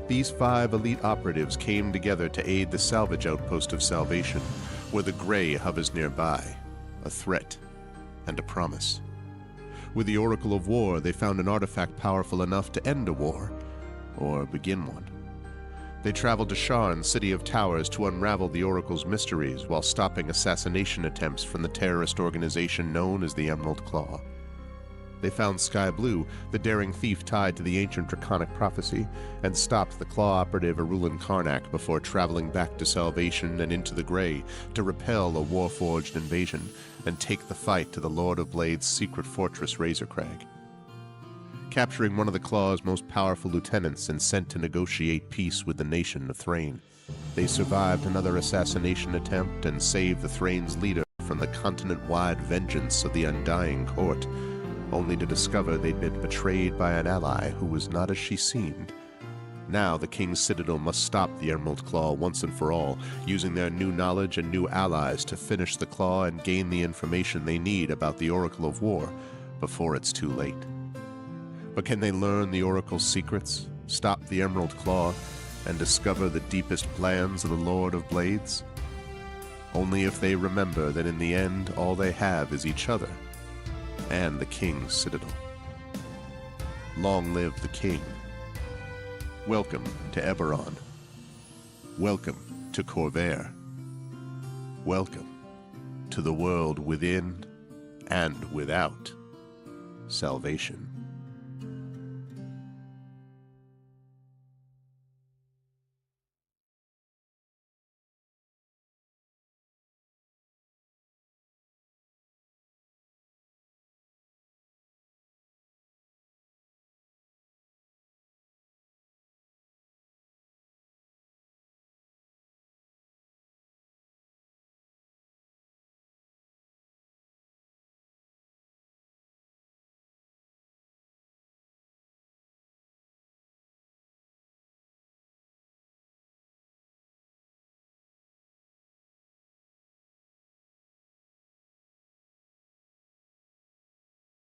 These 5 elite operatives came together to aid the salvage outpost of Salvation, where the Grey hovers nearby, a threat and a promise. With the Oracle of War, they found an artifact powerful enough to end a war, or begin one. They traveled to Sharn, City of Towers, to unravel the Oracle's mysteries while stopping assassination attempts from the terrorist organization known as the Emerald Claw. They found Sky Blue, the daring thief tied to the ancient draconic prophecy, and stopped the Claw operative Arulin Karnak before traveling back to Salvation and into the Grey to repel a war-forged invasion and take the fight to the Lord of Blade's secret fortress Razorcrag. Capturing one of the Claw's most powerful lieutenants and sent to negotiate peace with the nation of Thrain, they survived another assassination attempt and saved the Thrain's leader from the continent-wide vengeance of the Undying Court, only to discover they'd been betrayed by an ally who was not as she seemed. Now the King's Citadel must stop the Emerald Claw once and for all, using their new knowledge and new allies to finish the Claw and gain the information they need about the Oracle of War before it's too late. But can they learn the Oracle's secrets, stop the Emerald Claw, and discover the deepest plans of the Lord of Blades? Only if they remember that in the end all they have is each other and the King's Citadel. Long live the King. Welcome to Eberron. Welcome to Corvair. Welcome to the world within and without Salvation.